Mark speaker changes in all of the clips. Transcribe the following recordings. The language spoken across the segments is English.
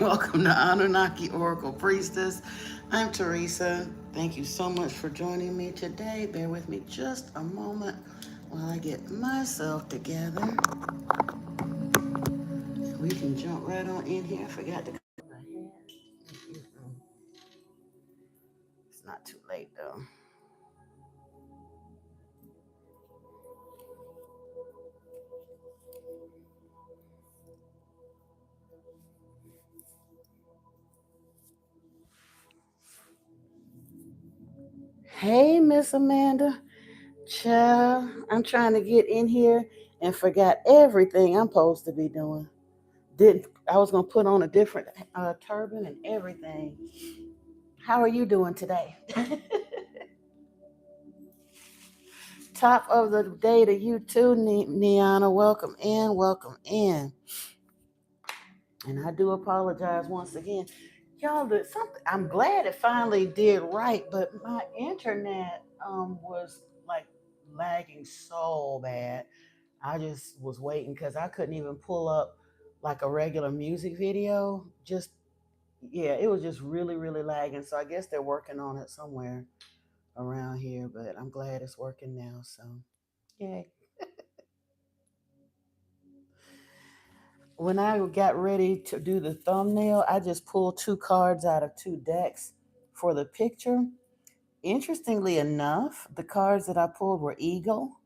Speaker 1: Welcome to Anunnaki Oracle Priestess. I'm Teresa. Thank you so much for joining me today. Bear with me just a moment while I get myself together. We can jump right on in here. I forgot to cut my hair. It's not too late though. Hey, Miss Amanda. Child, I'm trying to get in here and forgot everything I'm supposed to be doing. Did I was gonna put on a different turban and everything. How are you doing today? Top of the day to you too, Niana. Welcome in, welcome in. And I do apologize once again. Y'all, something I'm glad it finally did right, but my internet was like lagging so bad. I just was waiting because I couldn't even pull up like a regular music video. Just yeah, it was just really, really lagging. So I guess they're working on it somewhere around here, but I'm glad it's working now. So yay. When I got ready to do the thumbnail, I just pulled two cards out of two decks for the picture. Interestingly enough, the cards that I pulled were Eagle.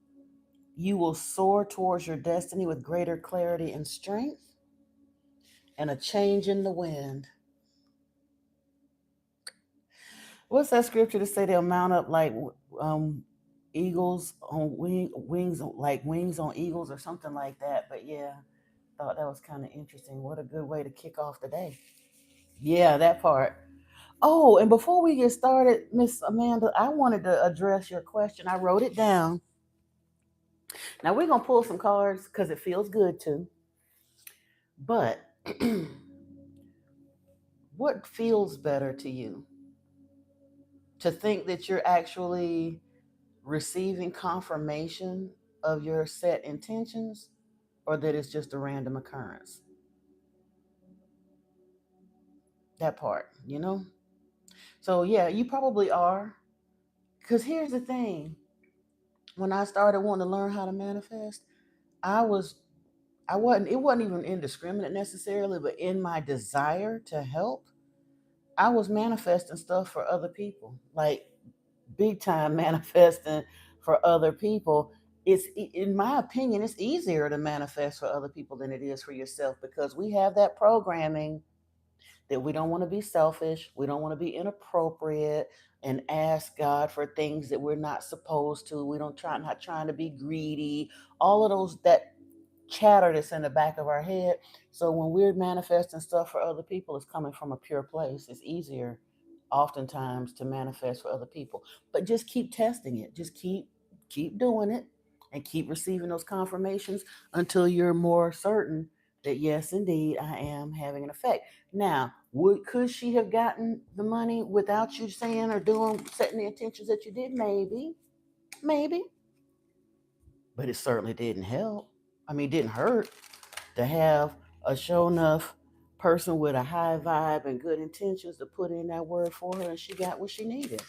Speaker 1: You will soar towards your destiny with greater clarity and strength, and a change in the wind. What's that scripture to say they'll mount up like um, eagles on wings, like wings on eagles or something like that? But yeah, thought that was kind of interesting. What a good way to kick off the day. Yeah, that part. Oh, and before we get started, Miss Amanda, I wanted to address your question. I wrote it down. Now we're gonna pull some cards because it feels good to. But what feels better to you? To think that you're actually receiving confirmation of your set intentions, or that it's just a random occurrence? That part, you know? So yeah, you probably are. Because here's the thing. When I started wanting to learn how to manifest, I was I wasn't it wasn't even indiscriminate necessarily, but in my desire to help, I was manifesting stuff for other people. Like big time manifesting for other people. In my opinion, it's easier to manifest for other people than it is for yourself because we have that programming that we don't want to be selfish, we don't want to be inappropriate and ask God for things that we're not supposed to. We don't try not trying to be greedy. All of those that chatter that's in the back of our head. So when we're manifesting stuff for other people, it's coming from a pure place. It's easier oftentimes to manifest for other people. But just keep testing it. Just keep doing it and keep receiving those confirmations until you're more certain that yes, indeed, I am having an effect. Now, could she have gotten the money without you saying or doing setting the intentions that you did? Maybe, but it certainly didn't help. I mean, it didn't hurt to have a show enough person with a high vibe and good intentions to put in that word for her, and she got what she needed.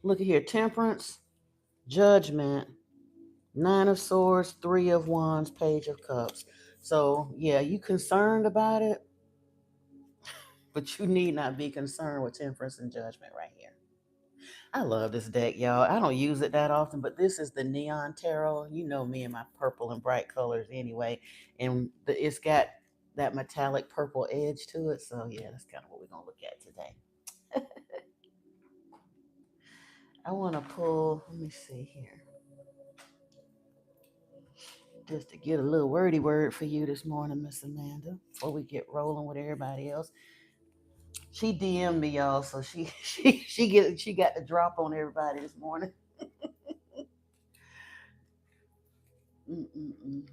Speaker 1: Look at here: temperance, judgment, nine of swords, three of wands, page of cups. So yeah, you concerned about it, but you need not be concerned with temperance and judgment right here. I love this deck, y'all. I don't use it that often, but this is the Neon Tarot. You know me and my purple and bright colors anyway. And it's got that metallic purple edge to it. So, yeah, that's kind of what we're going to look at today. I want to pull, let me see here, just to get a little wordy word for you this morning, Miss Amanda, before we get rolling with everybody else. She DM'd me, y'all, so she got the drop on everybody this morning. Mm-mm-mm.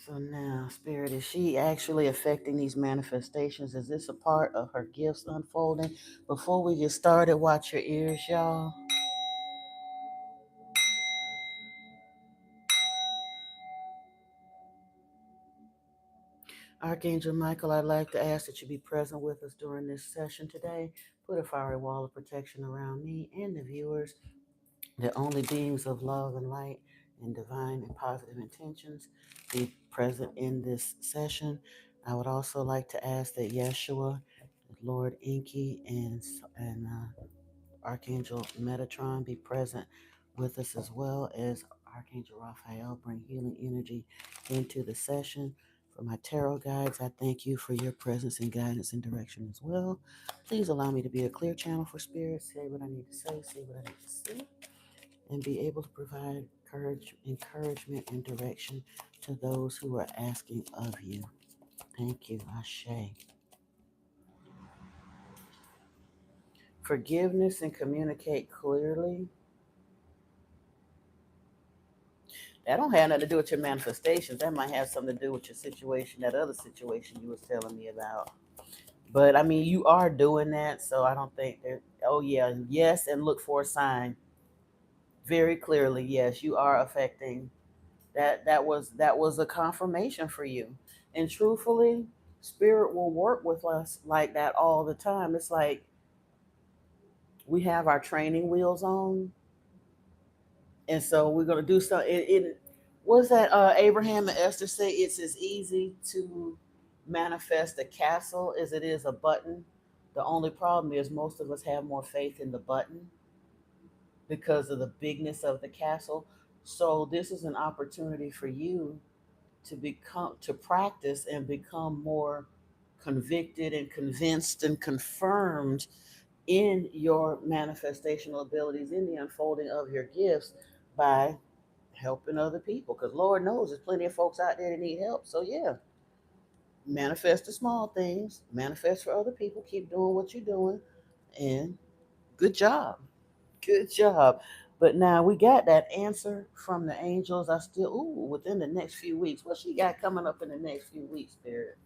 Speaker 1: So now, Spirit, is she actually affecting these manifestations? Is this a part of her gifts unfolding? Before we get started, watch your ears, y'all. Archangel Michael, I'd like to ask that you be present with us during this session today. Put a fiery wall of protection around me and the viewers. The only beings of love and light and divine and positive intentions be present in this session. I would also like to ask that Yeshua, Lord Inky, and Archangel Metatron be present with us, as well as Archangel Raphael. Bring healing energy into the session. For my tarot guides, I thank you for your presence and guidance and direction as well. Please allow me to be a clear channel for spirit, say what I need to say what I need to see, and be able to provide courage, encouragement, and direction to those who are asking of you. Thank you, Ashe. Forgiveness and communicate clearly. That don't have nothing to do with your manifestations. That might have something to do with your situation, that other situation you was telling me about. But I mean, you are doing that, so I don't think that. Oh yeah, yes, and look for a sign very clearly. Yes, you are affecting that. That was a confirmation for you, and truthfully, spirit will work with us like that all the time. It's like we have our training wheels on, and so we're gonna do something. It was that Abraham and Esther say it's as easy to manifest a castle as it is a button. The only problem is most of us have more faith in the button because of the bigness of the castle. So this is an opportunity for you to practice and become more convicted and convinced and confirmed in your manifestational abilities, in the unfolding of your gifts, by helping other people. Because Lord knows there's plenty of folks out there that need help. So yeah, manifest the small things, manifest for other people, keep doing what you're doing, and good job. Good job. But now we got that answer from the angels. I still, within the next few weeks. What she got coming up in the next few weeks, Spirit?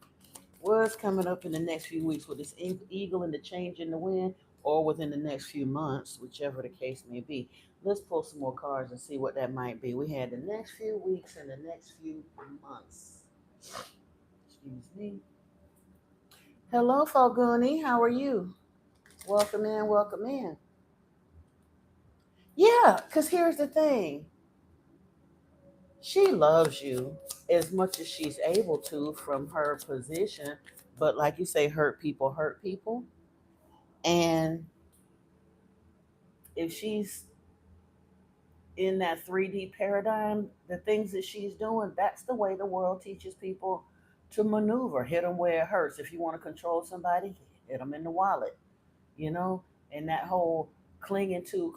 Speaker 1: What's coming up in the next few weeks with this eagle and the change in the wind, or within the next few months, whichever the case may be? Let's pull some more cards and see what that might be. We had the next few weeks and the next few months. Excuse me. Hello, Falguni. How are you? Welcome in, welcome in. Yeah, because here's the thing. She loves you as much as she's able to from her position, but like you say, hurt people hurt people. And if she's in that 3D paradigm, the things that she's doing, that's the way the world teaches people to maneuver. Hit them where it hurts. If you want to control somebody, hit them in the wallet, you know? And that whole clinging to,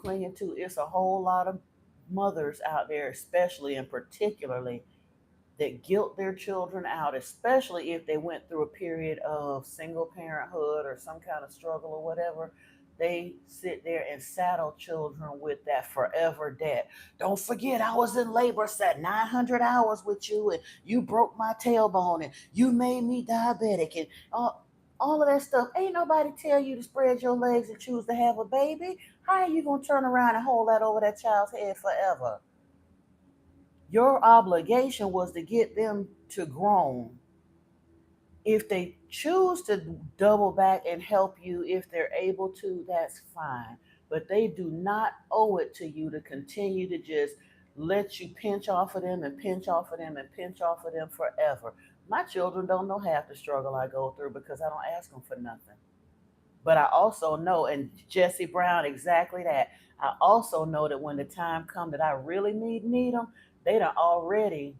Speaker 1: it's a whole lot of mothers out there, especially and particularly, that guilt their children out, especially if they went through a period of single parenthood or some kind of struggle or whatever. They sit there and saddle children with that forever debt. Don't forget, I was in labor, sat 900 hours with you, and you broke my tailbone, and you made me diabetic, and all of that stuff. Ain't nobody tell you to spread your legs and choose to have a baby. How are you going to turn around and hold that over that child's head forever? Your obligation was to get them to grown. If they choose to double back and help you, if they're able to, that's fine. But they do not owe it to you to continue to just let you pinch off of them and pinch off of them and pinch off of them forever. My children don't know half the struggle I go through because I don't ask them for nothing. But I also know, and Jesse Brown, exactly that. I also know that when the time comes that I really need them, they done already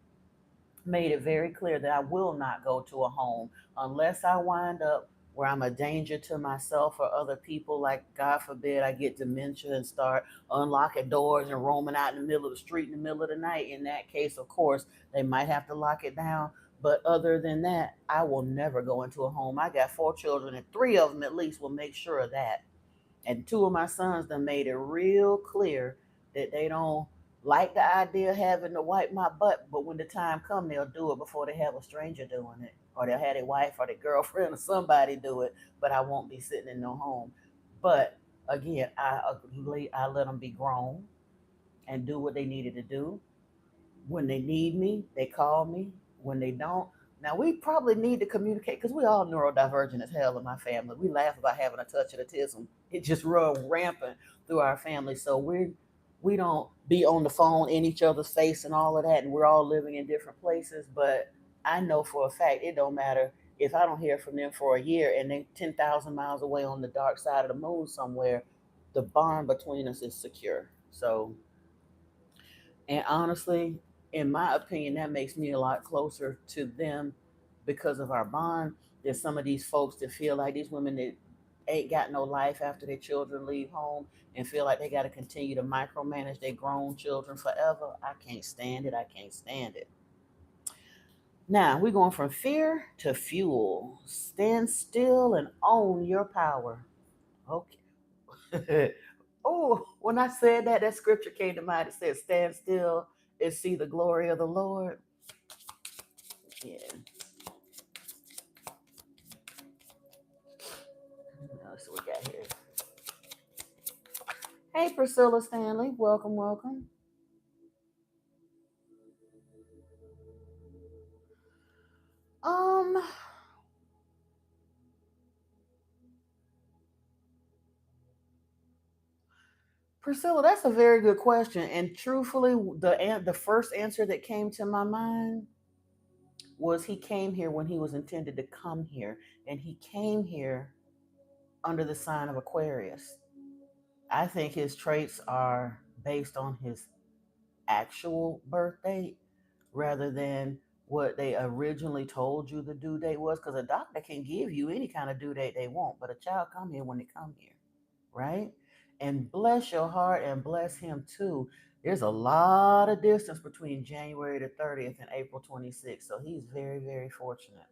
Speaker 1: made it very clear that I will not go to a home unless I wind up where I'm a danger to myself or other people. Like, God forbid, I get dementia and start unlocking doors and roaming out in the middle of the street in the middle of the night. In that case, of course, they might have to lock it down. But other than that, I will never go into a home. I got 4 children, and 3 of them at least will make sure of that. And 2 of my sons done made it real clear that they don't like the idea of having to wipe my butt, but when the time comes, they'll do it before they have a stranger doing it, or they'll have their wife or their girlfriend or somebody do it. But I won't be sitting in no home. But again, I let them be grown and do what they needed to do. When they need me, they call me. When they don't, Now we probably need to communicate because we all neurodivergent as hell in my family. We laugh about having a touch of autism. It just run rampant through our family. So we don't be on the phone in each other's face and all of that, and we're all living in different places. But I know for a fact it don't matter if I don't hear from them for a year and they 10,000 miles away on the dark side of the moon somewhere. The bond between us is secure. So, and honestly, in my opinion, that makes me a lot closer to them because of our bond. There's some of these folks that feel like these women that ain't got no life after their children leave home and feel like they got to continue to micromanage their grown children forever. I can't stand it. I can't stand it. Now we're going from fear to fuel. Stand still and own your power. Okay. Oh, when I said that, that scripture came to mind. It says, stand still and see the glory of the Lord. Yeah. Let's see what we got here. Hey, Priscilla Stanley. Welcome, welcome. Um, Priscilla, that's a very good question. And truthfully, the first answer that came to my mind was he came here when he was intended to come here, and he came here under the sign of Aquarius. I think his traits are based on his actual birth date rather than what they originally told you the due date was. Because a doctor can give you any kind of due date they want, but a child come here when they come here, right? And bless your heart and bless him too. There's a lot of distance between January the 30th and April 26th. So he's very, very fortunate.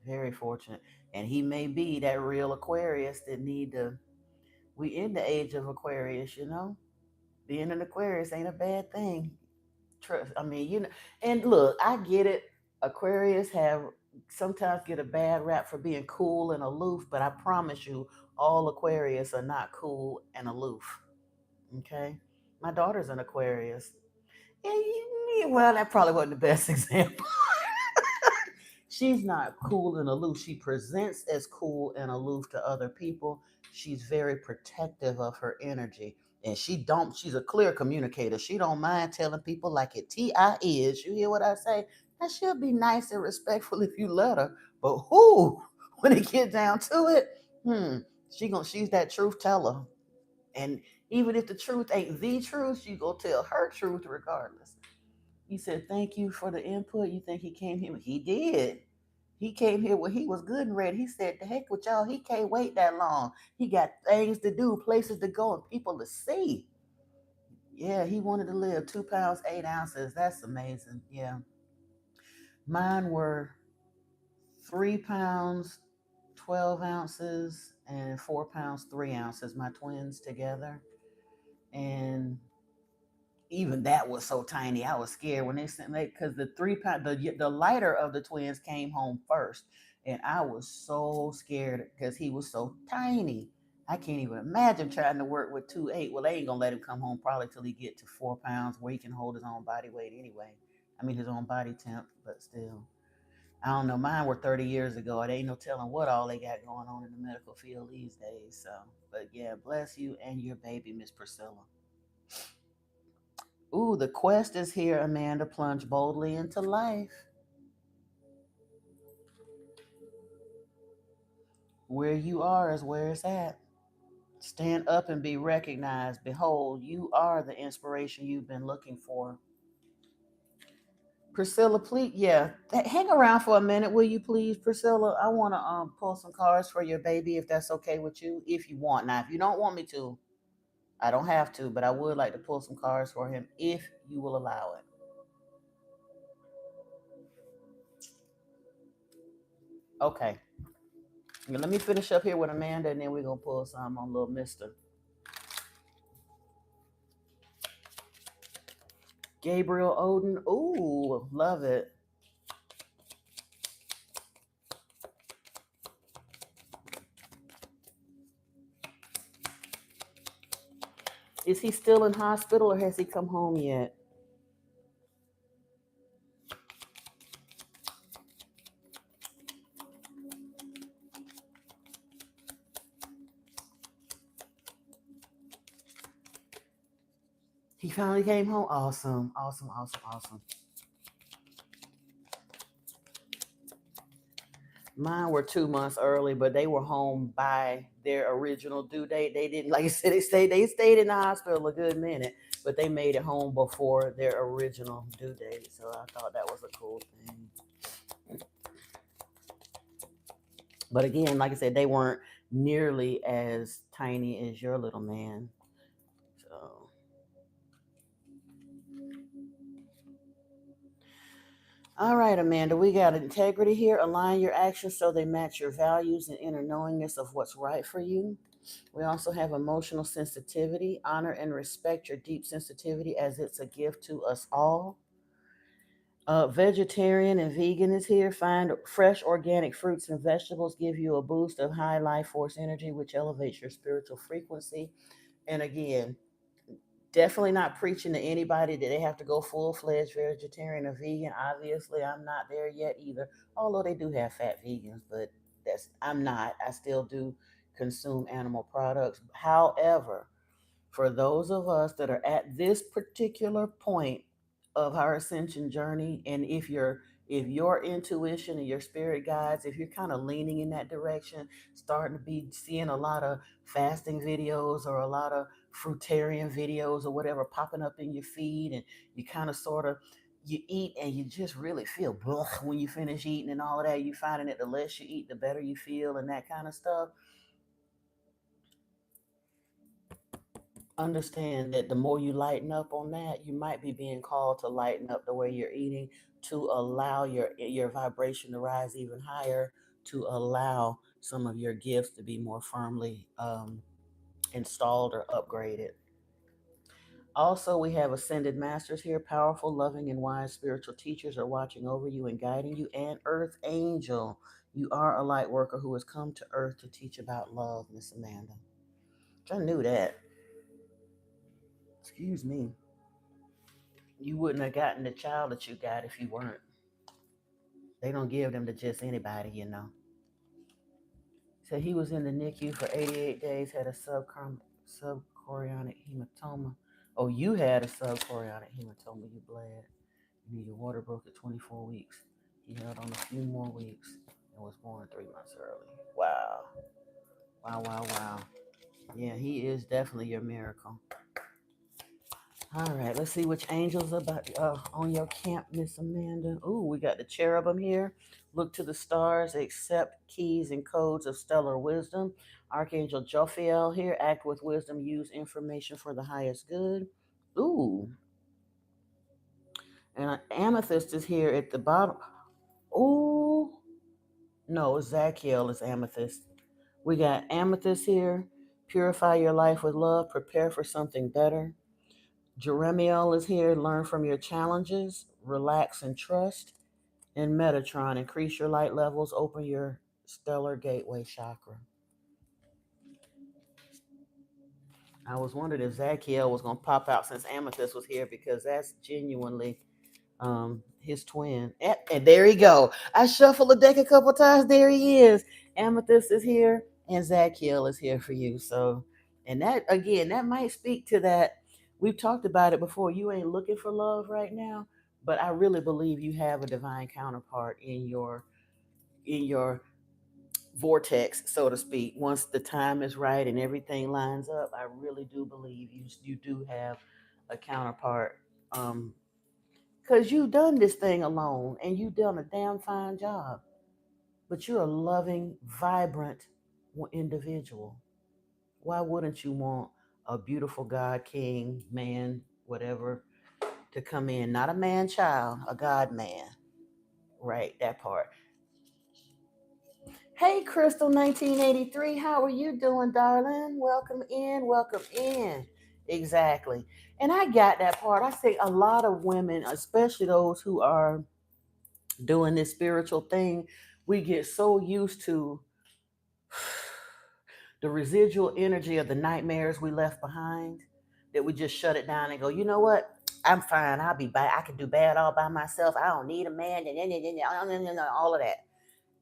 Speaker 1: Very fortunate. And he may be that real Aquarius that need to, we in the age of Aquarius, you know? Being an Aquarius ain't a bad thing. Trust. I mean, you know, and look, I get it. Aquarius have sometimes get a bad rap for being cool and aloof, but I promise you, all Aquarius are not cool and aloof. Okay, my daughter's an Aquarius. And well, that probably wasn't the best example. She's not cool and aloof. She presents as cool and aloof to other people. She's very protective of her energy. And she's a clear communicator. She don't mind telling people like it ti is. You hear what I say? Now she'll be nice and respectful if you let her. But who, when it gets down to it, she's that truth teller. And even if the truth ain't the truth, she gonna tell her truth regardless. He said, thank you for the input. You think he came here? He did. He came here when he was good and ready. He said, the heck with y'all. He can't wait that long. He got things to do, places to go, and people to see. Yeah, he wanted to live 2 pounds, 8 ounces. That's amazing. Yeah. Mine were 3 pounds, 12 ounces, and 4 pounds, 3 ounces, my twins together. And even that was so tiny. I was scared when they sent me because the 3 pound, the lighter of the twins came home first, and I was so scared because he was so tiny. I can't even imagine trying to work with 2.8. Well, they ain't gonna let him come home probably till he get to 4 pounds where he can hold his own body weight anyway. I mean his own body temp, but still. I don't know. Mine were 30 years ago. It ain't no telling what all they got going on in the medical field these days. So, but yeah, bless you and your baby, Miss Priscilla. Ooh, the quest is here, Amanda. Plunge boldly into life. Where you are is where it's at. Stand up and be recognized. Behold, you are the inspiration you've been looking for. Priscilla, please, yeah, hang around for a minute, will you please, Priscilla? I want to pull some cards for your baby, if that's okay with you. If you want, now, if you don't want me to, I don't have to, but I would like to pull some cards for him if you will allow it. Okay. Let me finish up here with Amanda, and then we're gonna pull some on little Mister. Gabriel Odin. Ooh, love it. Is he still in hospital or has he come home yet? He finally came home. Awesome, awesome, awesome, awesome. Mine were 2 months early, but they were home by their original due date. They didn't, like I said, they stayed in the hospital a good minute, but they made it home before their original due date. So I thought that was a cool thing. But again, like I said, they weren't nearly as tiny as your little man. So all right, Amanda, we got integrity here. Align your actions so they match your values and inner knowingness of what's right for you. We also have emotional sensitivity. Honor and respect your deep sensitivity as it's a gift to us all. Vegetarian and vegan is here. Find fresh organic fruits and vegetables give you a boost of high life force energy, which elevates your spiritual frequency. And again, definitely not preaching to anybody that they have to go full-fledged vegetarian or vegan. Obviously, I'm not there yet either. Although they do have fat vegans, but I'm not. I still do consume animal products. However, for those of us that are at this particular point of our ascension journey, and if your intuition and your spirit guides, if you're kind of leaning in that direction, starting to be seeing a lot of fasting videos or a lot of fruitarian videos or whatever popping up in your feed, and you kind of sort of you eat and you just really feel when you finish eating and all of that, you finding that the less you eat the better you feel and that kind of stuff. Understand that the more you lighten up on that, you might be being called to lighten up the way you're eating, to allow your vibration to rise even higher, to allow some of your gifts to be more firmly installed or upgraded. Also, we have ascended masters here. Powerful, loving, and wise spiritual teachers are watching over you and guiding you. And earth angel, you are a light worker who has come to earth to teach about love, Miss Amanda. I knew that. Excuse me. You wouldn't have gotten the child that you got if you weren't. They don't give them to just anybody. So he was in the NICU for 88 days, had a subchorionic hematoma. Oh, you had a subchorionic hematoma. You bled. You need your water broke at 24 weeks. He held on a few more weeks and was born 3 months early. Wow. Wow, wow, wow. Yeah, he is definitely your miracle. All right, let's see which angels about on your camp, Miss Amanda. Ooh, we got the cherubim here. Look to the stars, accept keys and codes of stellar wisdom. Archangel Jophiel here. Act with wisdom. Use information for the highest good. Ooh, and amethyst is here at the bottom. Ooh, no, Zachiel is amethyst. We got amethyst here. Purify your life with love. Prepare for something better. Jeremiel is here. Learn from your challenges, relax and trust. And Metatron, increase your light levels, open your stellar gateway chakra. I was wondering if Zachiel was going to pop out since Amethyst was here because that's genuinely his twin. And there he go. I shuffled the deck a couple times. There he is. Amethyst is here and Zachiel is here for you. So, and that again, that might speak to that. We've talked about it before. You ain't looking for love right now, but I really believe you have a divine counterpart in your vortex, so to speak. Once the time is right and everything lines up, I really do believe you do have a counterpart. Because you've done this thing alone and you've done a damn fine job. But you're a loving, vibrant individual. Why wouldn't you want a beautiful God, king, man, whatever, to come in? Not a man child, a God man. Right, that part. Hey, Crystal 1983, how are you doing, darling? Welcome in, welcome in. Exactly. And I got that part. I say a lot of women, especially those who are doing this spiritual thing, we get so used to the residual energy of the nightmares we left behind that we just shut it down and go, you know what? I'm fine. I'll be back. I can do bad all by myself. I don't need a man. All of that.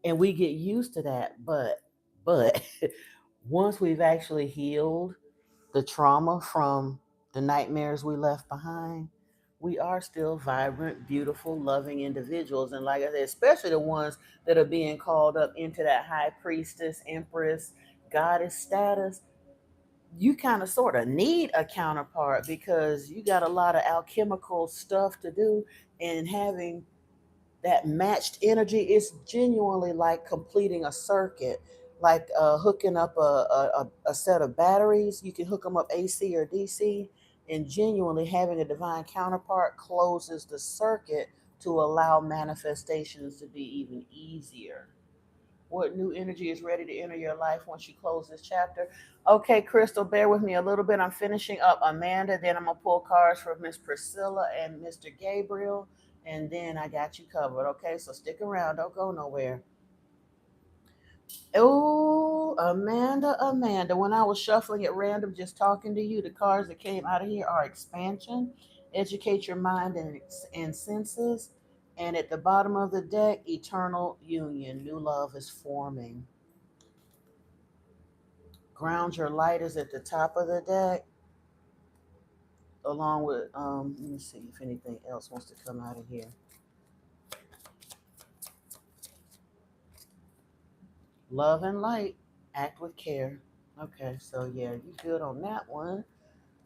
Speaker 1: And we get used to that. But once we've actually healed the trauma from the nightmares we left behind, we are still vibrant, beautiful, loving individuals. And like I said, especially the ones that are being called up into that high priestess, empress, goddess status, you kind of sort of need a counterpart because you got a lot of alchemical stuff to do, and having that matched energy is genuinely like completing a circuit, like hooking up a set of batteries. You can hook them up AC or DC, and genuinely having a divine counterpart closes the circuit to allow manifestations to be even easier. What new energy is ready to enter your life once you close this chapter? Okay, Crystal, bear with me a little bit. I'm finishing up Amanda, then I'm going to pull cards for Miss Priscilla and Mr. Gabriel, and then I got you covered. Okay, so stick around. Don't go nowhere. Oh, Amanda. When I was shuffling at random, just talking to you, the cards that came out of here are expansion, educate your mind and senses, and at the bottom of the deck, eternal union, new love is forming. Ground your light is at the top of the deck, along with let me see if anything else wants to come out of here. Love and light, act with care. Okay, so yeah, you good on that one.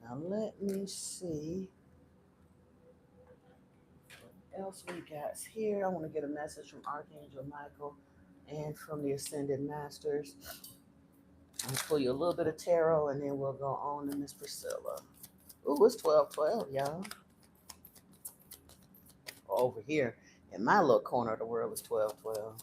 Speaker 1: Now let me see what else we got here. I want to get a message from Archangel Michael and from the Ascended Masters. I'll pull you a little bit of tarot and then we'll go on to Miss Priscilla. Ooh, it's 12:12, y'all. Over here in my little corner of the world is 12:12.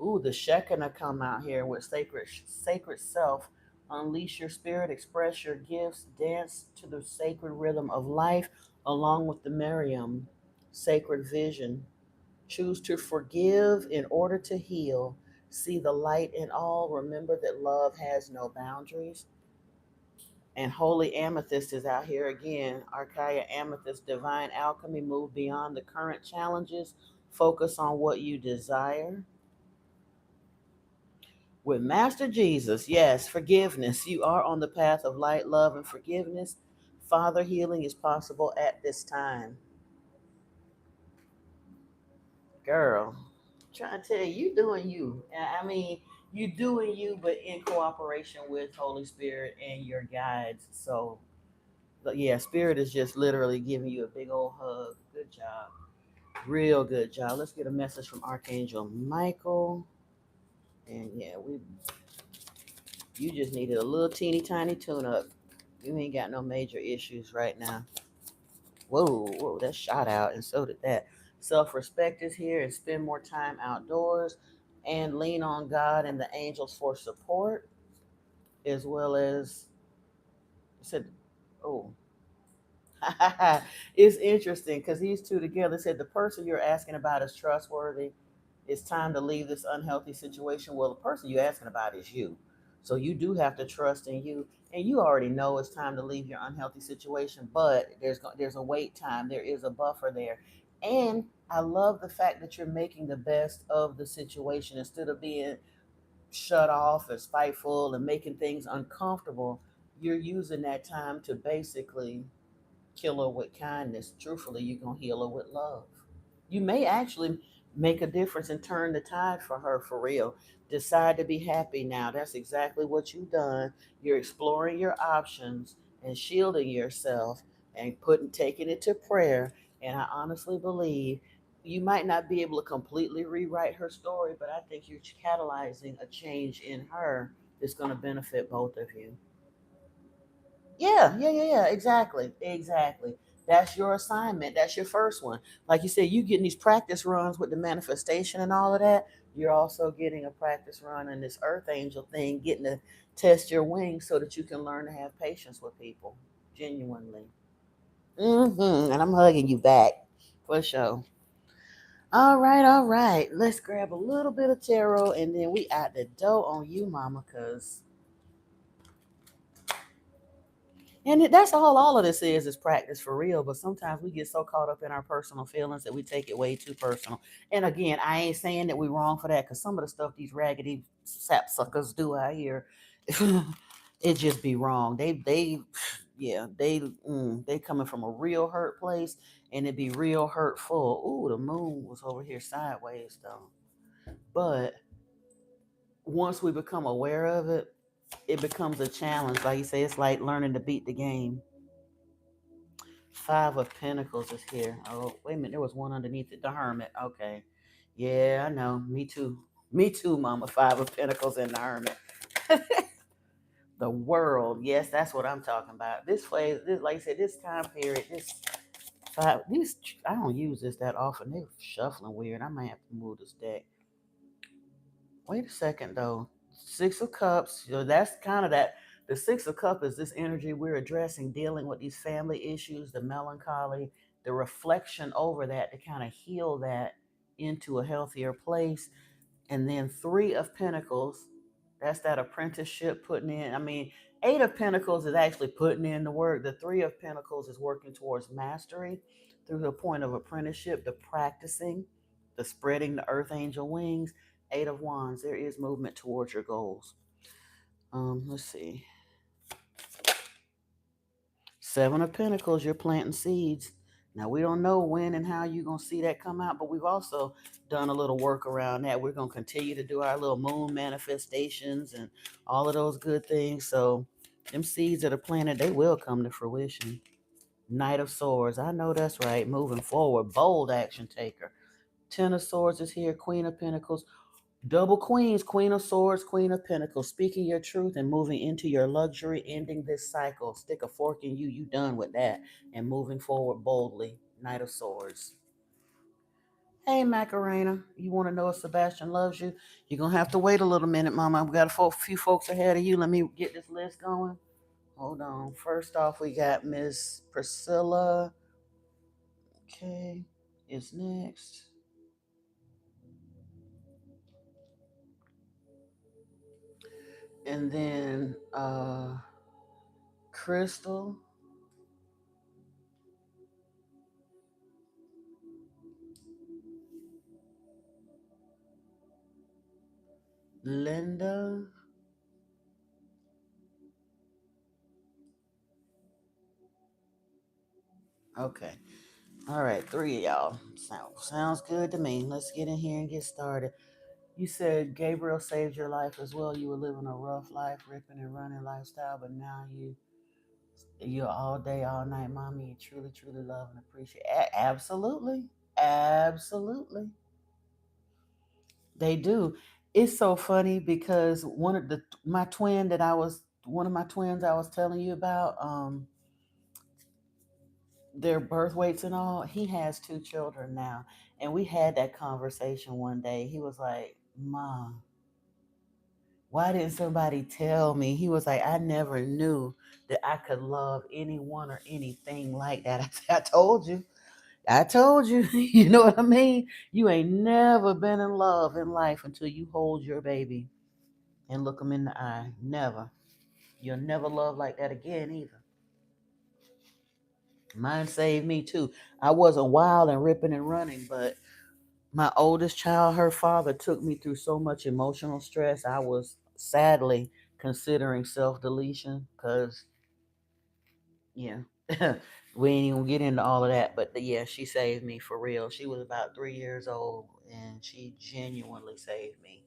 Speaker 1: Ooh, the Shekinah come out here with sacred self. Unleash your spirit, express your gifts, dance to the sacred rhythm of life, along with the Miriam, sacred vision. Choose to forgive in order to heal. See the light in all. Remember that love has no boundaries. And holy amethyst is out here again. Archaea amethyst, divine alchemy, move beyond the current challenges. Focus on what you desire. With Master Jesus, yes, forgiveness. You are on the path of light, love, and forgiveness. Father, healing is possible at this time. Girl, trying to tell you, you doing you. I mean, you doing you, but in cooperation with Holy Spirit and your guides. So, but yeah, Spirit is just literally giving you a big old hug. Good job. Real good job. Let's get a message from Archangel Michael. And yeah, you just needed a little teeny tiny tune up. You ain't got no major issues right now. Whoa, that shot out, and so did that. Self respect is here, and spend more time outdoors, and lean on God and the angels for support, as well as I said. Oh, it's interesting because these two together said the person you're asking about is trustworthy. It's time to leave this unhealthy situation. Well, the person you're asking about is you. So you do have to trust in you. And you already know it's time to leave your unhealthy situation, but there's a wait time. There is a buffer there. And I love the fact that you're making the best of the situation instead of being shut off and spiteful and making things uncomfortable. You're using that time to basically kill her with kindness. Truthfully, you're going to heal her with love. You may actually make a difference and turn the tide for her for real. Decide to be happy now. That's exactly what you've done. You're exploring your options and shielding yourself and taking it to prayer. And I honestly believe you might not be able to completely rewrite her story, but I think you're catalyzing a change in her that's going to benefit both of you. Yeah. Exactly. That's your assignment. That's your first one. Like you said, you getting these practice runs with the manifestation and all of that. You're also getting a practice run in this earth angel thing, getting to test your wings so that you can learn to have patience with people, genuinely. And I'm hugging you back for sure. All right. Let's grab a little bit of tarot and then we out the door on you, mama, cause And that's all of this is practice for real. But sometimes we get so caught up in our personal feelings that we take it way too personal. And again, I ain't saying that we're wrong for that, because some of the stuff these raggedy sapsuckers do out here, it just be wrong. Yeah, they coming from a real hurt place, and it be real hurtful. Ooh, the moon was over here sideways though. But once we become aware of it, it becomes a challenge. Like you say, it's like learning to beat the game. Five of Pentacles is here. Oh, wait a minute. There was one underneath it. The Hermit. Okay. Yeah, I know. Me too. Me too, Mama. Five of Pentacles and the Hermit. The world. Yes, that's what I'm talking about. This phase, this, like I said, this time period, this five, these, I don't use this that often. They're shuffling weird. I might have to move this deck. Wait a second, though. Six of Cups. So that's kind of that. The Six of Cups is this energy we're addressing, dealing with these family issues, the melancholy, the reflection over that to kind of heal that into a healthier place. And then Three of Pentacles, that's that apprenticeship putting in. I mean, Eight of Pentacles is actually putting in the work. The Three of Pentacles is working towards mastery through the point of apprenticeship, the practicing, the spreading the earth angel wings. Eight of Wands, there is movement towards your goals. Let's see. Seven of Pentacles, you're planting seeds. Now, we don't know when and how you're going to see that come out, but we've also done a little work around that. We're going to continue to do our little moon manifestations and all of those good things. So, them seeds that are planted, they will come to fruition. Knight of Swords, I know that's right. Moving forward, bold action taker. Ten of Swords is here. Queen of Pentacles. Double queens, Queen of Swords, Queen of Pentacles, speaking your truth and moving into your luxury, ending this cycle. Stick a fork in you, you done with that, and moving forward boldly. Knight of Swords. Hey, Macarena, you want to know if Sebastian loves you? You're going to have to wait a little minute, Mama. We got few folks ahead of you. Let me get this list going. Hold on. First off, we got Miss Priscilla. Okay, is next. And then Crystal. Linda. Okay. All right, three of y'all. Sounds good to me. Let's get in here and get started. You said Gabriel saved your life as well. You were living a rough life, ripping and running lifestyle, but now you're all day, all night, mommy. You truly, truly love and appreciate. Absolutely, absolutely, they do. It's so funny because one of my twins I was telling you about. Their birth weights and all, he has two children now. And we had that conversation one day. He was like, Mom, why didn't somebody tell me? He was like, I never knew that I could love anyone or anything like that. I said, I told you. I told you. You know what I mean? You ain't never been in love in life until you hold your baby and look them in the eye. Never. You'll never love like that again either. Mine saved me too. I wasn't wild and ripping and running, but my oldest child, her father took me through so much emotional stress. I was sadly considering self deletion because, yeah, we ain't even get into all of that. But yeah, she saved me for real. She was about 3 years old and she genuinely saved me.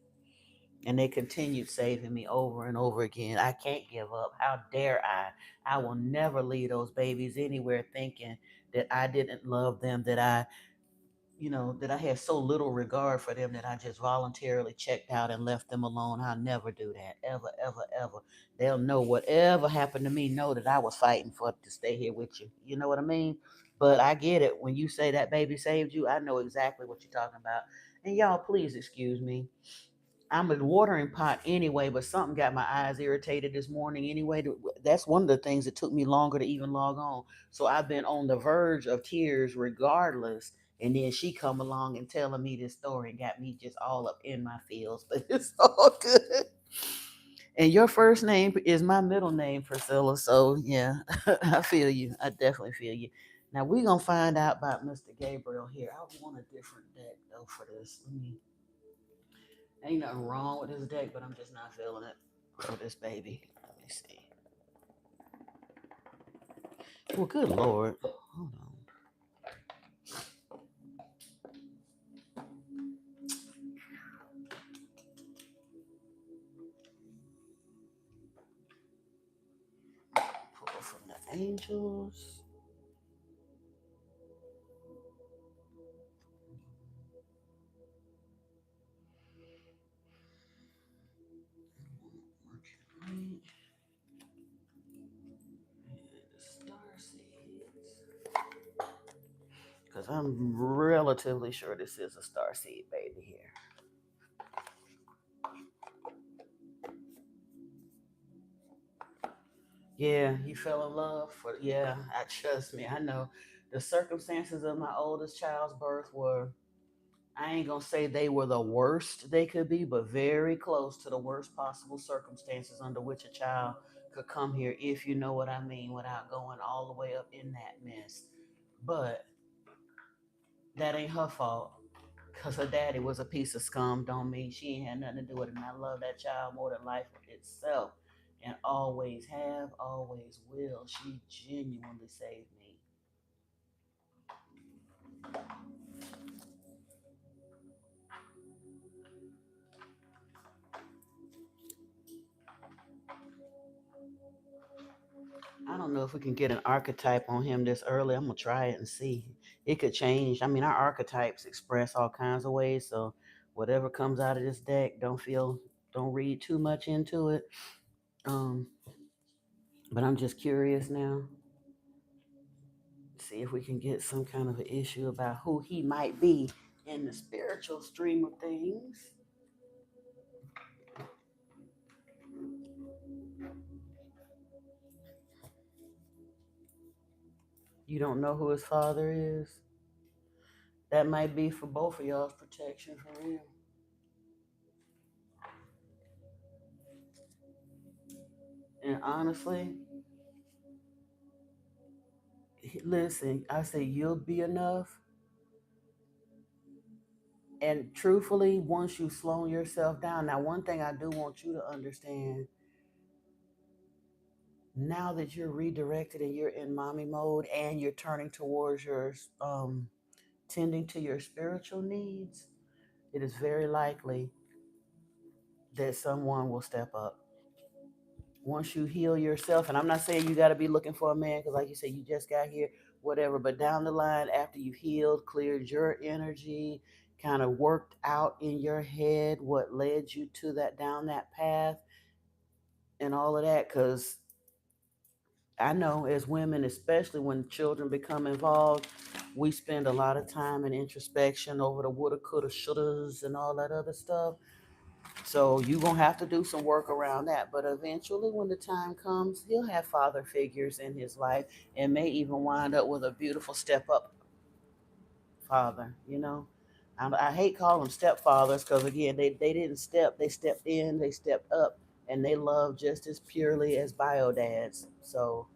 Speaker 1: And they continued saving me over and over again. I can't give up. How dare I? I will never leave those babies anywhere thinking that I didn't love them, that I had so little regard for them that I just voluntarily checked out and left them alone. I'll never do that. Ever, ever, ever. They'll know whatever happened to me, know that I was fighting for to stay here with you. You know what I mean? But I get it. When you say that baby saved you, I know exactly what you're talking about. And y'all, please excuse me. I'm a watering pot anyway, but something got my eyes irritated this morning anyway. That's one of the things that took me longer to even log on. So I've been on the verge of tears regardless. And then she come along and telling me this story and got me just all up in my feels. But it's all good. And your first name is my middle name, Priscilla. So yeah, I feel you. I definitely feel you. Now we're gonna find out about Mr. Gabriel here. I want a different deck though for this. Ain't nothing wrong with this deck, but I'm just not feeling it for this baby. Let me see. Well, good lord. Hold on. Pull from the angels. Mercury. And the star seeds. Because I'm relatively sure this is a star seed baby here. Yeah, he fell in love for, yeah, I trust me. I know the circumstances of my oldest child's birth were, I ain't gonna say they were the worst they could be, but very close to the worst possible circumstances under which a child could come here, if you know what I mean, without going all the way up in that mess. But that ain't her fault. Cause her daddy was a piece of scum, don't mean she ain't had nothing to do with it. And I love that child more than life itself. And always have, always will. She genuinely saved me. I don't know if we can get an archetype on him this early. I'm gonna try it and see. It could change. I mean, our archetypes express all kinds of ways. So whatever comes out of this deck, don't read too much into it. Um, but I'm just curious now. See if we can get some kind of an issue about who he might be in the spiritual stream of things. You don't know who his father is? That might be for both of y'all's protection for real. And honestly, listen, I say you'll be enough. And truthfully, once you've slowed yourself down, now one thing I do want you to understand, now that you're redirected and you're in mommy mode and you're turning towards your tending to your spiritual needs, it is very likely that someone will step up. Once you heal yourself, and I'm not saying you got to be looking for a man, because like you said, you just got here, whatever, but down the line, after you've healed, cleared your energy, kind of worked out in your head what led you to that, down that path, and all of that, because I know as women, especially when children become involved, we spend a lot of time in introspection over the woulda, coulda, shouldas, and all that other stuff. So you're gonna have to do some work around that. But eventually, when the time comes, he'll have father figures in his life and may even wind up with a beautiful step up father, you know. I hate calling them stepfathers because again, they didn't step, they stepped in, they stepped up, and they love just as purely as bio dads. So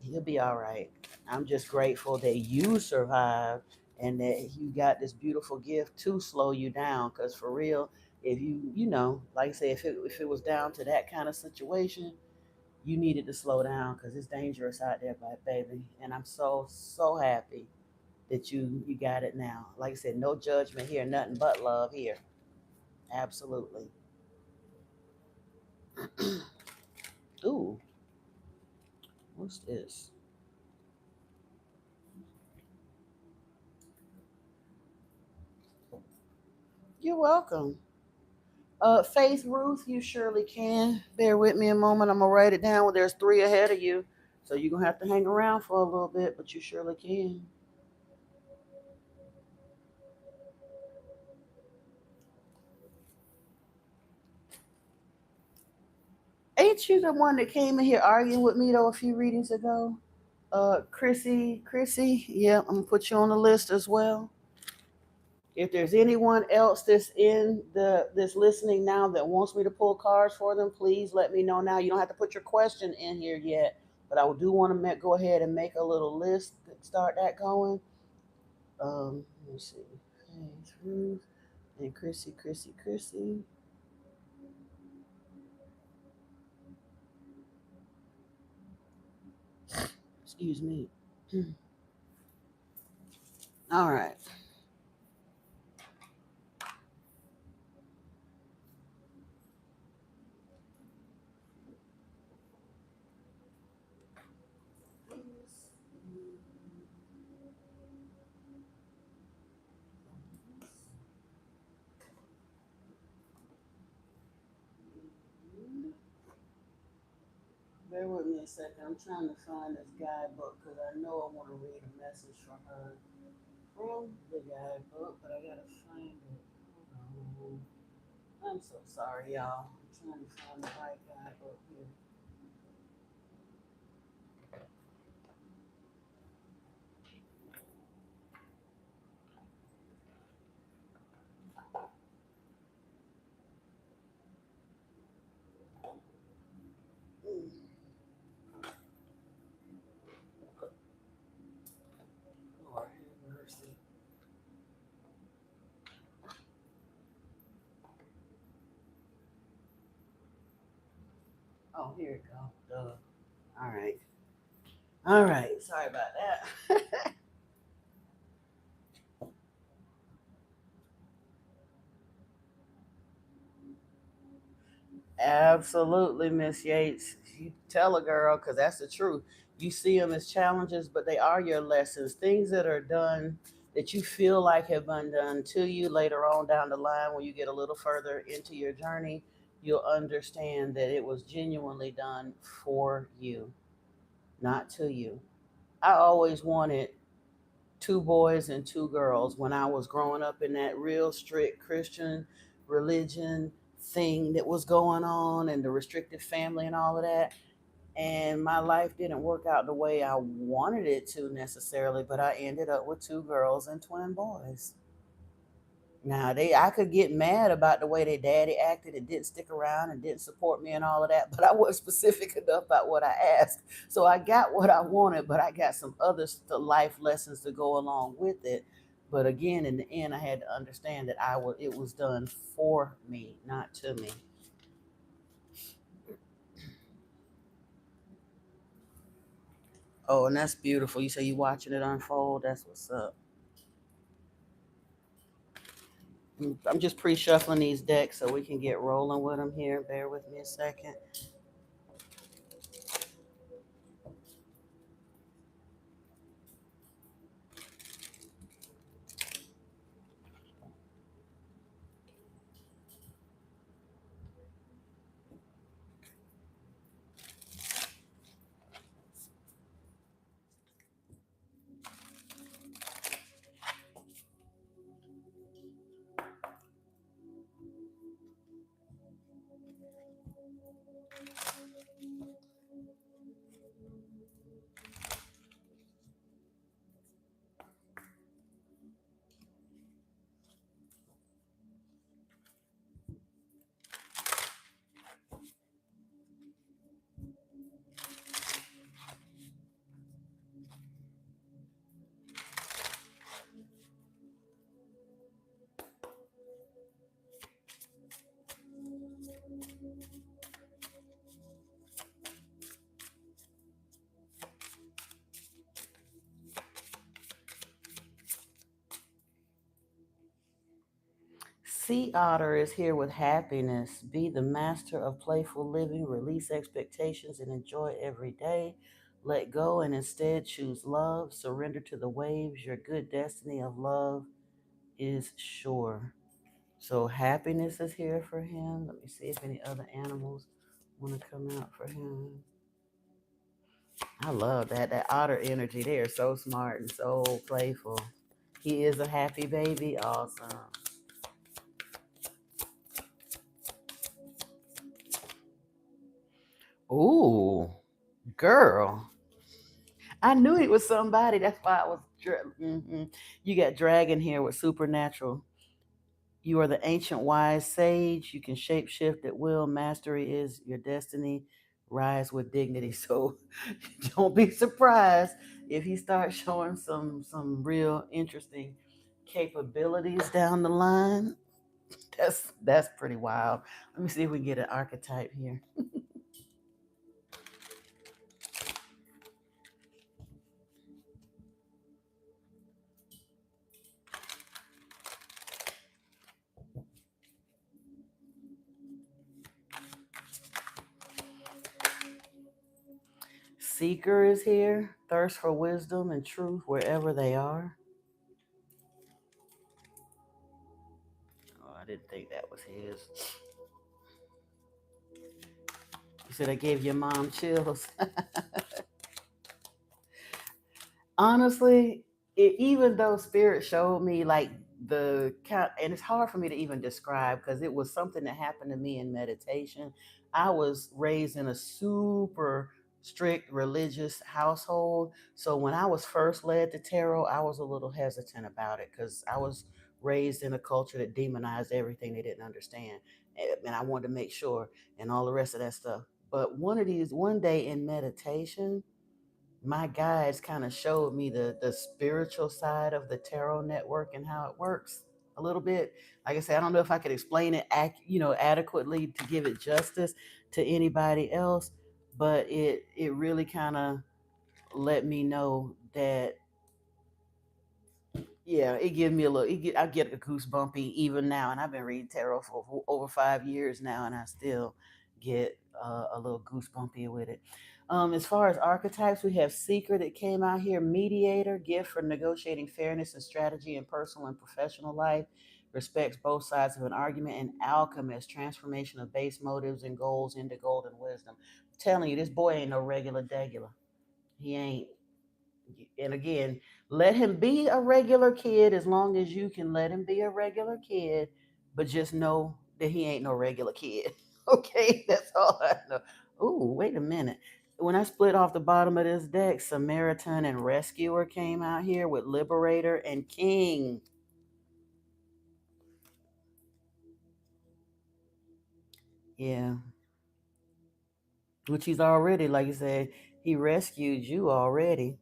Speaker 1: he'll be all right. I'm just grateful that you survived and that you got this beautiful gift to slow you down. Because for real, if you know, like I say, if it was down to that kind of situation, you needed to slow down because it's dangerous out there, baby. And I'm so happy that you got it now. Like I said, no judgment here, nothing but love here. Absolutely. Ooh, what's this? You're welcome. Faith Ruth, you surely can. Bear with me a moment. I'm gonna write it down. Well, there's three ahead of you, so you're gonna have to hang around for a little bit, but you surely can. Ain't you the one that came in here arguing with me though a few readings ago? Chrissy, yeah, I'm gonna put you on the list as well. If there's anyone else that's listening now that wants me to pull cards for them, please let me know now. You don't have to put your question in here yet, but I do want to go ahead and make a little list, start that going. Let me see. Okay, it's Ruth and Chrissy. Excuse me. All right. Bear with me a second. I'm trying to find this guidebook because I know I want to read a message from her from the guidebook, but I gotta find it. Hold on. I'm so sorry, y'all. I'm trying to find the right guidebook here. Mm. Lord have mercy. Oh, here it goes. Duh. All right. All right. Sorry about that. Absolutely, Miss Yates. You tell a girl because that's the truth. You see them as challenges, but they are your lessons. Things that are done that you feel like have been done to you later on down the line when you get a little further into your journey, you'll understand that it was genuinely done for you, not to you. I always wanted two boys and two girls when I was growing up in that real strict Christian religion thing that was going on and the restricted family and all of that. And my life didn't work out the way I wanted it to necessarily, but I ended up with two girls and twin boys. Now I could get mad about the way their daddy acted and didn't stick around and didn't support me and all of that, but I wasn't specific enough about what I asked. So I got what I wanted, but I got some other life lessons to go along with it. But again, in the end, I had to understand that it was done for me, not to me. Oh, and that's beautiful. You say you watching it unfold. That's what's up. I'm just pre-shuffling these decks so we can get rolling with them here. Bear with me a second. Sea Otter is here with happiness. Be the master of playful living, release expectations, and enjoy every day. Let go and instead choose love. Surrender to the waves. Your good destiny of love is sure. So, happiness is here for him. Let me see if any other animals want to come out for him. I love that. That otter energy. They are so smart and so playful. He is a happy baby. Awesome. Ooh, girl. I knew it was somebody. That's why I was You got dragon here with supernatural. You are the ancient wise sage. You can shapeshift at will. Mastery is your destiny. Rise with dignity. So don't be surprised if he starts showing some real interesting capabilities down the line. That's pretty wild. Let me see if we can get an archetype here. Seeker is here. Thirst for wisdom and truth wherever they are. Oh, I didn't think that was his. You said I gave your mom chills. Honestly, even though spirit showed me like the count, and it's hard for me to even describe because it was something that happened to me in meditation. I was raised in a super strict religious household, so when I was first led to tarot, I was a little hesitant about it because I was raised in a culture that demonized everything they didn't understand, and I wanted to make sure and all the rest of that stuff. But one day in meditation, my guides kind of showed me the spiritual side of the tarot network and how it works a little bit. Like I said, I don't know if I could explain it adequately to give it justice to anybody else, but it really kind of let me know that, yeah, it gives me a little. I get a goosebumpy even now, and I've been reading tarot for over 5 years now, and I still get a little goosebumpy with it. As far as archetypes, we have seeker that came out here, mediator, gift for negotiating fairness and strategy in personal and professional life, respects both sides of an argument, and alchemist, transformation of base motives and goals into golden wisdom. I'm telling you, this boy ain't no regular degular. He ain't. And again, let him be a regular kid as long as you can let him be a regular kid, but just know that he ain't no regular kid. Okay, that's all I know. Ooh, wait a minute. When I split off the bottom of this deck, Samaritan and Rescuer came out here with Liberator and King. Yeah, which he's already, like you said, he rescued you already.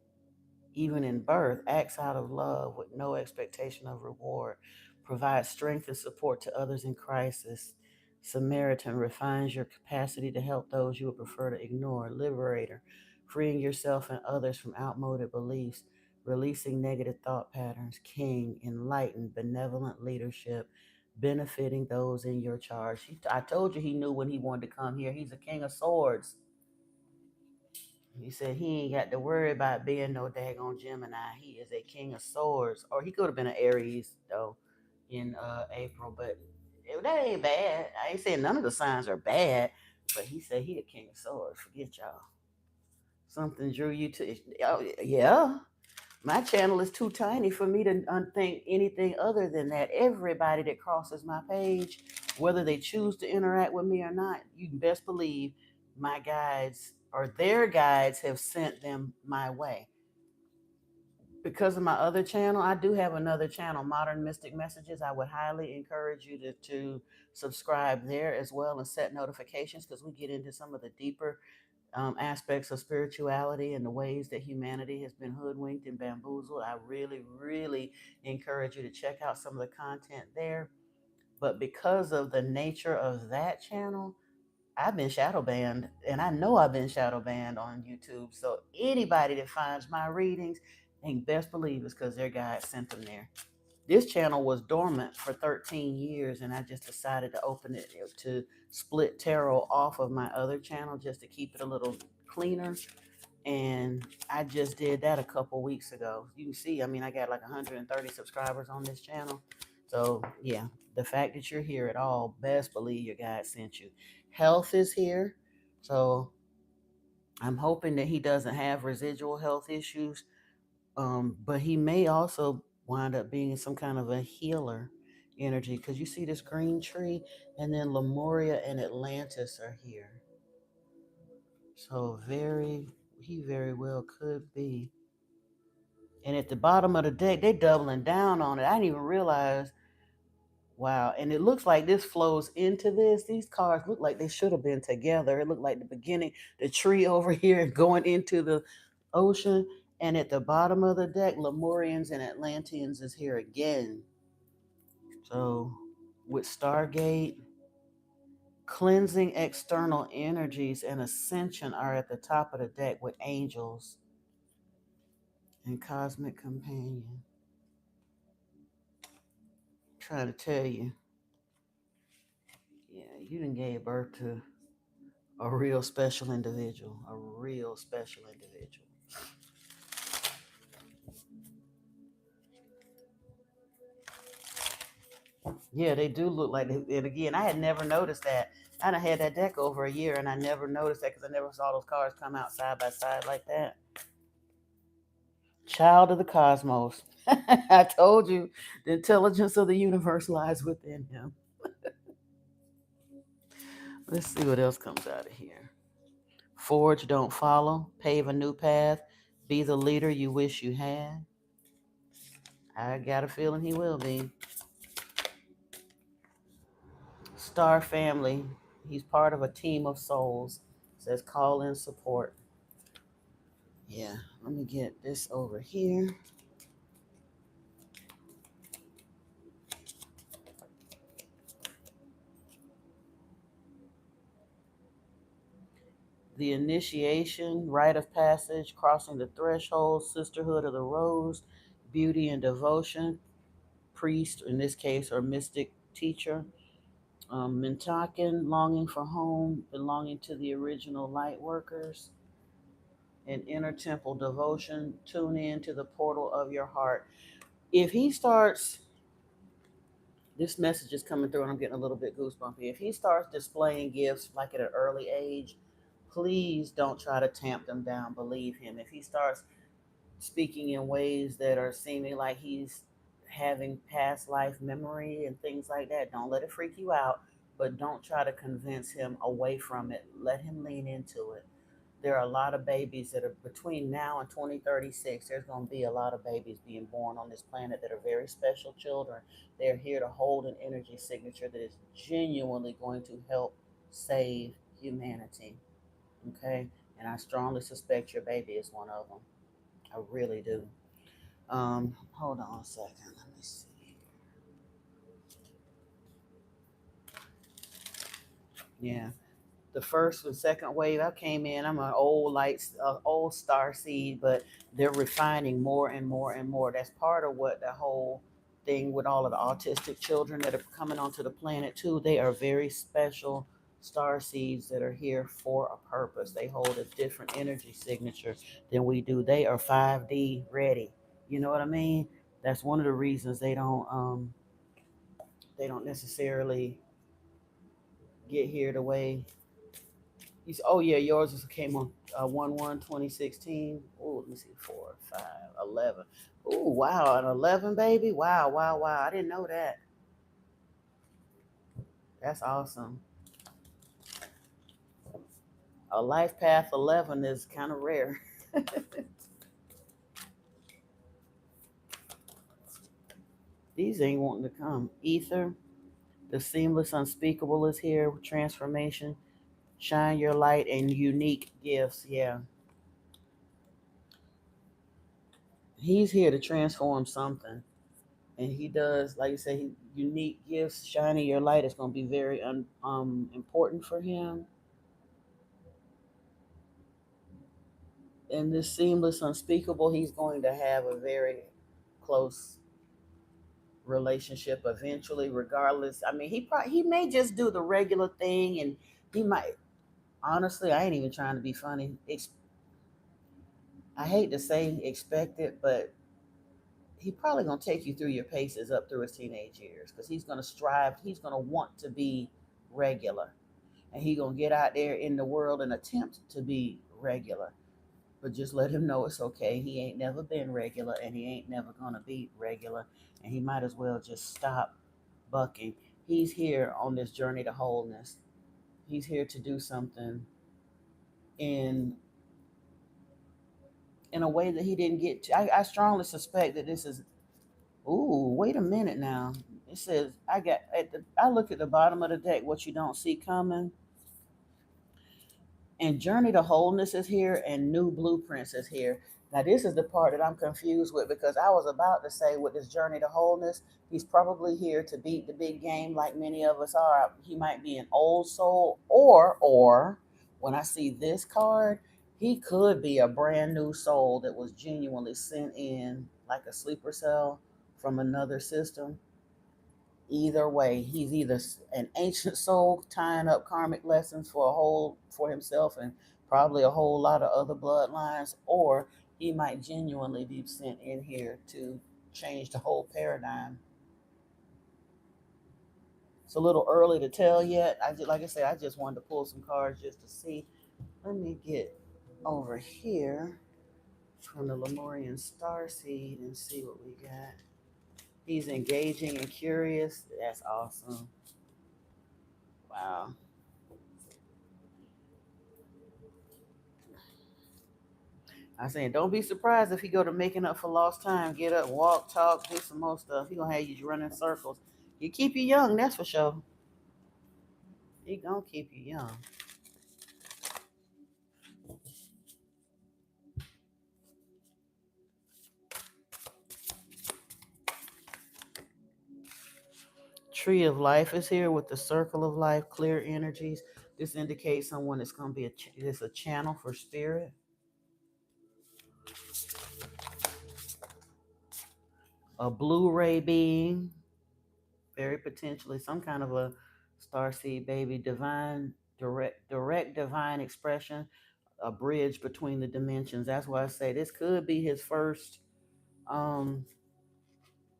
Speaker 1: Even in birth, acts out of love with no expectation of reward, provides strength and support to others in crisis. Samaritan refines your capacity to help those you would prefer to ignore. Liberator, freeing yourself and others from outmoded beliefs, releasing negative thought patterns. King, enlightened, benevolent leadership, benefiting those in your charge. I told you he knew when he wanted to come here. He's a king of swords. He said he ain't got to worry about being no daggone Gemini. He is a king of swords. Or he could have been an Aries, though, in April. But that ain't bad. I ain't saying none of the signs are bad. But he said he a king of swords. Forget y'all. Something drew you to. Oh, yeah. My channel is too tiny for me to think anything other than that. Everybody that crosses my page, whether they choose to interact with me or not, you can best believe my guides or their guides have sent them my way. Because of my other channel, I do have another channel, Modern Mystic Messages. I would highly encourage you to subscribe there as well and set notifications because we get into some of the deeper aspects of spirituality and the ways that humanity has been hoodwinked and bamboozled. I really, really encourage you to check out some of the content there. But because of the nature of that channel, I've been shadow banned, and I know I've been shadow banned on YouTube. So anybody that finds my readings, and best believe it's because their guide sent them there. This channel was dormant for 13 years, and I just decided to open it to split tarot off of my other channel just to keep it a little cleaner. And I just did that a couple weeks ago. You can see, I mean, I got like 130 subscribers on this channel. So, yeah, the fact that you're here at all, best believe your guide sent you. Health is here. So, I'm hoping that he doesn't have residual health issues, but he may also wind up being some kind of a healer energy because you see this green tree, and then Lemuria and Atlantis are here. So he very well could be And at the bottom of the deck, they doubling down on it. I didn't even realize. Wow. And it looks like this flows into this. These cards look like they should have been together. It looked like the beginning, the tree over here and going into the ocean. And at the bottom of the deck, Lemurians and Atlanteans is here again. So with Stargate, cleansing external energies and ascension are at the top of the deck with angels and cosmic companion. I'm trying to tell you, yeah, you done gave birth to a real special individual, a real special individual. Yeah, they do look like they, and again, I had never noticed that. I done had that deck over a year and I never noticed that because I never saw those cards come out side by side like that. Child of the cosmos. I told you, the intelligence of the universe lies within him. Let's see what else comes out of here. Forge, don't follow. Pave a new path. Be the leader you wish you had. I got a feeling he will be. Star family. He's part of a team of souls. Says call in support. Yeah, let me get this over here. The initiation, rite of passage, crossing the threshold, sisterhood of the rose, beauty and devotion, priest in this case, or mystic teacher. Mintakin, longing for home, belonging to the original light workers, and inner temple devotion, tune in to the portal of your heart. If he starts, this message is coming through and I'm getting a little bit goosebumpy. If he starts displaying gifts like at an early age, please don't try to tamp them down. Believe him. If he starts speaking in ways that are seeming like he's having past life memory and things like that, don't let it freak you out, but don't try to convince him away from it. Let him lean into it. There are a lot of babies that are between now and 2036. There's going to be a lot of babies being born on this planet that are very special children. They're here to hold an energy signature that is genuinely going to help save humanity. Okay? And I strongly suspect your baby is one of them. I really do. Hold on a second. Let me see. Yeah. The first and second wave I came in, I'm an old old star seed, but they're refining more and more and more. That's part of what the whole thing with all of the autistic children that are coming onto the planet too. They are very special star seeds that are here for a purpose. They hold a different energy signature than we do. They are 5D ready. You know what I mean? That's one of the reasons they don't necessarily get here the way. Oh yeah, yours came on 1/1/2016. Oh, let me see, 4, 5, 11. Oh wow, an 11 baby. Wow, wow, wow. I didn't know that. That's awesome. A life path 11 is kind of rare. These ain't wanting to come. Ether, the seamless, unspeakable is here. Transformation, shine your light, and unique gifts. Yeah, he's here to transform something. And he does, like you say, unique gifts. Shining your light is going to be very important for him. And this seamless, unspeakable, he's going to have a very close relationship eventually, regardless. I mean, he may just do the regular thing, and he might. Honestly, I ain't even trying to be funny. I hate to say expect it, but he probably gonna take you through your paces up through his teenage years because he's gonna strive. He's gonna want to be regular, and he gonna get out there in the world and attempt to be regular. But just let him know it's okay. He ain't never been regular, and he ain't never gonna be regular, and he might as well just stop bucking. He's here on this journey to wholeness. He's here to do something in in a way that he didn't get to. I strongly suspect that this is. Ooh, wait a minute now. It says I looked at the bottom of the deck. What you don't see coming. And Journey to Wholeness is here, and New Blueprints is here. Now, this is the part that I'm confused with, because I was about to say, with this Journey to Wholeness, he's probably here to beat the big game, like many of us are. He might be an old soul, or when I see this card, he could be a brand new soul that was genuinely sent in, like a sleeper cell from another system. Either way, he's either an ancient soul tying up karmic lessons for himself and probably a whole lot of other bloodlines, or he might genuinely be sent in here to change the whole paradigm. It's a little early to tell yet. Like I said, I just wanted to pull some cards just to see. Let me get over here from the Lemurian star seed and see what we got. He's engaging and curious. That's awesome. Wow. I saying, don't be surprised if he go to making up for lost time. Get up, walk, talk, do some more stuff. He gonna have you running circles. He keep you young, that's for sure. He gonna keep you young. Tree of Life is here with the Circle of Life, clear energies. This indicates someone that's gonna be it's a channel for spirit. A Blu-ray being, very potentially some kind of a starseed baby, divine, direct divine expression, a bridge between the dimensions. That's why I say this could be his first um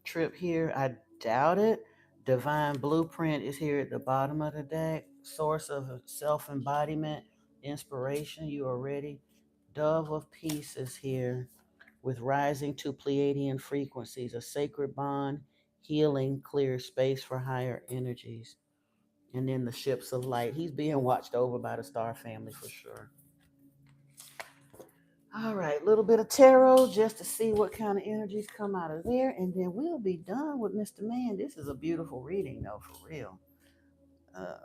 Speaker 1: trip here. I doubt it. Divine Blueprint is here at the bottom of the deck. Source of self embodiment, inspiration. You are ready. Dove of Peace is here with rising to Pleiadian frequencies, a sacred bond, healing, clear space for higher energies. And then the Ships of Light. He's being watched over by the star family for sure. All right, a little bit of tarot just to see what kind of energies come out of there, and then we'll be done with Mr. Man. This is a beautiful reading, though, for real. Uh,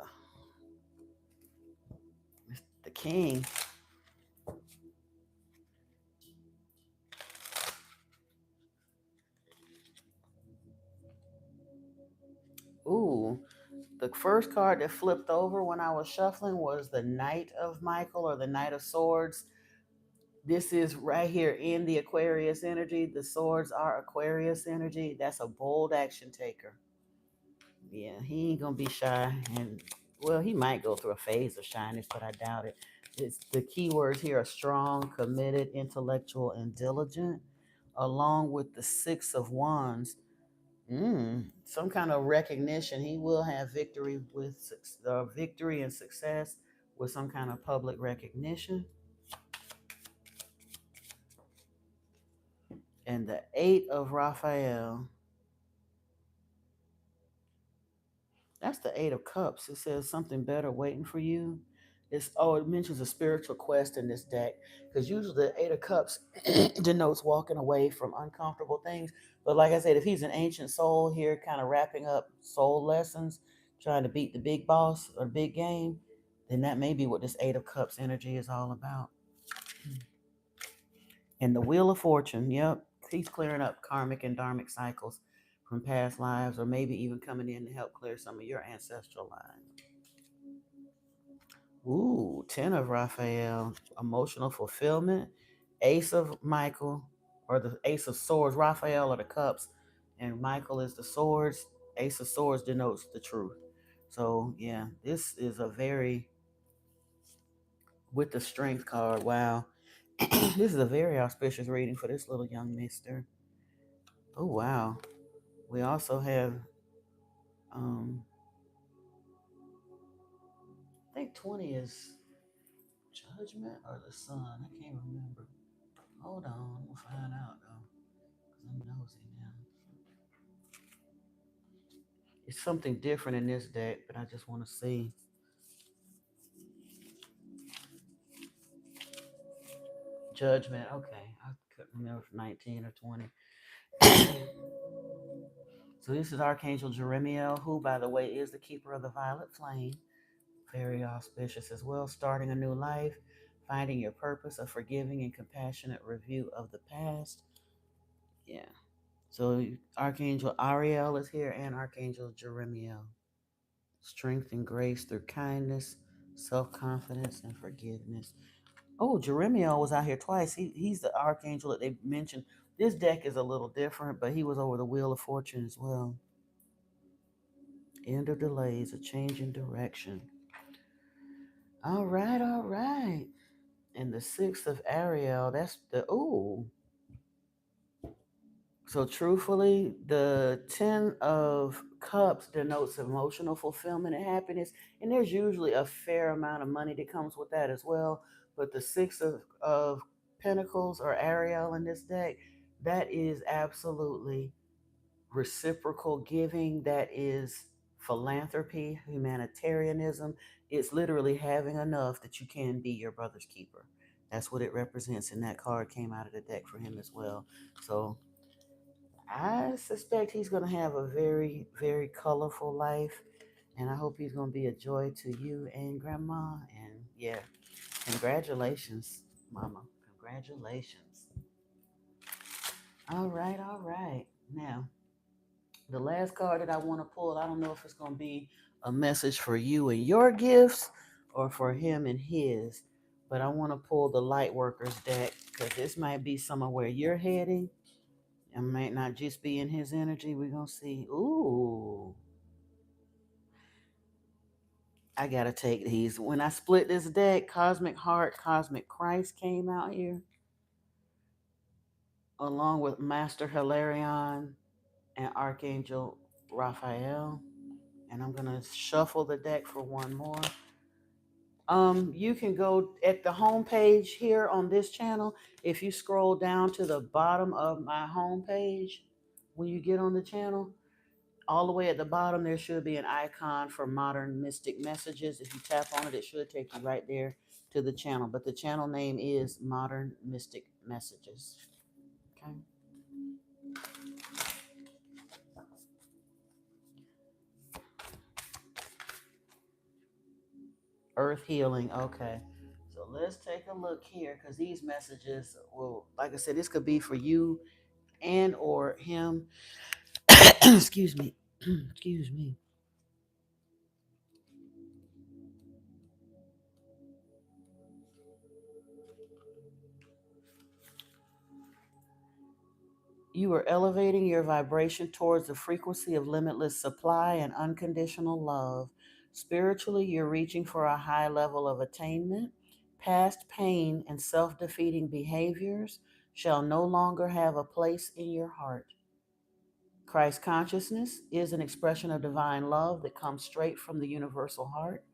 Speaker 1: the King. Ooh, the first card that flipped over when I was shuffling was the Knight of Michael, or the Knight of Swords. This is right here in the Aquarius energy. The swords are Aquarius energy. That's a bold action taker. Yeah, he ain't gonna be shy, and well, he might go through a phase of shyness, but I doubt it. It's the key words here are strong, committed, intellectual, and diligent, along with the Six of Wands. Some kind of recognition. He will have victory with victory and success with some kind of public recognition. And the Eight of Raphael. That's the Eight of Cups. It says something better waiting for you. It mentions a spiritual quest in this deck, because usually the Eight of Cups denotes walking away from uncomfortable things. But like I said, if he's an ancient soul here, kind of wrapping up soul lessons, trying to beat the big boss or big game, then that may be what this Eight of Cups energy is all about. And the Wheel of Fortune, yep, he's clearing up karmic and dharmic cycles from past lives, or maybe even coming in to help clear some of your ancestral lines. Ooh, Ten of Raphael, emotional fulfillment. Ace of Michael, or the Ace of Swords. Raphael are the cups, and Michael is the swords. Ace of Swords denotes the truth. So yeah, this is a very, with the Strength card. Wow, this is a very auspicious reading for this little young mister. Oh wow. We also have, I think 20 is Judgment or the Sun. I can't remember. Hold on, we'll find out though, because I'm nosy now. It's something different in this deck, but I just want to see. Judgment, okay. remember if 19 or 20. So this is Archangel Jeremiel, who, by the way, is the keeper of the violet flame. Very auspicious as well. Starting a new life, finding your purpose, a forgiving and compassionate review of the past. Yeah. So Archangel Ariel is here and Archangel Jeremiel. Strength and grace through kindness, self-confidence, and forgiveness. Oh, Jeremiel was out here twice. He's the archangel that they mentioned. This deck is a little different, but he was over the Wheel of Fortune as well. End of delays, a change in direction. All right, all right. And the sixth of Ariel, that's the ooh. So truthfully, the 10 of cups denotes emotional fulfillment and happiness. And there's usually a fair amount of money that comes with that as well. But the six of pentacles or Ariel in this deck, that is absolutely reciprocal giving. That is philanthropy, humanitarianism. It's literally having enough that you can be your brother's keeper. That's what it represents. And that card came out of the deck for him as well. So I suspect he's going to have a very, very colorful life. And I hope he's going to be a joy to you and grandma. And yeah, congratulations, mama. Congratulations. All right, all right. Now, the last card that I want to pull, I don't know if it's going to be a message for you and your gifts or for him and his. But I want to pull the Lightworkers deck because this might be somewhere where you're heading. It might not just be in his energy. We're going to see. Ooh. I got to take these. When I split this deck, Cosmic Heart, Cosmic Christ came out here, along with Master Hilarion and Archangel Raphael. And I'm going to shuffle the deck for one more. You can go at the home page here on this channel. If you scroll down to the bottom of my home page, when you get on the channel, all the way at the bottom, there should be an icon for Modern Mystic Messages. If you tap on it, it should take you right there to the channel. But the channel name is Modern Mystic Messages. Okay. Earth healing. Okay. So let's take a look here because these messages will, like I said, this could be for you and or him. Excuse me. Excuse me. You are elevating your vibration towards the frequency of limitless supply and unconditional love. Spiritually, you're reaching for a high level of attainment. Past pain and self defeating behaviors shall no longer have a place in your heart. Christ consciousness is an expression of divine love that comes straight from the universal heart.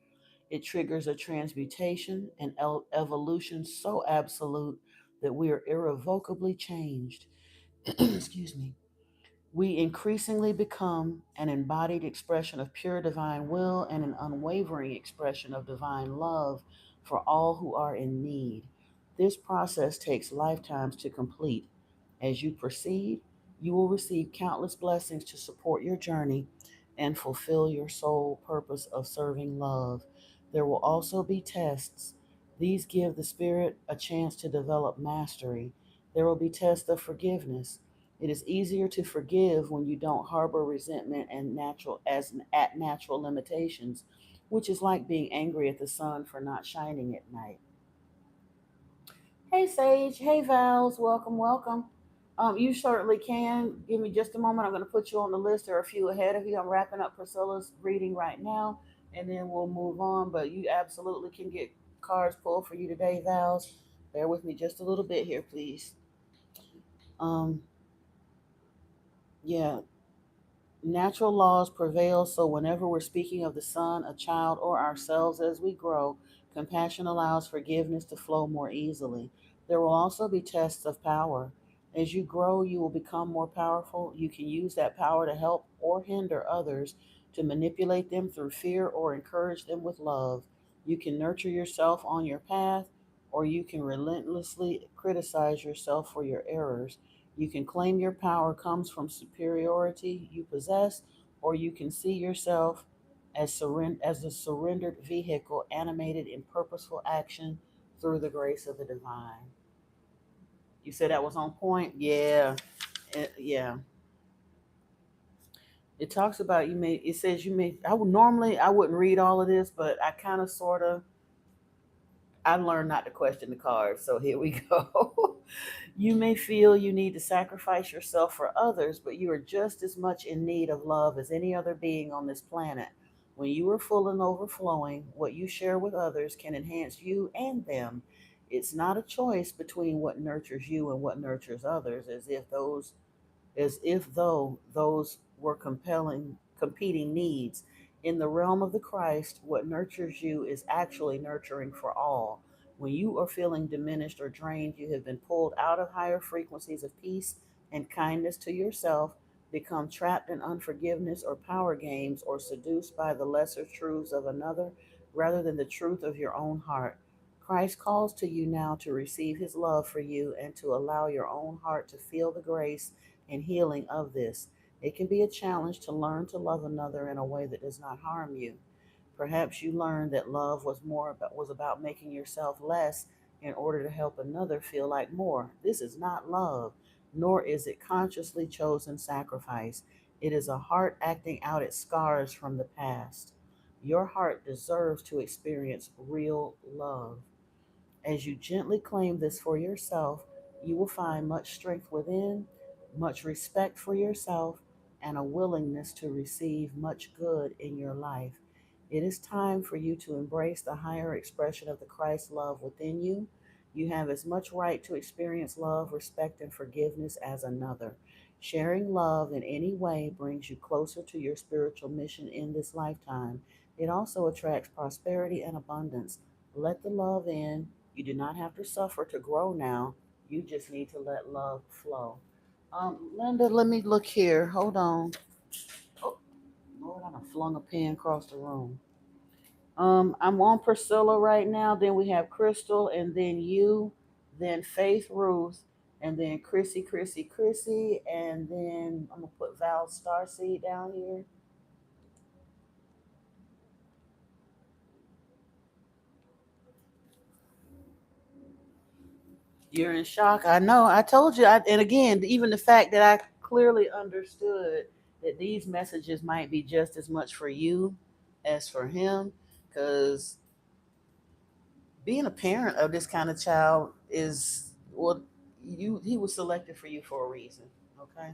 Speaker 1: It triggers a transmutation and evolution so absolute that we are irrevocably changed. Excuse me. We increasingly become an embodied expression of pure divine will and an unwavering expression of divine love for all who are in need. This process takes lifetimes to complete. As you proceed, you will receive countless blessings to support your journey and fulfill your sole purpose of serving love. There will also be tests. These give the spirit a chance to develop mastery. There will be tests of forgiveness. It is easier to forgive when you don't harbor resentment and at natural limitations, which is like being angry at the sun for not shining at night. Hey Sage, hey Vals, welcome, welcome. You certainly can. Give me just a moment. I'm going to put you on the list. There are a few ahead of you. I'm wrapping up Priscilla's reading right now, and then we'll move on. But you absolutely can get cards pulled for you today, Vals. Bear with me just a little bit here, please. Um, yeah, natural laws prevail, so whenever we're speaking of the son, a child, or ourselves as we grow, compassion allows forgiveness to flow more easily. There will also be tests of power. As you grow, you will become more powerful. You can use that power to help or hinder others, to manipulate them through fear or encourage them with love. You can nurture yourself on your path or you can relentlessly criticize yourself for your errors. You can claim your power comes from superiority you possess, or you can see yourself as a surrendered vehicle animated in purposeful action through the grace of the divine. You said that was on point? Yeah. Yeah. It talks about you may, it says you may, I would normally, I wouldn't read all of this, but I kind of sort of, I learned not to question the cards. So here we go. You may feel you need to sacrifice yourself for others, but you are just as much in need of love as any other being on this planet. When you are full and overflowing, what you share with others can enhance you and them. It's not a choice between what nurtures you and what nurtures others, as if though those were compelling competing needs. In the realm of the Christ, what nurtures you is actually nurturing for all. When you are feeling diminished or drained, you have been pulled out of higher frequencies of peace and kindness to yourself, become trapped in unforgiveness or power games, or seduced by the lesser truths of another rather than the truth of your own heart. Christ calls to you now to receive his love for you and to allow your own heart to feel the grace and healing of this. It can be a challenge to learn to love another in a way that does not harm you. Perhaps you learned that love was about making yourself less in order to help another feel like more. This is not love, nor is it consciously chosen sacrifice. It is a heart acting out its scars from the past. Your heart deserves to experience real love. As you gently claim this for yourself, you will find much strength within, much respect for yourself, and a willingness to receive much good in your life. It is time for you to embrace the higher expression of the Christ love within you. You have as much right to experience love, respect, and forgiveness as another. Sharing love in any way brings you closer to your spiritual mission in this lifetime. It also attracts prosperity and abundance. Let the love in. You do not have to suffer to grow now. You just need to let love flow. Linda, let me look here. Hold on. Oh, Lord, I done flung a pen across the room. I'm on Priscilla right now. Then we have Crystal, and then you, then Faith Ruth, and then Chrissy, and then I'm gonna put Val Starseed down here. You're in shock. I know. I told you. And again, even the fact that I clearly understood that these messages might be just as much for you as for him, because being a parent of this kind of child is, well, you he was selected for you for a reason. Okay.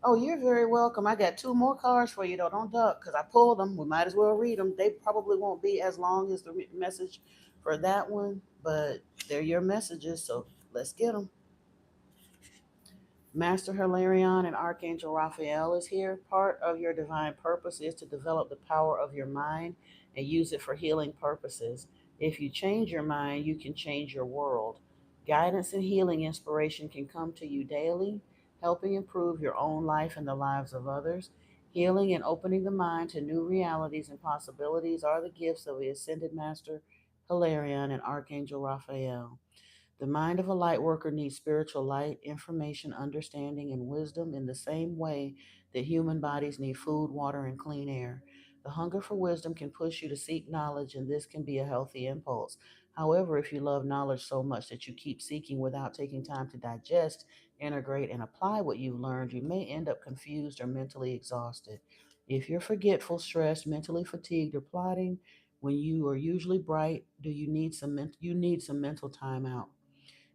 Speaker 1: Oh, you're very welcome. I got two more cards for you though. Don't duck, because I pulled them. We might as well read them. They probably won't be as long as the message for that one, but they're your messages, so let's get them. Master Hilarion and Archangel Raphael is here. Part of your divine purpose is to develop the power of your mind and use it for healing purposes. If you change your mind, you can change your world. Guidance and healing inspiration can come to you daily, helping improve your own life and the lives of others. Healing and opening the mind to new realities and possibilities are the gifts of the Ascended Master Hilarion and Archangel Raphael. The mind of a light worker needs spiritual light, information, understanding, and wisdom in the same way that human bodies need food, water, and clean air. The hunger for wisdom can push you to seek knowledge, and this can be a healthy impulse. However, if you love knowledge so much that you keep seeking without taking time to digest, integrate, and apply what you've learned, you may end up confused or mentally exhausted. If you're forgetful, stressed, mentally fatigued, or plotting when you are usually bright, do you need you need some mental time out.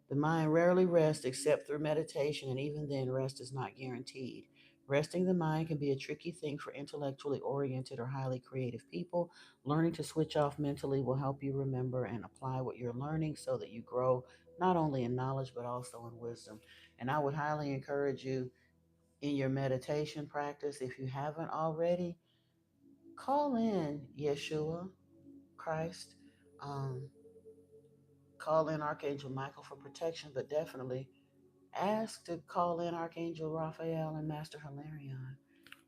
Speaker 1: The mind rarely rests except through meditation, and even then, rest is not guaranteed. Resting the mind can be a tricky thing for intellectually oriented or highly creative people. Learning to switch off mentally will help you remember and apply what you're learning so that you grow not only in knowledge but also in wisdom. And I would highly encourage you in your meditation practice, if you haven't already, call in Yeshua, Christ. Um, Call in Archangel Michael for protection, but definitely ask to call in Archangel Raphael and Master Hilarion,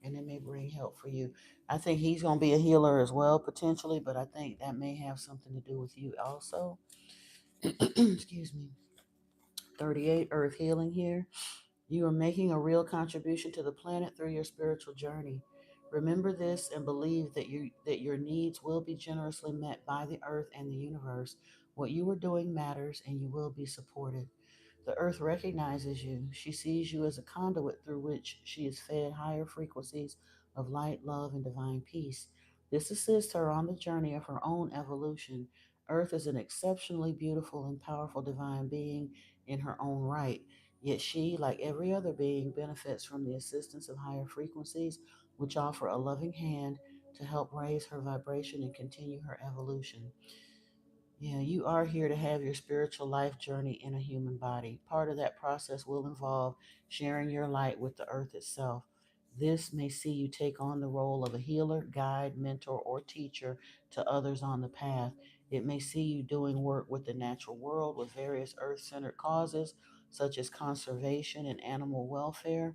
Speaker 1: and it may bring help for you. I think he's going to be a healer as well, potentially, but I think that may have something to do with you also. excuse me, 38 Earth Healing here. You are making a real contribution to the planet through your spiritual journey. Remember this and believe that your needs will be generously met by the earth and the universe. What you are doing matters and you will be supported. The earth recognizes you. She sees you as a conduit through which she is fed higher frequencies of light, love, and divine peace. This assists her on the journey of her own evolution. Earth is an exceptionally beautiful and powerful divine being in her own right. Yet she, like every other being, benefits from the assistance of higher frequencies, which offer a loving hand to help raise her vibration and continue her evolution. Yeah, you are here to have your spiritual life journey in a human body. Part of that process will involve sharing your light with the earth itself. This may see you take on the role of a healer, guide, mentor, or teacher to others on the path. It may see you doing work with the natural world with various earth centered causes, such as conservation and animal welfare,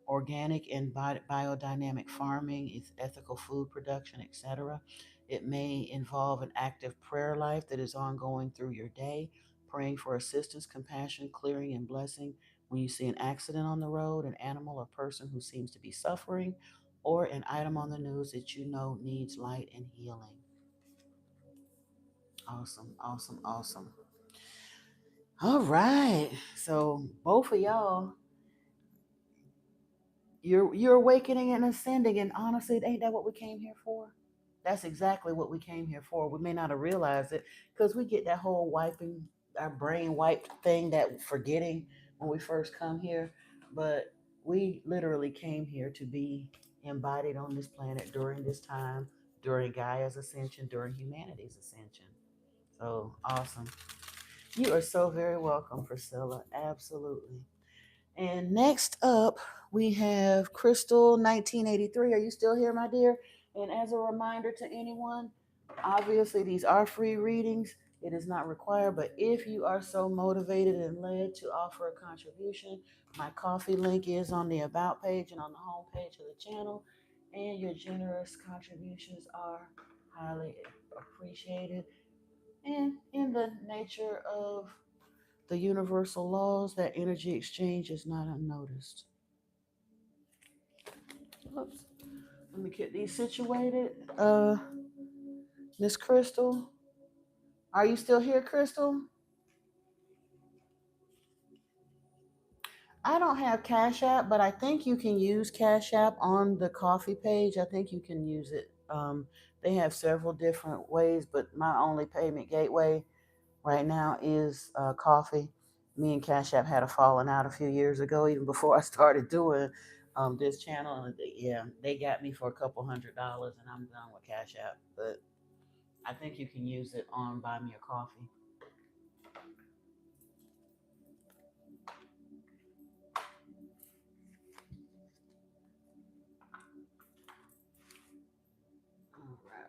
Speaker 1: organic and biodynamic farming, ethical food production, etc. It may involve an active prayer life that is ongoing through your day, praying for assistance, compassion, clearing, and blessing when you see an accident on the road, an animal or person who seems to be suffering, or an item on the news that you know needs light and healing. Awesome, awesome, awesome. All right. So both of y'all, you're awakening and ascending, and honestly, ain't that what we came here for? That's exactly what we came here for. We may not have realized it because we get that whole wiping our brain wiped thing, that forgetting when we first come here, but we literally came here to be embodied on this planet during this time, during Gaia's ascension, during humanity's ascension. So awesome. You are so very welcome, Priscilla. Absolutely. And next up, we have Crystal 1983. Are you still here, my dear? And as a reminder to anyone, obviously these are free readings. It is not required, but if you are so motivated and led to offer a contribution, my coffee link is on the About page and on the home page of the channel. And your generous contributions are highly appreciated. And in the nature of the universal laws, that energy exchange is not unnoticed. Oops. Let me get these situated. Miss Crystal, are you still here, Crystal? I don't have Cash App, but I think you can use Cash App on the coffee page. I think you can use it. They have several different ways, but my only payment gateway right now is coffee. Me and Cash App had a falling out a few years ago, even before I started doing this channel. And yeah, they got me for a couple $100, and I'm done with Cash App. But I think you can use it on Buy Me a Coffee. All right.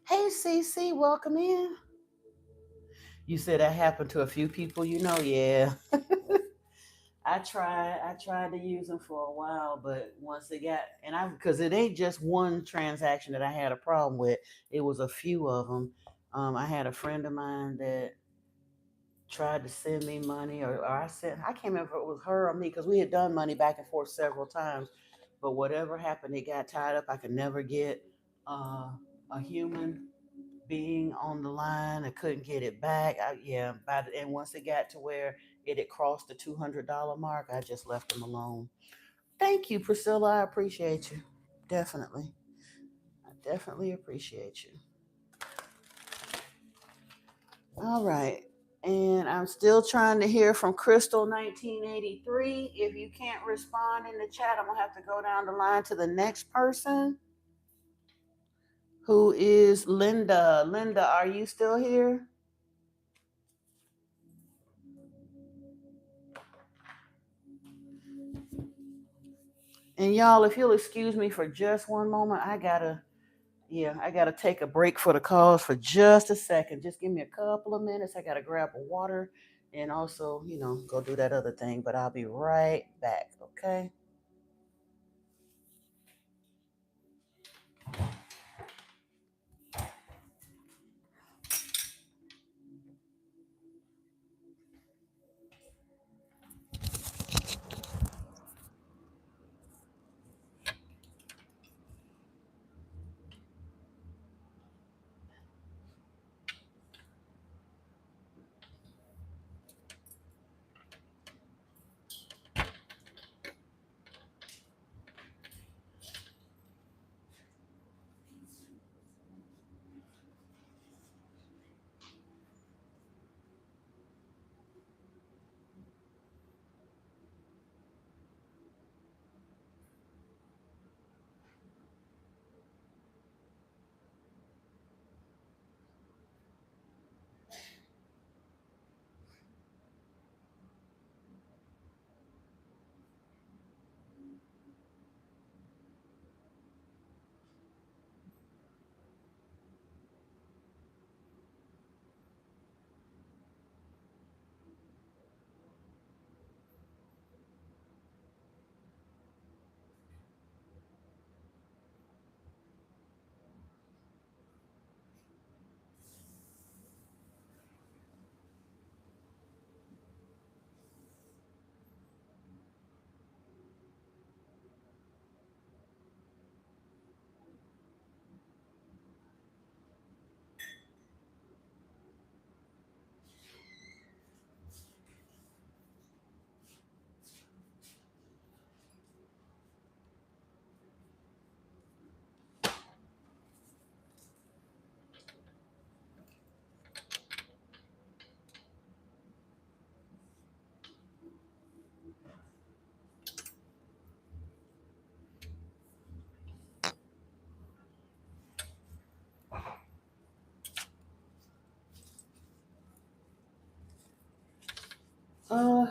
Speaker 1: Hey, Cece, welcome in. You said that happened to a few people, you know? Yeah. I tried to use them for a while, but once it got, and I, because it ain't just one transaction that I had a problem with, it was a few of them. I had a friend of mine that tried to send me money, or I can't remember if it was her or me, because we had done money back and forth several times, but whatever happened, it got tied up. I could never get a human being on the line. I couldn't get it back. Yeah, and once it got to where it had crossed the $200 mark, I just left them alone. Thank you, Priscilla. I appreciate you. Definitely. I definitely appreciate you. All right. And I'm still trying to hear from Crystal 1983. If you can't respond in the chat, I'm going to have to go down the line to the next person, who is Linda. Linda, are you still here? And y'all, if you'll excuse me for just one moment, I gotta take a break for the cause for just a second. Just give me a couple of minutes. I gotta grab a water and also, go do that other thing. But I'll be right back. okay? Uh,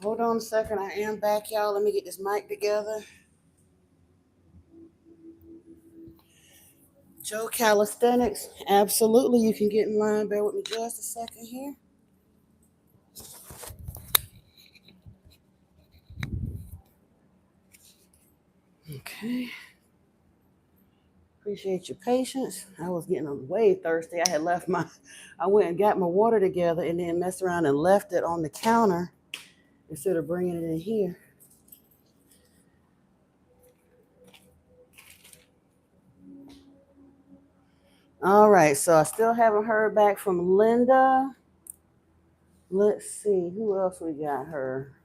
Speaker 1: Hold on a second. I am back, y'all. Let me get this mic together. Joe Calisthenics. Absolutely, you can get in line. Bear with me just a second here. Okay. Appreciate your patience. I was getting way thirsty. I went and got my water together and then messed around and left it on the counter instead of bringing it in here. All right, so I still haven't heard back from Linda. Let's see, who else we got her?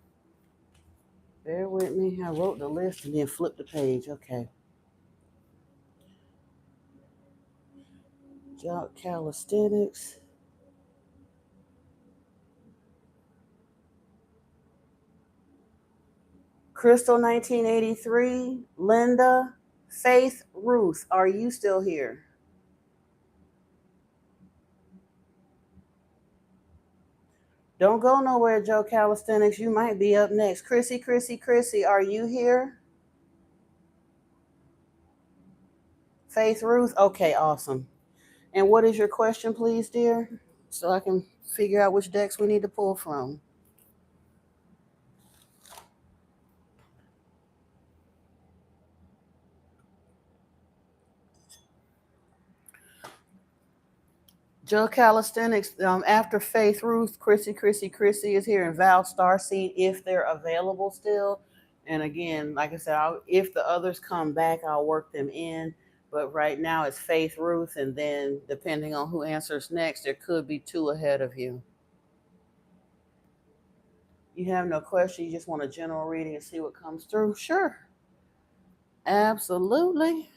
Speaker 1: Bear with me. I wrote the list and then flipped the page. Okay. Jock Calisthenics. Crystal 1983. Linda. Faith Ruth. Are you still here? Don't go nowhere, Joe Calisthenics. You might be up next. Chrissy, are you here? Faith Ruth? Okay, awesome. And what is your question, please, dear? So I can figure out which decks we need to pull from. Joe Calisthenics, after Faith Ruth, Chrissy is here, and Val Starseed if they're available still. And again, like I said, if the others come back, I'll work them in. But right now it's Faith Ruth, and then depending on who answers next, there could be two ahead of you. You have no question, you just want a general reading and see what comes through? Sure. Absolutely.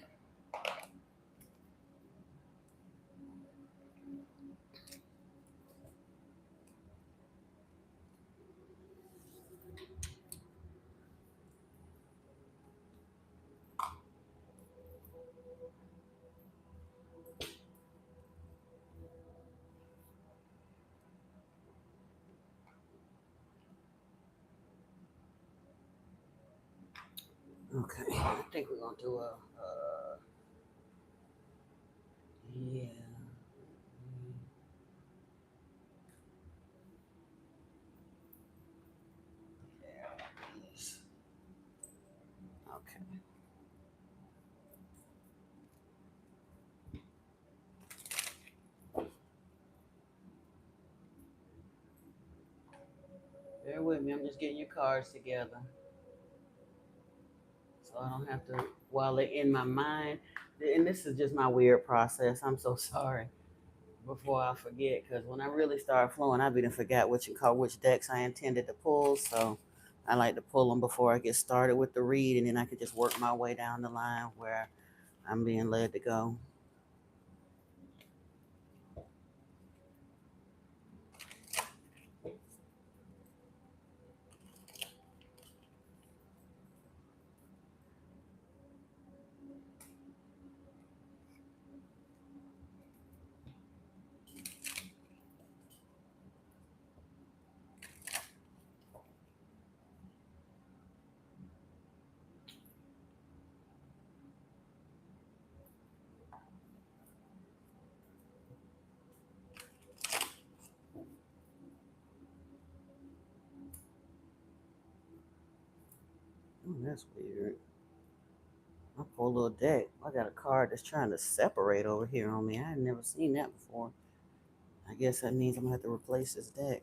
Speaker 1: Okay, I think we're gonna do yeah. Bear with me. I'm just getting your cards together. So I don't have to, while they're in my mind. And this is just my weird process. I'm so sorry. Before I forget, because when I really start flowing, I be done forgot which decks I intended to pull. So I like to pull them before I get started with the read, and then I can just work my way down the line where I'm being led to go. Oh, that's weird. I pull a little deck. I got a card that's trying to separate over here on me. I had never seen that before. I guess that means I'm gonna have to replace this deck.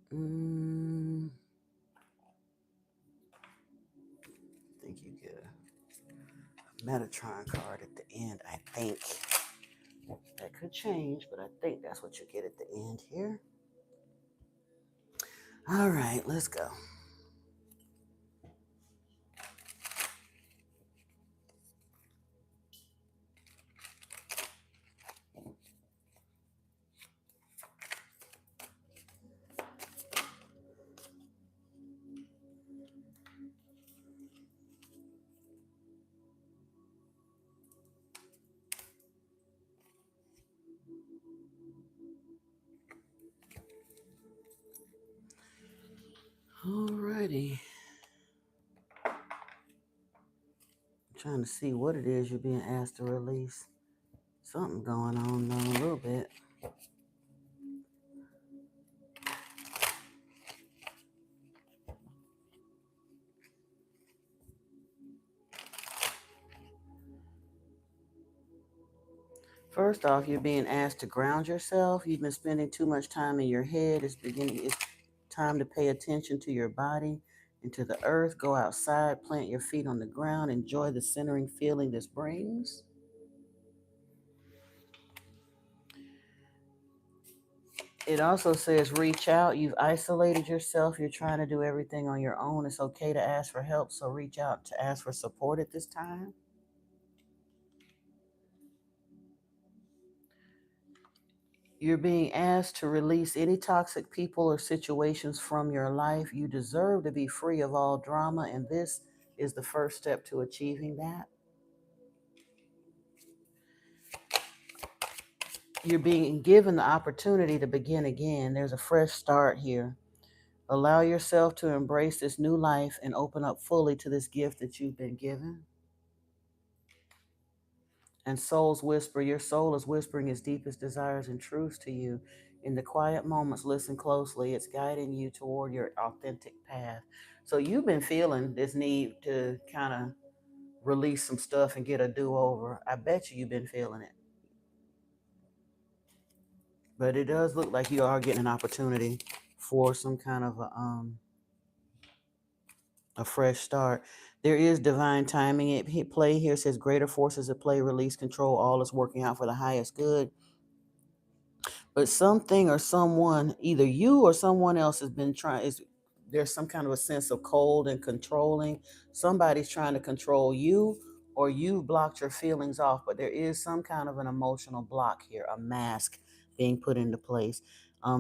Speaker 1: I think you get a Metatron card at the end. I think that could change, but I think that's what you get at the end here. All right, let's go. Alrighty. I'm trying to see what it is you're being asked to release. Something going on though, a little bit. First off, you're being asked to ground yourself. You've been spending too much time in your head. It's time to pay attention to your body and to the earth. Go outside, plant your feet on the ground, enjoy the centering feeling this brings. It also says reach out. You've isolated yourself. You're trying to do everything on your own. It's okay to ask for help, so reach out to ask for support at this time. You're being asked to release any toxic people or situations from your life. You deserve to be free of all drama, and this is the first step to achieving that. You're being given the opportunity to begin again. There's a fresh start here. Allow yourself to embrace this new life and open up fully to this gift that you've been given. And souls whisper, your soul is whispering its deepest desires and truths to you. In the quiet moments, listen closely. It's guiding you toward your authentic path. So you've been feeling this need to kind of release some stuff and get a do-over. I bet you've been feeling it. But it does look like you are getting an opportunity for some kind of a fresh start. There is divine timing at play here. It says greater forces at play, release control. All is working out for the highest good. But something or someone, either you or someone else, has been trying. There's some kind of a sense of cold and controlling. Somebody's trying to control you, or you've blocked your feelings off. But there is some kind of an emotional block here, a mask being put into place.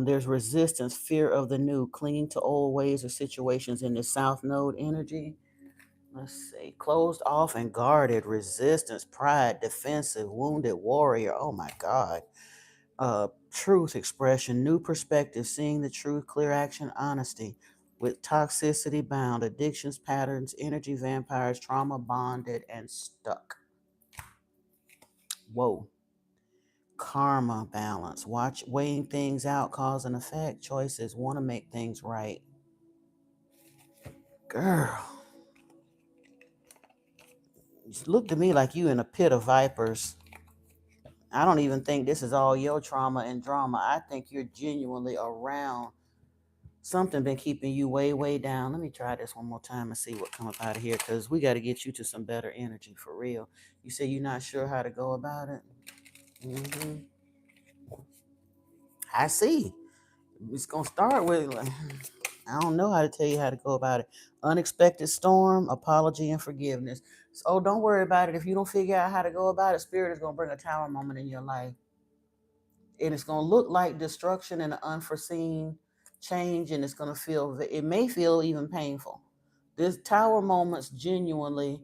Speaker 1: There's resistance, fear of the new, clinging to old ways or situations in the South Node energy. Let's see, closed off and guarded, resistance, pride, defensive, wounded warrior. Oh my God. Truth expression, new perspective, seeing the truth, clear action, honesty, with toxicity bound, addictions, patterns, energy vampires, trauma bonded, and stuck. Whoa. Karma balance. Watch weighing things out, cause and effect. Choices. Want to make things right. Girl. You look to me like you in a pit of vipers. I don't even think this is all your trauma and drama. I think you're genuinely around something been keeping you way, way down. Let me try this one more time and see what comes up out of here, because we got to get you to some better energy for real. You say you're not sure how to go about it. Mm-hmm. I see. It's gonna start with like, I don't know how to tell you how to go about it. Unexpected storm, apology, and forgiveness. So don't worry about it. If you don't figure out how to go about it, Spirit is gonna bring a tower moment in your life, and it's gonna look like destruction and an unforeseen change, and it's gonna feel. It may feel even painful. This tower moments genuinely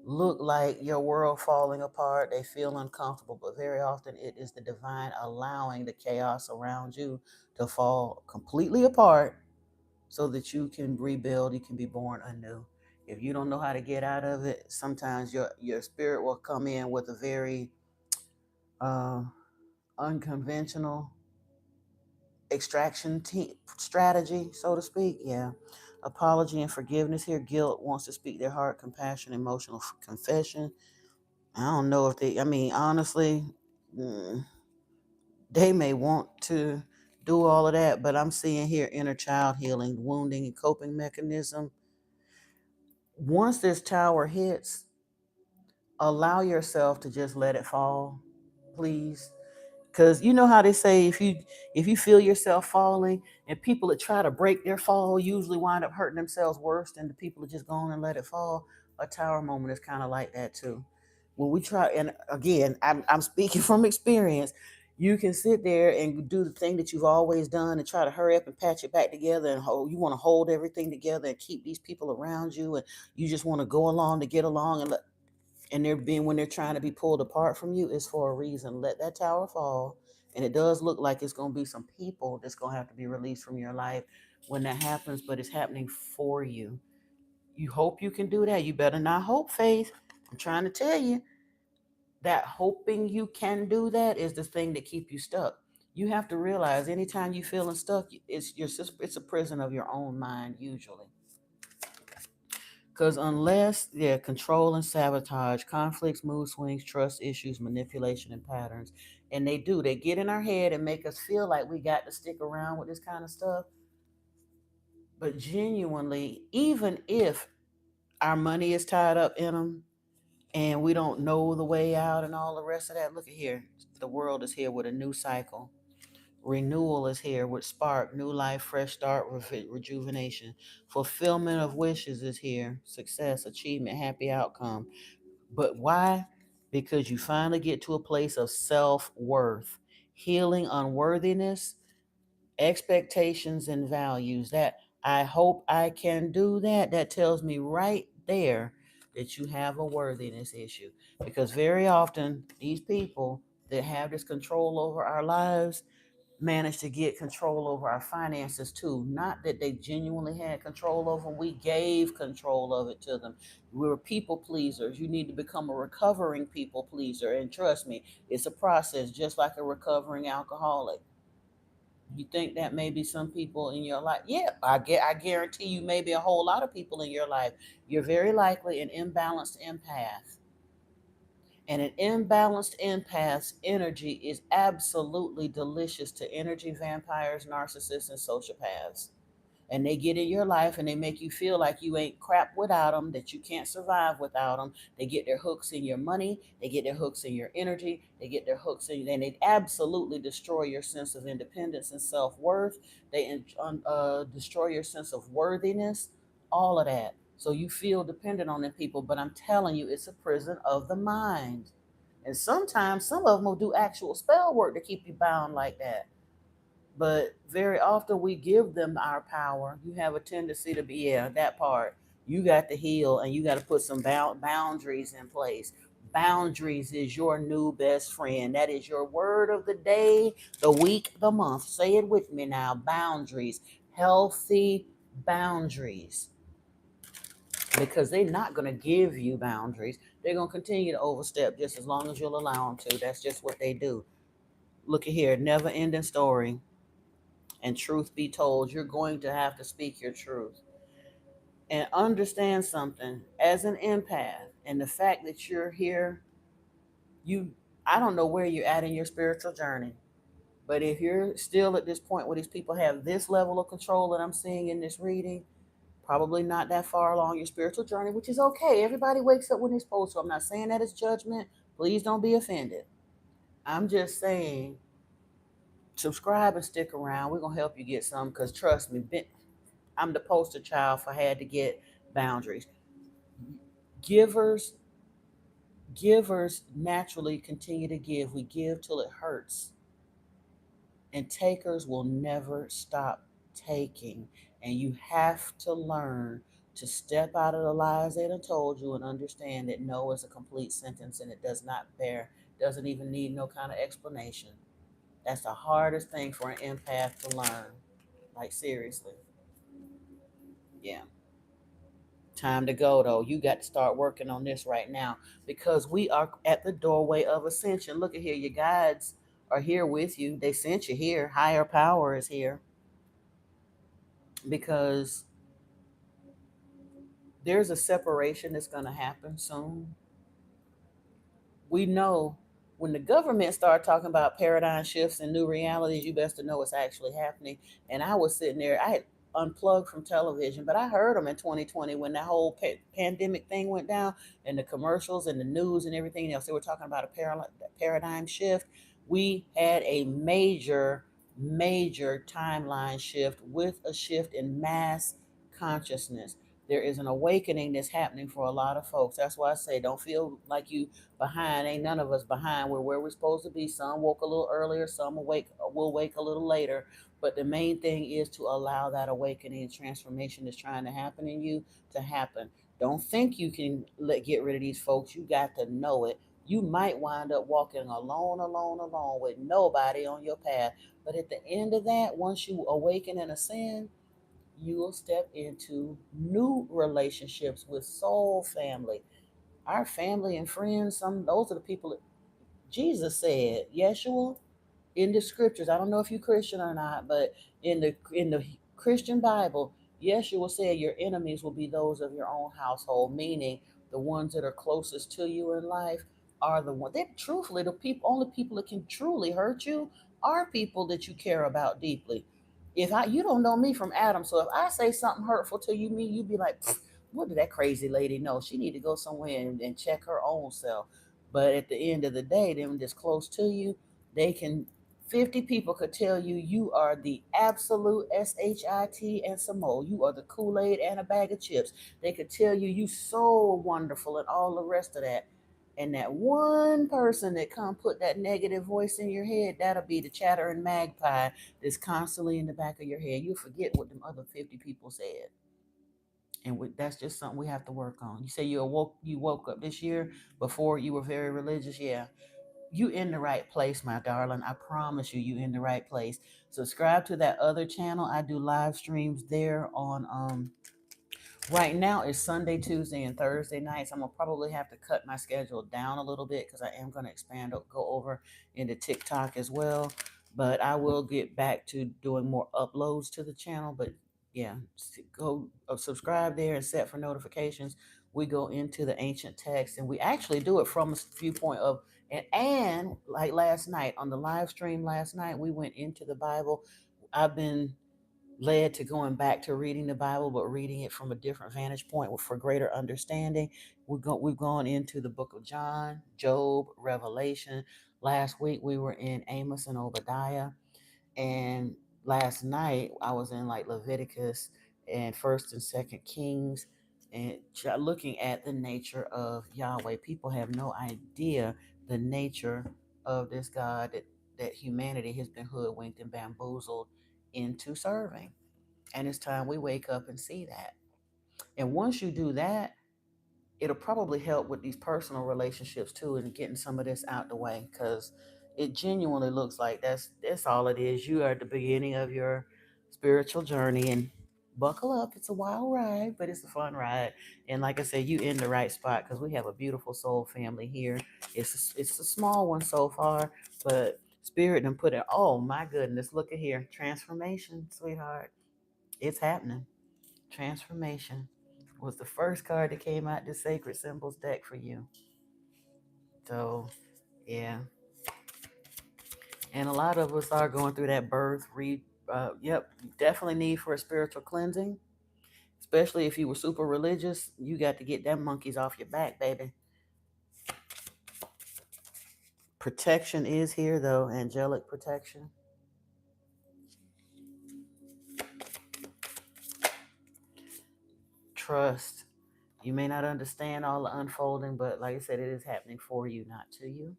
Speaker 1: look like your world falling apart. They feel uncomfortable, but very often it is the divine allowing the chaos around you to fall completely apart so that you can rebuild, you can be born anew. If you don't know how to get out of it, sometimes your spirit will come in with a very uh, unconventional extraction strategy, so to speak. Yeah. Apology and forgiveness here. Guilt wants to speak their heart, compassion, emotional confession. I don't know if they, I mean, honestly, they may want to do all of that, but I'm seeing here inner child healing, wounding, and coping mechanism. Once this tower hits, allow yourself to just let it fall, please. Because you know how they say if you feel yourself falling, and people that try to break their fall usually wind up hurting themselves worse than the people that just go on and let it fall. A tower moment is kind of like that too. When we try, and again, I'm speaking from experience. You can sit there and do the thing that you've always done and try to hurry up and patch it back together, and hold, you want to hold everything together and keep these people around you, and you just want to go along to get along, and they're being, when they're trying to be pulled apart from you, is for a reason. Let that tower fall. And it does look like it's going to be some people that's going to have to be released from your life when that happens, but it's happening for you. You hope you can do that. You better not hope, Faith. I'm trying to tell you that hoping you can do that is the thing that keep you stuck. You have to realize anytime you feeling stuck, it's a prison of your own mind usually. Because unless, yeah, control and sabotage, conflicts, mood swings, trust issues, manipulation, and patterns. And they get in our head and make us feel like we got to stick around with this kind of stuff. But genuinely, even if our money is tied up in them and we don't know the way out and all the rest of that, look at here. The world is here with a new cycle. Renewal is here with spark, new life, fresh start, rejuvenation. Fulfillment of wishes is here. Success, achievement, happy outcome. But why? Because you finally get to a place of self worth, healing unworthiness, expectations, and values. That I hope I can do that. That tells me right there that you have a worthiness issue. Because very often, these people that have this control over our lives managed to get control over our finances too. Not that they genuinely had control over them. We gave control of it to them. We were people pleasers. You need to become a recovering people pleaser. And trust me, it's a process, just like a recovering alcoholic. You think that maybe some people in your life? Yeah, I guarantee you, maybe a whole lot of people in your life. You're very likely an imbalanced empath. And an imbalanced empath's energy is absolutely delicious to energy vampires, narcissists, and sociopaths. And they get in your life and they make you feel like you ain't crap without them, that you can't survive without them. They get their hooks in your money, they get their hooks in your energy, they get their hooks in, and they absolutely destroy your sense of independence and self worth. They destroy your sense of worthiness, all of that. So you feel dependent on them people, but I'm telling you, it's a prison of the mind. And sometimes some of them will do actual spell work to keep you bound like that. But very often we give them our power. You have a tendency to be, yeah, that part. You got to heal and you got to put some boundaries in place. Boundaries is your new best friend. That is your word of the day, the week, the month. Say it with me now. Boundaries. Healthy boundaries, because they're not going to give you boundaries. They're going to continue to overstep just as long as you'll allow them to. That's just what they do. Look at here, never ending story. And truth be told, you're going to have to speak your truth and understand something as an empath. And the fact that you're here, you, I don't know where you're at in your spiritual journey, but if you're still at this point where these people have this level of control that I'm seeing in this reading, probably not that far along your spiritual journey, which is okay. Everybody wakes up when they're supposed to. I'm not saying that it's judgment. Please don't be offended. I'm just saying, subscribe and stick around. We're gonna help you get some, because trust me, I'm the poster child for had to get boundaries. Givers, givers naturally continue to give. We give till it hurts, and takers will never stop taking. And you have to learn to step out of the lies they done told you and understand that no is a complete sentence and it does not bear, doesn't even need no kind of explanation. That's the hardest thing for an empath to learn. Like, seriously. Yeah. Time to go, though. You got to start working on this right now, because we are at the doorway of ascension. Look at here. Your guides are here with you. They sent you here. Higher power is here, because there's a separation that's going to happen soon. We know when the government started talking about paradigm shifts and new realities, you best to know it's actually happening. And I was sitting there, I had unplugged from television, but I heard them in 2020 when that whole pandemic thing went down, and the commercials and the news and everything else. They were talking about a paradigm shift. We had a major timeline shift with a shift in mass consciousness. There is an awakening that's happening for a lot of folks. That's why I say, don't feel like you behind. Ain't none of us behind. We're where we're supposed to be. Some woke a little earlier, some awake will wake a little later. But the main thing is to allow that awakening and transformation that's trying to happen in you to happen. Don't think you can get rid of these folks. You got to know it. You might wind up walking alone with nobody on your path. But at the end of that, once you awaken and ascend, you will step into new relationships with soul family, our family and friends. Some those are the people that Jesus said, Yeshua, in the scriptures. I don't know if you're Christian or not, but in the Christian Bible, Yeshua said your enemies will be those of your own household, meaning the ones that are closest to you in life are the ones that, truthfully, the people, only people that can truly hurt you are people that you care about deeply. If I You don't know me from Adam, so if I say something hurtful to you, you'd be like, what did that crazy lady know? She need to go somewhere and check her own self. But at the end of the day, them that's close to you, they can, 50 people could tell you you are the absolute shit and some more. You are the Kool-Aid and a bag of chips. They could tell you you so wonderful and all the rest of that. And that one person that come put that negative voice in your head, that'll be the chattering magpie that's constantly in the back of your head. You forget what them other 50 people said. And that's just something we have to work on. You say you woke up this year. Before you were very religious. Yeah, you in the right place, my darling. I promise you, you in the right place. Subscribe to that other channel. I do live streams there on right now it's Sunday, Tuesday, and Thursday nights. I'm gonna probably have to cut my schedule down a little bit because I am gonna expand, go over into TikTok as well. But I will get back to doing more uploads to the channel. But yeah, go subscribe there and set for notifications. We go into the ancient text, and we actually do it from a viewpoint of, and like last night on the live stream last night, we went into the Bible. I've been led to going back to reading the Bible, but reading it from a different vantage point for greater understanding. We've gone into the book of John, Job, Revelation. Last week we were in Amos and Obadiah, and last night I was in like Leviticus and First and Second Kings, and looking at the nature of Yahweh. People have no idea the nature of this God that humanity has been hoodwinked and bamboozled into serving. And it's time we wake up and see that. And once you do that, it'll probably help with these personal relationships too, and getting some of this out the way, because it genuinely looks like that's all it is. You are at the beginning of your spiritual journey, and buckle up. It's a wild ride, but it's a fun ride. And like I said, you in the right spot because we have a beautiful soul family here. It's a small one so far, but spirit and put it. Oh my goodness, look at here, transformation, sweetheart. It's happening. Transformation was the first card that came out the Sacred Symbols deck for you. So yeah, and a lot of us are going through that birth. Yep, definitely need for a spiritual cleansing. Especially if you were super religious, you got to get them monkeys off your back, baby. Protection is here, though, angelic protection. Trust. You may not understand all the unfolding, but like I said, it is happening for you, not to you.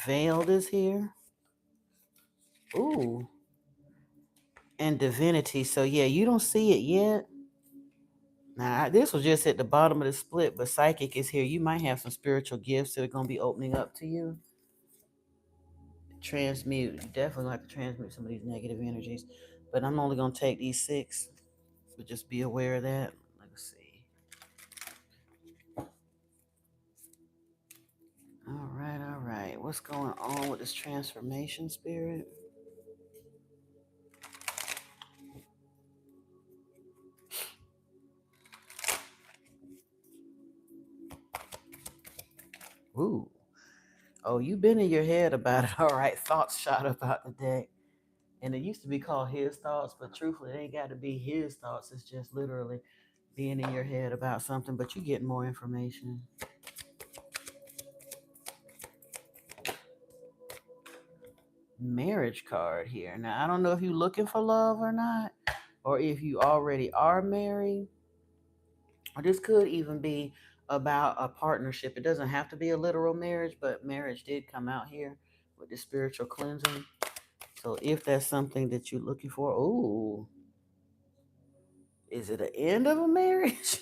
Speaker 1: Veiled is here. Ooh. And divinity. So, yeah, you don't see it yet. Now, this was just at the bottom of the split, but psychic is here. You might have some spiritual gifts that are going to be opening up to you. Transmute. You definitely going to have to transmute some of these negative energies. But I'm only going to take these 6. So just be aware of that. Let's see. All right, all right. What's going on with this transformation spirit? Ooh. Oh, you've been in your head about it. All right. Thoughts shot about the deck. And it used to be called his thoughts, but truthfully, it ain't got to be his thoughts. It's just literally being in your head about something, but you get more information. Marriage card here. Now, I don't know if you're looking for love or not, or if you already are married, or this could even be about a partnership. It doesn't have to be a literal marriage, but marriage did come out here with the spiritual cleansing. So if that's something that you're looking for, ooh, is it the end of a marriage?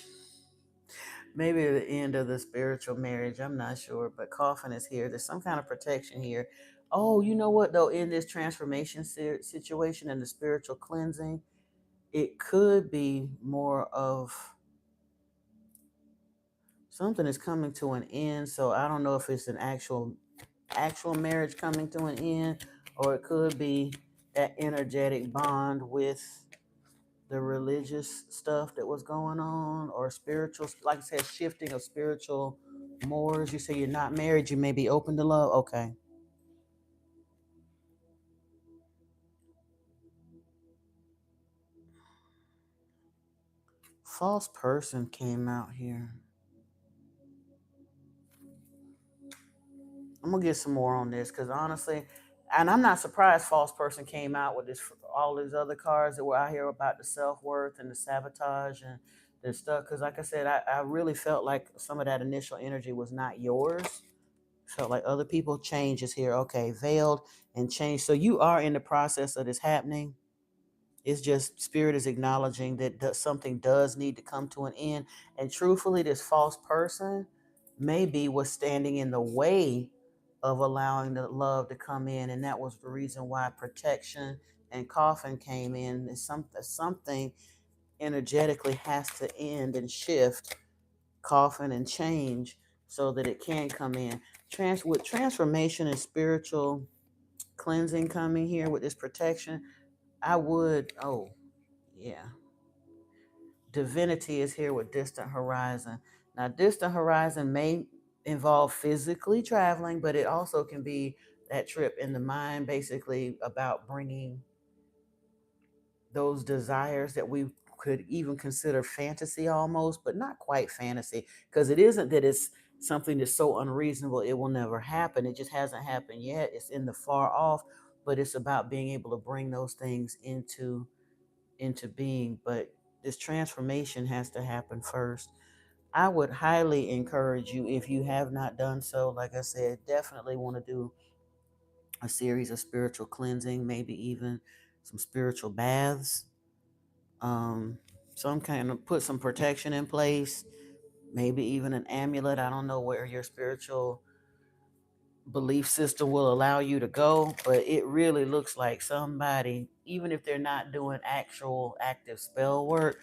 Speaker 1: Maybe the end of the spiritual marriage. I'm not sure, but coffin is here. There's some kind of protection here. Oh, you know what though? In this transformation situation and the spiritual cleansing, it could be more of something is coming to an end. So I don't know if it's an actual marriage coming to an end, or it could be that energetic bond with the religious stuff that was going on, or spiritual, like I said, shifting of spiritual mores. You say you're not married, you may be open to love. Okay. False person came out here. I'm gonna get some more on this because honestly, and I'm not surprised false person came out with this, all these other cards that were out here about the self-worth and the sabotage and this stuff. Because like I said, I really felt like some of that initial energy was not yours. Felt like other people. Change is here. Okay, veiled and change. So you are in the process of this happening. It's just spirit is acknowledging that something does need to come to an end. And truthfully, this false person maybe was standing in the way of allowing the love to come in. And that was the reason why protection and coffin came in. Something energetically has to end and shift, coffin and change so that it can come in. With transformation and spiritual cleansing coming here with this protection, I would, oh, yeah. Divinity is here with distant horizon. Now, distant horizon may involve physically traveling, but it also can be that trip in the mind, basically about bringing those desires that we could even consider fantasy almost, but not quite fantasy, because it isn't that it's something that's so unreasonable it will never happen. It just hasn't happened yet. It's in the far off, but it's about being able to bring those things into being. But this transformation has to happen first. I would highly encourage you, if you have not done so, like I said, definitely want to do a series of spiritual cleansing, maybe even some spiritual baths, um, some kind of put some protection in place, maybe even an amulet. I don't know where your spiritual belief system will allow you to go, but it really looks like somebody, even if they're not doing actual active spell work,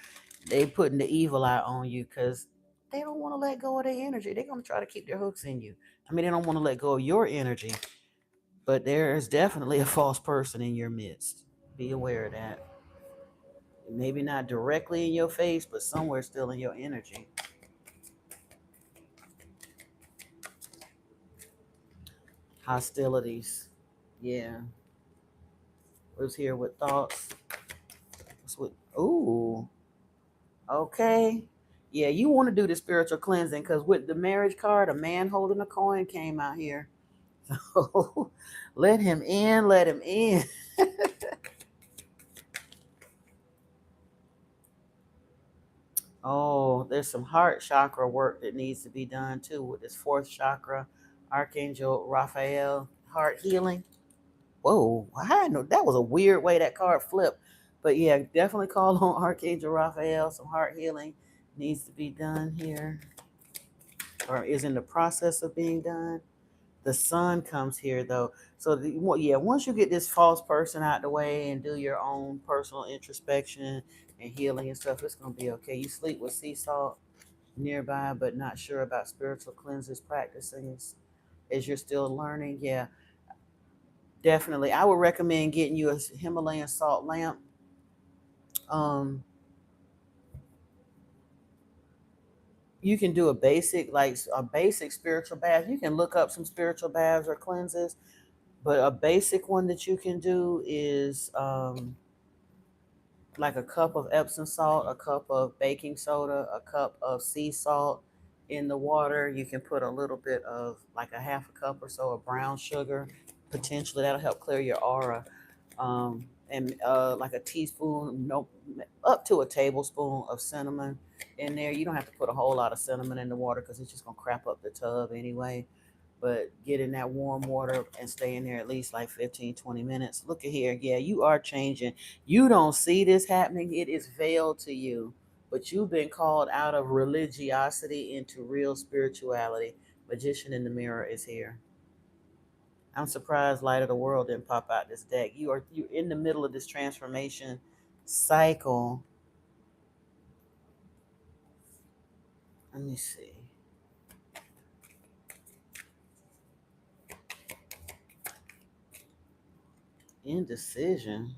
Speaker 1: they putting the evil eye on you because they don't want to let go of their energy. They're going to try to keep their hooks in you. I mean, they don't want to let go of your energy, but there is definitely a false person in your midst. Be aware of that. Maybe not directly in your face, but somewhere still in your energy. Hostilities. Yeah. Was here with thoughts. What's with, ooh. Okay. Yeah, you want to do the spiritual cleansing because with the marriage card, a man holding a coin came out here. So let him in, let him in. Oh, there's some heart chakra work that needs to be done too with this fourth chakra, Archangel Raphael, heart healing. Whoa, I didn't know that was a weird way that card flipped. But yeah, definitely call on Archangel Raphael. Some heart healing needs to be done here, or is in the process of being done. The sun comes here though. So yeah, once you get this false person out the way and do your own personal introspection and healing and stuff, it's gonna be okay. You sleep with sea salt nearby, but not sure about spiritual cleanses practicing as you're still learning. Yeah, definitely. I would recommend getting you a Himalayan salt lamp. Um, you can do a basic, like a basic spiritual bath. You can look up some spiritual baths or cleanses, but a basic one that you can do is like a cup of Epsom salt, a cup of baking soda, a cup of sea salt in the water. You can put a little bit of like a half a cup or so of brown sugar. Potentially that'll help clear your aura. And like a teaspoon, no, up to a tablespoon of cinnamon in there. You don't have to put a whole lot of cinnamon in the water because it's just gonna crap up the tub anyway. But get in that warm water and stay in there at least like 15, 20 minutes. Look at here. Yeah, you are changing. You don't see this happening. It is veiled to you. But you've been called out of religiosity into real spirituality. Magician in the mirror is here. I'm surprised Light of the World didn't pop out this deck. You're in the middle of this transformation cycle. Let me see. Indecision.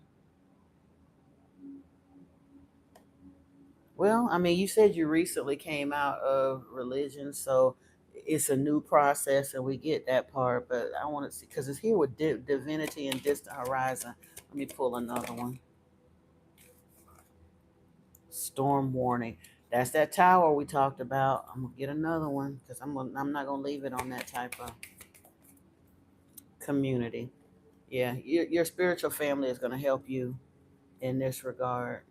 Speaker 1: Well, I mean, you said you recently came out of religion, so it's a new process, and we get that part. But I want to see because it's here with divinity and distant horizon. Let me pull another one. Storm warning. That's that tower we talked about. I'm gonna get another one because I'm not gonna leave it on that type of community. Yeah, your spiritual family is gonna help you in this regard.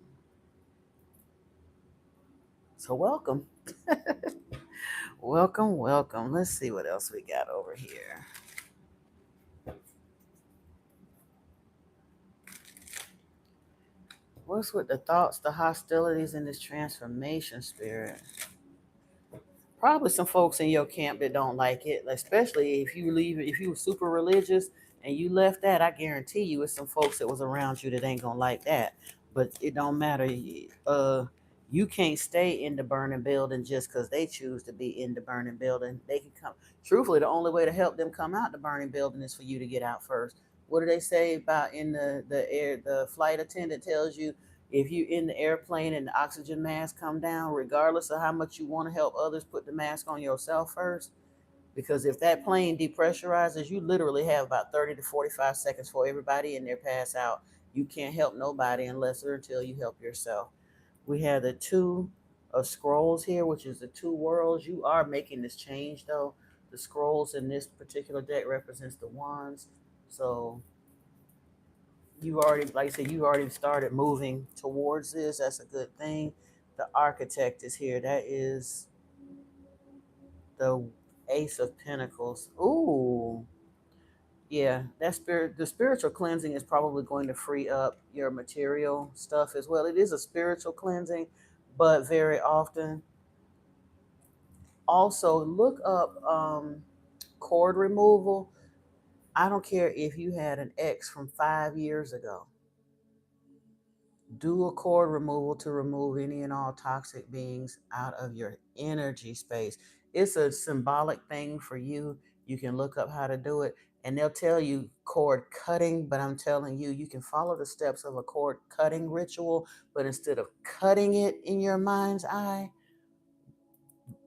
Speaker 1: So welcome, welcome, welcome. Let's see what else we got over here. What's with the thoughts, the hostilities, and this transformation spirit? Probably some folks in your camp that don't like it, especially if you leave. If you were super religious and you left that, I guarantee you, it's some folks that was around you that ain't gonna like that. But it don't matter. You can't stay in the burning building just because they choose to be in the burning building. They can come. Truthfully, the only way to help them come out the burning building is for you to get out first. What do they say about in the air? The flight attendant tells you if you in the airplane and the oxygen mask come down, regardless of how much you want to help others, put the mask on yourself first. Because if that plane depressurizes, you literally have about 30 to 45 seconds for everybody in there pass out. You can't help nobody unless or until you help yourself. We have the two of scrolls here, which is the two worlds. You are making this change though. The scrolls in this particular deck represents the wands. So you already, like I said, you already started moving towards this. That's a good thing. The architect is here. That is the Ace of Pentacles. Ooh, yeah. The spiritual cleansing is probably going to free up your material stuff as well. It is a spiritual cleansing, but very often also look up cord removal I don't care if you had an ex from 5 years ago. Do a cord removal to remove any and all toxic beings out of your energy space. It's a symbolic thing for you. You can look up how to do it, and they'll tell you cord cutting, but I'm telling you, you can follow the steps of a cord cutting ritual, but instead of cutting it in your mind's eye,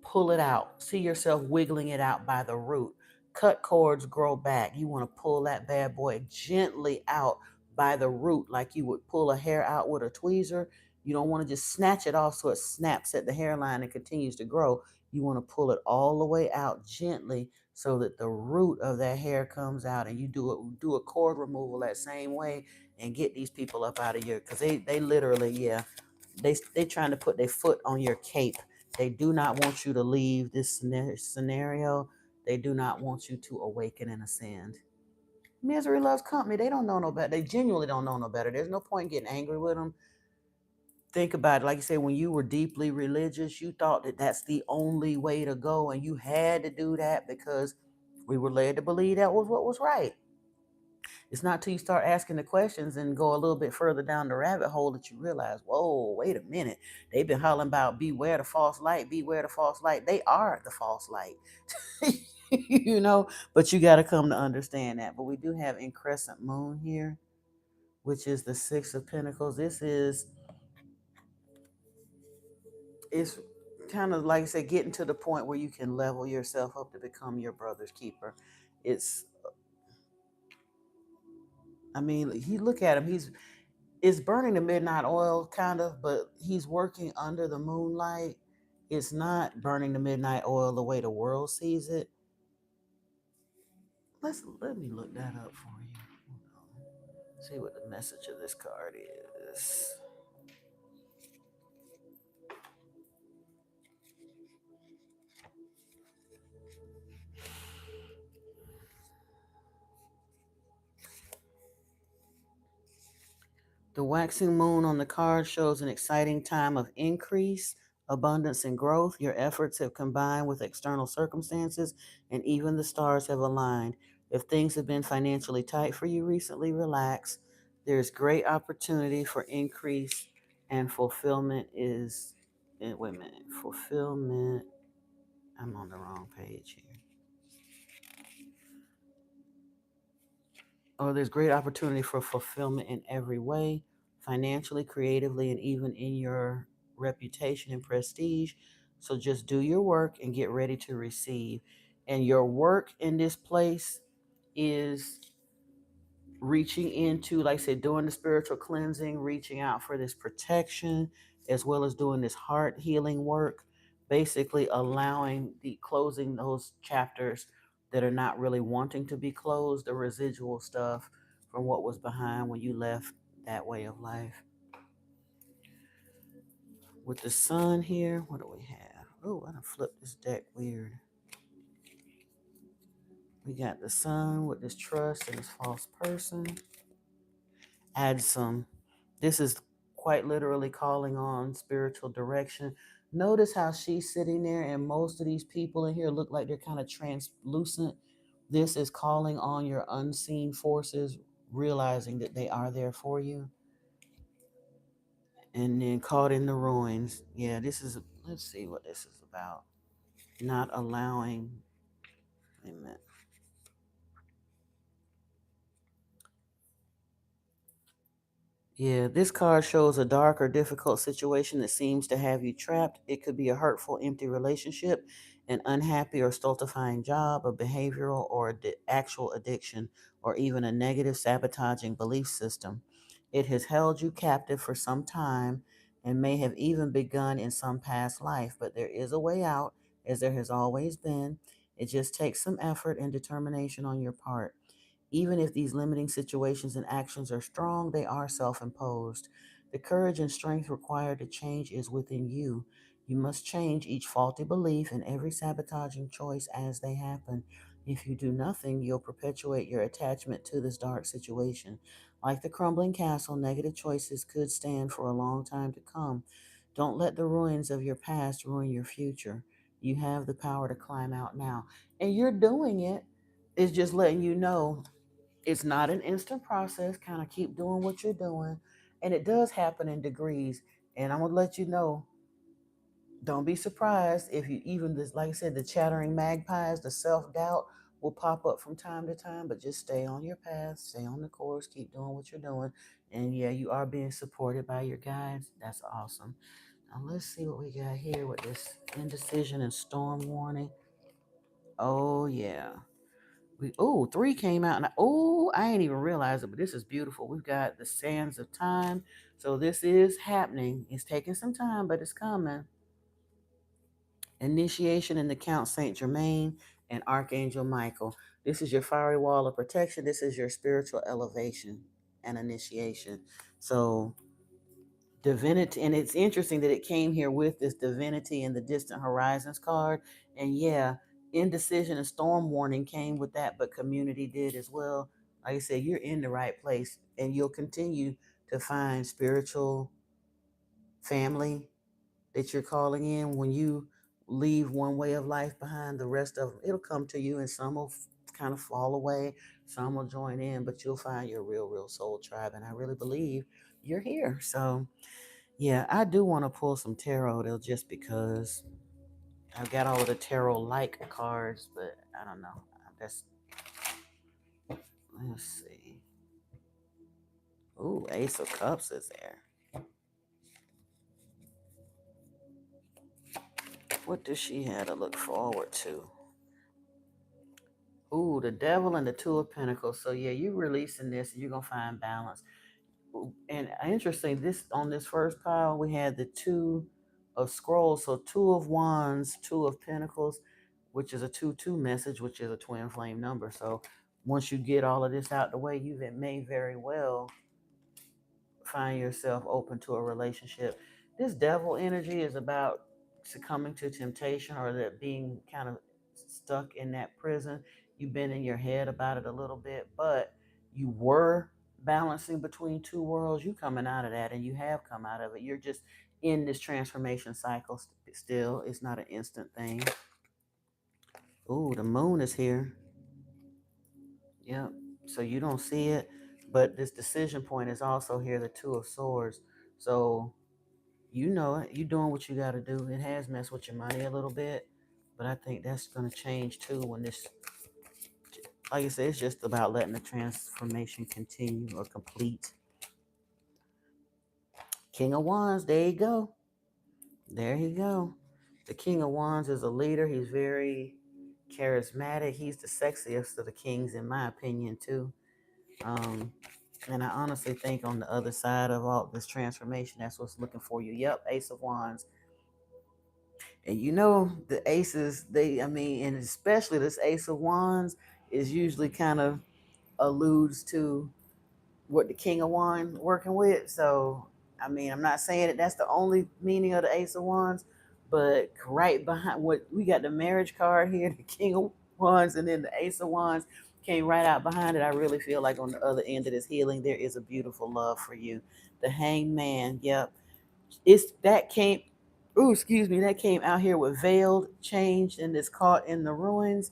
Speaker 1: pull it out. See yourself wiggling it out by the root. Cut cords grow back. You want to pull that bad boy gently out by the root, like you would pull a hair out with a tweezer. You don't want to just snatch it off so it snaps at the hairline and continues to grow. You want to pull it all the way out gently so that the root of that hair comes out, and you do a cord removal that same way and get these people up out of here, because they literally, yeah, they trying to put their foot on your cape. They do not want you to leave this scenario. They do not want you to awaken and ascend. Misery loves company. They don't know no better. They genuinely don't know no better. There's no point in getting angry with them. Think about it. Like you said, when you were deeply religious, you thought that that's the only way to go, and you had to do that because we were led to believe that was what was right. It's not till you start asking the questions and go a little bit further down the rabbit hole that you realize, whoa, wait a minute. They've been hollering about beware the false light, beware the false light. They are the false light. But you got to come to understand that. But we do have in crescent moon here, which is the Six of Pentacles. It's kind of like I said, getting to the point where you can level yourself up to become your brother's keeper. It's, I mean, he look at him. It's burning the midnight oil kind of, but he's working under the moonlight. It's not burning the midnight oil the way the world sees it. Let me look that up for you. Hold on. See what the message of this card is. The waxing moon on the card shows an exciting time of increase, abundance, and growth. Your efforts have combined with external circumstances, and even the stars have aligned. If things have been financially tight for you recently, relax. There's great opportunity for increase, and fulfillment is. Wait a minute. Fulfillment. I'm on the wrong page here. There's great opportunity for fulfillment in every way, financially, creatively, and even in your reputation and prestige. So just do your work and get ready to receive. And your work in this place is reaching into, like I said, doing the spiritual cleansing, reaching out for this protection, as well as doing this heart healing work, basically allowing the closing those chapters that are not really wanting to be closed, the residual stuff from what was behind when you left that way of life. With the sun here, what do we have? Oh, I done flipped this deck weird. We got the sun with this trust and this false person. Add some. This is quite literally calling on spiritual direction. Notice how she's sitting there, and most of these people in here look like they're kind of translucent. This is calling on your unseen forces, realizing that they are there for you. And then caught in the ruins. Yeah, let's see what this is about. Not allowing, wait a minute. Yeah, this card shows a dark or difficult situation that seems to have you trapped. It could be a hurtful, empty relationship, an unhappy or stultifying job, a behavioral or actual addiction, or even a negative, sabotaging belief system. It has held you captive for some time and may have even begun in some past life, but there is a way out, as there has always been. It just takes some effort and determination on your part. Even if these limiting situations and actions are strong, they are self imposed. The courage and strength required to change is within you. You must change each faulty belief and every sabotaging choice as they happen. If you do nothing, you'll perpetuate your attachment to this dark situation. Like the crumbling castle, negative choices could stand for a long time to come. Don't let the ruins of your past ruin your future. You have the power to climb out now. And you're doing it. It's just letting you know It's not an instant process. Kind of keep doing what you're doing. And it does happen in degrees. And I'm going to let you know, don't be surprised if you even this, like I said, the chattering magpies, the self-doubt will pop up from time to time, but just stay on your path, stay on the course, keep doing what you're doing. And yeah, you are being supported by your guides. That's awesome. Now let's see what we got here with this indecision and storm warning. Oh yeah. Three came out, and I ain't even realized it, but this is beautiful. We've got the sands of time. So this is happening. It's taking some time, but it's coming. Initiation in the Count Saint Germain and Archangel Michael. This is your fiery wall of protection. This is your spiritual elevation and initiation. So divinity, and it's interesting that it came here with this divinity and the distant horizons card. And yeah, indecision and storm warning came with that, but community did as well. Like I said, you're in the right place, and you'll continue to find spiritual family that you're calling in. When you leave one way of life behind, the rest of them, it'll come to you, and some will kind of fall away, some will join in, but you'll find your real soul tribe. And I really believe you're here. So yeah, I do want to pull some tarot though, just because I've got all of the tarot like cards, but I don't know. That's Let's see. Ooh, Ace of Cups is there. What does she have to look forward to? Ooh, the Devil and the Two of Pentacles. So yeah, you releasing this, you're gonna find balance. And interesting, this on this first pile, we had the Two of Scrolls. So Two of Wands, Two of Pentacles, which is a 2-2 message, which is a twin flame number. So once you get all of this out the way, you may very well find yourself open to a relationship. This devil energy is about succumbing to temptation, or that being kind of stuck in that prison. You've been in your head about it a little bit, but you were balancing between two worlds. You coming out of that, and you have come out of it. You're just in this transformation cycle still. It's not an instant thing. Ooh, the moon is here. Yep. So you don't see it, but this decision point is also here, the Two of Swords. So you know it. You're doing what you got to do. It has messed with your money a little bit, but I think that's going to change too when this, like I said, it's just about letting the transformation continue or complete. King of Wands, there you go. There you go. The King of Wands is a leader. He's very charismatic. He's the sexiest of the kings, in my opinion, too. Um, and I honestly think on the other side of all this transformation, that's what's looking for you. Yep, Ace of Wands. And you know, the aces, and especially this Ace of Wands is usually kind of alludes to what the King of Wands working with. So, I'm not saying that that's the only meaning of the Ace of Wands, but right behind what we got, the marriage card here, the King of Wands, and then the Ace of Wands came right out behind it. I really feel like on the other end of this healing, there is a beautiful love for you. The Hanged Man, yep. It's that came, ooh, excuse me, that came out here with veiled, changed, and is caught in the ruins.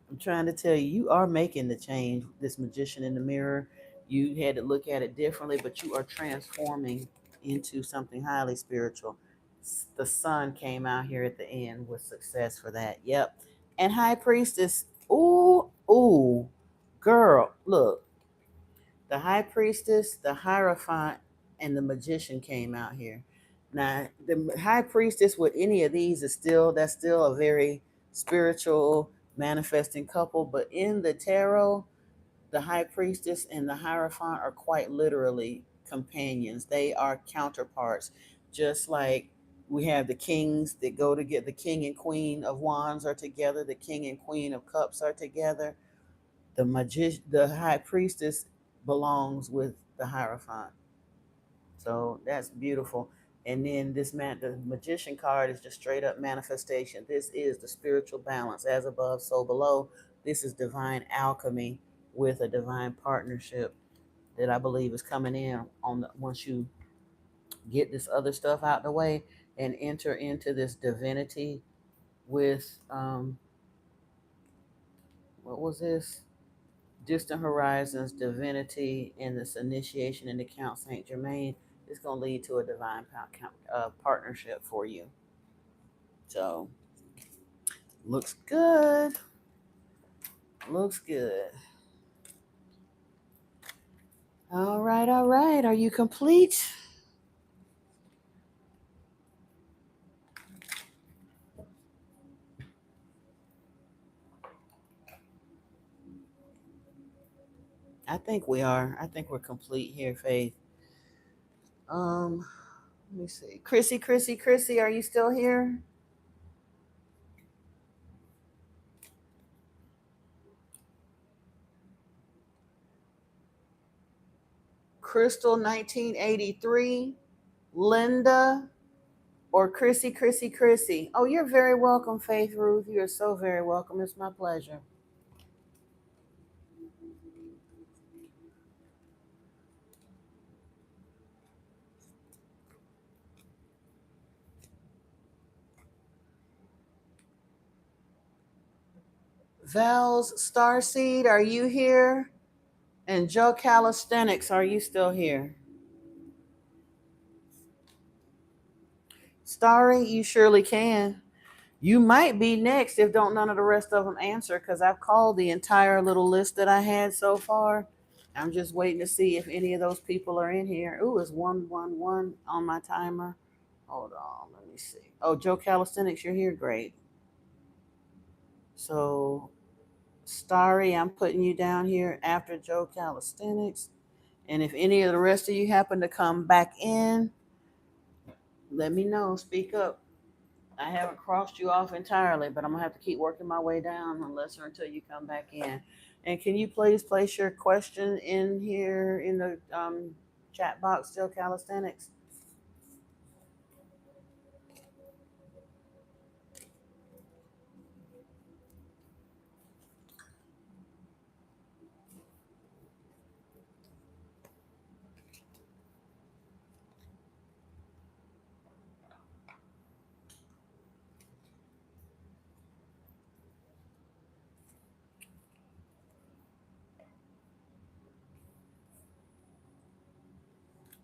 Speaker 1: I'm trying to tell you, you are making the change. This Magician in the Mirror, you had to look at it differently, but you are transforming into something highly spiritual. The Sun came out here at the end with success for that. Yep. And High Priestess, ooh, girl, look, the High Priestess, the Hierophant, and the Magician came out here. Now, the High Priestess with any of these that's still a very spiritual manifesting couple. But in the tarot, the High Priestess and the Hierophant are quite literally companions. They are counterparts, just like we have the kings that go to get the King and Queen of Wands are together, the King and Queen of Cups are together. The High Priestess belongs with the Hierophant. So that's beautiful. And then the Magician card is just straight up manifestation. This is the spiritual balance, as above, so below. This is divine alchemy with a divine partnership that I believe is coming in once you get this other stuff out the way and enter into this divinity with what was this? Distant Horizons, Divinity, and this initiation into Count Saint Germain is going to lead to a divine partnership for you. So, looks good. Looks good. All right, all right. Are you complete? I think we are. I think we're complete here, Faith. Let me see. Chrissy, are you still here? Crystal 1983, Linda, or Chrissy. Oh, you're very welcome, Faith Ruth. You're so very welcome. It's my pleasure. Val's Starseed, are you here? And Joe Calisthenics, are you still here? Starry, you surely can. You might be next if don't none of the rest of them answer, because I've called the entire little list that I had so far. I'm just waiting to see if any of those people are in here. Ooh, it's 111 on my timer. Hold on, let me see. Oh, Joe Calisthenics, you're here. Great. So, Starry, I'm putting you down here after Joe Calisthenics. And if any of the rest of you happen to come back in, let me know. Speak up. I haven't crossed you off entirely, but I'm gonna have to keep working my way down unless or until you come back in. And can you please place your question in here in the chat box, Joe Calisthenics?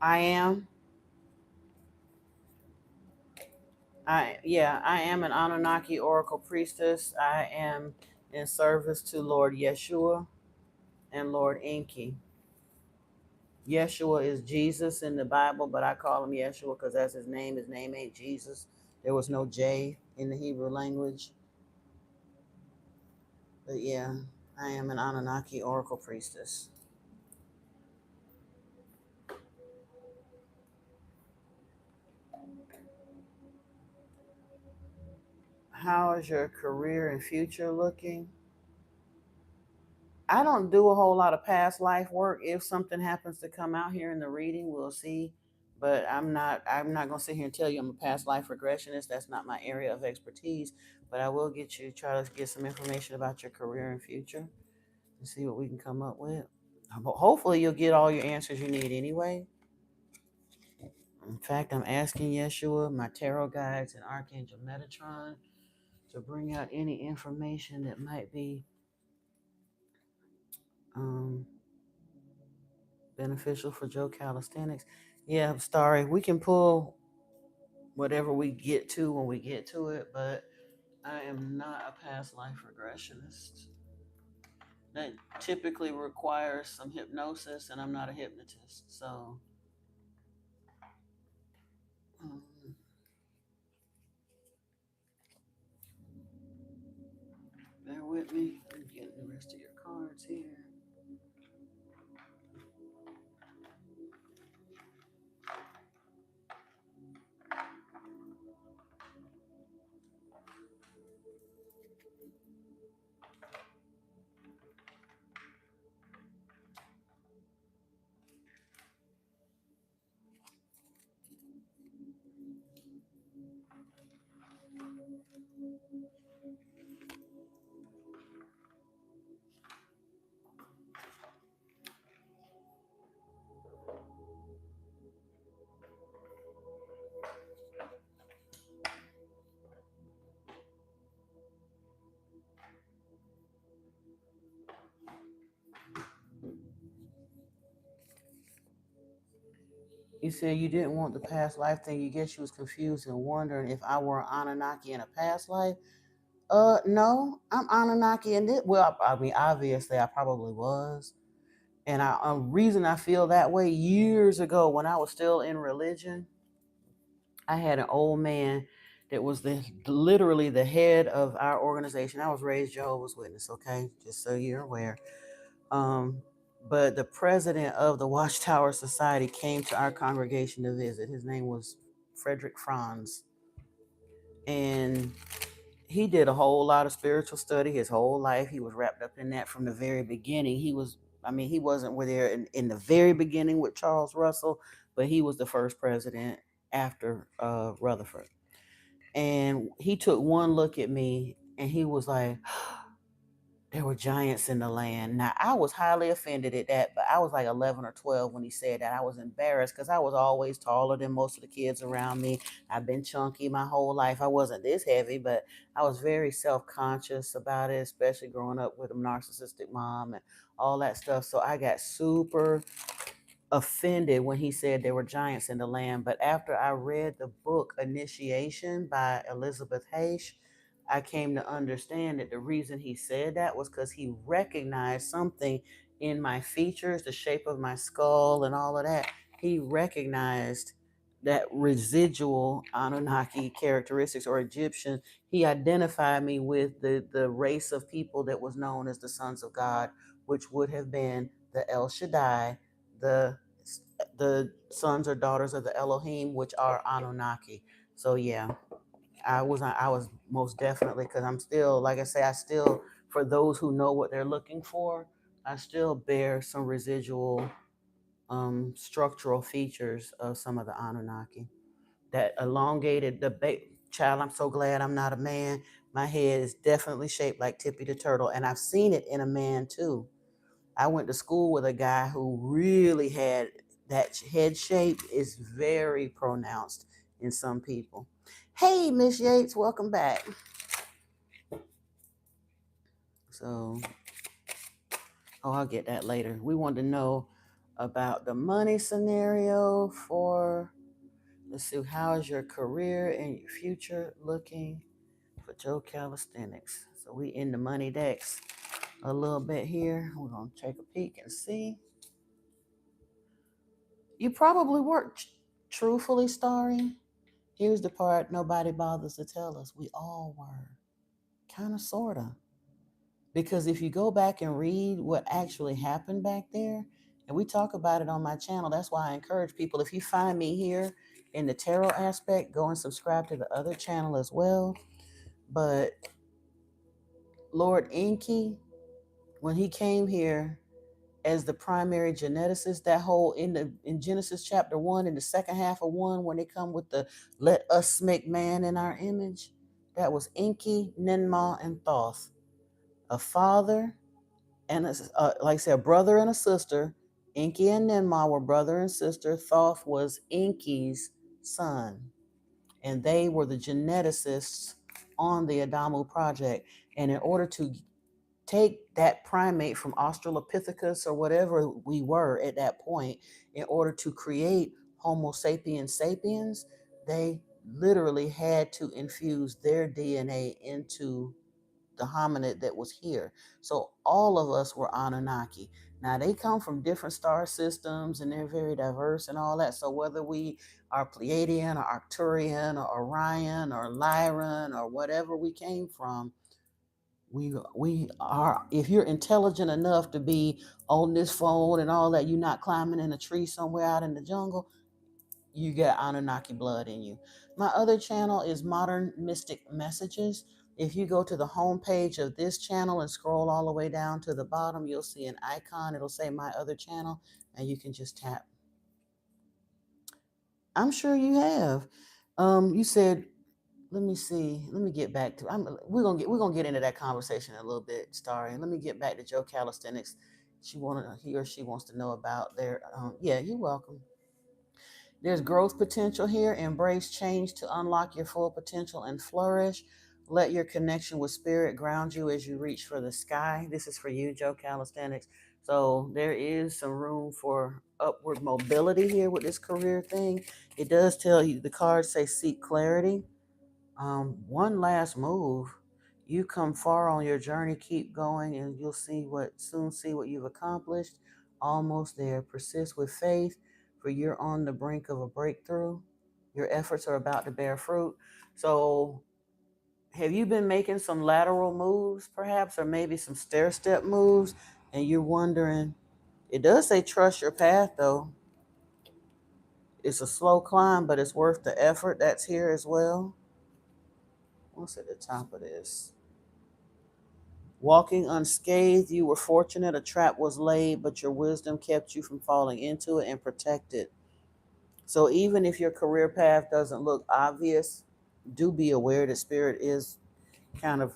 Speaker 1: I am. I am an Anunnaki Oracle Priestess. I am in service to Lord Yeshua and Lord Enki. Yeshua is Jesus in the Bible, but I call him Yeshua because that's his name. His name ain't Jesus. There was no J in the Hebrew language. But yeah, I am an Anunnaki Oracle Priestess. How is your career and future looking? I don't do a whole lot of past life work. If something happens to come out here in the reading, we'll see. But I'm not gonna sit here and tell you I'm a past life regressionist. That's not my area of expertise. But I will try to get some information about your career and future and see what we can come up with. Hopefully you'll get all your answers you need anyway. In fact, I'm asking Yeshua, my tarot guides, and Archangel Metatron to bring out any information that might be um, beneficial for Joe Calisthenics. Yeah, Starry, we can pull whatever we get to when we get to it, but I am not a past life regressionist. That typically requires some hypnosis, and I'm not a hypnotist. So, um, bear with me. I'm getting the rest of your cards here. You said you didn't want the past life thing. You guess you was confused and wondering if I were an Anunnaki in a past life. No, I'm Anunnaki in it. Well, I mean, obviously, I probably was. And a reason I feel that way, years ago when I was still in religion, I had an old man that was literally the head of our organization. I was raised Jehovah's Witness, okay, just so you're aware. Um, but the president of the Watchtower Society came to our congregation to visit. His name was Frederick Franz, and he did a whole lot of spiritual study his whole life. He was wrapped up in that from the very beginning. He wasn't there in the very beginning with Charles Russell, but he was the first president after Rutherford. And he took one look at me and he was like, there were giants in the land. Now, I was highly offended at that, but I was like 11 or 12 when he said that. I was embarrassed because I was always taller than most of the kids around me. I've been chunky my whole life. I wasn't this heavy, but I was very self-conscious about it, especially growing up with a narcissistic mom and all that stuff. So I got super offended when he said there were giants in the land. But after I read the book Initiation by Elizabeth Hayes, I came to understand that the reason he said that was because he recognized something in my features, the shape of my skull, and all of that. He recognized that residual Anunnaki characteristics or Egyptian. He identified me with the race of people that was known as the sons of God, which would have been the El Shaddai, the sons or daughters of the Elohim, which are Anunnaki. So yeah, I was most definitely, because I'm still, like I say, I still, for those who know what they're looking for, I still bear some residual structural features of some of the Anunnaki. That elongated child. I'm so glad I'm not a man. My head is definitely shaped like Tippy the turtle, and I've seen it in a man too. I went to school with a guy who really had that head shape is very pronounced in some people. Hey, Miss Yates, welcome back. So, I'll get that later. We want to know about the money scenario for, let's see, how is your career and your future looking for Joe Calisthenics? So we in the money decks a little bit here. We're going to take a peek and see. You probably were, truthfully, Starry. Here's the part nobody bothers to tell us. We all were. Kind of, sort of. Because if you go back and read what actually happened back there, and we talk about it on my channel, that's why I encourage people, if you find me here in the tarot aspect, go and subscribe to the other channel as well. But Lord Enki, when he came here as the primary geneticist, that whole in Genesis chapter 1, in the second half of 1, when they come with the let us make man in our image, that was Enki, Ninmah, and Thoth. A father and like I said, a brother and a sister. Enki and Ninmah were brother and sister. Thoth was Enki's son, and they were the geneticists on the Adamu project. And in order to take that primate from Australopithecus or whatever we were at that point, in order to create Homo sapiens sapiens, they literally had to infuse their DNA into the hominid that was here. So all of us were Anunnaki. Now they come from different star systems and they're very diverse and all that. So whether we are Pleiadian or Arcturian or Orion or Lyran or whatever we came from, we are, if you're intelligent enough to be on this phone and all that, you're not climbing in a tree somewhere out in the jungle, you get Anunnaki blood in you. My other channel is Modern Mystic Messages. If you go to the home page of this channel and scroll all the way down to the bottom, you'll see an icon. It'll say my other channel, and you can just tap. I'm sure you have. You said, let me see. Let me get back to. We're gonna get into that conversation in a little bit, Starry. Let me get back to Joe Calisthenics. He or she wants to know about their. Yeah, you're welcome. There's growth potential here. Embrace change to unlock your full potential and flourish. Let your connection with spirit ground you as you reach for the sky. This is for you, Joe Calisthenics. So there is some room for upward mobility here with this career thing. It does tell you, the cards say seek clarity. One last move. You come far on your journey, keep going, and you'll soon see what you've accomplished. Almost there. Persist with faith, for you're on the brink of a breakthrough. Your efforts are about to bear fruit. So have you been making some lateral moves, perhaps, or maybe some stair step moves, and you're wondering? It does say trust your path, though. It's a slow climb, but it's worth the effort. That's here as well. What's at the top of this? Walking unscathed, you were fortunate. A trap was laid, but your wisdom kept you from falling into it and protected. So even if your career path doesn't look obvious, do be aware that spirit is kind of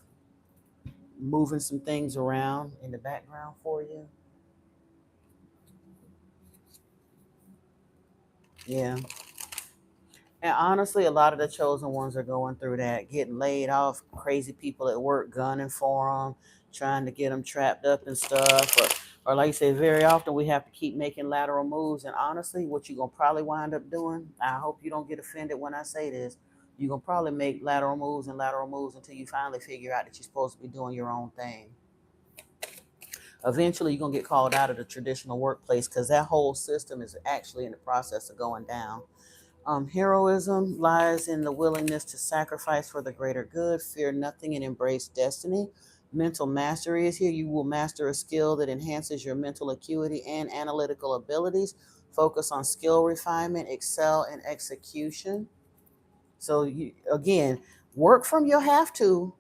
Speaker 1: moving some things around in the background for you. Yeah. And honestly, a lot of the chosen ones are going through that, getting laid off, crazy people at work gunning for them, trying to get them trapped up and stuff. Or like you say, very often we have to keep making lateral moves. And honestly, what you're going to probably wind up doing, I hope you don't get offended when I say this, you're going to probably make lateral moves and lateral moves until you finally figure out that you're supposed to be doing your own thing. Eventually, you're going to get called out of the traditional workplace because that whole system is actually in the process of going down. Heroism lies in the willingness to sacrifice for the greater good, fear nothing, and embrace destiny. Mental mastery is here. You will master a skill that enhances your mental acuity and analytical abilities. Focus on skill refinement, excel in execution. So, again, work from your have to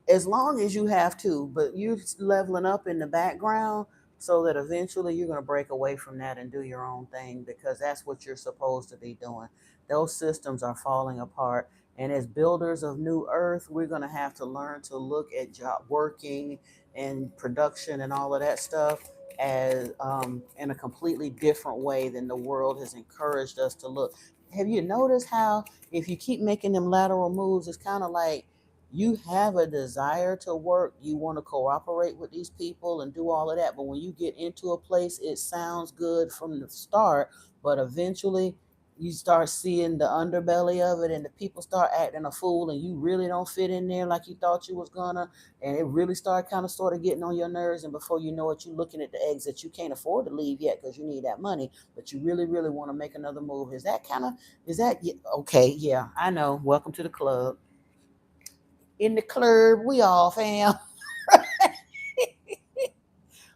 Speaker 1: as long as you have to, but you're leveling up in the background so that eventually you're going to break away from that and do your own thing because that's what you're supposed to be doing. Those systems are falling apart. And as builders of new earth, we're going to have to learn to look at job working and production and all of that stuff as in a completely different way than the world has encouraged us to look. Have you noticed how if you keep making them lateral moves, it's kind of like you have a desire to work, you want to cooperate with these people and do all of that, but when you get into a place it sounds good from the start, but eventually you start seeing the underbelly of it and the people start acting a fool and you really don't fit in there like you thought you was gonna, and it really start kind of sort of getting on your nerves, and before you know it you're looking at the eggs that you can't afford to leave yet because you need that money, but you really want to make another move. Is that kind of, is that okay? Yeah, I know, welcome to the club. In the club, we all fam.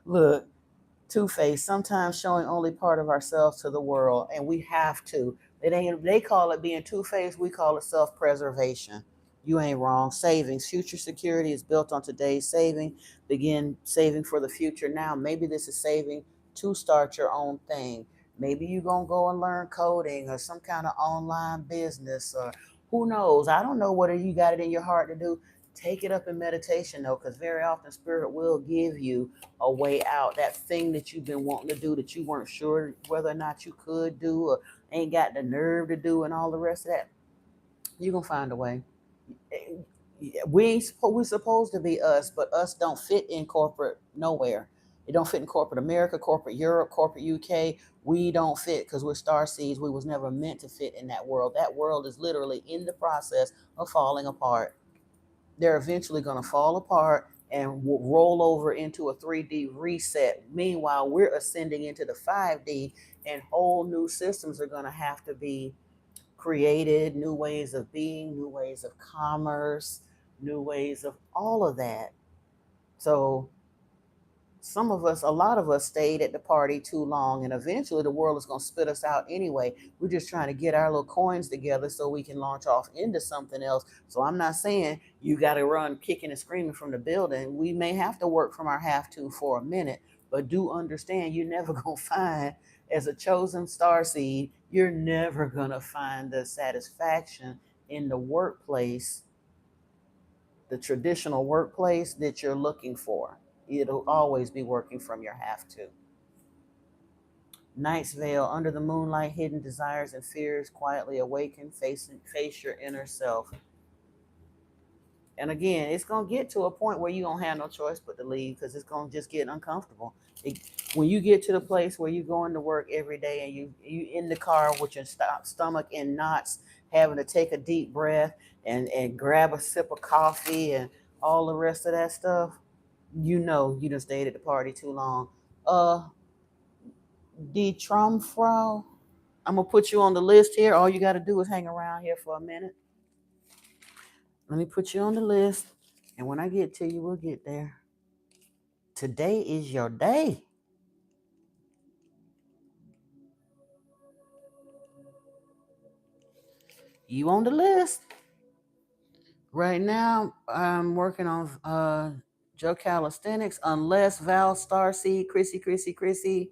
Speaker 1: Look, two-faced, sometimes showing only part of ourselves to the world, and we have to. It ain't, they call it being two-faced, we call it self-preservation. You ain't wrong. Savings, future security is built on today's saving. Begin saving for the future now. Maybe this is saving to start your own thing. Maybe you're gonna go and learn coding or some kind of online business, or who knows. I don't know what you got it in your heart to do. Take it up in meditation though, because very often spirit will give you a way out. That thing that you've been wanting to do that you weren't sure whether or not you could do or ain't got the nerve to do and all the rest of that, you're gonna find a way. We're supposed to be us, but us don't fit in corporate nowhere. It don't fit in corporate America, corporate Europe, corporate UK. We don't fit because we're star seeds. We was never meant to fit in that world. That world is literally in the process of falling apart. They're eventually going to fall apart and will roll over into a 3D reset. Meanwhile, we're ascending into the 5D, and whole new systems are going to have to be created, new ways of being, new ways of commerce, new ways of all of that. So some of us, a lot of us stayed at the party too long, and eventually the world is going to spit us out anyway. We're just trying to get our little coins together so we can launch off into something else. So I'm not saying you got to run kicking and screaming from the building. We may have to work from our have to for a minute, but do understand you're never going to find, as a chosen star seed, you're never going to find the satisfaction in the workplace, the traditional workplace that you're looking for. It'll always be working from your have to. Night's veil, under the moonlight, hidden desires and fears quietly awaken. Face your inner self. And again, it's gonna get to a point where you don't have no choice but to leave because it's gonna just get uncomfortable. When you get to the place where you going to work every day and you in the car with your stomach in knots, having to take a deep breath and grab a sip of coffee and all the rest of that stuff, you know you done stayed at the party too long. Die Traumfrau, I'm gonna put you on the list here. All you got to do is hang around here for a minute. Let me put you on the list, and when I get to you, we'll get there. Today is your day. You on the list right now? I'm working on Joe Calisthenics. Unless Val Starseed, Chrissy,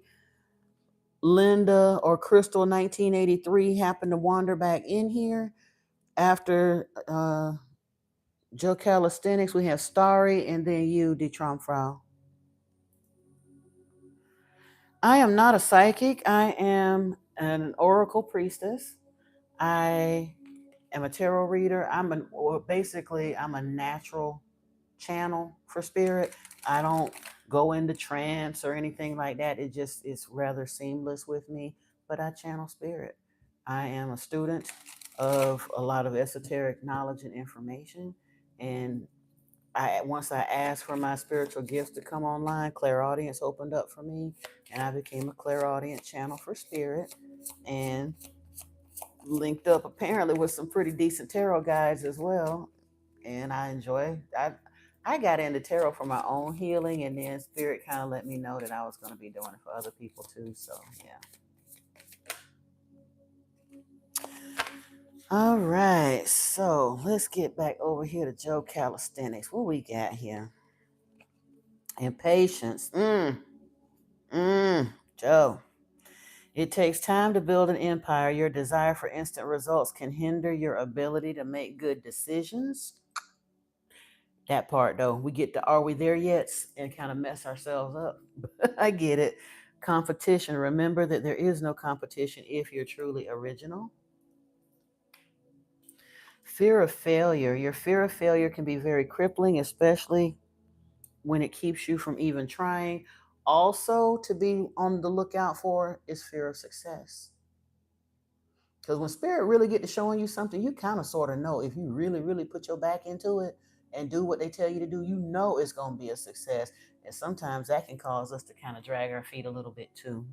Speaker 1: Linda, or Crystal 1983 happen to wander back in here after Joe Calisthenics, we have Starry, and then you, Die Traumfrau. I am not a psychic. I am an oracle priestess. I am a tarot reader. Basically, I'm a natural channel for spirit. I don't go into trance or anything like that. It's rather seamless with me, but I channel spirit. I am a student of a lot of esoteric knowledge and information, and once I asked for my spiritual gifts to come online, clairaudience opened up for me, and I became a clairaudient channel for spirit, and linked up apparently with some pretty decent tarot guides as well. And I got into tarot for my own healing, and then spirit kind of let me know that I was going to be doing it for other people too. So yeah. All right, so let's get back over here to Joe Calisthenics. What we got here? Impatience. Joe. It takes time to build an empire. Your desire for instant results can hinder your ability to make good decisions. That part, though, we get to are we there yet and kind of mess ourselves up. I get it. Competition. Remember that there is no competition if you're truly original. Fear of failure. Your fear of failure can be very crippling, especially when it keeps you from even trying. Also, to be on the lookout for is fear of success. Because when spirit really get to showing you something, you kind of sort of know if you really, really put your back into it and do what they tell you to do, you know it's going to be a success. And sometimes that can cause us to kind of drag our feet a little bit too.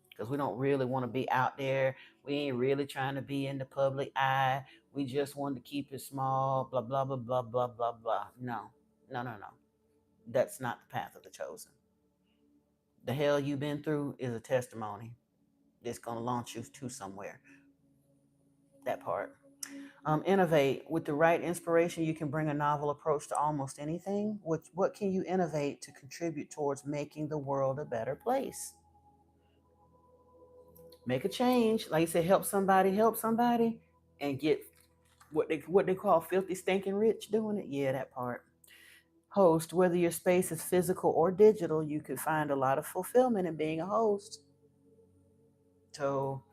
Speaker 1: Because we don't really want to be out there. We ain't really trying to be in the public eye. We just want to keep it small, blah, blah, blah, blah, blah, blah, blah. No. That's not the path of the chosen. The hell you've been through is a testimony that's going to launch you to somewhere. That part. Innovate. With the right inspiration, you can bring a novel approach to almost anything. What can you innovate to contribute towards making the world a better place? Make a change. Like I said, help somebody, and get what they call filthy stinking rich doing it. Yeah, that part. Host. Whether your space is physical or digital, you can find a lot of fulfillment in being a host. So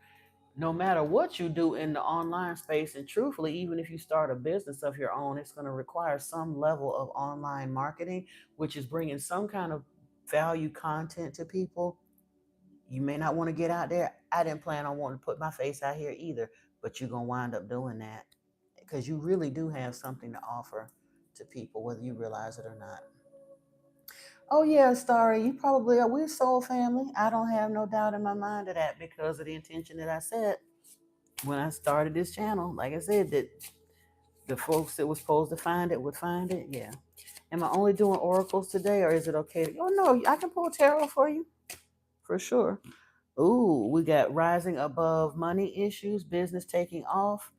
Speaker 1: no matter what you do in the online space, and truthfully, even if you start a business of your own, it's going to require some level of online marketing, which is bringing some kind of value content to people. You may not want to get out there. I didn't plan on wanting to put my face out here either, but you're going to wind up doing that because you really do have something to offer to people, whether you realize it or not. Oh yeah, Starry, you probably are. We're soul family. I don't have no doubt in my mind of that because of the intention that I set when I started this channel. Like I said, that the folks that was supposed to find it would find it. Yeah. Am I only doing oracles today, or is it okay? Oh no, I can pull tarot for you for sure. Ooh, we got rising above money issues, business taking off,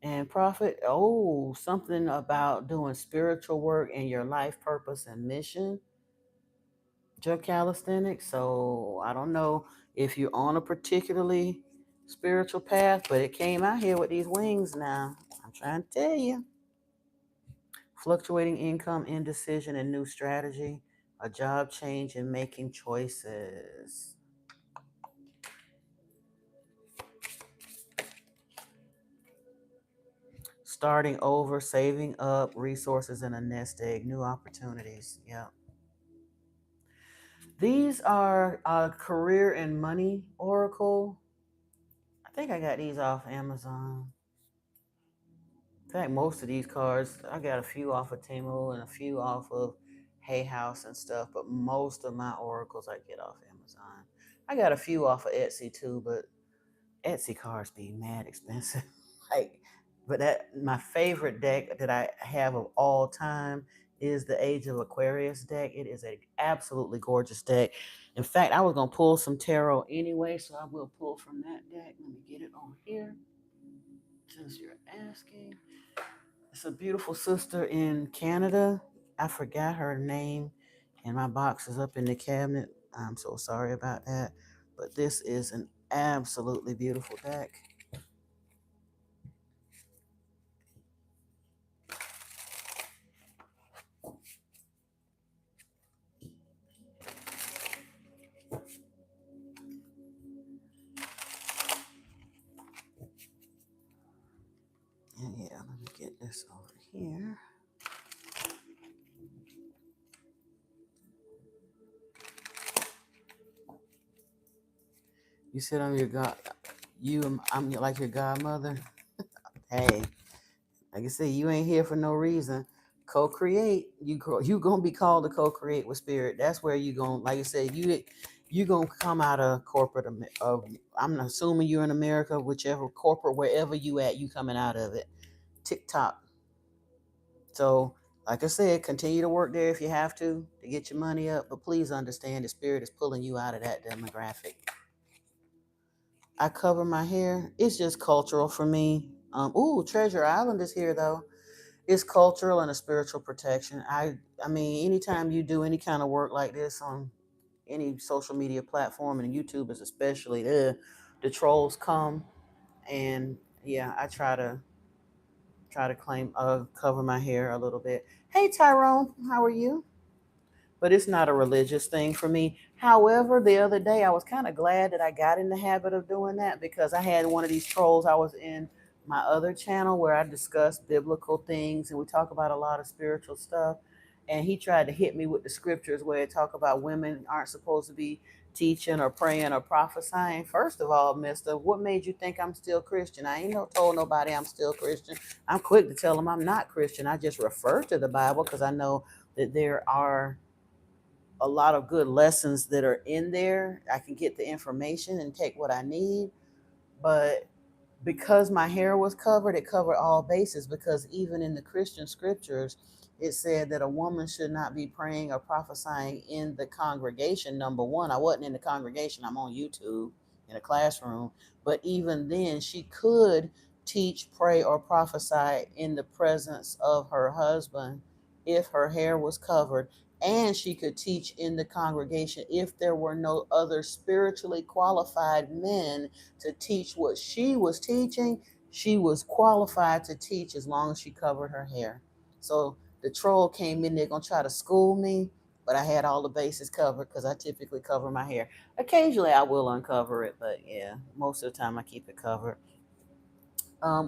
Speaker 1: and profit. Oh, something about doing spiritual work and your life purpose and mission. Joe Calisthenics. So I don't know if you're on a particularly spiritual path, but it came out here with these wings now. I'm trying to tell you. Fluctuating income, indecision, and new strategy. A job change and making choices. starting over, saving up, resources in a nest egg, new opportunities. Yeah. These are career and money oracle. I think I got these off Amazon. In fact, most of these cards, I got a few off of Temu and a few off of Hay House and stuff, but most of my oracles I get off Amazon. I got a few off of Etsy too, but Etsy cards be mad expensive. like, but that my favorite deck that I have of all time is the Age of Aquarius deck. It is an absolutely gorgeous deck. In fact, I was gonna pull some tarot anyway, so I will pull from that deck. Let me get it on here since you're asking. It's a beautiful sister in Canada. I forgot her name, and my box is up in the cabinet. I'm so sorry about that. But this is an absolutely beautiful deck. And yeah, let me get this over here. You said I'm your god. I'm like your godmother. Hey, like I said, you ain't here for no reason. Co-create. You gonna be called to co-create with spirit. That's where you gonna, like I said, you gonna come out of corporate. I'm assuming you're in America, whichever corporate, wherever you at, you coming out of it. TikTok. So, like I said, continue to work there if you have to get your money up. But please understand, the spirit is pulling you out of that demographic. I cover my hair. It's just cultural for me. Treasure Island is here though. It's cultural and a spiritual protection. I mean, anytime you do any kind of work like this on any social media platform, and YouTube is especially, the trolls come, and yeah, I try to claim cover my hair a little bit. Hey Tyrone, how are you? But it's not a religious thing for me. However, the other day I was kind of glad that I got in the habit of doing that, because I had one of these trolls. I was in my other channel where I discuss biblical things and we talk about a lot of spiritual stuff. And he tried to hit me with the scriptures where it talk about women aren't supposed to be teaching or praying or prophesying. First of all, mister, what made you think I'm still Christian? I ain't told nobody I'm still Christian. I'm quick to tell them I'm not Christian. I just refer to the Bible because I know that there are a lot of good lessons that are in there. I can get the information and take what I need. But because my hair was covered, it covered all bases. Because even in the Christian scriptures, it said that a woman should not be praying or prophesying in the congregation. Number one, I wasn't in the congregation, I'm on YouTube in a classroom. But even then, she could teach, pray, or prophesy in the presence of her husband if her hair was covered. And she could teach in the congregation if there were no other spiritually qualified men to teach what she was teaching. She was qualified to teach as long as she covered her hair. So the troll came in there gonna try to school me, but I had all the bases covered because I typically cover my hair. Occasionally I will uncover it, but yeah, most of the time I keep it covered.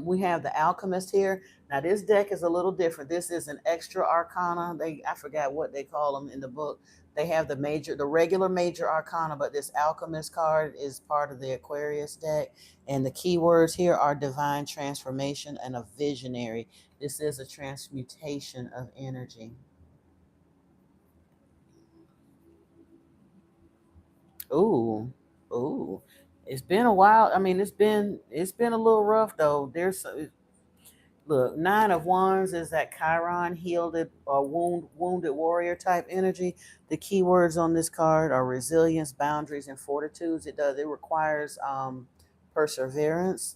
Speaker 1: We have the Alchemist here. Now this deck is a little different. This is an extra arcana. I forgot what they call them in the book. They have the regular major arcana, but this Alchemist card is part of the Aquarius deck. And the keywords here are divine transformation and a visionary. This is a transmutation of energy. Ooh, ooh. It's been a while. I mean, it's been a little rough though. Look, Nine of Wands is that Chiron, healed or wounded warrior type energy. The keywords on this card are resilience, boundaries, and fortitudes. It requires perseverance.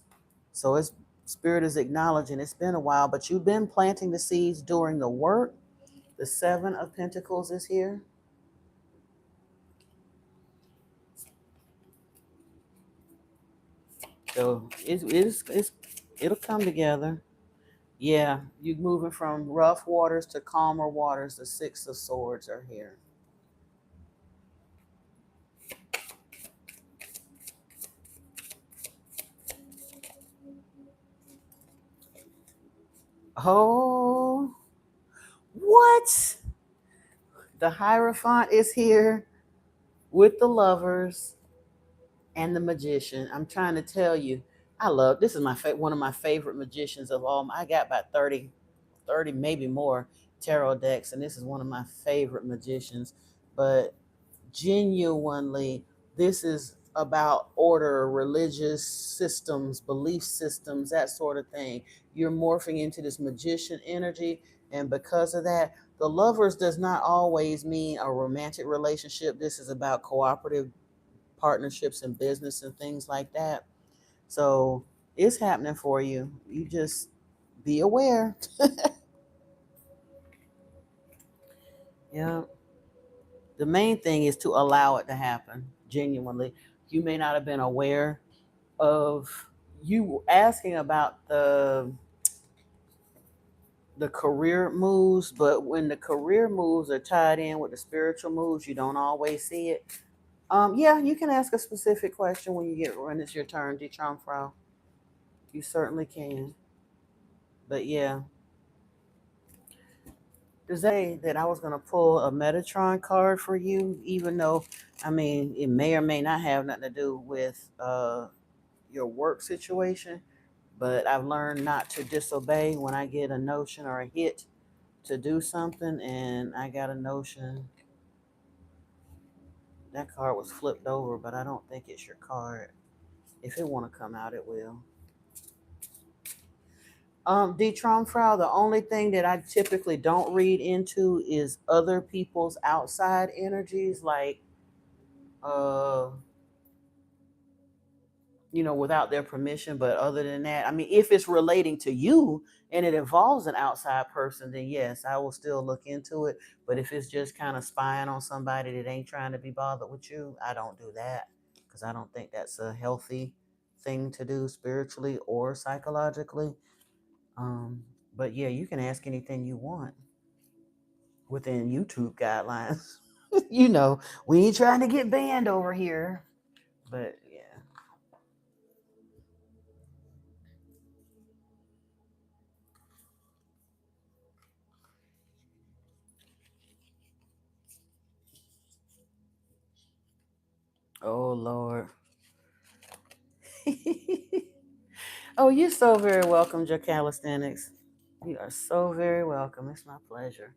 Speaker 1: So it's spirit is acknowledging it's been a while, but you've been planting the seeds during the work. The Seven of Pentacles is here. So it'll come together. Yeah, you're moving from rough waters to calmer waters. The Six of Swords are here. Oh, what? The Hierophant is here with the Lovers and the Magician. I'm trying to tell you, I love this is one of my favorite magicians of all. I got about 30 maybe more tarot decks, and this is one of my favorite magicians. But genuinely, this is about order, religious systems, belief systems, that sort of thing. You're morphing into this magician energy, and because of that, the Lovers does not always mean a romantic relationship. This is about cooperative partnerships in business and things like that. So it's happening for you. You just be aware. Yeah. The main thing is to allow it to happen genuinely. You may not have been aware of you asking about the career moves, but when the career moves are tied in with the spiritual moves, you don't always see it. Yeah, you can ask a specific question when it's your turn, die Frau. You certainly can. But yeah, does that say that I was gonna pull a Metatron card for you, even though I mean it may or may not have nothing to do with your work situation, but I've learned not to disobey when I get a notion or a hit to do something, and I got a notion. That card was flipped over, but I don't think it's your card. If it want to come out, it will. Die Traumfrau, the only thing that I typically don't read into is other people's outside energies, like uh without their permission. But other than that, I mean, if it's relating to you and it involves an outside person, then yes, I will still look into it. But if it's just kind of spying on somebody that ain't trying to be bothered with you, I don't do that, because I don't think that's a healthy thing to do spiritually or psychologically. Um, but yeah, you can ask anything you want within YouTube guidelines. We ain't trying to get banned over here. But yeah. Oh Lord. Oh, you're so very welcome, Joe Calisthenics. You are so very welcome. It's my pleasure.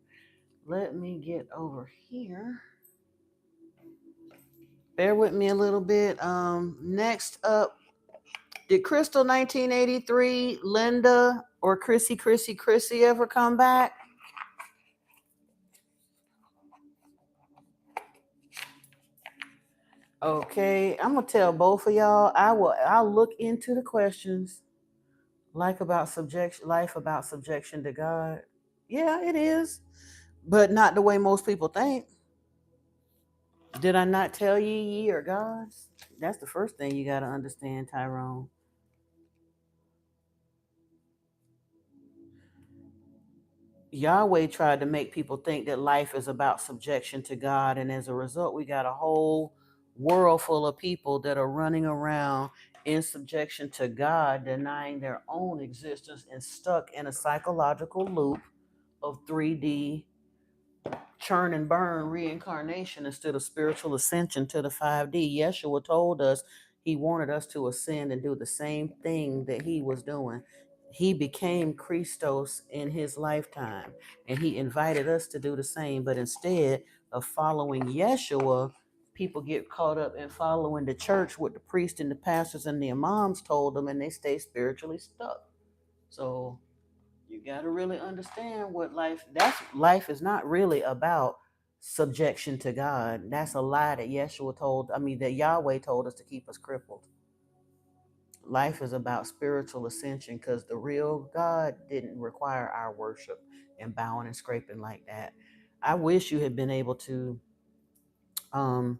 Speaker 1: Let me get over here. Bear with me a little bit. Next up, did Crystal 1983, Linda, or Chrissy ever come back? Okay, I'm gonna tell both of y'all. I'll look into the questions. Life about subjection to God. Yeah, it is. But not the way most people think. Did I not tell ye are gods? That's the first thing you got to understand, Tyrone. Yahweh tried to make people think that life is about subjection to God, and as a result, we got a whole world full of people that are running around in subjection to God, denying their own existence and stuck in a psychological loop of 3D churn and burn reincarnation instead of spiritual ascension to the 5D. Yeshua told us he wanted us to ascend and do the same thing that he was doing. He became Christos in his lifetime, and he invited us to do the same. But instead of following Yeshua, people get caught up in following the church, what the priests and the pastors and the imams told them, and they stay spiritually stuck. So you got to really understand what life is not really about subjection to God. That's a lie that that Yahweh told us to keep us crippled. Life is about spiritual ascension, because the real God didn't require our worship and bowing and scraping like that. I wish you had been able to um,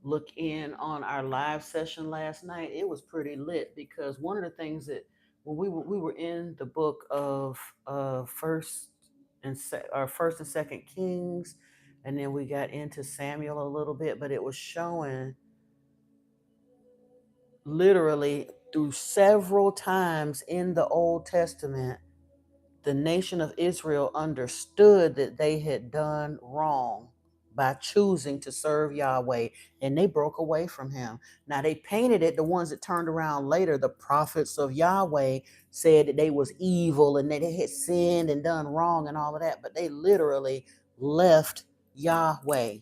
Speaker 1: look in on our live session last night. It was pretty lit, because one of the things that when we were in the book of first and second Kings, and then we got into Samuel a little bit, but it was showing literally through several times in the Old Testament the nation of Israel understood that they had done wrong by choosing to serve Yahweh, and they broke away from him. Now they painted it, the ones that turned around later, the prophets of Yahweh, said that they was evil and that they had sinned and done wrong and all of that, but they literally left Yahweh.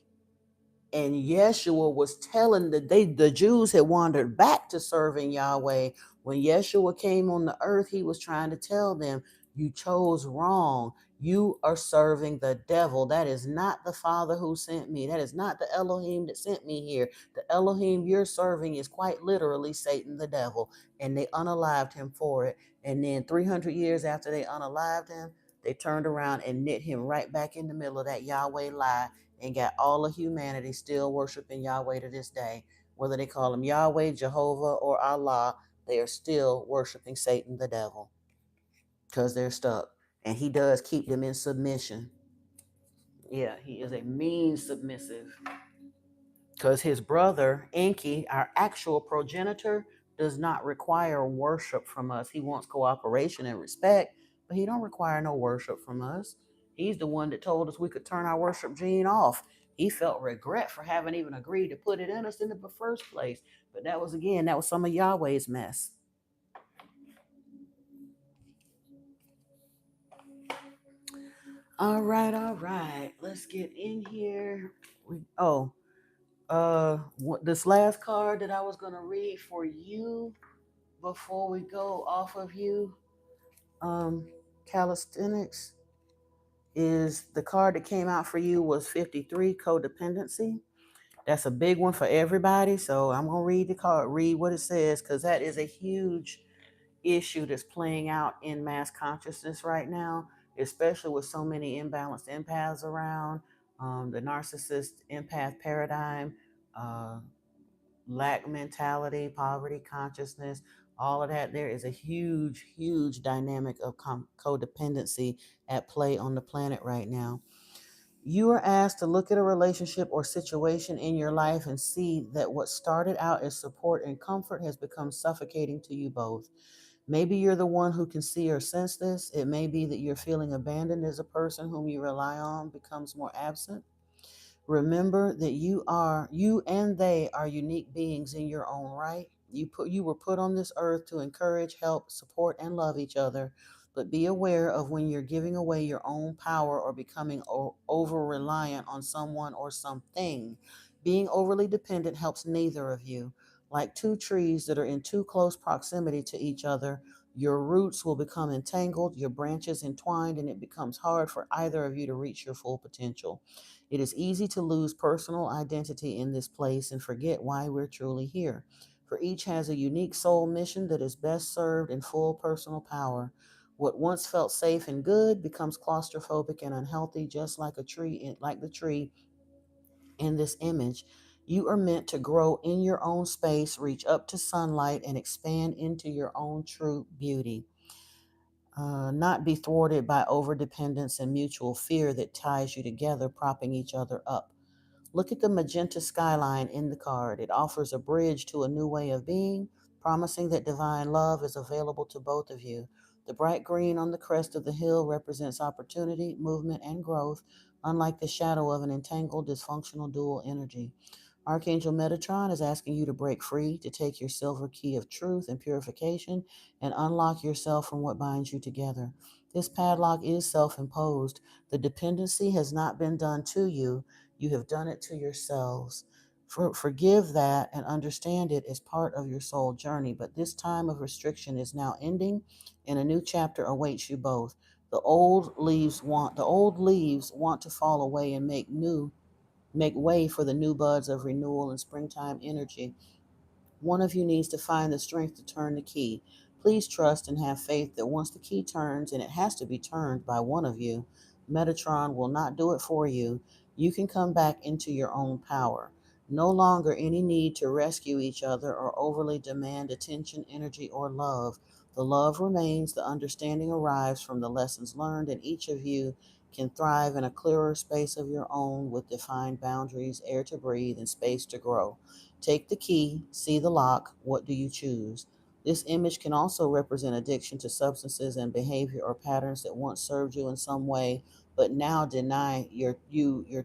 Speaker 1: And Yeshua was telling the Jews had wandered back to serving Yahweh. When Yeshua came on the earth, he was trying to tell them, you chose wrong. You are serving the devil. That is not the Father who sent me. That is not the Elohim that sent me here. The Elohim you're serving is quite literally Satan the devil. And they unalived him for it. And then 300 years after they unalived him, they turned around and knit him right back in the middle of that Yahweh lie, and got all of humanity still worshiping Yahweh to this day. Whether they call him Yahweh, Jehovah, or Allah, they are still worshiping Satan the devil because they're stuck. And he does keep them in submission. Yeah, he is a mean submissive. Because his brother, Enki, our actual progenitor, does not require worship from us. He wants cooperation and respect, but he don't require no worship from us. He's the one that told us we could turn our worship gene off. He felt regret for having even agreed to put it in us in the first place. But that was some of Yahweh's mess. All right. Let's get in here. This last card that I was gonna read for you before we go off of you, calisthenics, is the card that came out for you was 53, codependency. That's a big one for everybody. So I'm gonna read the card, read what it says, because that is a huge issue that's playing out in mass consciousness right now, especially with so many imbalanced empaths around. The narcissist empath paradigm, lack mentality, poverty consciousness, all of that. There is a huge dynamic of codependency at play on the planet right now. You are asked to look at a relationship or situation in your life and see that what started out as support and comfort has become suffocating to you both. Maybe you're the one who can see or sense this. It may be that you're feeling abandoned as a person whom you rely on becomes more absent. Remember that you and they are unique beings in your own right. You were put on this earth to encourage, help, support, and love each other. But be aware of when you're giving away your own power or becoming over reliant on someone or something. Being overly dependent helps neither of you. Like two trees that are in too close proximity to each other, your roots will become entangled, your branches entwined, and it becomes hard for either of you to reach your full potential. It is easy to lose personal identity in this place and forget why we're truly here. For each has a unique soul mission that is best served in full personal power. What once felt safe and good becomes claustrophobic and unhealthy, just like like the tree in this image. You are meant to grow in your own space, reach up to sunlight, and expand into your own true beauty. Not be thwarted by overdependence and mutual fear that ties you together, propping each other up. Look at the magenta skyline in the card. It offers a bridge to a new way of being, promising that divine love is available to both of you. The bright green on the crest of the hill represents opportunity, movement, and growth, unlike the shadow of an entangled, dysfunctional dual energy. Archangel Metatron is asking you to break free, to take your silver key of truth and purification, and unlock yourself from what binds you together. This padlock is self imposed. The dependency has not been done to you, you have done it to yourselves. Forgive that and understand it as part of your soul journey. But this time of restriction is now ending, and a new chapter awaits you both. The old leaves want to fall away and make way for the new buds of renewal and springtime energy. One of you needs to find the strength to turn the key. Please trust and have faith that once the key turns, and it has to be turned by one of you, Metatron will not do it for you. You can come back into your own power. No longer any need to rescue each other or overly demand attention, energy, or love. The love remains, the understanding arrives from the lessons learned, and each of you can thrive in a clearer space of your own with defined boundaries, air to breathe, and space to grow. Take the key, see the lock. What do you choose? This image can also represent addiction to substances and behavior or patterns that once served you in some way, but now deny your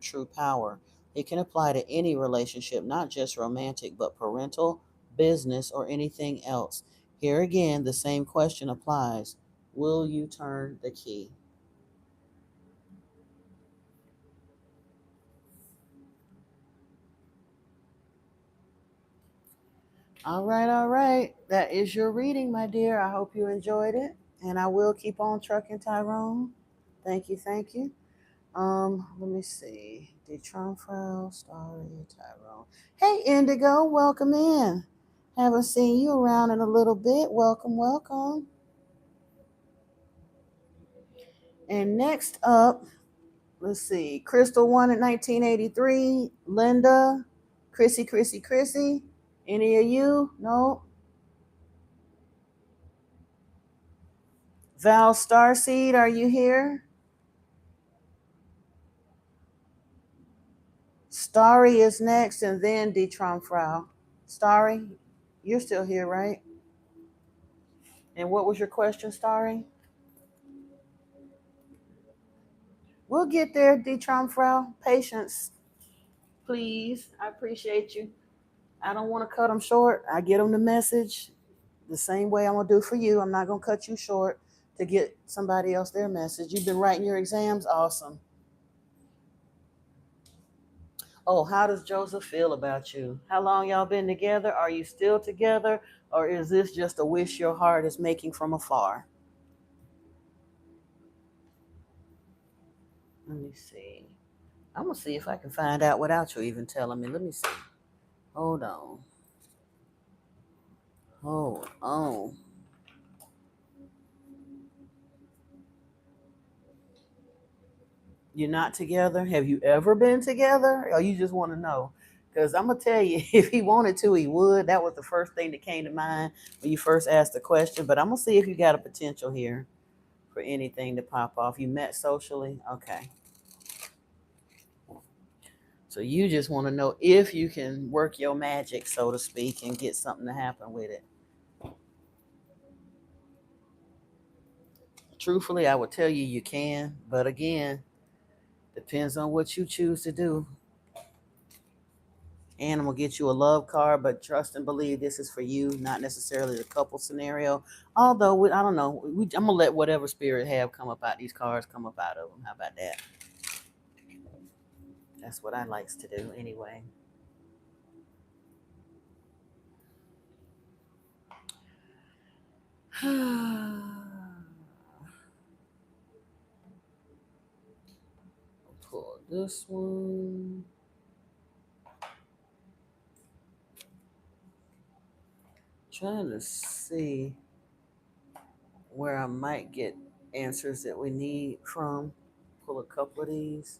Speaker 1: true power. It can apply to any relationship, not just romantic, but parental, business, or anything else. Here again, the same question applies. Will you turn the key? All right, all right. That is your reading, my dear. I hope you enjoyed it. And I will keep on trucking, Tyrone. Thank you, thank you. Let me see. Detronfrau, Starry, Tyrone. Hey, Indigo, welcome in. Haven't seen you around in a little bit. Welcome, welcome. And next up, let's see. Crystal won in 1983. Linda, Chrissy. Any of you? No. Val Starseed, are you here? Starry is next, and then Detronfrau. Starry, you're still here, right? And what was your question, Starry? We'll get there, Detronfrau. Patience, please. I appreciate you. I don't want to cut them short. I get them the message the same way I'm going to do for you. I'm not going to cut you short to get somebody else their message. You've been writing your exams? Awesome. Oh, how does Joseph feel about you? How long y'all been together? Are you still together? Or is this just a wish your heart is making from afar? Let me see. I'm going to see if I can find out without you even telling me. Let me see. Hold on. Hold on. You're not together? Have you ever been together? Or you just want to know? Because I'm going to tell you, if he wanted to, he would. That was the first thing that came to mind when you first asked the question. But I'm going to see if you got a potential here for anything to pop off. You met socially? Okay. So you just want to know if you can work your magic, so to speak, and get something to happen with it. Truthfully, I would tell you you can. But again, depends on what you choose to do. And I'm gonna get you a love card, but trust and believe this is for you, not necessarily the couple scenario. Although I don't know, I'm gonna let whatever spirit have come up out these cards come up out of them. How about that? That's what I likes to do anyway. Pull this one. Trying to see where I might get answers that we need from. Pull a couple of these.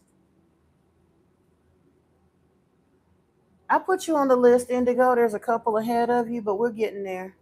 Speaker 1: I put you on the list, Indigo. There's a couple ahead of you, but we're getting there.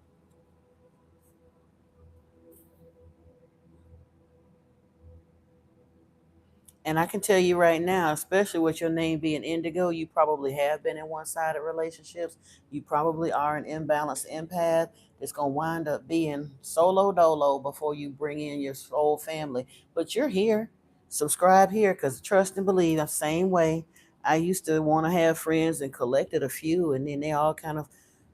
Speaker 1: And I can tell you right now, especially with your name being Indigo, you probably have been in one sided relationships. You probably are an imbalanced empath that's going to wind up being solo dolo before you bring in your whole family. But you're here. Subscribe here because trust and believe the same way. I used to want to have friends and collected a few, and then they all kind of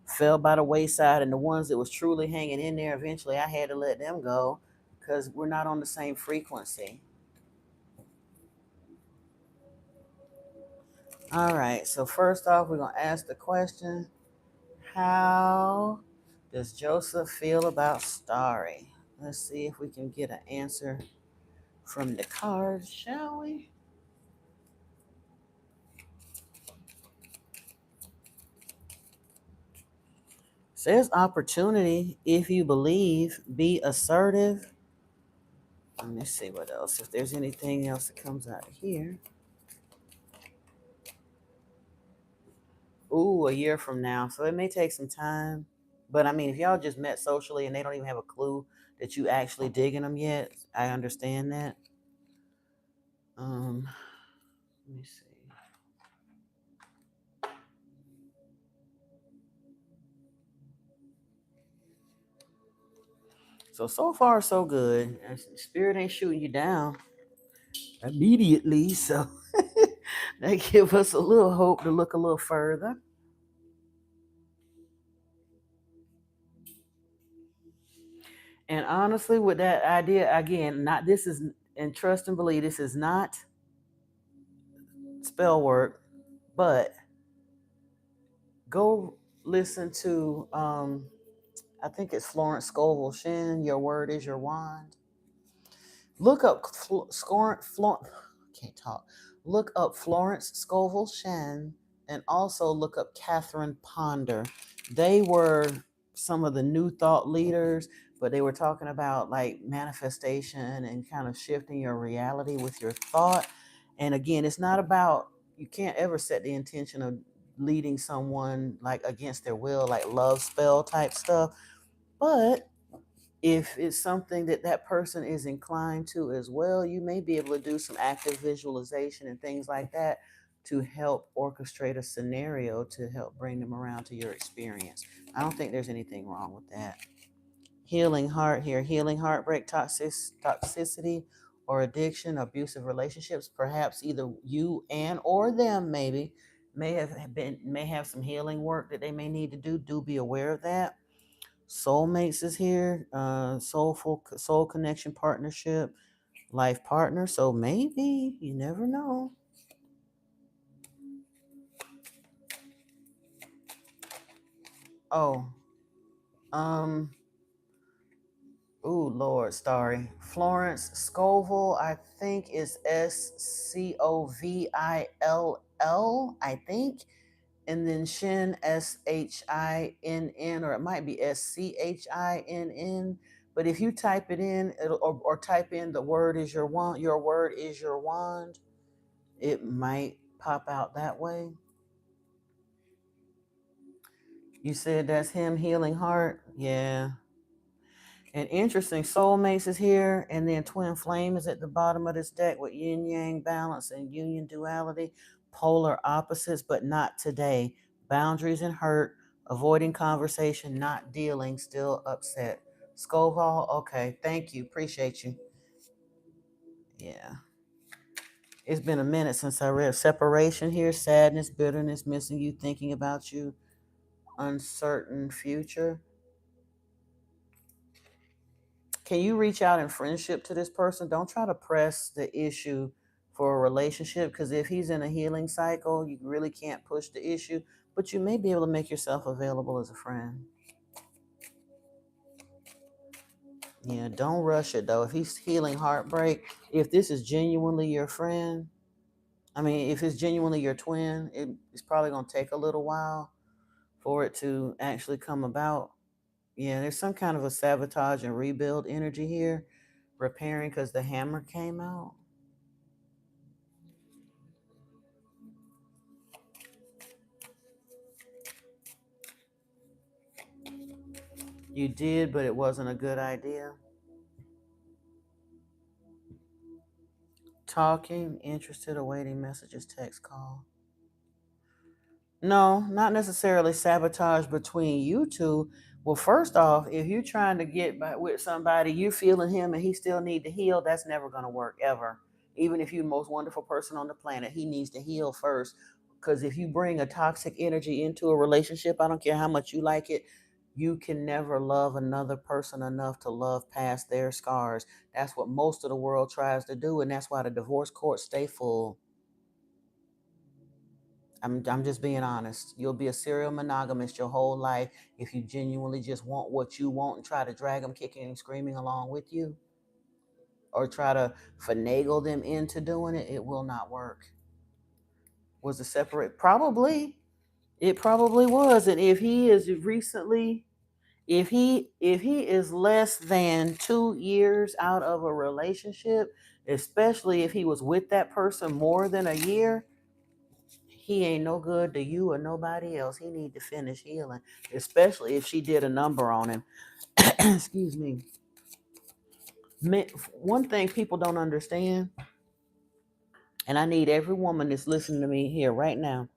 Speaker 1: fell by the wayside. And the ones that was truly hanging in there, eventually I had to let them go because we're not on the same frequency. All right, so first off, we're going to ask the question, how does Joseph feel about Starry? Let's see if we can get an answer from the cards, shall we? Says opportunity if you believe, be assertive. Let me see what else, if there's anything else that comes out of here. Ooh, a year from now. So it may take some time. But I mean, if y'all just met socially and they don't even have a clue that you actually digging them yet, I understand that. Let me see. So far so good. Spirit ain't shooting you down immediately, so that give us a little hope to look a little further. And honestly, with that idea, again, not this is, and trust and believe this is not spell work, but go listen to I think it's Florence Scovel Shin, Your Word is Your Wand. Look up can't talk. Look up Florence Scovel Shin, and also look up Catherine Ponder. They were some of the new thought leaders, but they were talking about like manifestation and kind of shifting your reality with your thought. And again, it's not about, you can't ever set the intention of leading someone like against their will, like love spell type stuff. But if it's something that that person is inclined to as well, you may be able to do some active visualization and things like that to help orchestrate a scenario to help bring them around to your experience. I don't think there's anything wrong with that. Healing heart here, healing heartbreak, toxicity or addiction, abusive relationships, perhaps either you and or them maybe may have some healing work that they may need to do. Do be aware of that. Soulmates is here, soul connection partnership, life partner. So maybe, you never know. Oh, um, ooh, Lord, sorry. Florence Scoville, I think is Scovill, I think. And then Shin, Shinn, or it might be Schinn. But if you type it in, or type in the word is your wand, your word is your wand, it might pop out that way. You said that's him, healing heart. Yeah. And interesting, soulmates is here, and then twin flame is at the bottom of this deck with yin yang balance and union duality, polar opposites, but not today. Boundaries and hurt, avoiding conversation, not dealing, still upset. Scoval, okay, thank you, appreciate you. Yeah. It's been a minute since I read separation here, sadness, bitterness, missing you, thinking about you, uncertain future. Can you reach out in friendship to this person? Don't try to press the issue for a relationship, because if he's in a healing cycle, you really can't push the issue, but you may be able to make yourself available as a friend. Yeah, don't rush it though. If he's healing heartbreak, if this is genuinely your friend, I mean, if it's genuinely your twin, it's probably going to take a little while for it to actually come about. Yeah, there's some kind of a sabotage and rebuild energy here, repairing because the hammer came out. You did, but it wasn't a good idea. Talking, interested, awaiting messages, text, call. No, not necessarily sabotage between you two. Well, first off, if you're trying to get with somebody, you feeling him and he still need to heal, that's never going to work ever. Even if you're the most wonderful person on the planet, he needs to heal first. Because if you bring a toxic energy into a relationship, I don't care how much you like it, you can never love another person enough to love past their scars. That's what most of the world tries to do, and that's why the divorce courts stay full. I'm just being honest. You'll be a serial monogamist your whole life if you genuinely just want what you want and try to drag them kicking and screaming along with you, or try to finagle them into doing it. It will not work. Was it separate? Probably. It probably was. And if he is recently, if he is less than 2 years out of a relationship, especially if he was with that person more than a year, he ain't no good to you or nobody else. He need to finish healing, especially if she did a number on him. Excuse me. One thing people don't understand, and I need every woman that's listening to me here right now.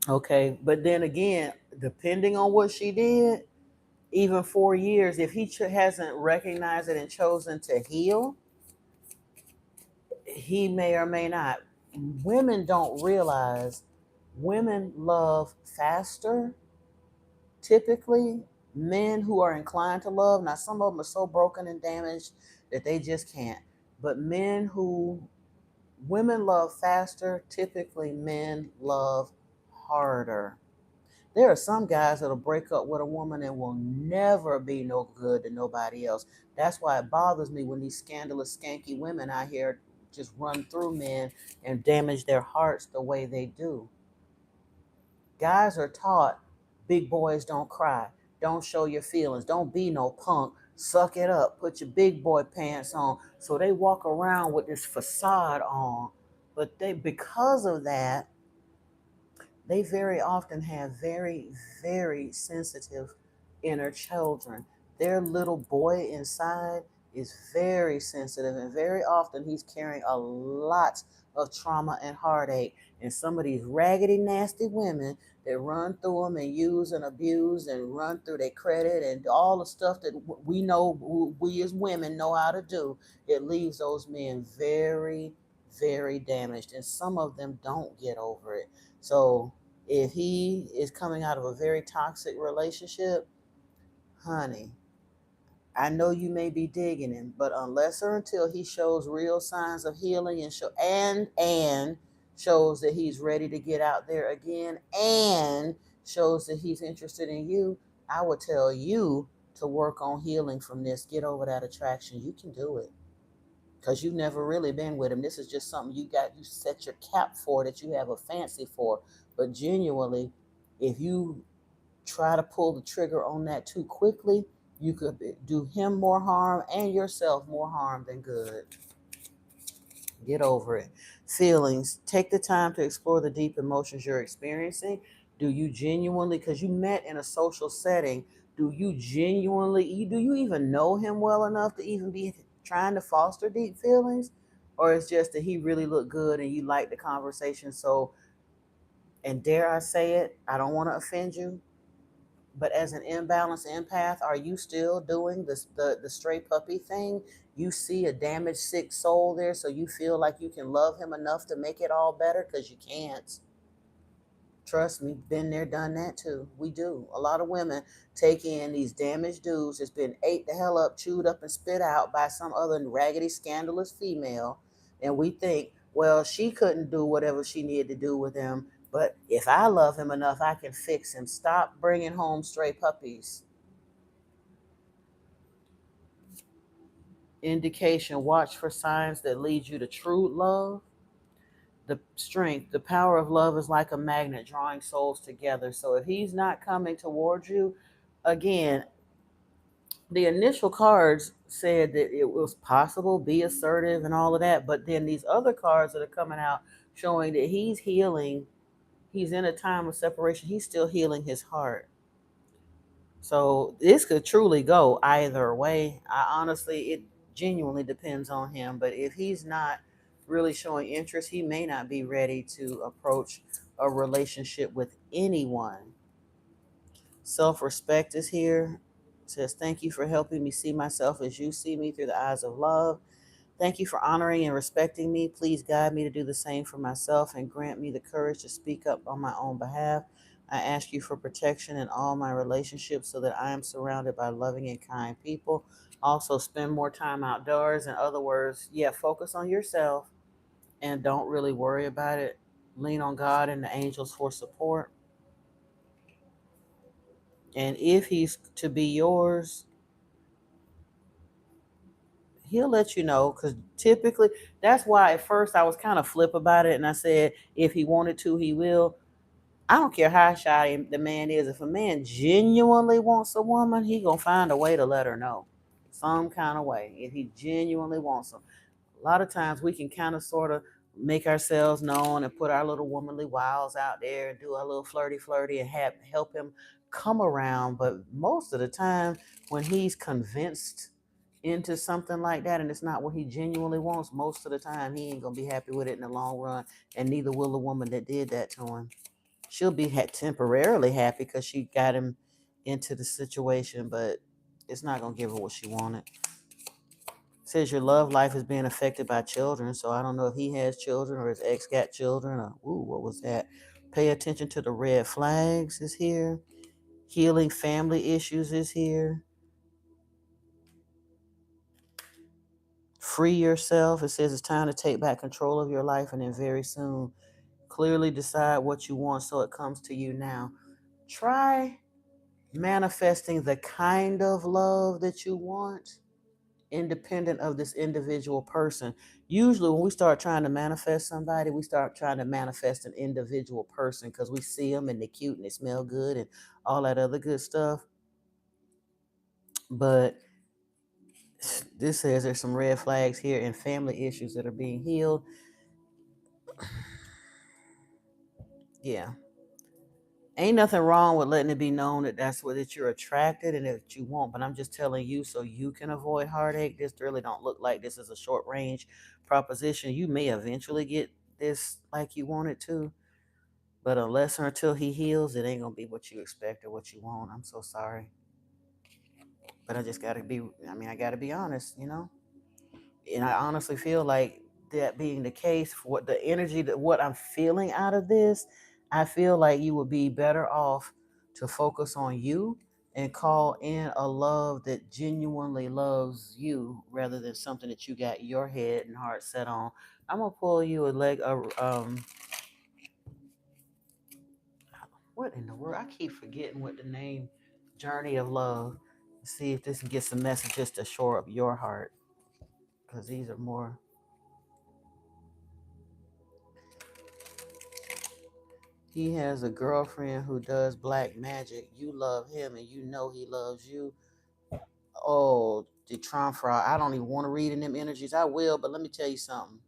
Speaker 1: Okay, but then again, depending on what she did, even 4 years, if he hasn't recognized it and chosen to heal, he may or may not. Women don't realize women love faster. Typically, men who are inclined to love, now some of them are so broken and damaged that they just can't. But women love faster. Typically, men love harder. There are some guys that'll break up with a woman and will never be no good to nobody else. That's why it bothers me when these scandalous, skanky women out here just run through men and damage their hearts the way they do. Guys are taught big boys don't cry, don't show your feelings, don't be no punk, suck it up, put your big boy pants on. So they walk around with this facade on. But because of that, they very often have very, very sensitive inner children. Their little boy inside is very sensitive, and very often he's carrying a lot of trauma and heartache. And some of these raggedy, nasty women that run through them and use and abuse and run through their credit and all the stuff that we know, we as women know how to do, it leaves those men very, very damaged. And some of them don't get over it. So if he is coming out of a very toxic relationship, honey, I know you may be digging him, but unless or until he shows real signs of healing and shows that he's ready to get out there again and shows that he's interested in you, I would tell you to work on healing from this. Get over that attraction. You can do it because you've never really been with him. This is just something you set your cap for, that you have a fancy for. But genuinely, if you try to pull the trigger on that too quickly, you could do him more harm and yourself more harm than good. Get over it. Feelings. Take the time to explore the deep emotions you're experiencing. Do you genuinely, because you met in a social setting, do you even know him well enough to even be trying to foster deep feelings? Or it's just that he really looked good and you like the conversation? So, and dare I say it, I don't want to offend you, but as an imbalanced empath, are you still doing the stray puppy thing? You see a damaged, sick soul there, so you feel like you can love him enough to make it all better, because you can't. Trust me, been there, done that too. We do. A lot of women take in these damaged dudes that's been ate the hell up, chewed up, and spit out by some other raggedy, scandalous female, and we think, well, she couldn't do whatever she needed to do with him, but if I love him enough, I can fix him. Stop bringing home stray puppies. Indication: watch for signs that lead you to true love. The strength, the power of love is like a magnet drawing souls together. So if he's not coming towards you, again, the initial cards said that it was possible, be assertive and all of that, but then these other cards that are coming out showing that he's healing, he's in a time of separation, he's still healing his heart. So this could truly go either way. It genuinely depends on him. But if he's not really showing interest, he may not be ready to approach a relationship with anyone. Self-respect is here. It says, thank you for helping me see myself as you see me, through the eyes of love. Thank you for honoring and respecting me. Please guide me to do the same for myself and grant me the courage to speak up on my own behalf. I ask you for protection in all my relationships so that I am surrounded by loving and kind people. Also, spend more time outdoors. In other words, yeah, focus on yourself and don't really worry about it. Lean on God and the angels for support. And if he's to be yours, he'll let you know, because typically that's why at first I was kind of flip about it, and I said if he wanted to, he will. I don't care how shy the man is. If a man genuinely wants a woman, he gonna find a way to let her know, some kind of way, if he genuinely wants them. A lot of times we can kind of sort of make ourselves known and put our little womanly wiles out there and do a little flirty and help him come around. But most of the time, when he's convinced into something like that and it's not what he genuinely wants, most of the time he ain't gonna be happy with it in the long run, and neither will the woman that did that to him. She'll be temporarily happy because she got him into the situation, but it's not gonna give her what she wanted. It says your love life is being affected by children, so I don't know if he has children or his ex got children. Or ooh, what was that? Pay attention to the red flags is here. Healing family issues is here. Free yourself. It says it's time to take back control of your life, and then very soon, clearly decide what you want so it comes to you now. Try manifesting the kind of love that you want independent of this individual person. Usually when we start trying to manifest somebody, we start trying to manifest an individual person because we see them and they're cute and they smell good and all that other good stuff. But this says there's some red flags here and family issues that are being healed. Yeah. Ain't nothing wrong with letting it be known that that's what that you're attracted and that you want, but I'm just telling you so you can avoid heartache. This really don't look like this is a short range proposition. You may eventually get this like you want it to, but unless or until he heals, it ain't gonna be what you expect or what you want. I'm so sorry, but I just gotta be. I mean, I gotta be honest, you know. And I honestly feel like that being the case, for what the energy that what I'm feeling out of this, I feel like you would be better off to focus on you and call in a love that genuinely loves you rather than something that you got your head and heart set on. I'm gonna pull you a leg what in the world? I keep forgetting what the name Journey of Love. See if this can get some messages to shore up your heart. Because these are more. He has a girlfriend who does black magic. You love him and you know he loves you. Oh, the Trump fraud. I don't even want to read in them energies. I will, but let me tell you something.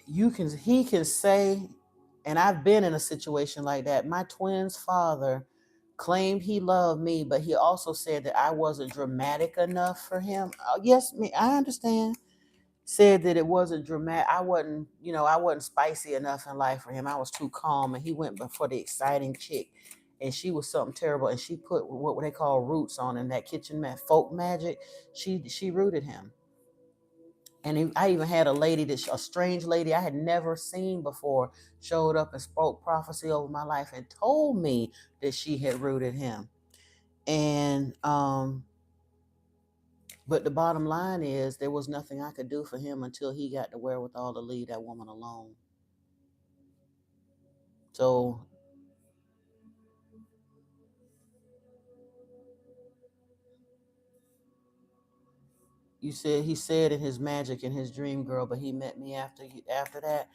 Speaker 1: He can say, and I've been in a situation like that. My twin's father claimed he loved me, but he also said that I wasn't dramatic enough for him. Yes, I understand. Said that it wasn't dramatic. I wasn't spicy enough in life for him. I was too calm, and he went for the exciting chick, and she was something terrible. And she put what they call roots on in that kitchen folk magic. She rooted him, and I even had a strange lady I had never seen before showed up and spoke prophecy over my life and told me that she had rooted him. And but the bottom line is there was nothing I could do for him until he got the wherewithal to leave that woman alone. So you said he said in his magic in his dream girl, but he met me after that.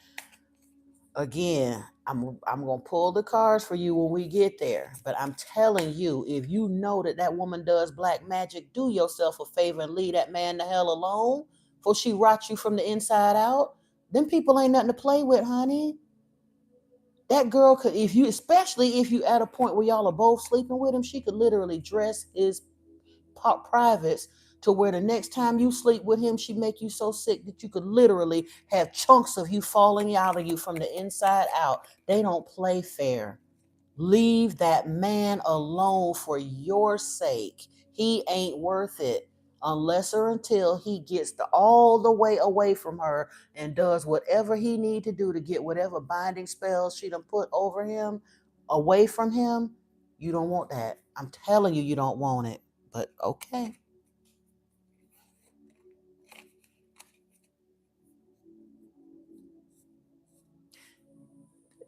Speaker 1: Again, I'm gonna pull the cards for you when we get there. But I'm telling you, if you know that woman does black magic, do yourself a favor and leave that man the hell alone, for she rots you from the inside out. Them people ain't nothing to play with, honey. That girl could, if you, especially if you at a point where y'all are both sleeping with him, she could literally dress his privates to where the next time you sleep with him, she make you so sick that you could literally have chunks of you falling out of you from the inside out. They don't play fair. Leave that man alone for your sake. He ain't worth it unless or until he gets all the way away from her and does whatever he need to do to get whatever binding spells she done put over him away from him. You don't want that. I'm telling you, you don't want it. But okay.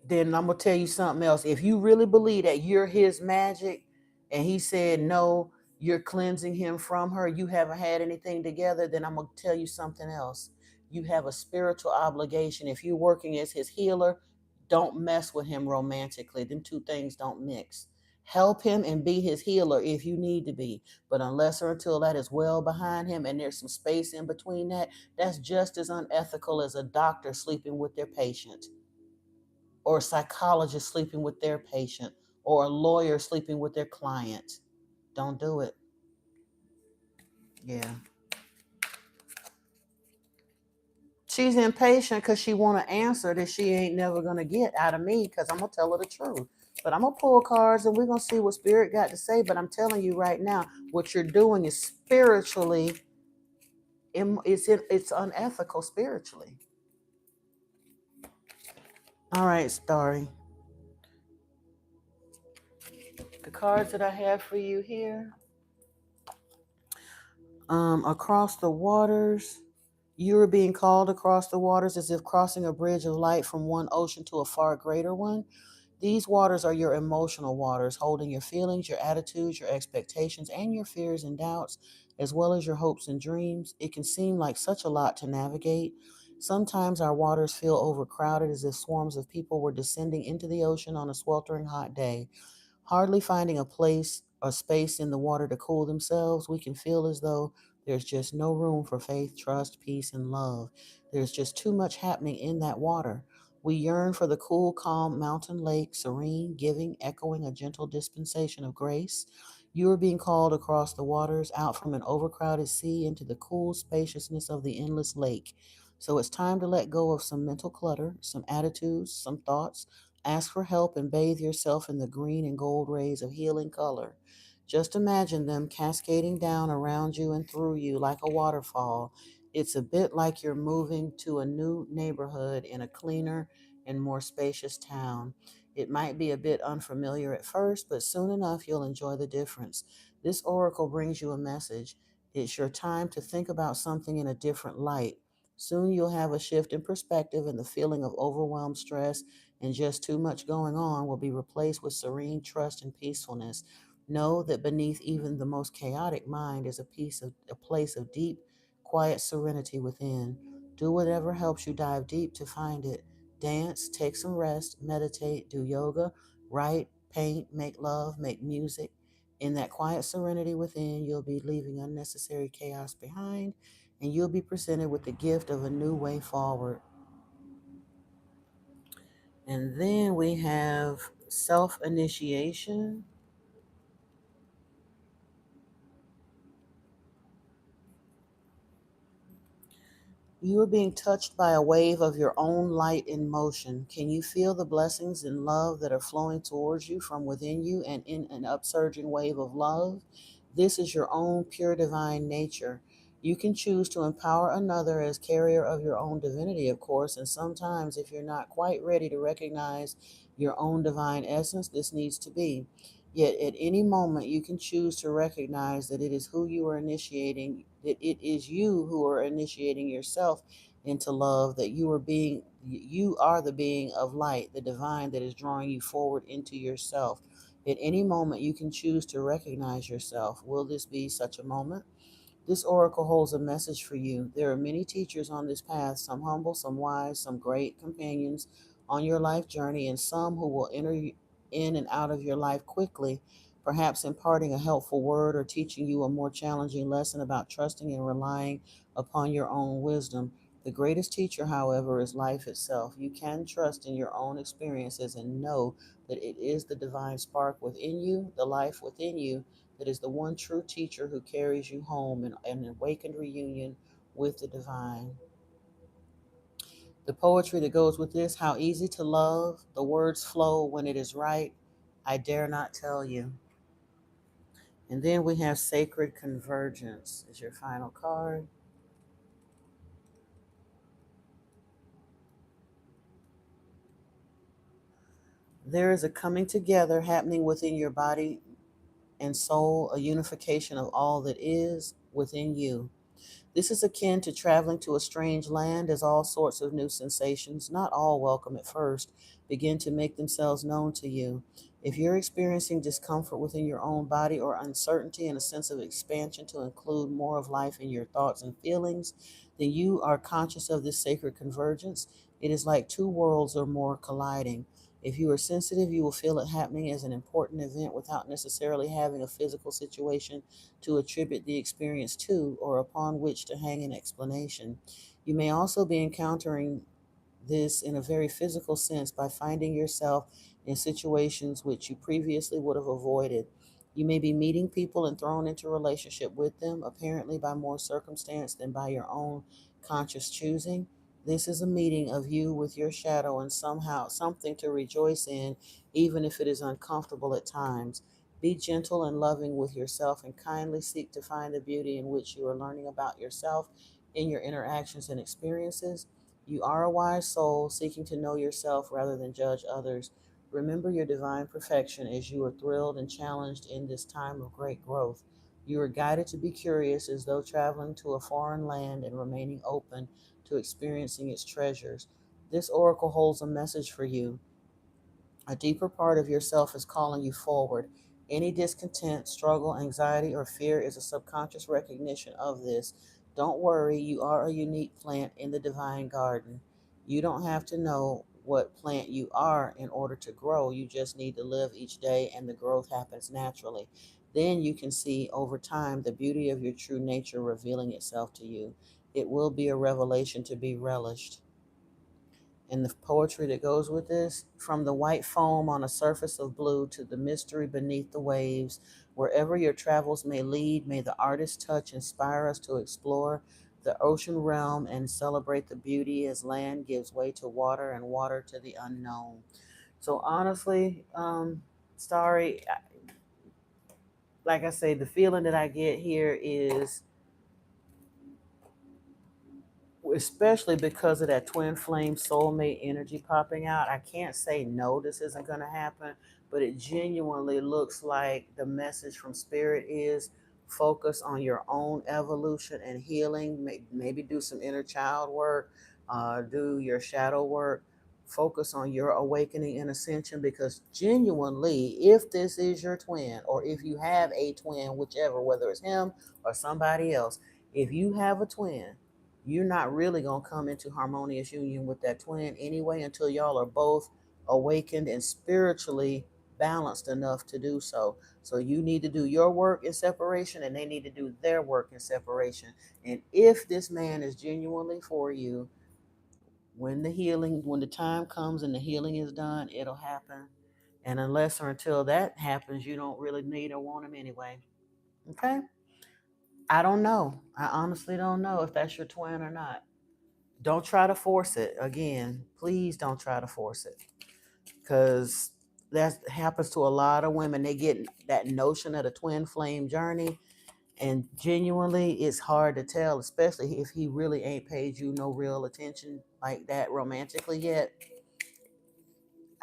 Speaker 1: Then I'm gonna tell you something else. If you really believe that you're his magic, and he said no, you're cleansing him from her, you haven't had anything together, then I'm gonna tell you something else. You have a spiritual obligation. If you're working as his healer, don't mess with him romantically. Them two things don't mix. Help him and be his healer if you need to be. But unless or until that is well behind him and there's some space in between that, that's just as unethical as a doctor sleeping with their patient, or a psychologist sleeping with their patient, or a lawyer sleeping with their client. Don't do it. Yeah. She's impatient because she want an answer that she ain't never gonna get out of me because I'm gonna tell her the truth. But I'm gonna pull cards and we're gonna see what spirit got to say. But I'm telling you right now, what you're doing is spiritually, it's unethical spiritually. All right, Starry. The cards that I have for you here, across the waters. You are being called across the waters as if crossing a bridge of light from one ocean to a far greater one. These waters are your emotional waters, holding your feelings, your attitudes, your expectations, and your fears and doubts, as well as your hopes and dreams. It can seem like such a lot to navigate. Sometimes our waters feel overcrowded as if swarms of people were descending into the ocean on a sweltering hot day. Hardly finding a place or space in the water to cool themselves, we can feel as though there's just no room for faith, trust, peace, and love. There's just too much happening in that water. We yearn for the cool, calm mountain lake, serene, giving, echoing a gentle dispensation of grace. You are being called across the waters, out from an overcrowded sea into the cool spaciousness of the endless lake. So it's time to let go of some mental clutter, some attitudes, some thoughts. Ask for help and bathe yourself in the green and gold rays of healing color. Just imagine them cascading down around you and through you like a waterfall. It's a bit like you're moving to a new neighborhood in a cleaner and more spacious town. It might be a bit unfamiliar at first, but soon enough you'll enjoy the difference. This oracle brings you a message. It's your time to think about something in a different light. Soon you'll have a shift in perspective, and the feeling of overwhelmed stress and just too much going on will be replaced with serene trust and peacefulness. Know that beneath even the most chaotic mind is a place of deep, quiet serenity within. Do whatever helps you dive deep to find it. Dance, take some rest, meditate, do yoga, write, paint, make love, make music. In that quiet serenity within, you'll be leaving unnecessary chaos behind, and you'll be presented with the gift of a new way forward. And then we have self initiation. You are being touched by a wave of your own light in motion. Can you feel the blessings and love that are flowing towards you from within you and in an upsurging wave of love? This is your own pure divine nature. You can choose to empower another as carrier of your own divinity, of course, and sometimes if you're not quite ready to recognize your own divine essence, this needs to be. Yet at any moment, you can choose to recognize that it is who you are initiating, that it is you who are initiating yourself into love, that you are the being of light, the divine that is drawing you forward into yourself. At any moment, you can choose to recognize yourself. Will this be such a moment? This oracle holds a message for you. There are many teachers on this path, some humble, some wise, some great companions on your life journey, and some who will enter in and out of your life quickly, perhaps imparting a helpful word or teaching you a more challenging lesson about trusting and relying upon your own wisdom. The greatest teacher, however, is life itself. You can trust in your own experiences and know that it is the divine spark within you, the life within you, that is the one true teacher who carries you home in an awakened reunion with the divine. The poetry that goes with this: how easy to love, the words flow when it is right. I dare not tell you. And then we have sacred convergence is your final card. There is a coming together happening within your body and soul, a unification of all that is within you. This is akin to traveling to a strange land as all sorts of new sensations, not all welcome at first, begin to make themselves known to you. If you're experiencing discomfort within your own body or uncertainty and a sense of expansion to include more of life in your thoughts and feelings, then you are conscious of this sacred convergence. It is like two worlds or more colliding. If you are sensitive, you will feel it happening as an important event without necessarily having a physical situation to attribute the experience to or upon which to hang an explanation. You may also be encountering this in a very physical sense by finding yourself in situations which you previously would have avoided. You may be meeting people and thrown into relationship with them, apparently by more circumstance than by your own conscious choosing. This is a meeting of you with your shadow and somehow something to rejoice in, even if it is uncomfortable at times. Be gentle and loving with yourself and kindly seek to find the beauty in which you are learning about yourself in your interactions and experiences. You are a wise soul seeking to know yourself rather than judge others. Remember your divine perfection as you are thrilled and challenged in this time of great growth. You are guided to be curious as though traveling to a foreign land and remaining open to experiencing its treasures. This oracle holds a message for you. A deeper part of yourself is calling you forward. Any discontent, struggle, anxiety, or fear is a subconscious recognition of this. Don't worry, you are a unique plant in the divine garden. You don't have to know what plant you are in order to grow. You just need to live each day, and the growth happens naturally. Then you can see over time the beauty of your true nature revealing itself to you. It will be a revelation to be relished. And the poetry that goes with this, from the white foam on a surface of blue to the mystery beneath the waves, wherever your travels may lead, may the artist's touch inspire us to explore the ocean realm and celebrate the beauty as land gives way to water and water to the unknown. So honestly, Starry, like I say, the feeling that I get here is, especially because of that twin flame soulmate energy popping out, I can't say no, this isn't going to happen, but it genuinely looks like the message from spirit is focus on your own evolution and healing. Maybe do some inner child work, do your shadow work, focus on your awakening and ascension, because genuinely, if this is your twin, or if you have a twin, whichever, whether it's him or somebody else, if you have a twin, you're not really going to come into harmonious union with that twin anyway until y'all are both awakened and spiritually balanced enough to do so. So you need to do your work in separation and they need to do their work in separation. And if this man is genuinely for you, when the time comes and the healing is done, it'll happen. And unless or until that happens, you don't really need or want him anyway. Okay? I don't know. I honestly don't know if that's your twin or not. Don't try to force it. Again, please don't try to force it, because that happens to a lot of women. They get that notion of the twin flame journey, and genuinely it's hard to tell, especially if he really ain't paid you no real attention like that romantically yet.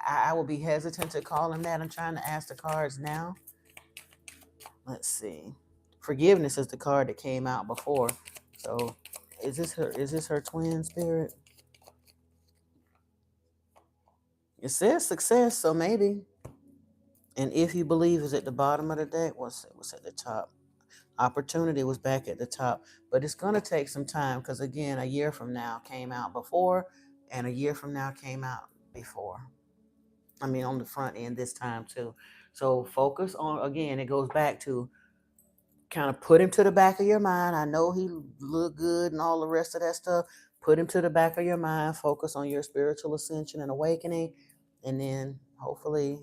Speaker 1: I will be hesitant to call him that. I'm trying to ask the cards now. Let's see. Forgiveness is the card that came out before. So is this her twin spirit? It says success, so maybe. And if you believe is at the bottom of the deck, what's at the top? Opportunity was back at the top, but it's going to take some time, because again, a year from now came out before, and a year from now came out before. I mean, on the front end this time too. So focus on, again, it goes back to kind of put him to the back of your mind. I know he look good and all the rest of that stuff. Put him to the back of your mind. Focus on your spiritual ascension and awakening, and then hopefully,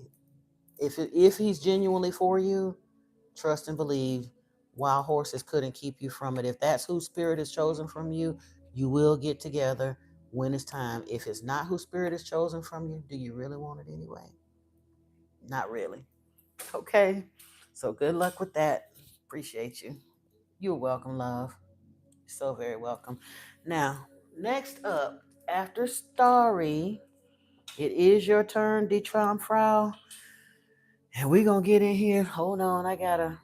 Speaker 1: if he's genuinely for you, trust and believe. Wild horses couldn't keep you from it. If that's who spirit is chosen from you, you will get together when it's time. If it's not who spirit is chosen from you, do you really want it anyway? Not really. Okay. So good luck with that. Appreciate you. You're welcome, love. So very welcome. Now, next up, after Starry, it is your turn, die Frau. And we're going to get in here. Hold on.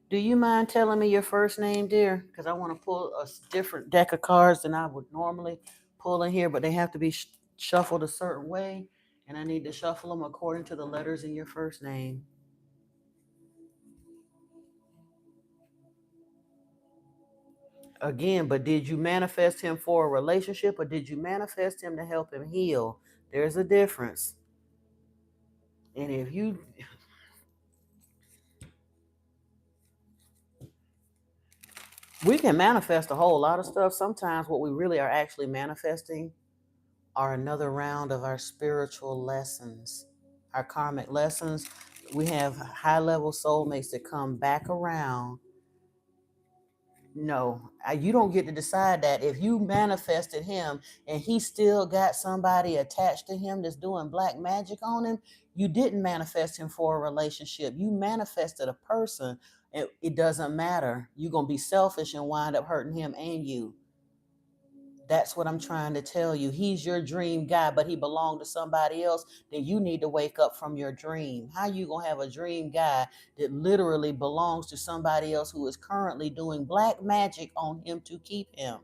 Speaker 1: Do you mind telling me your first name, dear? Because I want to pull a different deck of cards than I would normally pull in here, but they have to be shuffled a certain way. And I need to shuffle them according to the letters in your first name. Again, but did you manifest him for a relationship, or did you manifest him to help him heal? There's a difference. And if you, we can manifest a whole lot of stuff. Sometimes what we really are actually manifesting are another round of our spiritual lessons, our karmic lessons. We have high level soulmates that come back around No, you don't get to decide that. If you manifested him and he still got somebody attached to him that's doing black magic on him, you didn't manifest him for a relationship. You manifested a person. It doesn't matter. You're going to be selfish and wind up hurting him and you. That's what I'm trying to tell you. He's your dream guy, but he belonged to somebody else. Then you need to wake up from your dream. How you gonna have a dream guy that literally belongs to somebody else who is currently doing black magic on him to keep him?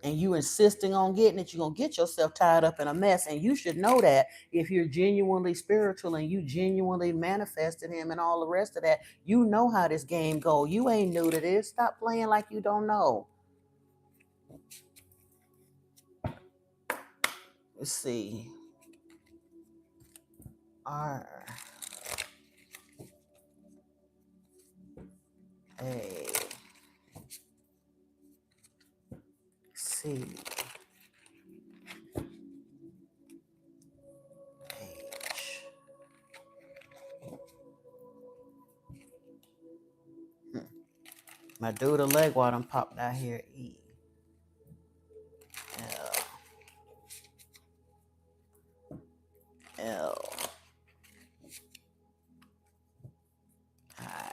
Speaker 1: And you insisting on getting it, you're gonna get yourself tied up in a mess. And you should know that if you're genuinely spiritual and you genuinely manifested him and all the rest of that, you know how this game go. You ain't new to this. Stop playing like you don't know. Let's see. R A C H. My dude, a leg while I'm popped out here. E L L I.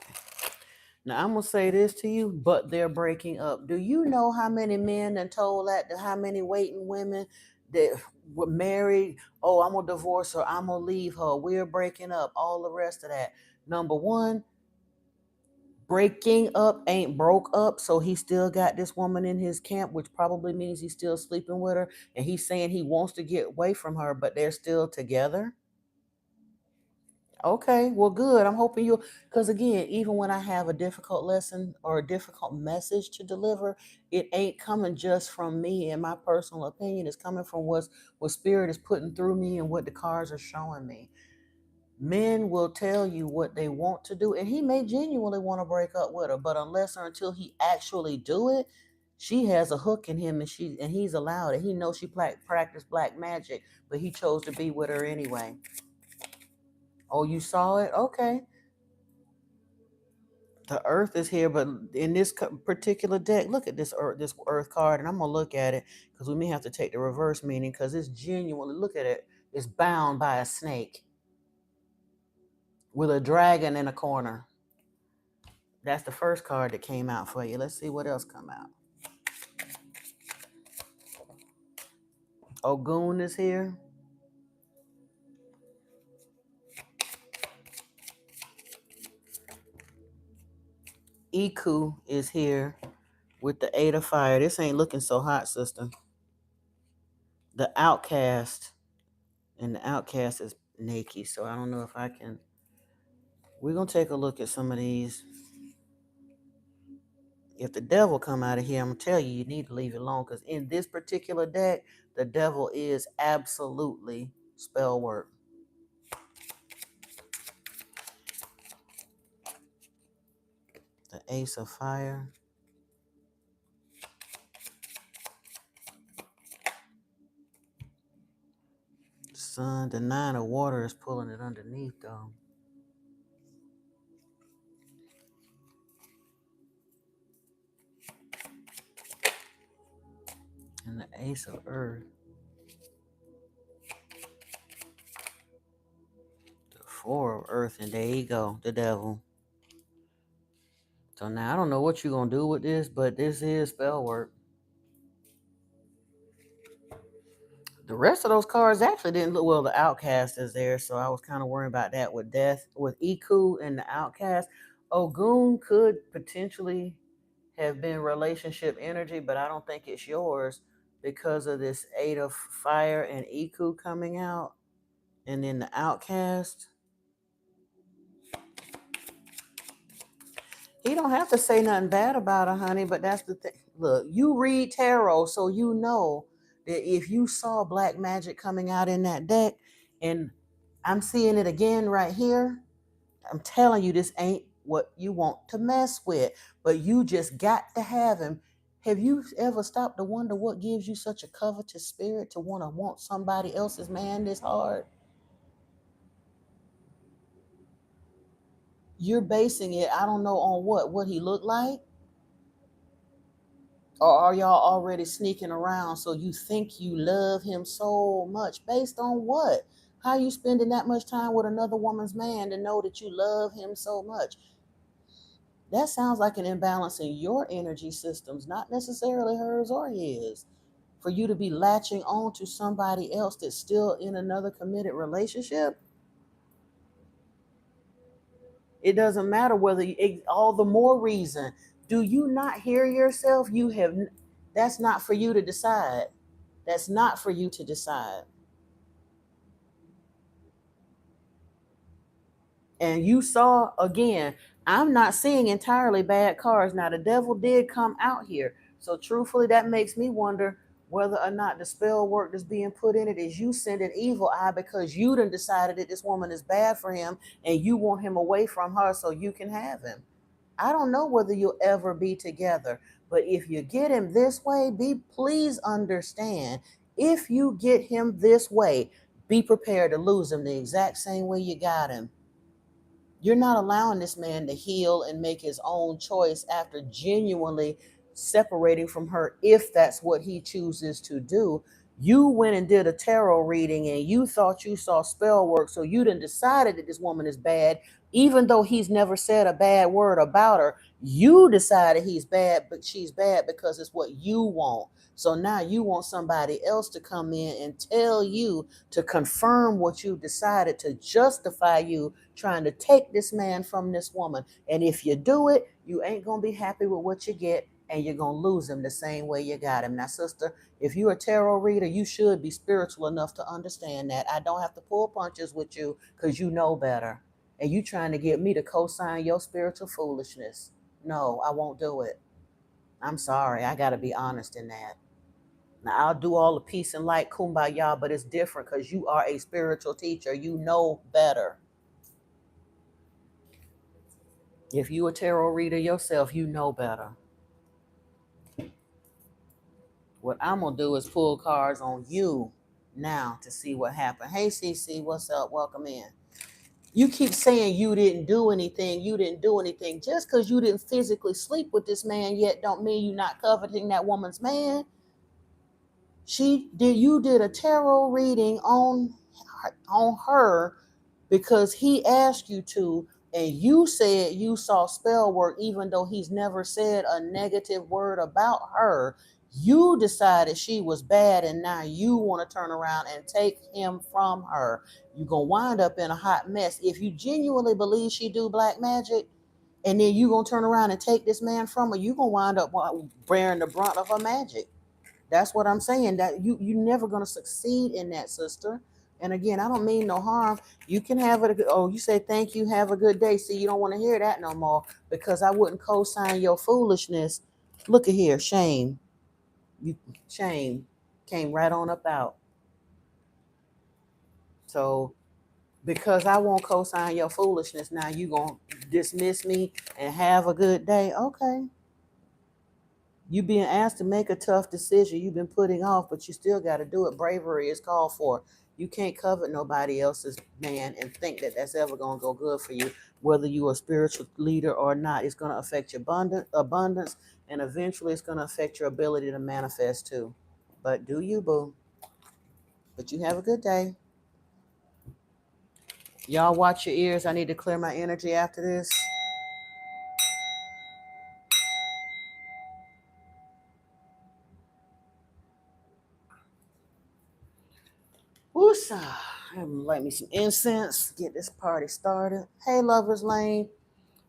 Speaker 1: Now I'm gonna say this to you, but they're breaking up. Do you know how many men that told that to how many waiting women that were married? Oh, I'm gonna divorce her. I'm gonna leave her. We're breaking up. All the rest of that. Number one, breaking up ain't broke up, so he still got this woman in his camp, which probably means he's still sleeping with her, and he's saying he wants to get away from her, but they're still together. Okay, well, good. I'm hoping you, because again, even when I have a difficult lesson or a difficult message to deliver, it ain't coming just from me and my personal opinion. It's coming from what spirit is putting through me and what the cards are showing me. Men will tell you what they want to do, and he may genuinely want to break up with her, but unless or until he actually do it, she has a hook in him, and he's allowed it. He knows she practiced black magic, but he chose to be with her anyway. Oh, you saw it? Okay. The earth is here, but in this particular deck, look at this earth card, and I'm gonna look at it because we may have to take the reverse meaning because it's genuinely, look at it. It's bound by a snake with a dragon in a corner. That's the first card that came out for you. Let's see what else come out. Ogun is here. Iku is here with the Eight of Fire. This ain't looking so hot, sister. The Outcast, and the Outcast is naked, so I don't know if I can. We're gonna take a look at some of these. If the devil come out of here, I'm gonna tell you, you need to leave it alone, because in this particular deck, the devil is absolutely spell work. The Ace of Fire. Sun. The Nine of Water is pulling it underneath, though. And the Ace of Earth. The Four of Earth, and there you go, the devil. So now I don't know what you're gonna do with this, but this is spell work. The rest of those cards actually didn't look well. The Outcast is there, so I was kind of worried about that with death, with Iku and the Outcast. Ogun could potentially have been relationship energy, but I don't think it's yours because of this Eight of Fire and Iku coming out, and then the Outcast. He don't have to say nothing bad about her, honey, but that's the thing. Look, you read tarot, so you know that if you saw black magic coming out in that deck, and I'm seeing it again right here, I'm telling you, this ain't what you want to mess with, but you just got to have him. Have you ever stopped to wonder what gives you such a covetous spirit to want somebody else's man this hard? You're basing it, I don't know on what he looked like. Or are y'all already sneaking around so you think you love him so much? Based on what? How you spending that much time with another woman's man to know that you love him so much? That sounds like an imbalance in your energy systems, not necessarily hers or his. For you to be latching on to somebody else that's still in another committed relationship, it doesn't matter whether all the more reason. Do you not hear yourself? That's not for you to decide. That's not for you to decide. And you saw again, I'm not seeing entirely bad cards. Now the devil did come out here. So truthfully, that makes me wonder whether or not the spell work that's being put in it is you sending evil eye because you done decided that this woman is bad for him and you want him away from her so you can have him. I don't know whether you'll ever be together, but if you get him this way, please understand, if you get him this way, be prepared to lose him the exact same way you got him. You're not allowing this man to heal and make his own choice after genuinely separating from her, if that's what he chooses to do. You went and did a tarot reading and you thought you saw spell work, so you done decided that this woman is bad, even though he's never said a bad word about her. You decided he's bad, but she's bad because it's what you want. So now you want somebody else to come in and tell you to confirm what you decided, to justify you trying to take this man from this woman. And if you do it, you ain't going to be happy with what you get, and you're going to lose him the same way you got him. Now, sister, if you're a tarot reader, you should be spiritual enough to understand that. I don't have to pull punches with you because you know better. And you trying to get me to co-sign your spiritual foolishness. No, I won't do it. I'm sorry. I got to be honest in that. Now, I'll do all the peace and light, kumbaya, but it's different because you are a spiritual teacher. You know better. If you a tarot reader yourself, you know better. What I'm gonna do is pull cards on you now to see what happened. Hey CC, what's up? Welcome in. You keep saying you didn't do anything, you didn't do anything. Just because you didn't physically sleep with this man yet don't mean you're not coveting that woman's man. You did a tarot reading on her because he asked you to, and you said you saw spell work even though he's never said a negative word about her. You decided she was bad, and now you want to turn around and take him from her. You're gonna wind up in a hot mess if you genuinely believe she do black magic, and then you gonna turn around and take this man from her. You gonna wind up bearing the brunt of her magic. That's what I'm saying. That you never gonna succeed in that, sister. And again, I don't mean no harm. You can have it. Oh, you say thank you, have a good day. See, you don't want to hear that no more because I wouldn't co-sign your foolishness. Look at here, shame. You shame came right on up out. So because I won't co-sign your foolishness, now you gonna dismiss me and have a good day. Okay. You being asked to make a tough decision you've been putting off, but you still got to do it. Bravery is called for. You can't covet nobody else's man and think that that's ever going to go good for you. Whether you're a spiritual leader or not, it's going to affect your abundance, and eventually it's going to affect your ability to manifest too. But do you, boo? But you have a good day. Y'all watch your ears. I need to clear my energy after this. Woosah. Light me some incense. Get this party started. Hey, Lovers Lane.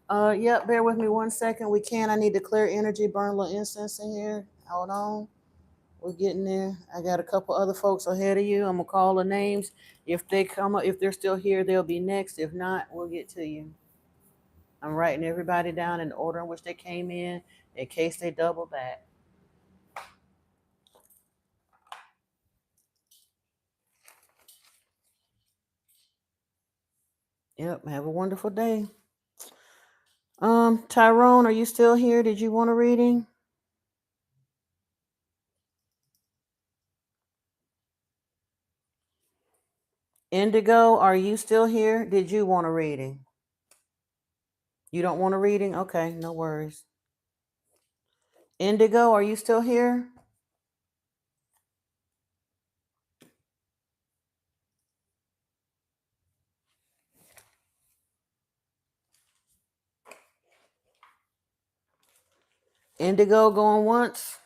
Speaker 1: Yep, bear with me 1 second. I need to clear energy, burn a little incense in here. Hold on. We're getting there. I got a couple other folks ahead of you. I'm gonna call the names. If they come up, if they're still here, they'll be next. If not, we'll get to you. I'm writing everybody down in the order in which they came in case they double back. Yep, have a wonderful day. Tyrone, are you still here? Did you want a reading? Indigo, are you still here? Did you want a reading? You don't want a reading? Okay, no worries. Indigo, are you still here? Indigo going once,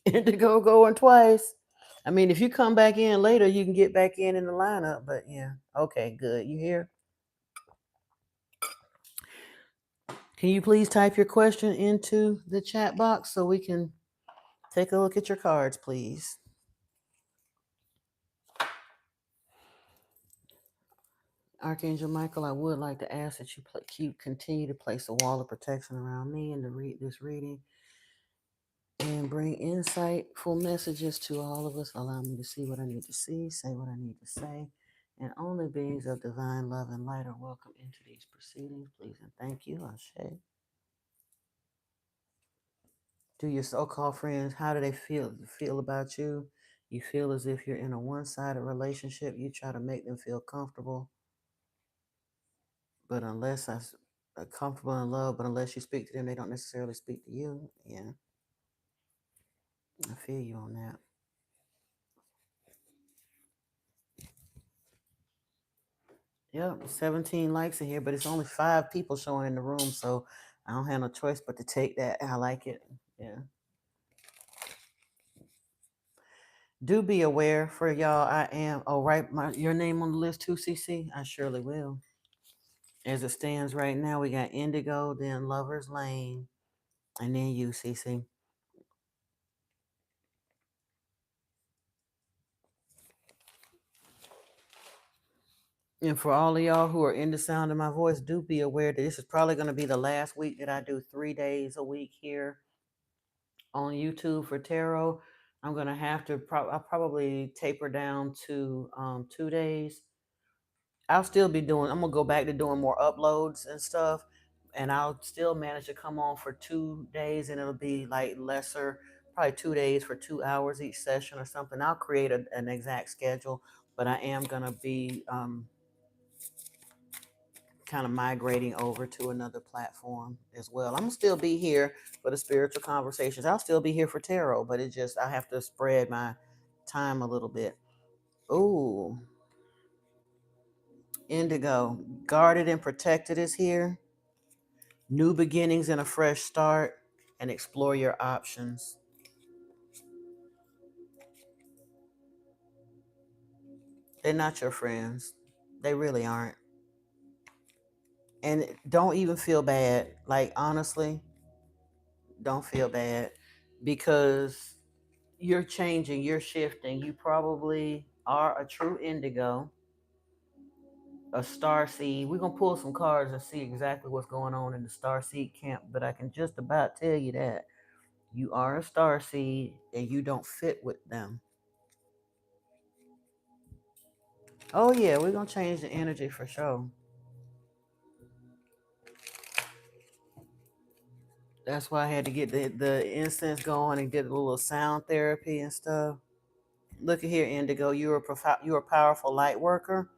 Speaker 1: Indigo going twice. I mean, if you come back in later, you can get back in the lineup. But yeah, okay, good. You here? Can you please type your question into the chat box so we can take a look at your cards, please? Archangel Michael, I would like to ask that you continue to place a wall of protection around me and to read this reading and bring insightful messages to all of us. Allow me to see what I need to see, say what I need to say, and only beings of divine love and light are welcome into these proceedings. Please and thank you, Ashe. Do your so-called friends, how do they feel about you? You feel as if you're in a one-sided relationship. You try to make them feel comfortable, but unless I comfortable in love, but unless you speak to them, they don't necessarily speak to you. Yeah, I feel you on that. Yep, 17 likes in here, but it's only 5 people showing in the room, so I don't have no choice but to take that. I like it. Yeah. Do be aware for y'all. I am. Oh, write your name on the list too, CC. I surely will. As it stands right now, we got Indigo, then Lover's Lane, and then you, CC. And for all of y'all who are in the sound of my voice, do be aware that this is probably going to be the last week that I do 3 days a week here on YouTube for tarot. I'm going to have to I'll probably taper down to 2 days. I'll still be doing, I'm going to go back to doing more uploads and stuff. And I'll still manage to come on for 2 days, and it'll be like lesser, probably 2 days for 2 hours each session or something. I'll create an exact schedule, but I am going to be kind of migrating over to another platform as well. I'm gonna still be here for the spiritual conversations. I'll still be here for tarot, but it just I have to spread my time a little bit. Ooh, Indigo, guarded and protected is here. New beginnings and a fresh start, and explore your options. They're not your friends. They really aren't. And don't even feel bad. Like honestly, don't feel bad because you're changing, you're shifting. You probably are a true indigo, a star seed. We're gonna pull some cards and see exactly what's going on in the star seed camp, but I can just about tell you that you are a star seed and you don't fit with them. Oh yeah, we're gonna change the energy for sure. That's why I had to get the incense going and get a little sound therapy and stuff. Look at here, Indigo. You're a powerful light worker.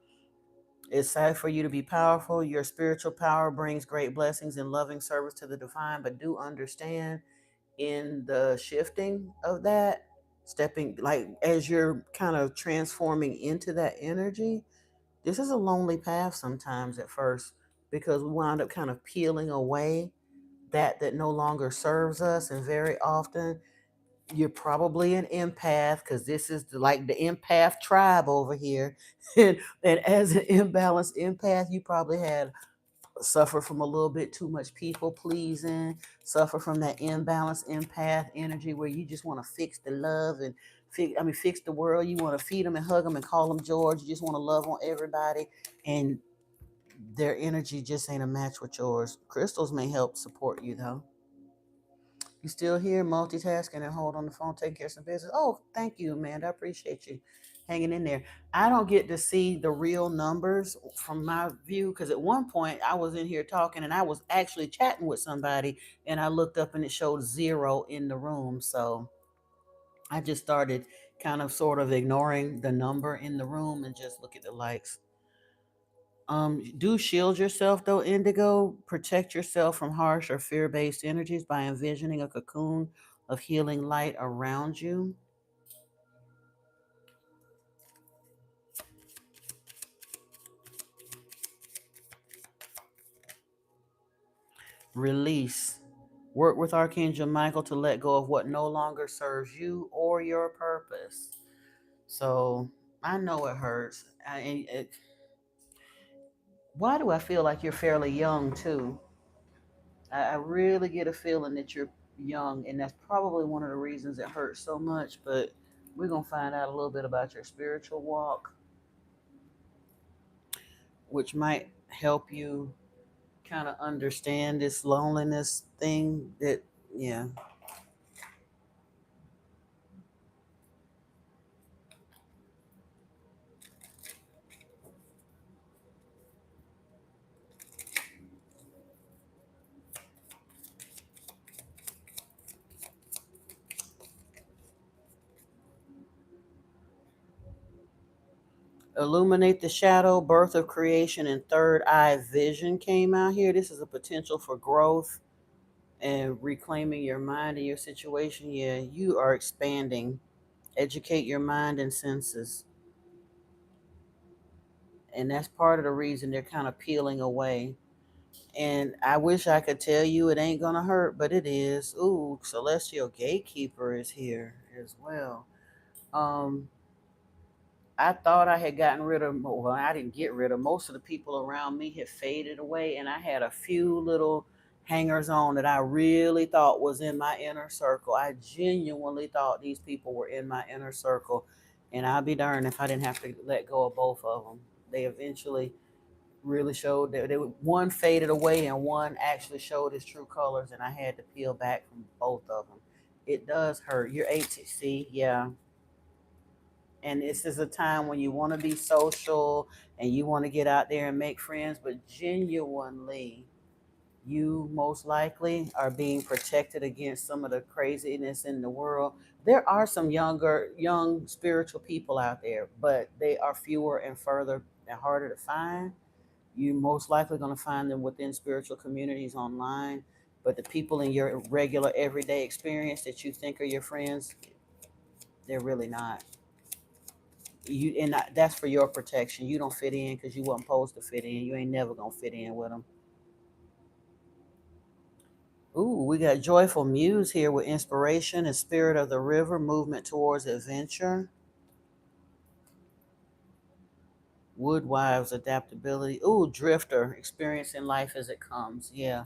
Speaker 1: It's sad for you to be powerful. Your spiritual power brings great blessings and loving service to the divine, but do understand in the shifting of that, stepping like as you're kind of transforming into that energy, this is a lonely path sometimes at first because we wind up kind of peeling away that no longer serves us. And very often you're probably an empath because this is like the empath tribe over here. And as an imbalanced empath, you probably had suffer from a little bit too much people pleasing, suffer from that imbalanced empath energy where you just want to fix the love and fix the world. You want to feed them and hug them and call them George. You just want to love on everybody, and their energy just ain't a match with yours. Crystals may help support you though. You still here multitasking and hold on the phone, taking care of some business. Oh, thank you, Amanda. I appreciate you hanging in there. I don't get to see the real numbers from my view because at one point I was in here talking and I was actually chatting with somebody and I looked up and it showed 0 in the room. So I just started kind of sort of ignoring the number in the room and just look at the likes. Do shield yourself though, Indigo. Protect yourself from harsh or fear-based energies by envisioning a cocoon of healing light around you. Release. Work with Archangel Michael to let go of what no longer serves you or your purpose. So I know it hurts. Why do I feel like you're fairly young too? I really get a feeling that you're young, and that's probably one of the reasons it hurts so much. But we're going to find out a little bit about your spiritual walk, which might help you kind of understand this loneliness thing that, yeah. Illuminate the shadow, birth of creation, and third eye vision came out here. This is a potential for growth and reclaiming your mind and your situation. Yeah, you are expanding. Educate your mind and senses. And that's part of the reason they're kind of peeling away. And I wish I could tell you it ain't gonna hurt, but it is. Ooh, Celestial Gatekeeper is here as well. Um, I thought I had gotten rid of, well, I didn't get rid of, most of the people around me had faded away, and I had a few little hangers on that I really thought was in my inner circle. I genuinely thought these people were in my inner circle, and I'll be darned if I didn't have to let go of both of them. They eventually really showed that one faded away and one actually showed his true colors, and I had to peel back from both of them. It does hurt. You're 18, see, yeah. And this is a time when you want to be social and you want to get out there and make friends, but genuinely, you most likely are being protected against some of the craziness in the world. There are some young spiritual people out there, but they are fewer and further and harder to find. You most likely going to find them within spiritual communities online, but the people in your regular everyday experience that you think are your friends, they're really not. That's for your protection. You don't fit in because you weren't supposed to fit in. You ain't never gonna fit in with them. Ooh, we got Joyful Muse here with inspiration and spirit of the river, movement towards adventure. Woodwives, adaptability. Ooh, Drifter, experiencing life as it comes. Yeah,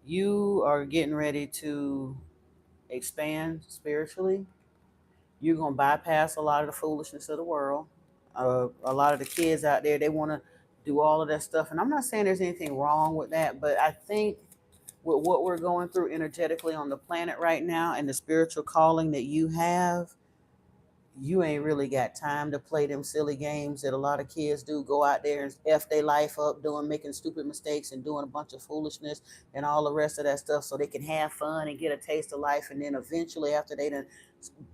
Speaker 1: you are getting ready to expand spiritually. You're gonna bypass a lot of the foolishness of the world. A lot of the kids out there, they want to do all of that stuff, and I'm not saying there's anything wrong with that, but I think with what we're going through energetically on the planet right now and the spiritual calling that you have, you ain't really got time to play them silly games that a lot of kids do. Go out there and f their life up, doing making stupid mistakes and doing a bunch of foolishness and all the rest of that stuff, so they can have fun and get a taste of life. And then eventually, after they done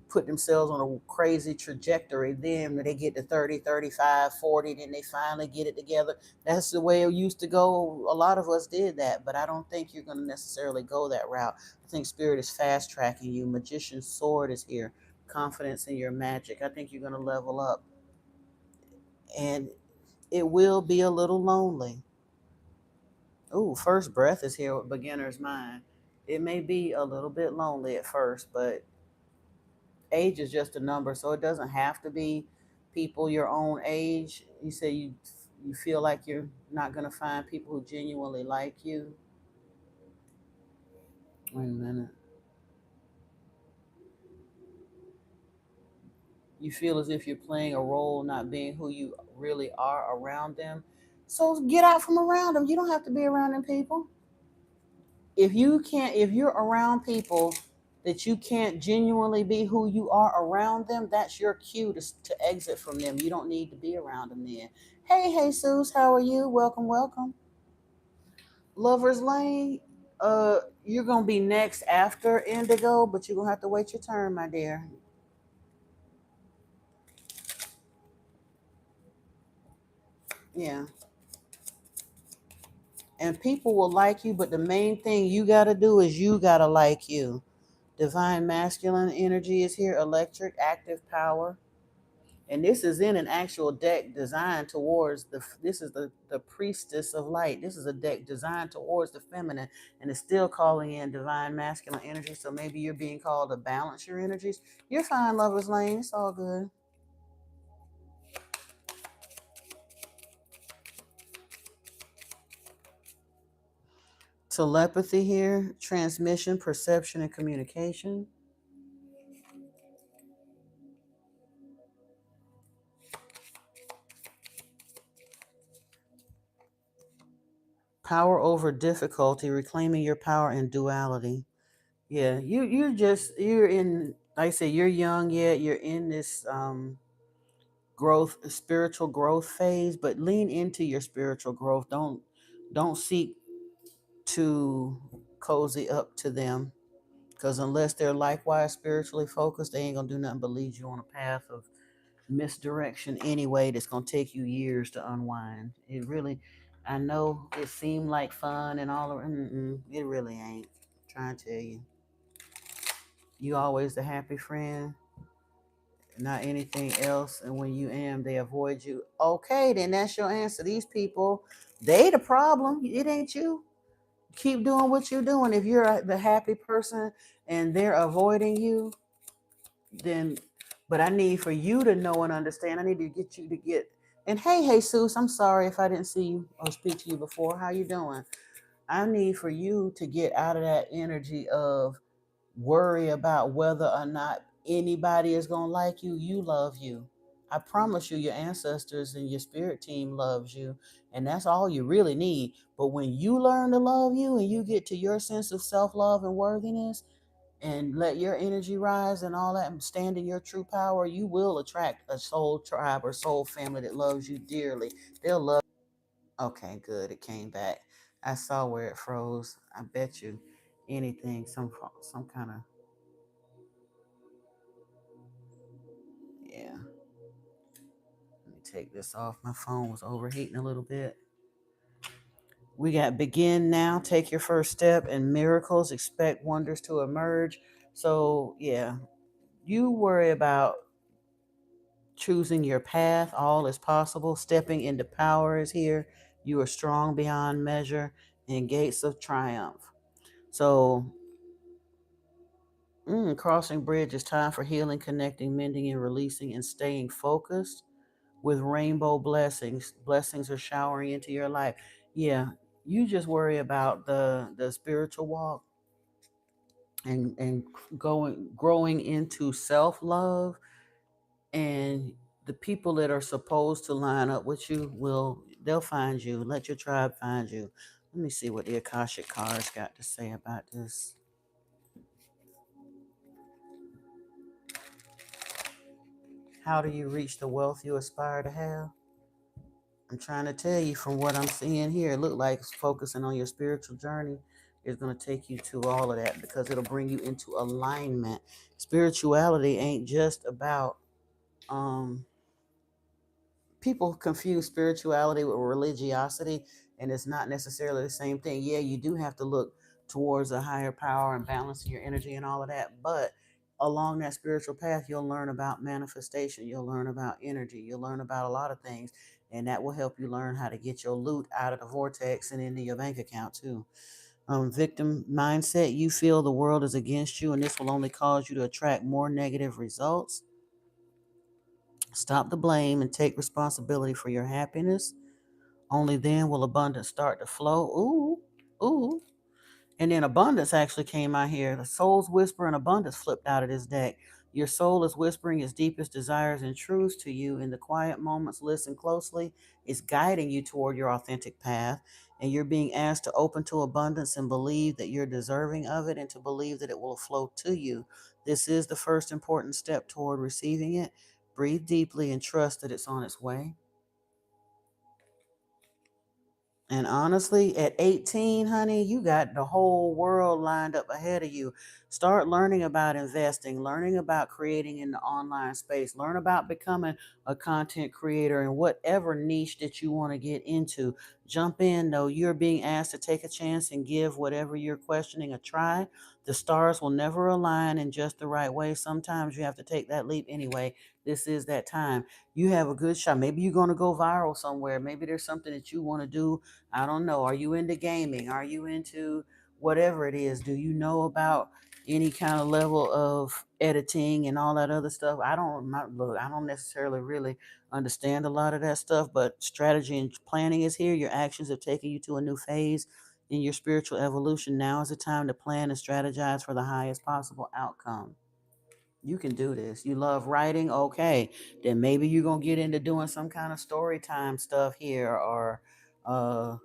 Speaker 1: put themselves on a crazy trajectory, then when they get to 30, 35, 40, then they finally get it together. That's the way it used to go. A lot of us did that, but I don't think you're going to necessarily go that route. I think spirit is fast tracking you. Magician's sword is here. Confidence in your magic. I think you're going to level up, and it will be a little lonely. Ooh, first breath is here with beginner's mind. It may be a little bit lonely at first, but age is just a number, so it doesn't have to be people your own age. You say you feel like you're not going to find people who genuinely like you. Wait a minute. You feel as if you're playing a role, not being who you really are around them. So get out from around them. You don't have to be around them people. If you're around people that you can't genuinely be who you are around them, that's your cue to exit from them. You don't need to be around them then. Hey, Jesus, how are you? Welcome, welcome. Lover's Lane, you're gonna be next after Indigo, but you're gonna have to wait your turn, my dear. Yeah. And people will like you, but the main thing you gotta do is you gotta like you. Divine masculine energy is here, electric, active power. And this is in an actual deck designed towards this is the priestess of light. This is a deck designed towards the feminine, and it's still calling in divine masculine energy. So maybe you're being called to balance your energies. You're fine, Lover's Lane. It's all good. Telepathy here, transmission, perception, and communication. Power over difficulty, reclaiming your power in duality. Yeah, you're in, like I say, you're young yet, you're in this growth, spiritual growth phase, but lean into your spiritual growth. Don't seek to cozy up to them, because unless they're likewise spiritually focused, they ain't gonna do nothing but lead you on a path of misdirection anyway, that's gonna take you years to unwind. It really, I know it seemed like fun and all of it really ain't. I'm trying to tell you, you always the happy friend, not anything else. And when you am, they avoid you. Okay, then that's your answer. These people, they the problem. It ain't you. Keep doing what you're doing. If you're the happy person and they're avoiding you, then, but I need for you to know and understand. I need to get you to get, and hey, Jesus, I'm sorry if I didn't see you or speak to you before. How you doing? I need for you to get out of that energy of worry about whether or not anybody is going to like you. You love you. I promise you, your ancestors and your spirit team loves you. And that's all you really need. But when you learn to love you and you get to your sense of self-love and worthiness, and let your energy rise and all that, and stand in your true power, you will attract a soul tribe or soul family that loves you dearly. They'll love. Okay, good. It came back. I saw where it froze. I bet you anything, some kind of, yeah. Let me take this off. My phone was overheating a little bit. We got begin now, take your first step, and miracles, expect wonders to emerge. So, yeah, you worry about choosing your path. All is possible. Stepping into power is here. You are strong beyond measure, and gates of triumph. So, crossing bridge is time for healing, connecting, mending, and releasing, and staying focused with rainbow blessings. Blessings are showering into your life. Yeah, you just worry about the spiritual walk, and growing into self-love, and the people that are supposed to line up with you they'll find you. Let your tribe find you. Let me see what the Akashic cards got to say about this. How do you reach the wealth you aspire to have? I'm trying to tell you, from what I'm seeing here, it looked like focusing on your spiritual journey is going to take you to all of that, because it'll bring you into alignment. Spirituality ain't just about um people confuse spirituality with religiosity, and it's not necessarily the same thing. Yeah, you do have to look towards a higher power and balancing your energy and all of that, but along that spiritual path, you'll learn about manifestation, you'll learn about energy, you'll learn about a lot of things, and that will help you learn how to get your loot out of the vortex and into your bank account too. Victim mindset, you feel the world is against you, and this will only cause you to attract more negative results. Stop the blame and take responsibility for your happiness. Only then will abundance start to flow. Ooh, ooh. And then abundance actually came out here. The soul's whisper and abundance flipped out of this deck. Your soul is whispering its deepest desires and truths to you in the quiet moments. Listen closely. It's guiding you toward your authentic path. And you're being asked to open to abundance and believe that you're deserving of it, and to believe that it will flow to you. This is the first important step toward receiving it. Breathe deeply and trust that it's on its way. And honestly, at 18, honey, you got the whole world lined up ahead of you. Start learning about investing, learning about creating in the online space, learn about becoming a content creator in whatever niche that you want to get into. Jump in, though. You're being asked to take a chance and give whatever you're questioning a try. The stars will never align in just the right way. Sometimes you have to take that leap anyway. This is that time. You have a good shot. Maybe you're going to go viral somewhere. Maybe there's something that you want to do. I don't know. Are you into gaming? Are you into whatever it is? Do you know about any kind of level of editing and all that other stuff? Look, I don't necessarily really understand a lot of that stuff, but strategy and planning is here. Your actions have taken you to a new phase in your spiritual evolution. Now is the time to plan and strategize for the highest possible outcome. You can do this. You love writing? Okay. Then maybe you're going to get into doing some kind of story time stuff here, or uh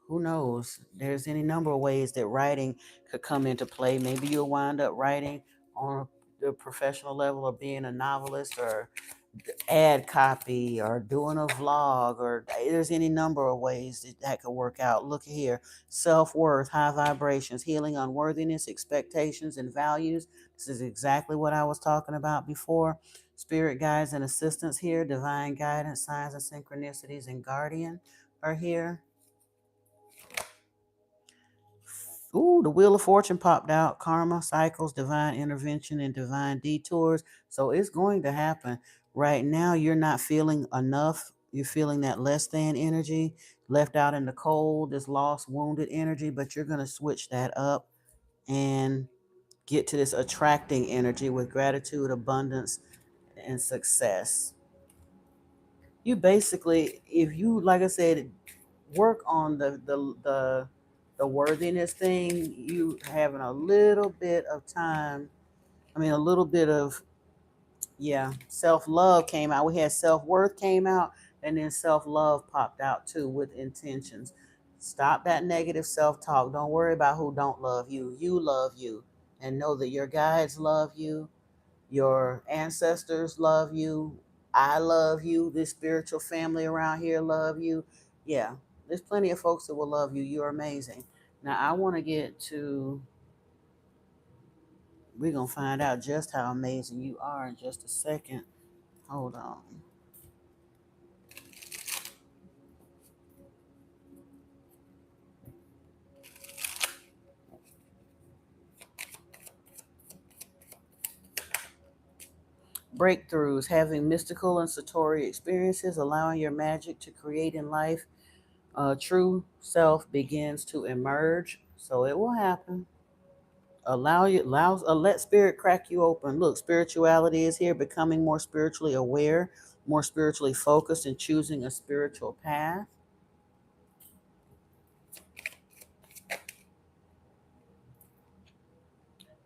Speaker 1: who knows? There's any number of ways that writing could come into play. Maybe you'll wind up writing on the professional level of being a novelist, or ad copy, or doing a vlog, or there's any number of ways that could work out. Look here: self-worth, high vibrations, healing unworthiness, expectations, and values. This is exactly what I was talking about before. Spirit guides and assistants here, divine guidance, signs and synchronicities, and guardian are here. Ooh, the Wheel of Fortune popped out. Karma, cycles, divine intervention, and divine detours. So it's going to happen. Right now, you're not feeling enough. You're feeling that less than energy, left out in the cold, this lost, wounded energy, but you're going to switch that up and get to this attracting energy with gratitude, abundance, and success. You basically, if you, like I said, work on the worthiness thing, you having a little bit of time. I mean, a little bit of, yeah, self love came out. We had self worth came out, and then self love popped out too with intentions. Stop that negative self talk. Don't worry about who don't love you. You love you, and know that your guides love you, your ancestors love you. I love you. This spiritual family around here love you. Yeah, there's plenty of folks that will love you. You're amazing. Now, I want to get to, we're going to find out just how amazing you are in just a second. Hold on. Breakthroughs, having mystical and satori experiences, allowing your magic to create in life. True self begins to emerge. So it will happen. Let spirit crack you open. Look, spirituality is here, becoming more spiritually aware, more spiritually focused, and choosing a spiritual path.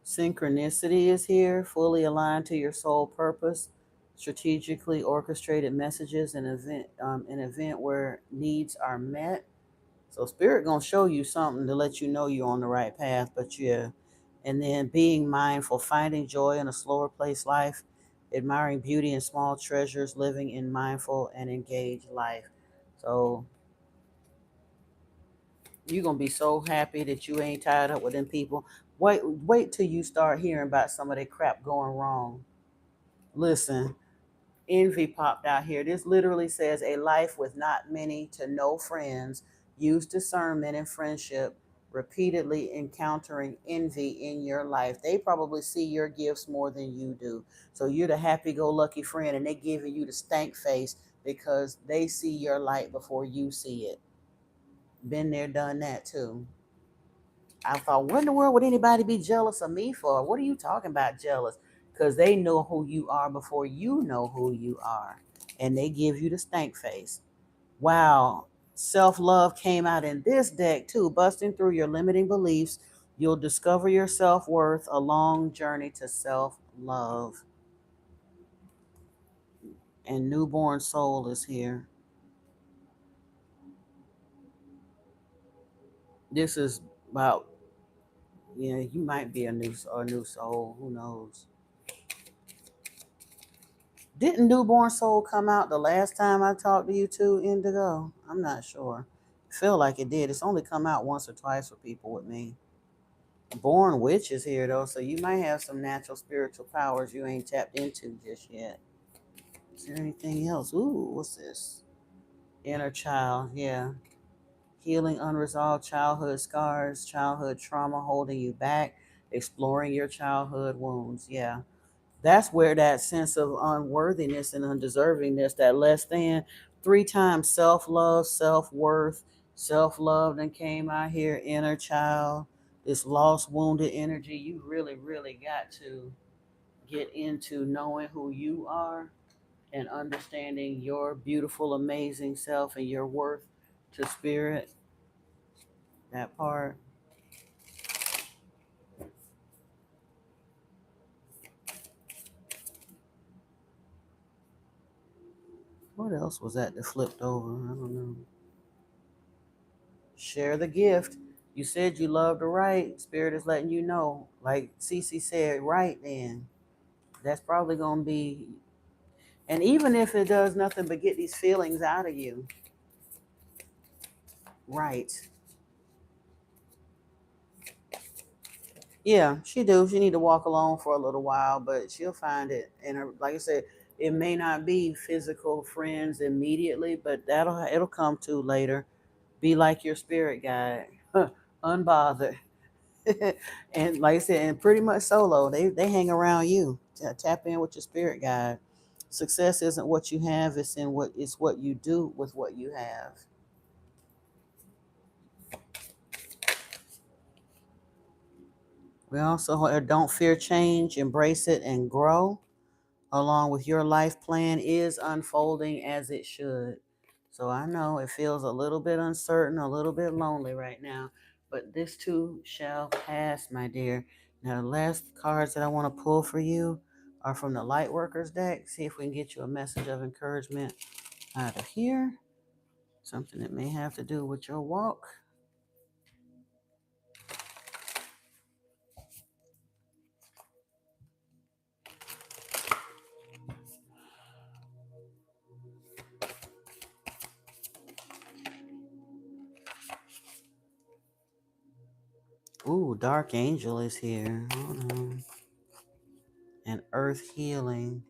Speaker 1: Synchronicity is here, fully aligned to your soul purpose, strategically orchestrated messages, an event where needs are met. So spirit gonna show you something to let you know you're on the right path. But yeah, and then being mindful, finding joy in a slower place life, admiring beauty in small treasures, living in mindful and engaged life. So you're gonna be so happy that you ain't tied up with them people. Wait till you start hearing about some of that crap going wrong. Listen, envy popped out here. This literally says a life with not many to no friends. Use discernment and friendship, repeatedly encountering envy in your life. They probably see your gifts more than you do. So you're the happy go lucky friend, and they giving you the stank face because they see your light before you see it. Been there, done that too. I thought, what in the world would anybody be jealous of me for? What are you talking about, jealous? Because they know who you are before you know who you are. And they give you the stank face. Wow. Self love came out in this deck too, busting through your limiting beliefs. You'll discover your self worth, a long journey to self love. And newborn soul is here. This is about, yeah, you might be a new soul. Who knows? Didn't Newborn Soul come out the last time I talked to you two, Indigo? I'm not sure. feel like it did. It's only come out once or twice for people with me. Born witch is here though, so you might have some natural spiritual powers you ain't tapped into just yet. Is there anything else? Ooh, what's this? Inner child, yeah. Healing unresolved childhood scars, childhood trauma holding you back, exploring your childhood wounds. Yeah. That's where that sense of unworthiness and undeservingness, that less than, three times self love, self worth, self love, then came out here, inner child, this lost, wounded energy. You really, really got to get into knowing who you are and understanding your beautiful, amazing self and your worth to spirit. That part. What else was that flipped over? I don't know. Share the gift. You said you love to write. Spirit is letting you know. Like Cece said, right then. That's probably going to be, and even if it does nothing but get these feelings out of you, right. Yeah, she do. She need to walk alone for a little while, but she'll find it. And her, like I said, it may not be physical friends immediately, but it'll come to later. Be like your spirit guide, unbothered. And like I said, and pretty much solo, they hang around you. Tap in with your spirit guide. Success isn't what you have; it's what you do with what you have. We also don't fear change, embrace it, and grow. Along with your life plan is unfolding as it should. So I know it feels a little bit uncertain, a little bit lonely right now, but this too shall pass, my dear. Now, the last cards that I want to pull for you are from the Lightworkers deck. See if we can get you a message of encouragement out of here. Something that may have to do with your walk. Ooh, Dark Angel is here. Hold on. And Earth Healing.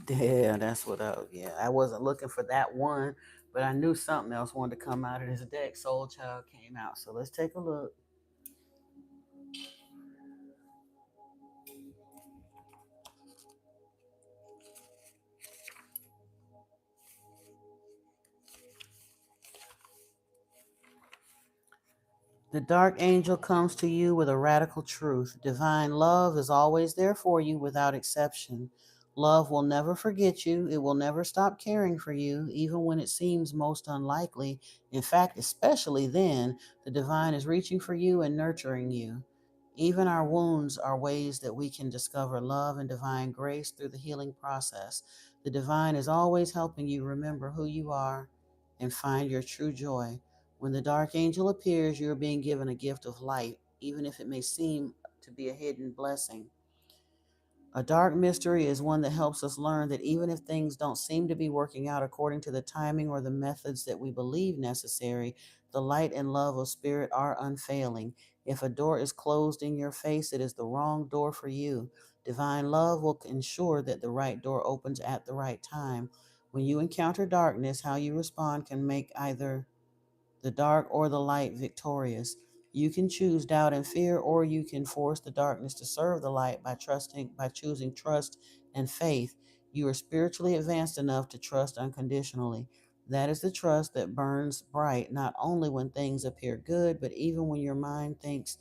Speaker 1: Yeah, that's what yeah, I wasn't looking for that one, but I knew something else wanted to come out of this deck. Soul Child came out. So let's take a look. The dark angel comes to you with a radical truth. Divine love is always there for you without exception. Love will never forget you. It will never stop caring for you, even when it seems most unlikely. In fact, especially then, the divine is reaching for you and nurturing you. Even our wounds are ways that we can discover love and divine grace through the healing process. The divine is always helping you remember who you are and find your true joy. When the dark angel appears, you are being given a gift of light, even if it may seem to be a hidden blessing. A dark mystery is one that helps us learn that even if things don't seem to be working out according to the timing or the methods that we believe necessary, the light and love of spirit are unfailing. If a door is closed in your face, it is the wrong door for you. Divine love will ensure that the right door opens at the right time. When you encounter darkness, how you respond can make either the dark or the light victorious. You can choose doubt and fear, or you can force the darkness to serve the light by choosing trust and faith. You are spiritually advanced enough to trust unconditionally. That is the trust that burns bright, not only when things appear good, but even when your mind thinks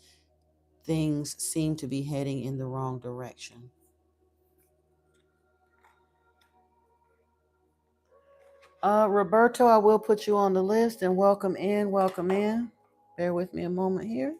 Speaker 1: things seem to be heading in the wrong direction. Roberto, I will put you on the list and welcome in, welcome in. Bear with me a moment here.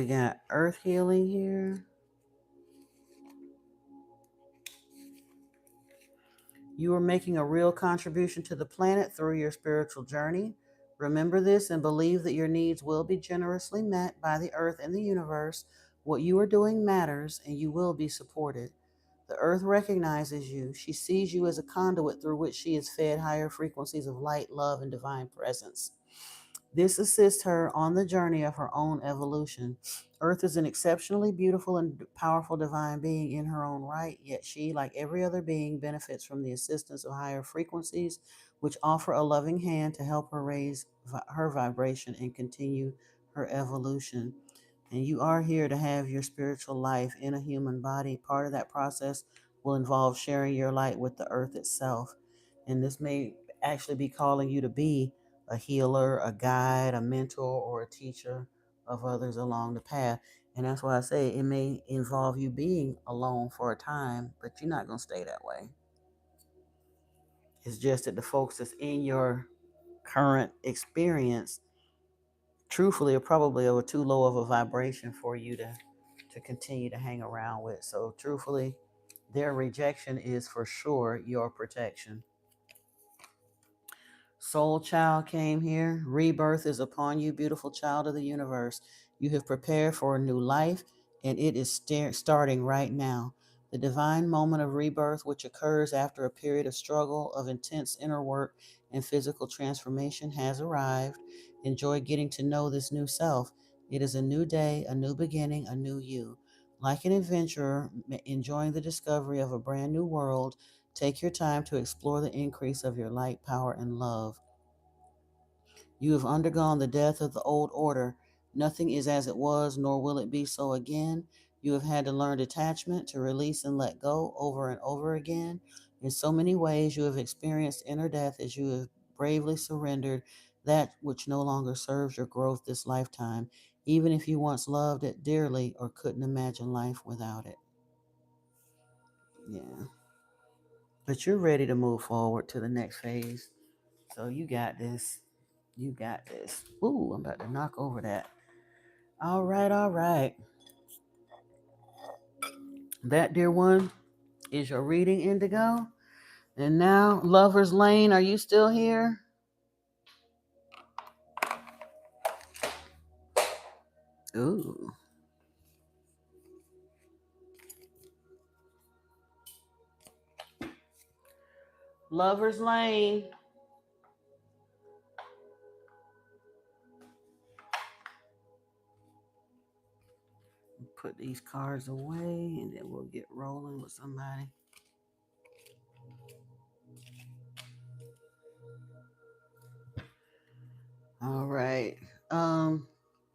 Speaker 1: we got earth healing here. You are making a real contribution to the planet through your spiritual journey. Remember this and believe that your needs will be generously met by the earth and the universe. What you are doing matters, and you will be supported. The earth recognizes you. She sees you as a conduit through which she is fed higher frequencies of light, love, and divine presence. This assists her on the journey of her own evolution. Earth is an exceptionally beautiful and powerful divine being in her own right, yet she, like every other being, benefits from the assistance of higher frequencies, which offer a loving hand to help her raise her vibration and continue her evolution. And you are here to have your spiritual life in a human body. Part of that process will involve sharing your light with the earth itself. And this may actually be calling you to be a healer, a guide, a mentor, or a teacher of others along the path. And that's why I say it may involve you being alone for a time, but you're not going to stay that way. It's just that the folks that's in your current experience, truthfully, are probably over too low of a vibration for you to continue to hang around with. So, truthfully, their rejection is for sure your protection. Soul child came here. Rebirth is upon you, beautiful child of the universe. You have prepared for a new life, and it is starting right now. The divine moment of rebirth, which occurs after a period of struggle, of intense inner work, and physical transformation, has arrived. Enjoy getting to know this new self. It is a new day, a new beginning, a new you. Like an adventurer enjoying the discovery of a brand new world, take your time to explore the increase of your light, power, and love. You have undergone the death of the old order. Nothing is as it was, nor will it be so again. You have had to learn detachment, to release and let go over and over again. In so many ways, you have experienced inner death as you have bravely surrendered that which no longer serves your growth this lifetime, even if you once loved it dearly or couldn't imagine life without it. Yeah. But you're ready to move forward to the next phase. So you got this. You got this. Ooh, I'm about to knock over that. All right, all right. That, dear one, is your reading, Indigo. And now, Lover's Lane, are you still here? Ooh. Lover's Lane. Put these cards away and then we'll get rolling with somebody. All right.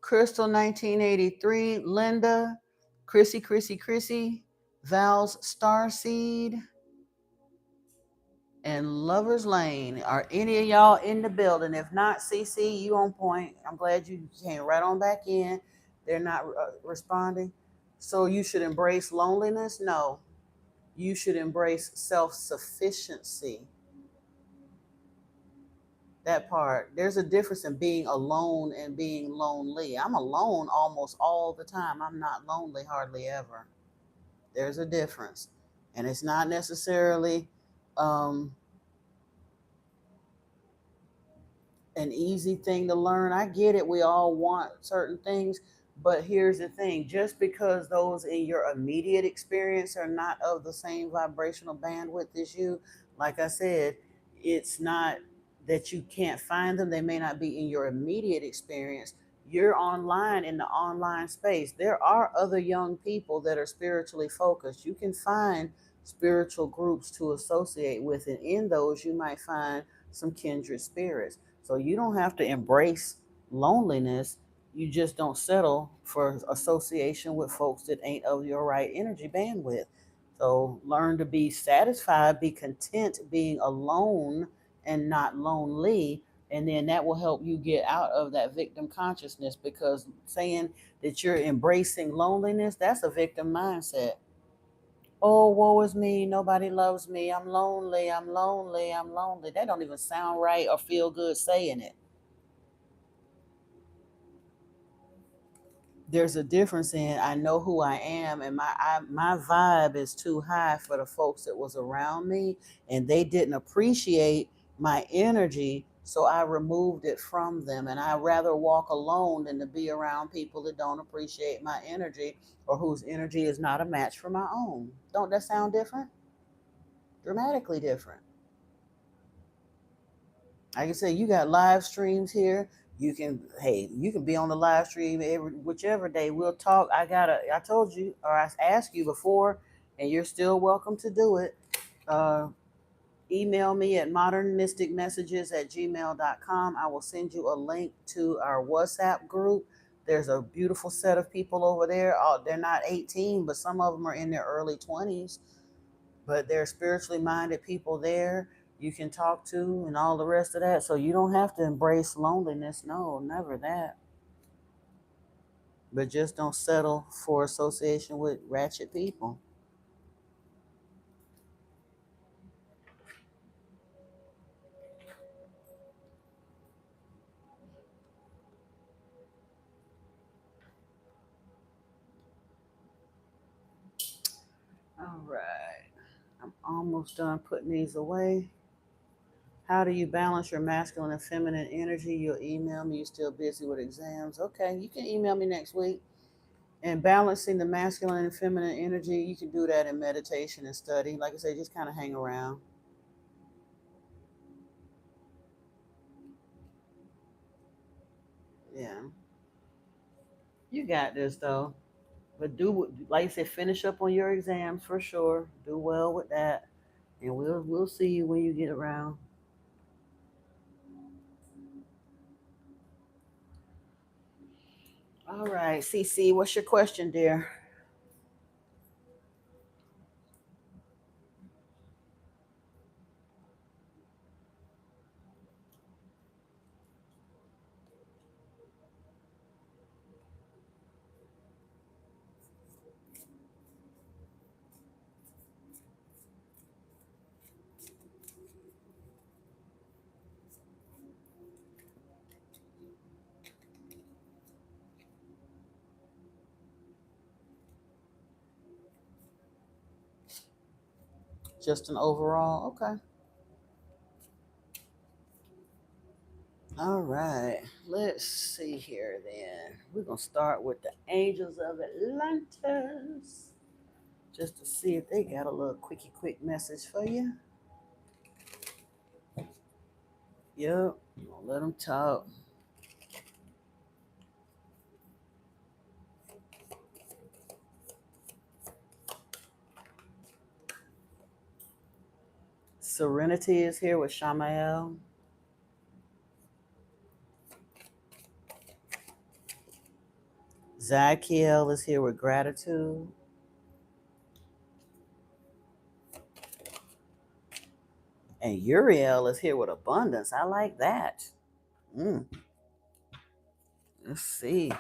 Speaker 1: Crystal 1983, Linda, Chrissy, Val's Starseed, and Lover's Lane. Are any of y'all in the building? If not, CC, you on point. I'm glad you came right on back in. They're not responding. So you should embrace loneliness? No. You should embrace self-sufficiency. That part. There's a difference in being alone and being lonely. I'm alone almost all the time. I'm not lonely hardly ever. There's a difference. And it's not necessarily um, an easy thing to learn. I get it. We all want certain things. But here's the thing, just because those in your immediate experience are not of the same vibrational bandwidth as you, like I said, it's not that you can't find them. They may not be in your immediate experience. You're online in the online space. There are other young people that are spiritually focused. You can find spiritual groups to associate with, and in those, you might find some kindred spirits. So you don't have to embrace loneliness. You just don't settle for association with folks that ain't of your right energy bandwidth. So learn to be satisfied, be content being alone and not lonely. And then that will help you get out of that victim consciousness, because saying that you're embracing loneliness, that's a victim mindset. Oh, woe is me. Nobody loves me. I'm lonely. I'm lonely. I'm lonely. That don't even sound right or feel good saying it. there's a difference in I know who I am, and my vibe is too high for the folks that was around me, and they didn't appreciate my energy, so I removed it from them. And I rather walk alone than to be around people that don't appreciate my energy or whose energy is not a match for my own. Don't that sound different? Dramatically different. Like I said, you got live streams here. You can, hey, you can be on the live stream every whichever day. We'll talk. I told you, or I asked you before, and you're still welcome to do it. Uh, Email me at modernmysticmessages@gmail.com. I will send you a link to our WhatsApp group. There's a beautiful set of people over there. They're not 18, but some of them are in their early 20s, but there are spiritually minded people there you can talk to and all the rest of that. So you don't have to embrace loneliness. No, never that. But just don't settle for association with ratchet people. All right. I'm almost done putting these away. How do you balance your masculine and feminine energy? You'll email me. You're still busy with exams. Okay, you can email me next week. And balancing the masculine and feminine energy, you can do that in meditation and study. Like I said, just kind of hang around. Yeah, you got this though. But do, like I said, finish up on your exams for sure. Do well with that, and we'll see you when you get around. All right, CC, what's your question, dear? Just an overall, okay. All right, let's see here then. We're gonna start with the Angels of Atlantis, just to see if they got a little quickie quick message for you. Yep, let them talk. Serenity is here with Shamael. Zakiel is here with gratitude. And Uriel is here with abundance. I like that. Mm, let's see.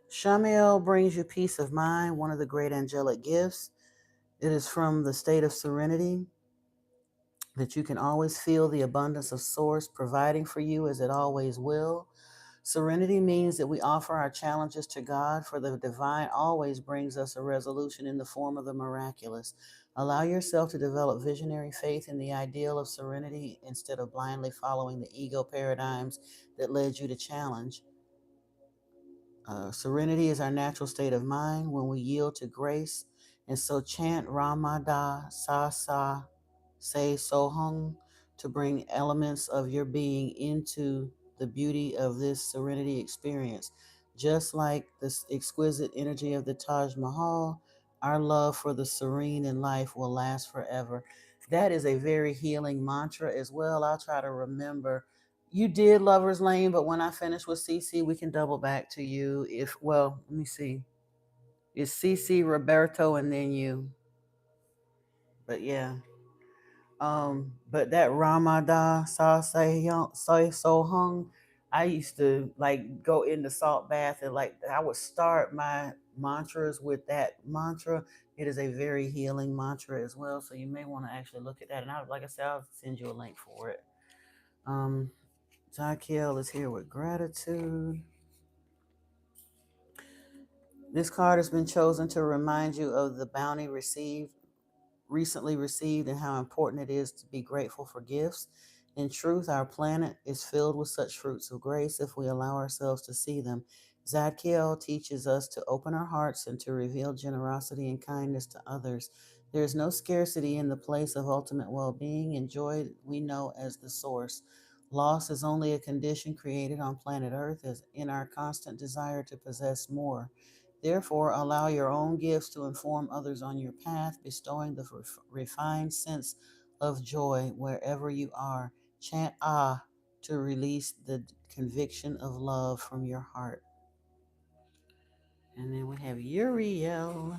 Speaker 1: Shamiel brings you peace of mind, one of the great angelic gifts. It is from the state of serenity that you can always feel the abundance of Source providing for you as it always will. Serenity means that we offer our challenges to God, for the divine always brings us a resolution in the form of the miraculous. Allow yourself to develop visionary faith in the ideal of serenity instead of blindly following the ego paradigms that led you to challenge. Serenity is our natural state of mind when we yield to grace. And so chant Ramada Sa Sa Say Sohung to bring elements of your being into the beauty of this serenity experience. Just like this exquisite energy of the Taj Mahal, our love for the serene in life will last forever. That is a very healing mantra as well. I'll try to remember. You did Lover's Lane, but when I finish with CC, we can double back to you. If, well, let me see. It's CC, Roberto, and then you. But yeah. But that Ramada Sa Say So Hung, I used to like go in the salt bath and like I would start my mantras with that mantra. It is a very healing mantra as well. So you may want to actually look at that. And like I said, I'll send you a link for it. Zakiel is here with gratitude. This card has been chosen to remind you of the bounty recently received and how important it is to be grateful for gifts. In truth, our planet is filled with such fruits of grace if we allow ourselves to see them. Zadkiel teaches us to open our hearts and to reveal generosity and kindness to others. There is no scarcity in the place of ultimate well-being and joy we know as the source. Loss is only a condition created on planet Earth as in our constant desire to possess more. Therefore, allow your own gifts to inform others on your path, bestowing the refined sense of joy wherever you are. Chant Ah to release the conviction of love from your heart. And then we have Uriel.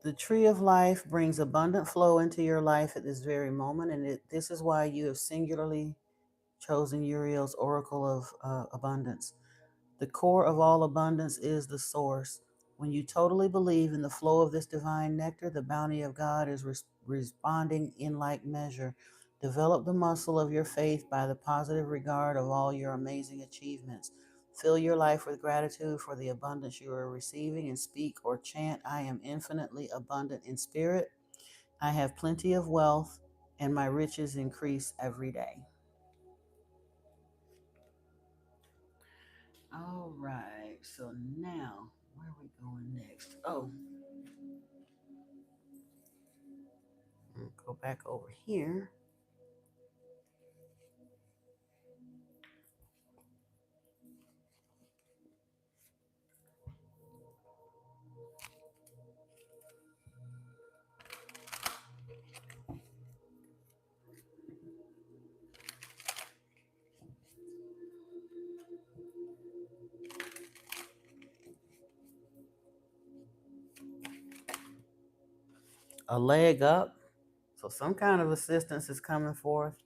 Speaker 1: The tree of life brings abundant flow into your life at this very moment, and this is why you have singularly chosen Uriel's oracle of abundance. The core of all abundance is the source. When you totally believe in the flow of this divine nectar, the bounty of God is responding in like measure. Develop the muscle of your faith by the positive regard of all your amazing achievements. Fill your life with gratitude for the abundance you are receiving and speak or chant, I am infinitely abundant in spirit. I have plenty of wealth and my riches increase every day. All right, so now where are we going next? Oh, go back over here. A leg up. So some kind of assistance is coming forth.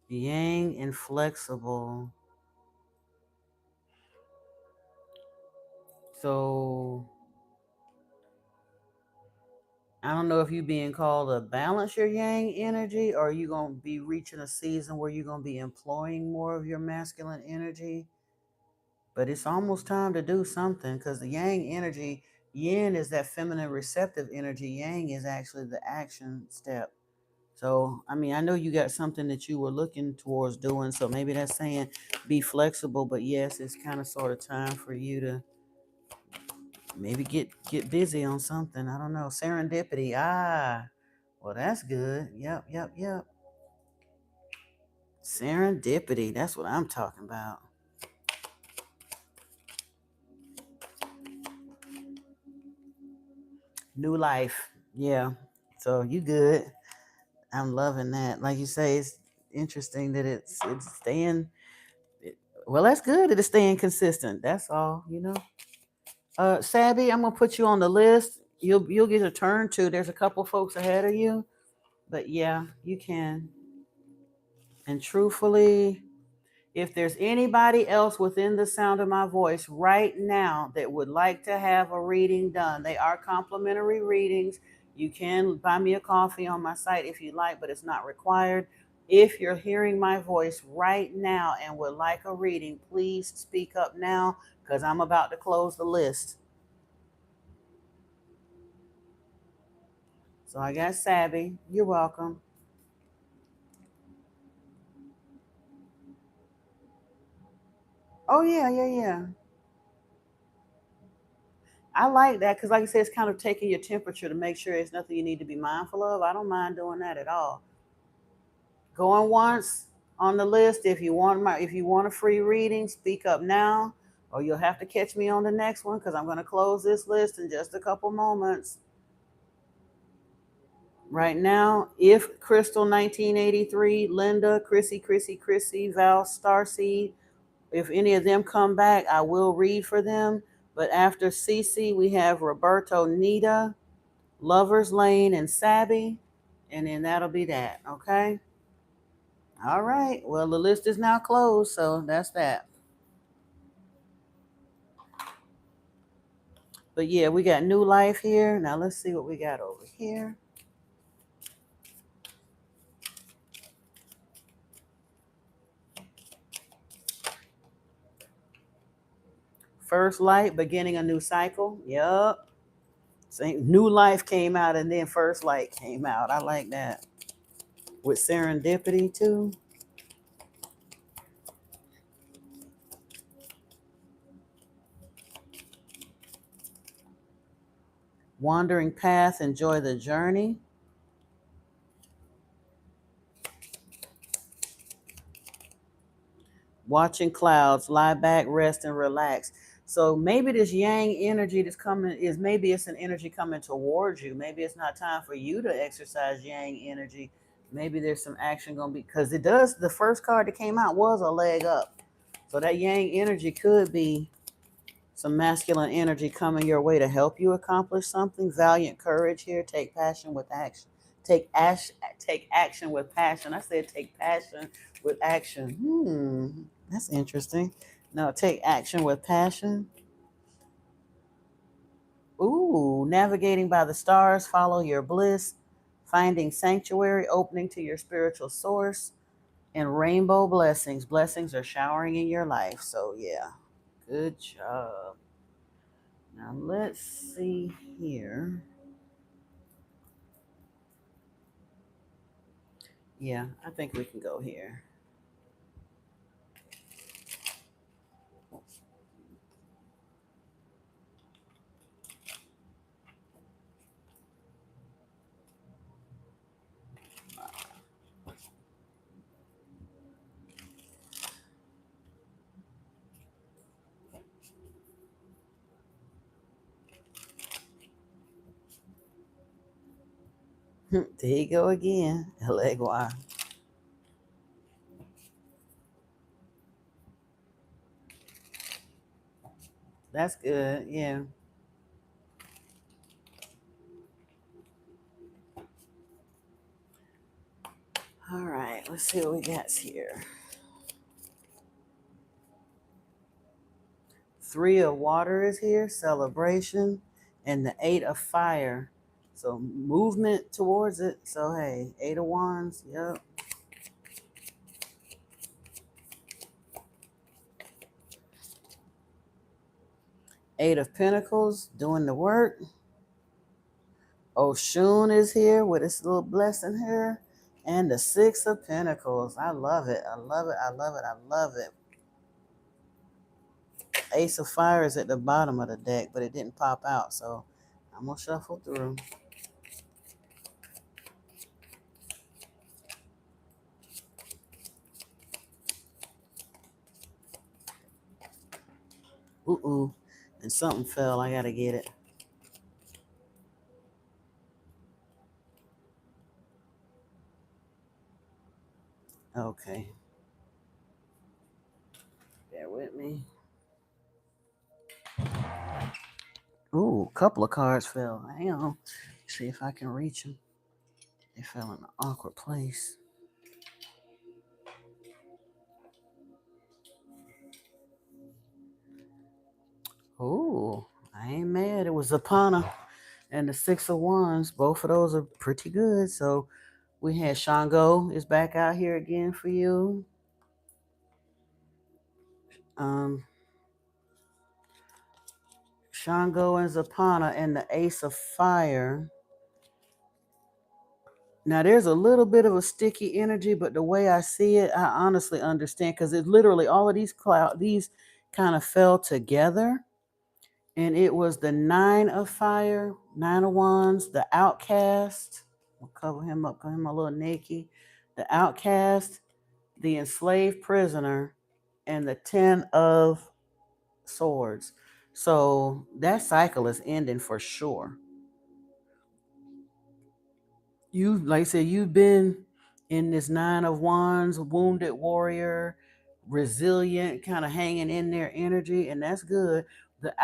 Speaker 1: Yang and flexible. So I don't know if you're being called to balance your yang energy, or you're going to be reaching a season where you're going to be employing more of your masculine energy. But it's almost time to do something because the yang energy, yin is that feminine receptive energy. Yang is actually the action step. So, I mean, I know you got something that you were looking towards doing. So maybe that's saying be flexible. But yes, it's kind of sort of time for you to maybe get busy on something. I don't know. Serendipity. Ah, well, that's good. Yep. Serendipity. That's what I'm talking about. New life. Yeah. So you good. I'm loving that. Like you say, it's interesting that it's staying. Well, that's good that it's staying consistent. That's all, you know. Sabby, I'm gonna put you on the list. You'll get a turn too. There's a couple folks ahead of you, but yeah, you can. And truthfully, if there's anybody else within the sound of my voice right now that would like to have a reading done, they are complimentary readings. You can buy me a coffee on my site if you like, but it's not required. If you're hearing my voice right now and would like a reading, please speak up now because I'm about to close the list. So I got Savvy. You're welcome. Oh, yeah. I like that because, like I said, it's kind of taking your temperature to make sure it's nothing you need to be mindful of. I don't mind doing that at all. Going once on the list. If you want a free reading, speak up now, or you'll have to catch me on the next one because I'm going to close this list in just a couple moments. Right now, if Crystal 1983, Linda, Chrissy, Val, Starseed, if any of them come back, I will read for them. But after Cece, we have Roberto, Nita, Lover's Lane, and Sabby. And then that'll be that. Okay. All right. Well, the list is now closed. So that's that. But yeah, we got new life here. Now let's see what we got over here. First light, beginning a new cycle. Yup. Same, new life came out and then first light came out. I like that. With serendipity too. Wandering path, enjoy the journey. Watching clouds, lie back, rest, and relax. So maybe this yang energy that's coming is maybe it's an energy coming towards you. Maybe it's not time for you to exercise yang energy. Maybe there's some action going to be, because it does, the first card that came out was a leg up. So that yang energy could be some masculine energy coming your way to help you accomplish something. Valiant courage here. Take passion with action. Take action with passion. I said take passion with action. That's interesting. No, take action with passion. Ooh, navigating by the stars, follow your bliss, finding sanctuary, opening to your spiritual source, and rainbow blessings. Blessings are showering in your life. So yeah, good job. Now let's see here. Yeah, I think we can go here. There you go again, Legua. That's good. Yeah. All right. Let's see what we got here. Three of water is here, celebration, and the eight of fire. So movement towards it. So hey, eight of wands. Yep. Eight of pentacles, doing the work. Oshun is here with his little blessing here. And the six of pentacles. I love it. I love it. I love it. I love it. Ace of fire is at the bottom of the deck, but it didn't pop out. So I'm going to shuffle through. Ooh. And something fell. I got to get it. Okay. Bear with me. Ooh, a couple of cards fell. Hang on. See if I can reach them. They fell in an awkward place. Ooh, I ain't mad. It was Zapana and the six of wands. Both of those are pretty good. So we had Shango is back out here again for you. Um, Shango and Zapana and the ace of fire. Now there's a little bit of a sticky energy, but the way I see it, I honestly understand because it's literally all of these kind of fell together. And it was the nine of fire, nine of wands, the outcast. We'll cover him up, cover him a little naked. The outcast, the enslaved prisoner, and the 10 of swords. So that cycle is ending for sure. You, like I said, you've been in this Nine of Wands, wounded warrior, resilient, kind of hanging in there energy, and that's good. The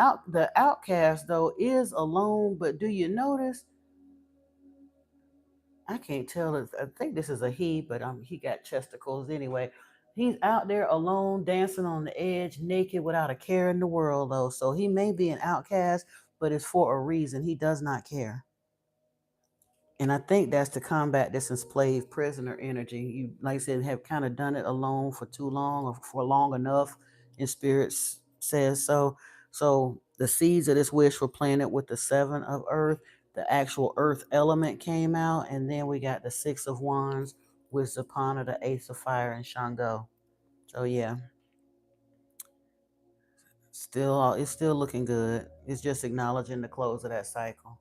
Speaker 1: outcast though is alone, but do you notice? I can't tell. I think this is a he, but he got chesticles anyway. He's out there alone, dancing on the edge, naked, without a care in the world, though. So he may be an outcast, but it's for a reason. He does not care. And I think that's to combat this enslaved prisoner energy. You, like I said, have kind of done it alone for too long or for long enough, and spirits says so. So the seeds of this wish were planted with the seven of earth. The actual earth element came out, and then we got the six of wands with Zapana, the ace of fire, and Shango. So yeah, still it's still looking good. It's just acknowledging the close of that cycle.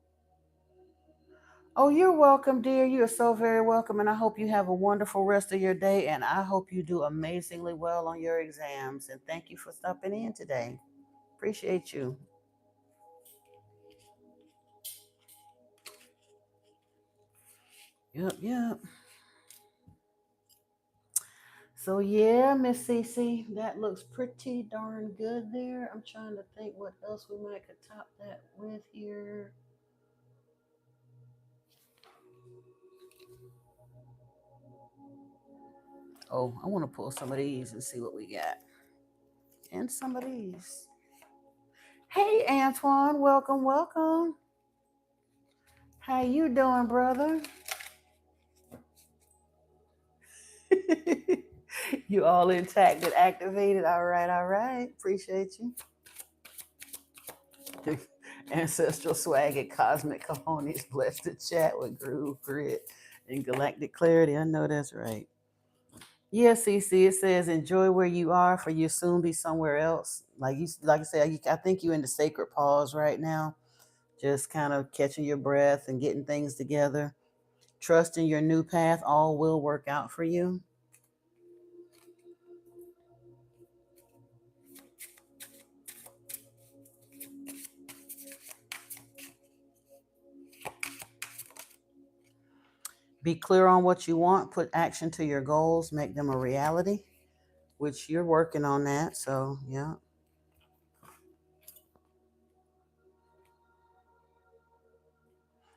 Speaker 1: Oh, you're welcome, dear. You are so very welcome. And I hope you have a wonderful rest of your day. And I hope you do amazingly well on your exams. And thank you for stopping in today. Appreciate you. Yep, yep. So, yeah, Miss Cece, that looks pretty darn good there. I'm trying to think what else we might could top that with here. Oh, I want to pull some of these and see what we got. And some of these. Hey, Antoine, welcome, welcome. How you doing, brother? You all intact and activated. All right, all right. Appreciate you. Ancestral swag and cosmic cojones. Blessed to chat with groove, grit, and galactic clarity. I know that's right. Yeah, CC, it says enjoy where you are, for you soon be somewhere else. Like I said, I think you're in the sacred pause right now, just kind of catching your breath and getting things together. Trust in your new path. All will work out for you. Be clear on what you want, put action to your goals, make them a reality, which you're working on that. So, yeah.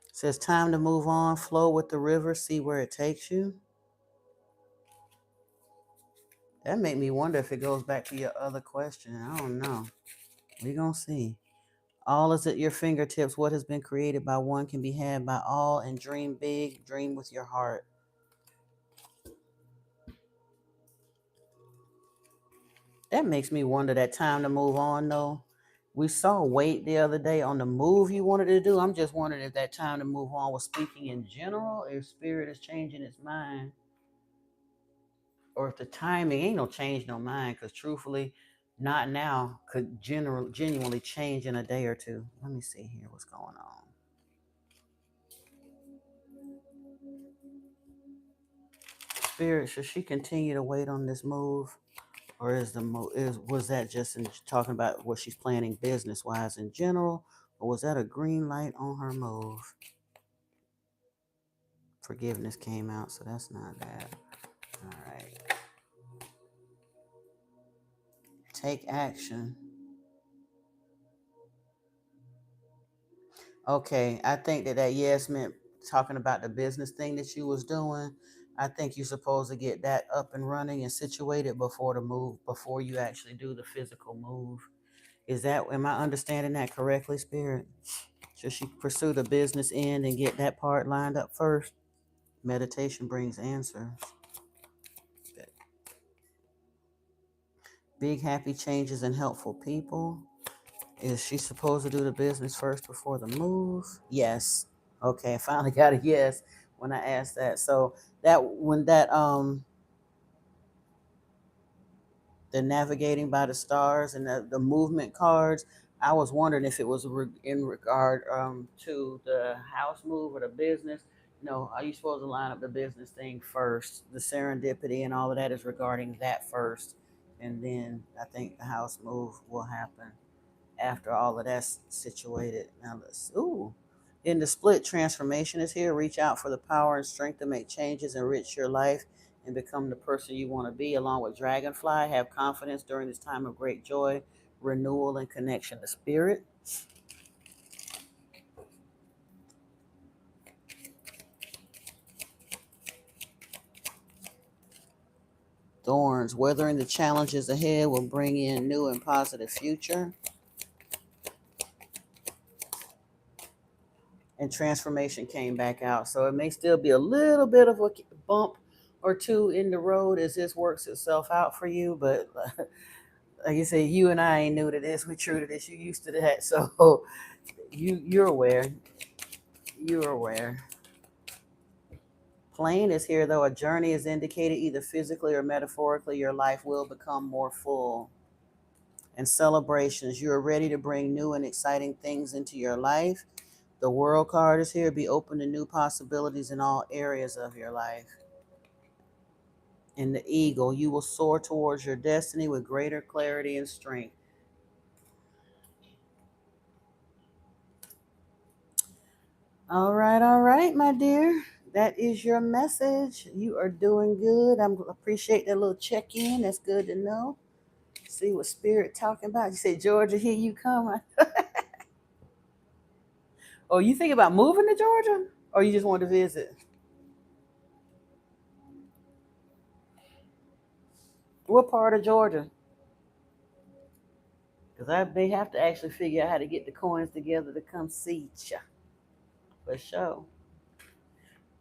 Speaker 1: It says time to move on, flow with the river, see where it takes you. That made me wonder if it goes back to your other question. I don't know. We're going to see. All is at your fingertips. What has been created by one can be had by all, and dream big, dream with your heart. That makes me wonder that time to move on, though. We saw weight the other day on the move you wanted to do. I'm just wondering if that time to move on was speaking in general, if spirit is changing its mind, or if the timing ain't no change no mind. Because truthfully, not now could genuinely change in a day or two. Let me see here what's going on. Spirit, should she continue to wait on this move? Or was that just in talking about what she's planning business wise in general, or was that a green light on her move? Forgiveness came out, so that's not bad. All right, take action. Okay, I think that yes meant talking about the business thing that you was doing. I think you're supposed to get that up and running and situated before the move, before you actually do the physical move. Is that, am I understanding that correctly, Spirit? Should she pursue the business end and get that part lined up first? Meditation brings answers. Big happy changes and helpful people. Is she supposed to do the business first before the move? Yes. Okay, I finally got a yes when I asked that. So that when that the navigating by the stars and the movement cards, I was wondering if it was in regard to the house move or the business. No, are you supposed to line up the business thing first? The serendipity and all of that is regarding that first. And then I think the house move will happen after all of that's situated. Now let's, ooh, In the split, transformation is here. Reach out for the power and strength to make changes, enrich your life, and become the person you want to be. Along with Dragonfly, have confidence during this time of great joy, renewal, and connection to spirit. Thorns, weathering the challenges ahead will bring in new and positive future. And transformation came back out. So it may still be a little bit of a bump or two in the road as this works itself out for you. But like you say, you and I ain't new to this. We true to this. You used to that. So you're aware. You're aware. Plane is here though. A journey is indicated either physically or metaphorically. Your life will become more full. And celebrations, you are ready to bring new and exciting things into your life. The World card is here. Be open to new possibilities in all areas of your life. In the Eagle, you will soar towards your destiny with greater clarity and strength. All right, my dear. That is your message. You are doing good. I appreciate that little check-in. That's good to know. See what spirit talking about. You say, Georgia, here you come. Oh, you think about moving to Georgia? Or you just want to visit? What part of Georgia? Because they have to actually figure out how to get the coins together to come see ya. For sure.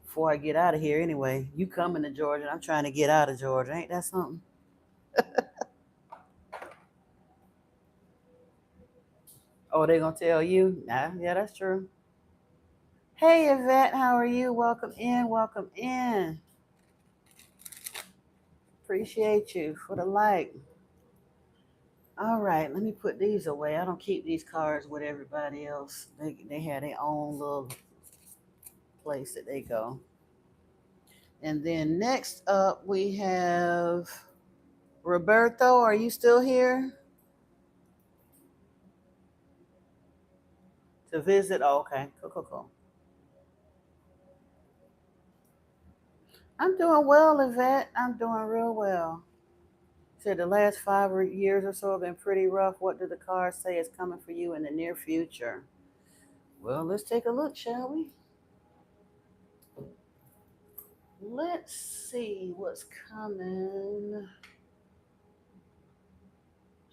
Speaker 1: Before I get out of here, anyway, you coming to Georgia? I'm trying to get out of Georgia. Ain't that something? Oh, they gonna tell you? Nah, yeah, that's true. Hey, Yvette, how are you? Welcome in. Welcome in. Appreciate you for the like. All right, let me put these away. I don't keep these cards with everybody else. They have their own little place that they go. And then next up, we have Roberto. Are you still here to visit? Oh, okay, cool. I'm doing well, Yvette. I'm doing real well. Said the last 5 years or so have been pretty rough. What do the cards say is coming for you in the near future? Well, let's take a look, shall we? Let's see what's coming.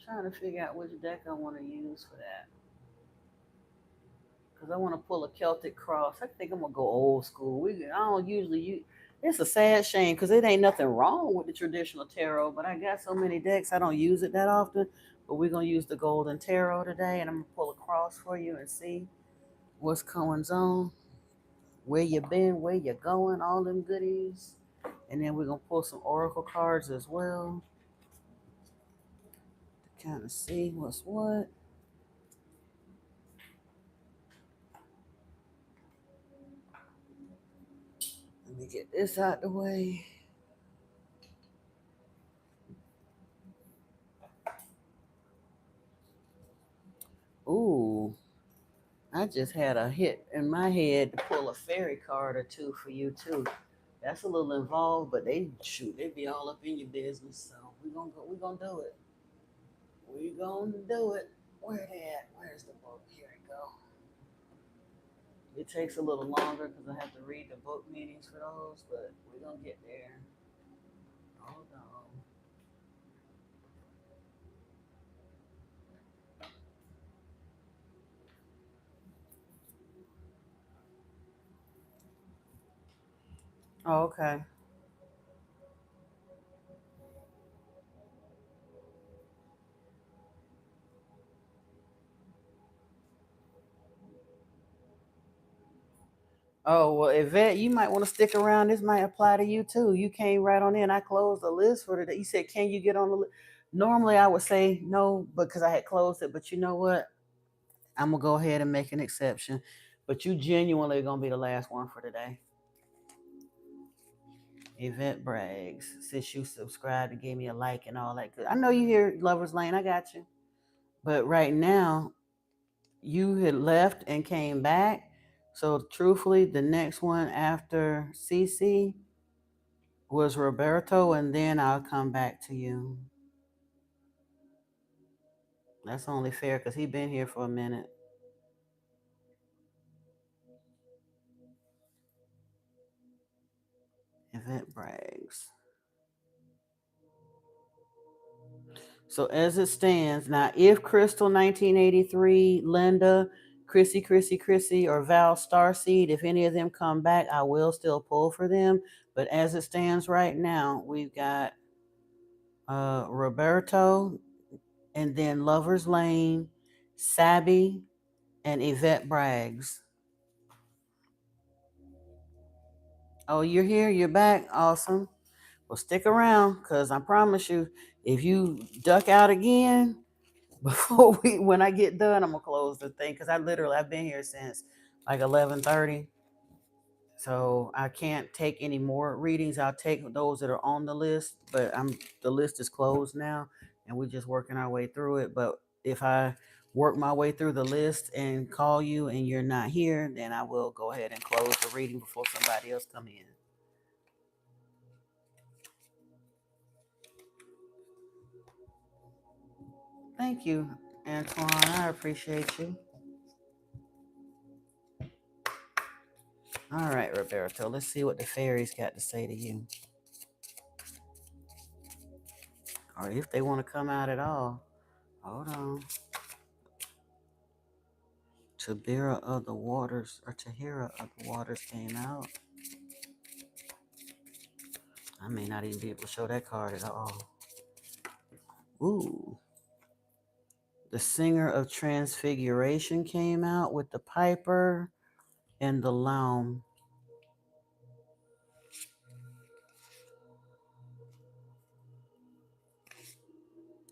Speaker 1: Trying to figure out which deck I want to use for that. Because I want to pull a Celtic cross. I think I'm going to go old school. I don't usually use. It's a sad shame because it ain't nothing wrong with the traditional tarot, but I got so many decks I don't use it that often. But we're going to use the golden tarot today, and I'm going to pull a cross for you and see what's going on, where you been, where you going, all them goodies. And then we're going to pull some oracle cards as well to kind of see what's what. Let me get this out the way. Ooh, I just had a hit in my head to pull a fairy card or two for you too. That's a little involved, but they be all up in your business. So we're gonna do it. We're gonna do it. Where they at? Where's the book? Here we go. It takes a little longer because I have to read the book meanings for those, but we're gonna get there. Hold on. Oh, okay. Oh, well, Yvette, you might want to stick around. This might apply to you too. You came right on in. I closed the list for today. You said, can you get on the list? Normally, I would say no because I had closed it. But you know what? I'm going to go ahead and make an exception. But you genuinely going to be the last one for today. Yvette Braggs, since you subscribed and gave me a like and all that. I know you hear Lover's Lane. I got you. But right now, you had left and came back. So truthfully, the next one after Cece was Roberto, and then I'll come back to you. That's only fair because he's been here for a minute. Yvette Braggs. So as it stands, now if Crystal 1983, Linda, Chrissy, or Val Starseed, if any of them come back, I will still pull for them. But as it stands right now, we've got Roberto, and then Lover's Lane, Sabby, and Yvette Braggs. Oh, you're here? You're back? Awesome. Well, stick around, because I promise you, if you duck out again, when I get done, I'm gonna close the thing because I've been here since like 11:30, so I can't take any more readings. I'll take those that are on the list, but the list is closed now, and we're just working our way through it. But if I work my way through the list and call you and you're not here, then I will go ahead and close the reading before somebody else come in. Thank you, Antoine. I appreciate you. All right, Roberto, let's see what the fairies got to say to you. Or if they want to come out at all. Hold on. Tabira of the Waters, or Tahira of the Waters came out. I may not even be able to show that card at all. Ooh. The Singer of Transfiguration came out with the Piper and the Loam.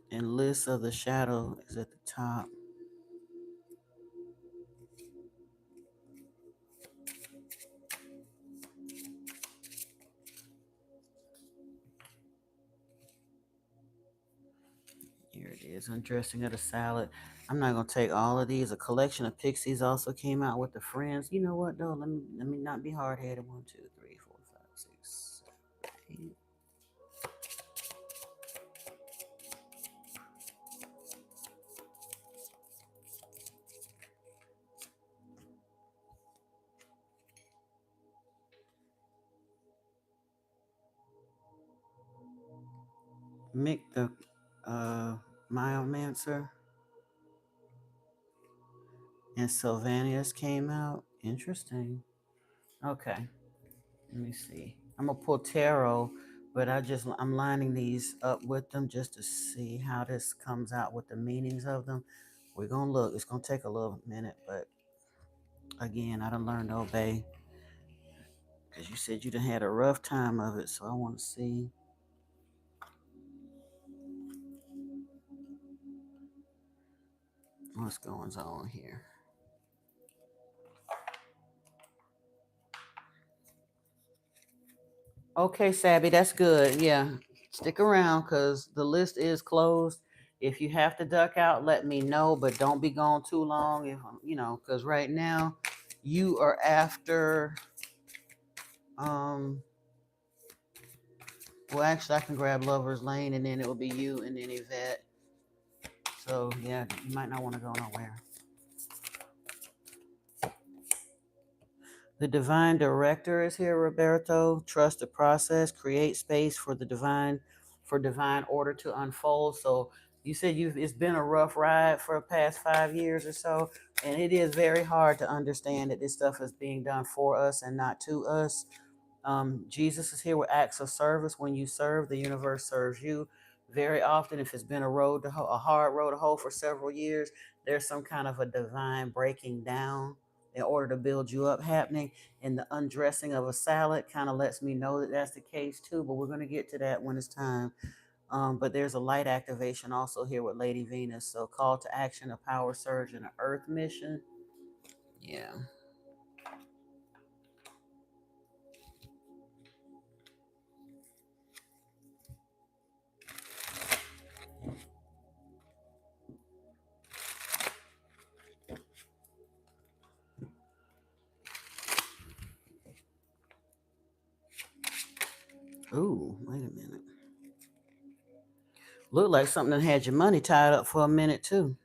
Speaker 1: And List of the Shadow is at the top. Here it is, Undressing of the Salad. I'm not gonna take all of these. A collection of pixies also came out with the Friends. You know what though? Let me not be hard headed. 1, 2, 3, 4, 5, 6, 7, 8. Mick the Myomancer and Sylvanius came out. Interesting. Okay, let me see. I'm gonna pull tarot, but I'm lining these up with them just to see how this comes out with the meanings of them. We're gonna look. It's gonna take a little minute, but again, I done learned to obey because you said you done had a rough time of it, so I want to see what's going on here. Okay, Sabby, that's good. Yeah, stick around because the list is closed. If you have to duck out, let me know, but don't be gone too long. If because right now you are after. Um, well, actually, I can grab Lover's Lane, and then it will be you, and then Yvette. So yeah, you might not want to go nowhere. The divine director is here, Roberto. Trust the process, create space for divine order to unfold. So you said it's been a rough ride for the past 5 years or so, and it is very hard to understand that this stuff is being done for us and not to us. Jesus is here with acts of service. When you serve, the universe serves you. Very often, if it's been a hard road to hoe for several years, there's some kind of a divine breaking down in order to build you up happening. And the undressing of a salad kind of lets me know that that's the case too. But we're going to get to that when it's time. But there's a light activation also here with Lady Venus. So call to action, a power surge, and an earth mission. Yeah. Ooh, wait a minute. Look like something that had your money tied up for a minute too.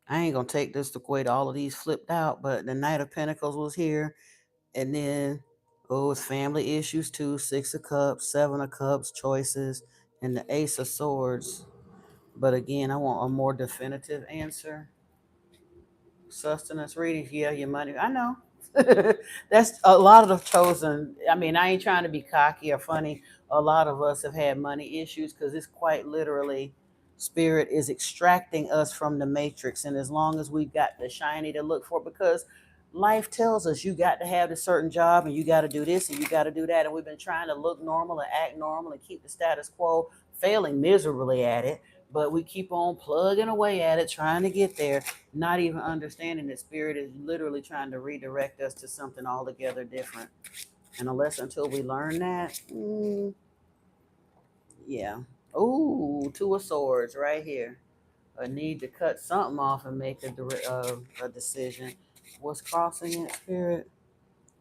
Speaker 1: I ain't gonna take this to equate all of these flipped out, but the Knight of Pentacles was here, and then it's family issues too. Six of Cups, Seven of Cups, choices, and the Ace of Swords. But again, I want a more definitive answer. Sustenance reading, yeah, your money. I know. That's a lot of the chosen. I mean, I ain't trying to be cocky or funny. A lot of us have had money issues because it's quite literally spirit is extracting us from the matrix. And as long as we've got the shiny to look for, because life tells us you got to have a certain job and you got to do this and you got to do that. And we've been trying to look normal and act normal and keep the status quo, failing miserably at it. But we keep on plugging away at it, trying to get there, not even understanding that spirit is literally trying to redirect us to something altogether different. And unless until we learn that, yeah. Ooh, Two of Swords right here. A need to cut something off and make a decision. What's crossing it, spirit?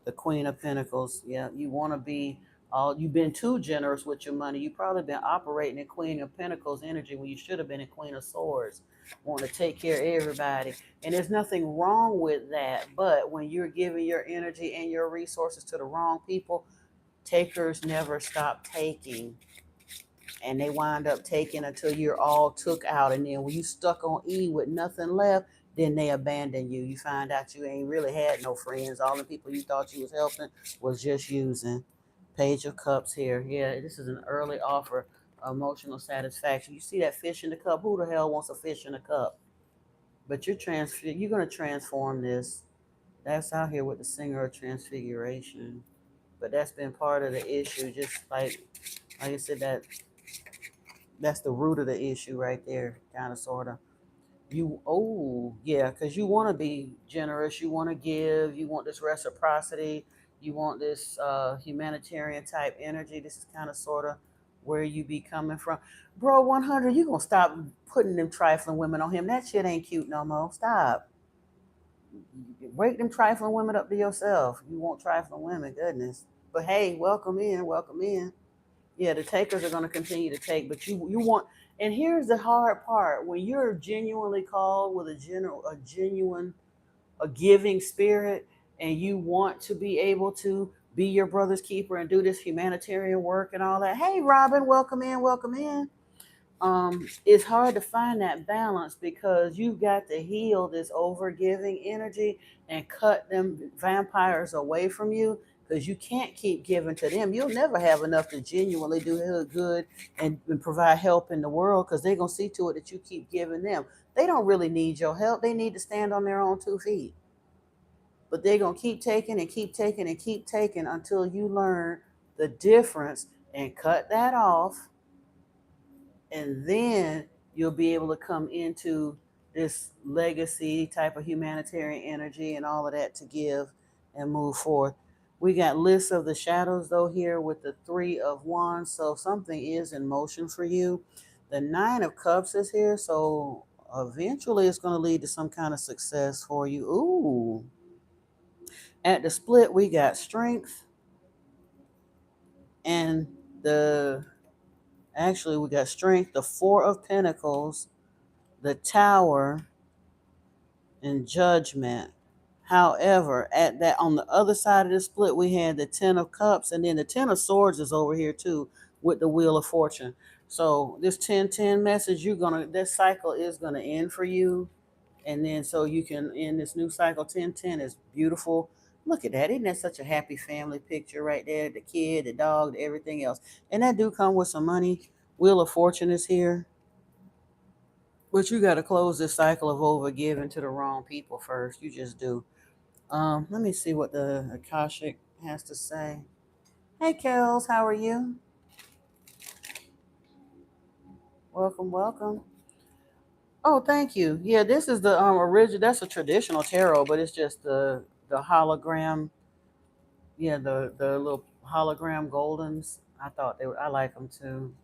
Speaker 1: The Queen of Pentacles. Yeah, you want to be all. You've been too generous with your money. You've probably been operating in Queen of Pentacles energy when you should have been in Queen of Swords, wanting to take care of everybody. And there's nothing wrong with that. But when you're giving your energy and your resources to the wrong people, takers never stop taking. And they wind up taking until you're all took out. And then when you stuck on E with nothing left, then they abandon you. You find out you ain't really had no friends. All the people you thought you was helping was just using. Page of Cups here. Yeah, this is an early offer. Emotional satisfaction. You see that fish in the cup? Who the hell wants a fish in a cup? But you're gonna transform this. That's out here with the singer of transfiguration. But that's been part of the issue. Just like I said, that's the root of the issue right there, kind of, sort of. Yeah, because you want to be generous, you want to give, you want this reciprocity, you want this humanitarian type energy. This is kind of, sort of, where you be coming from. Bro, 100, you going to stop putting them trifling women on him. That shit ain't cute no more. Stop. Break them trifling women up to yourself. You want trifling women, goodness. But hey, welcome in, welcome in. Yeah, the takers are going to continue to take, but you want. And here's the hard part: when you're genuinely called with a genuine, a giving spirit, and you want to be able to be your brother's keeper and do this humanitarian work and all that. Hey, Robin, welcome in, welcome in. It's hard to find that balance because you've got to heal this over giving energy and cut them vampires away from you, because you can't keep giving to them. You'll never have enough to genuinely do good and provide help in the world, because they're going to see to it that you keep giving them. They don't really need your help. They need to stand on their own 2 feet. But they're going to keep taking and keep taking and keep taking until you learn the difference and cut that off, and then you'll be able to come into this legacy type of humanitarian energy and all of that to give and move forth. We got lists of the shadows though here with the 3 of Wands, so something is in motion for you. The 9 of Cups is here, so eventually it's going to lead to some kind of success for you. Ooh, at the split we got strength, and the actually we got strength, the 4 of Pentacles, the Tower, and Judgment. However, at that, on the other side of the split, we had the 10 of Cups, and then the 10 of Swords is over here too with the Wheel of Fortune. So this 10-10 message, this cycle is gonna end for you, and then so you can end this new cycle. 10-10 is beautiful. Look at that! Isn't that such a happy family picture right there? The kid, the dog, everything else, and that do come with some money. Wheel of Fortune is here. But you got to close this cycle of over giving to the wrong people first. You just do. Let me see what the Akashic has to say. Hey, Kels, how are you? Welcome, welcome. Oh, thank you. Yeah, this is the original. That's a traditional tarot, but it's just the hologram. Yeah, the little hologram goldens. I thought I like them too.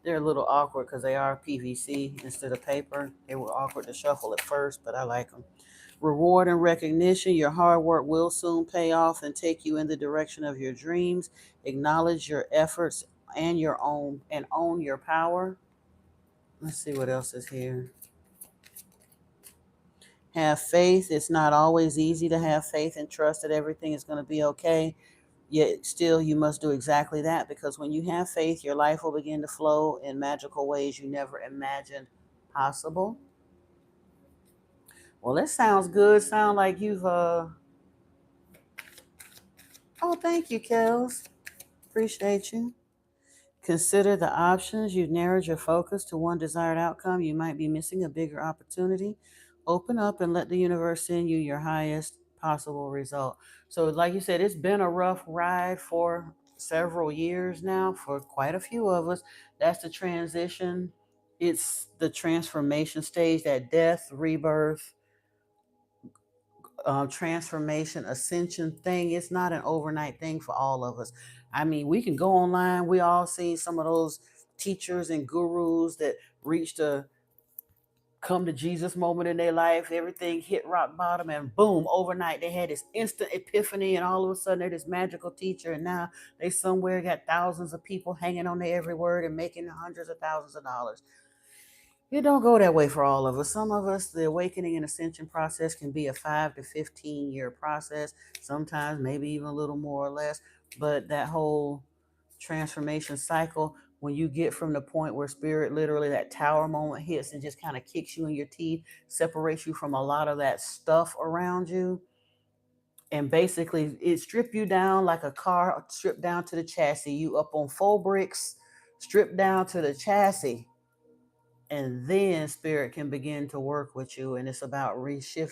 Speaker 1: They're a little awkward because they are PVC instead of paper. They were awkward to shuffle at first, but I like them. Reward and recognition. Your hard work will soon pay off and take you in the direction of your dreams. Acknowledge your efforts and own your power. Let's see what else is here. Have faith. It's not always easy to have faith and trust that everything is going to be okay. Yet still, you must do exactly that, because when you have faith, your life will begin to flow in magical ways you never imagined possible. Well, this sounds good. Sound like you've Oh, thank you, Kels. Appreciate you. Consider the options. You've narrowed your focus to one desired outcome. You might be missing a bigger opportunity. Open up and let the universe send you your highest possible result. So, like you said, it's been a rough ride for several years now for quite a few of us. That's the transition. It's the transformation stage, that death, rebirth, transformation, ascension thing. It's not an overnight thing for all of us. I mean, we can go online. We all see some of those teachers and gurus that reached a come to Jesus moment in their life. Everything hit rock bottom, and boom, overnight they had this instant epiphany, and all of a sudden they're this magical teacher, and now they somewhere got thousands of people hanging on their every word and making hundreds of thousands of dollars. It don't go that way for all of us. Some of us, the awakening and ascension process can be a 5 to 15 year process, sometimes maybe even a little more or less. But that whole transformation cycle, when you get from the point where spirit literally that tower moment hits and just kind of kicks you in your teeth, separates you from a lot of that stuff around you, and basically it strip you down like a car stripped down to the chassis. You up on 4 bricks, stripped down to the chassis, and then spirit can begin to work with you, and it's about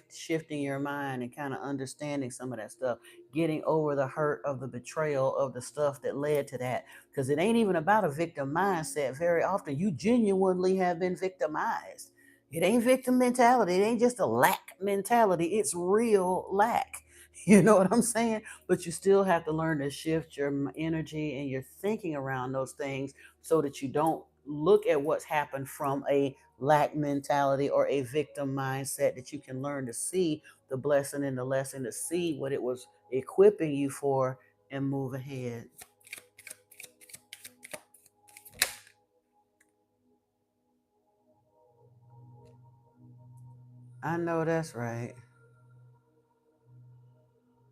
Speaker 1: shifting your mind and kind of understanding some of that stuff, getting over the hurt of the betrayal of the stuff that led to that, because it ain't even about a victim mindset. Very often you genuinely have been victimized. It ain't victim mentality, it ain't just a lack mentality, it's real lack. You know what I'm saying? But you still have to learn to shift your energy and your thinking around those things, so that you don't look at what's happened from a lack mentality or a victim mindset, that you can learn to see the blessing and the lesson, to see what it was equipping you for, and move ahead. I know that's right.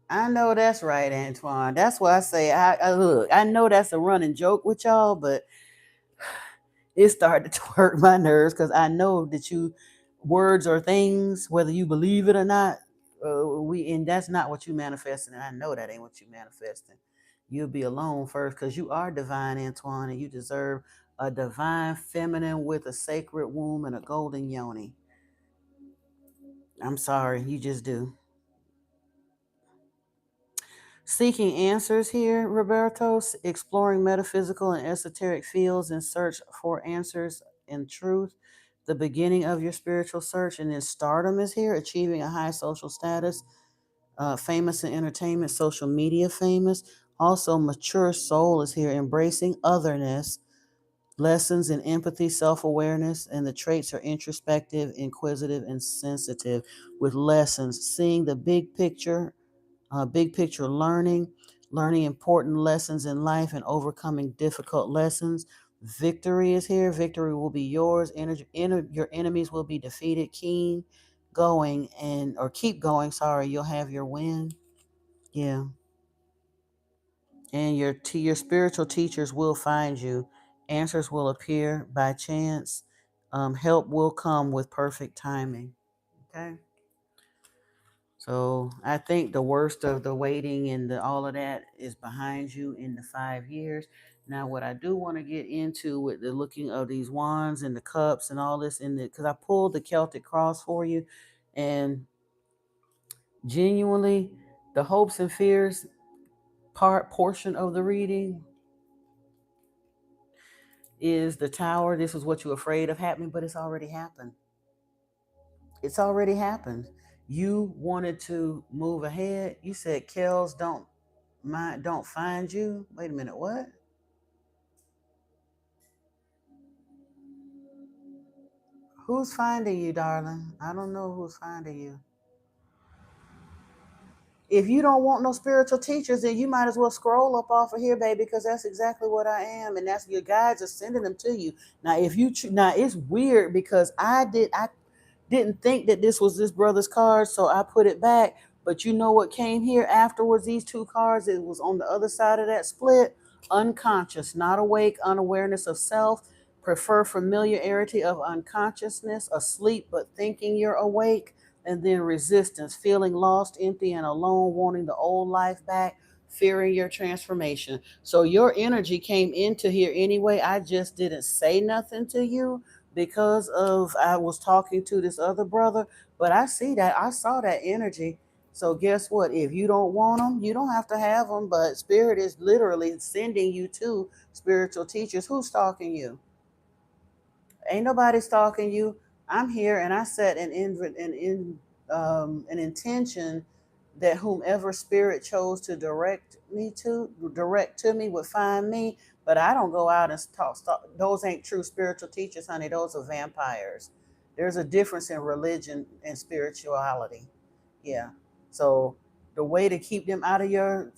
Speaker 1: I know that's right, Antoine. That's why I say, I look, I know that's a running joke with y'all, but it started to work my nerves, because I know that you words or things, whether you believe it or not, we and that's not what you manifesting, and I know that ain't what you manifesting. You'll be alone first, because you are divine, Antoine, and you deserve a divine feminine with a sacred womb and a golden yoni. I'm sorry, you just do. Seeking answers here, Roberto, exploring metaphysical and esoteric fields in search for answers and truth, the beginning of your spiritual search. And then stardom is here, achieving a high social status, famous in entertainment, social media famous. Also, mature soul is here, embracing otherness, lessons in empathy, self awareness, and the traits are introspective, inquisitive, and sensitive, with lessons, seeing the big picture learning, learning important lessons in life and overcoming difficult lessons. Victory is here. Victory will be yours. Your enemies will be defeated. Keen going and or keep going. Sorry, you'll have your win. Yeah, and your spiritual teachers will find you. Answers will appear by chance. Help will come with perfect timing. Okay. So I think the worst of the waiting and all of that is behind you in the 5 years. Now, what I do want to get into with the looking of these wands and the cups and all this, in the because I pulled the Celtic cross for you, and genuinely, the hopes and fears portion of the reading is the tower. This is what you're afraid of happening, but it's already happened. It's already happened. You wanted to move ahead. You said, Kells, don't find you. Wait a minute, what? Who's finding you, darling? I don't know who's finding you. If you don't want no spiritual teachers, then you might as well scroll up off of here, baby, because that's exactly what I am, and that's your guides are sending them to you. Now, if you now, it's weird because I didn't think that this was this brother's card, so I put it back. But you know what came here afterwards? These two cards. It was on the other side of that split. Unconscious, not awake, unawareness of self. Prefer familiarity of unconsciousness, asleep but thinking you're awake, and then resistance, feeling lost, empty, and alone, wanting the old life back, fearing your transformation. So your energy came into here anyway. I just didn't say nothing to you because of I was talking to this other brother, but I saw that energy. So guess what? If you don't want them, you don't have to have them. But Spirit is literally sending you to spiritual teachers. Who's stalking you? Ain't nobody stalking you. I'm here, and I set an intention that whomever spirit chose to direct to me would find me. But I don't go out and talk. Those ain't true spiritual teachers, honey. Those are vampires. There's a difference in religion and spirituality. Yeah. So the way to keep them out of your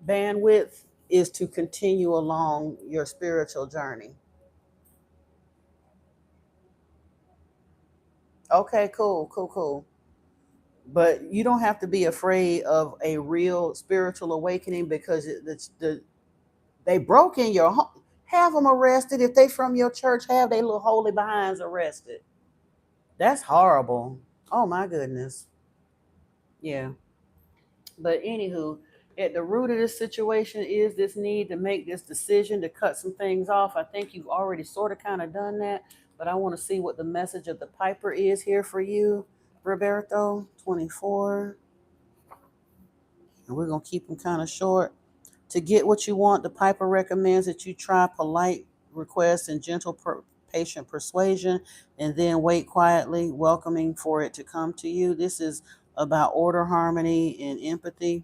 Speaker 1: bandwidth is to continue along your spiritual journey. Okay, cool, cool, cool. But you don't have to be afraid of a real spiritual awakening because they broke in your home. Have them arrested. If they from your church, have they little holy behinds arrested. That's horrible. Oh my goodness. Yeah. But anywho, at the root of this situation is this need to make this decision to cut some things off. I think you've already sort of kind of done that, but I want to see what the message of the Piper is here for you, Roberto. 24. And we're going to keep them kind of short. To get what you want, the Piper recommends that you try polite requests and gentle, patient persuasion, and then wait quietly, welcoming for it to come to you. This is about order, harmony, and empathy.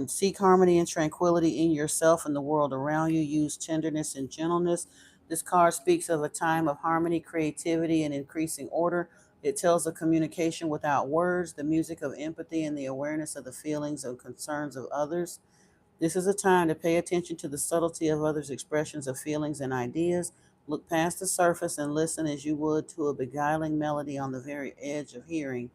Speaker 1: Seek harmony and tranquility in yourself and the world around you. Use tenderness and gentleness. This card speaks of a time of harmony, creativity, and increasing order. It tells of communication without words, the music of empathy, and the awareness of the feelings and concerns of others. This is a time to pay attention to the subtlety of others' expressions of feelings and ideas. Look past the surface and listen as you would to a beguiling melody on the very edge of hearing.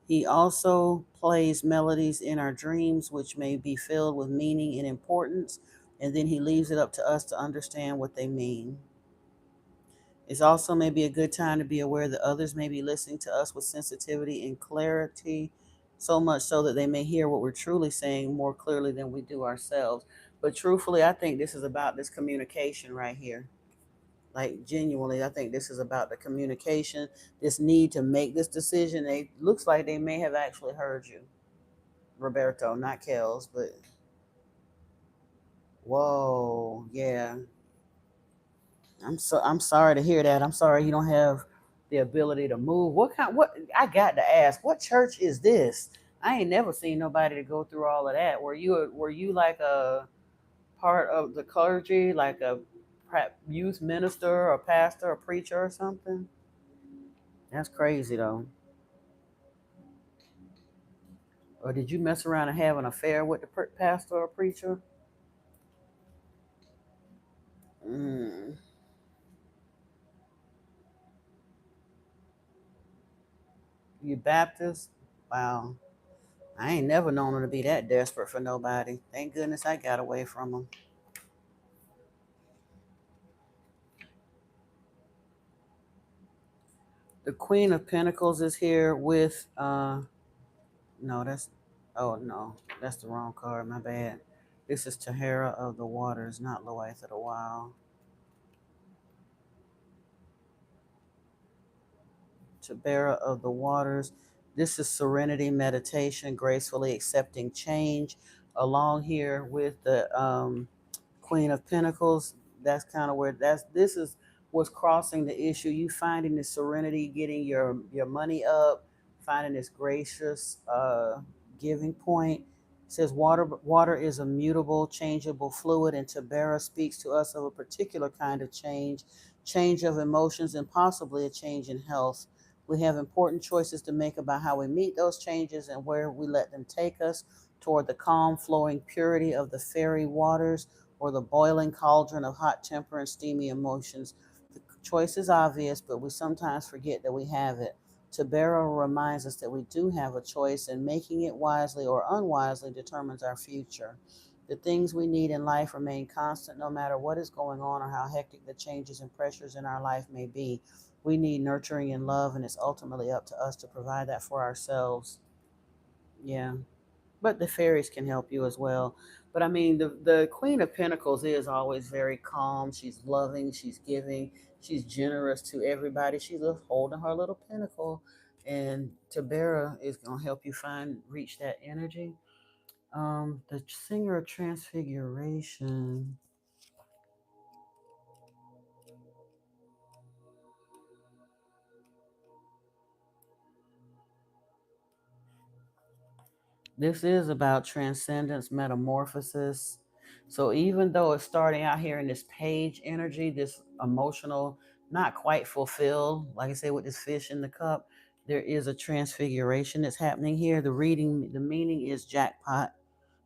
Speaker 1: He also plays melodies in our dreams, which may be filled with meaning and importance, and then he leaves it up to us to understand what they mean. It's also maybe a good time to be aware that others may be listening to us with sensitivity and clarity, so much so that they may hear what we're truly saying more clearly than we do ourselves. But truthfully, I think this is about this communication right here. Like genuinely, I think this is about the communication, this need to make this decision. It looks like they may have actually heard you, Roberto, not Kels, but whoa, yeah. I'm sorry to hear that. I'm sorry you don't have the ability to move. What I got to ask, what church is this? I ain't never seen nobody to go through all of that. Were you like a part of the clergy, like a youth minister or pastor or preacher or something? That's crazy though. Or did you mess around and have an affair with the pastor or preacher? Mm, you Baptist? Wow. I ain't never known her to be that desperate for nobody. Thank goodness I got away from them. The Queen of Pentacles is here with no, that's oh no, that's the wrong card, my bad. This is Tahara of the Waters, not Loath of the Wild. Tabera of the Waters. This is serenity, meditation, gracefully accepting change. Along here with the Queen of Pentacles, that's kind of where this is what's crossing the issue. You finding the serenity, getting your money up, finding this gracious giving point. It says water is a mutable, changeable fluid, and Tabera speaks to us of a particular kind of change change of emotions, and possibly a change in health. We have important choices to make about how we meet those changes and where we let them take us toward the calm, flowing purity of the fairy waters or the boiling cauldron of hot temper and steamy emotions. The choice is obvious, but we sometimes forget that we have it. Tabero reminds us that we do have a choice, and making it wisely or unwisely determines our future. The things we need in life remain constant no matter what is going on or how hectic the changes and pressures in our life may be. We need nurturing and love, and it's ultimately up to us to provide that for ourselves. Yeah. But the fairies can help you as well. But I mean, the Queen of Pentacles is always very calm. She's loving, she's giving, she's generous to everybody. She's just holding her little pentacle. And Tabera is going to help you reach that energy. The singer of Transfiguration. This is about transcendence, metamorphosis. So even though it's starting out here in this page energy, this emotional, not quite fulfilled, like I say with this fish in the cup, there is a transfiguration that's happening here. The meaning is jackpot.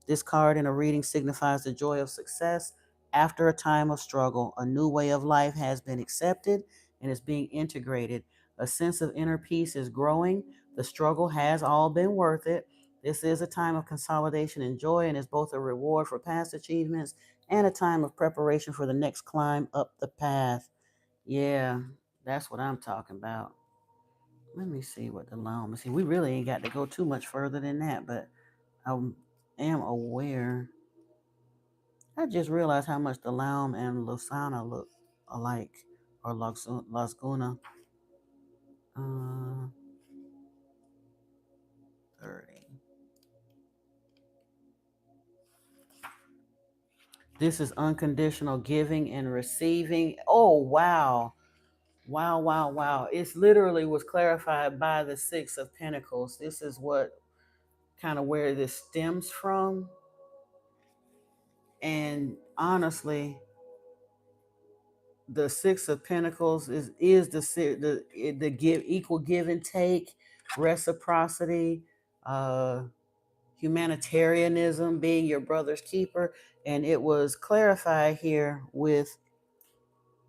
Speaker 1: This card in a reading signifies the joy of success after a time of struggle. A new way of life has been accepted and is being integrated. A sense of inner peace is growing. The struggle has all been worth it. This is a time of consolidation and joy and is both a reward for past achievements and a time of preparation for the next climb up the path. Yeah, that's what I'm talking about. Let me see what the loan. See, we really ain't got to go too much further than that, but I am aware. I just realized how much the Laum and Lusana look alike, or Lasguna. 30. This is unconditional giving and receiving. Oh, wow. Wow, wow, wow. It's literally was clarified by the Six of Pentacles. This is what kind of where this stems from. And honestly, the Six of Pentacles is the give equal give and take, reciprocity, uh, humanitarianism, being your brother's keeper, and it was clarified here with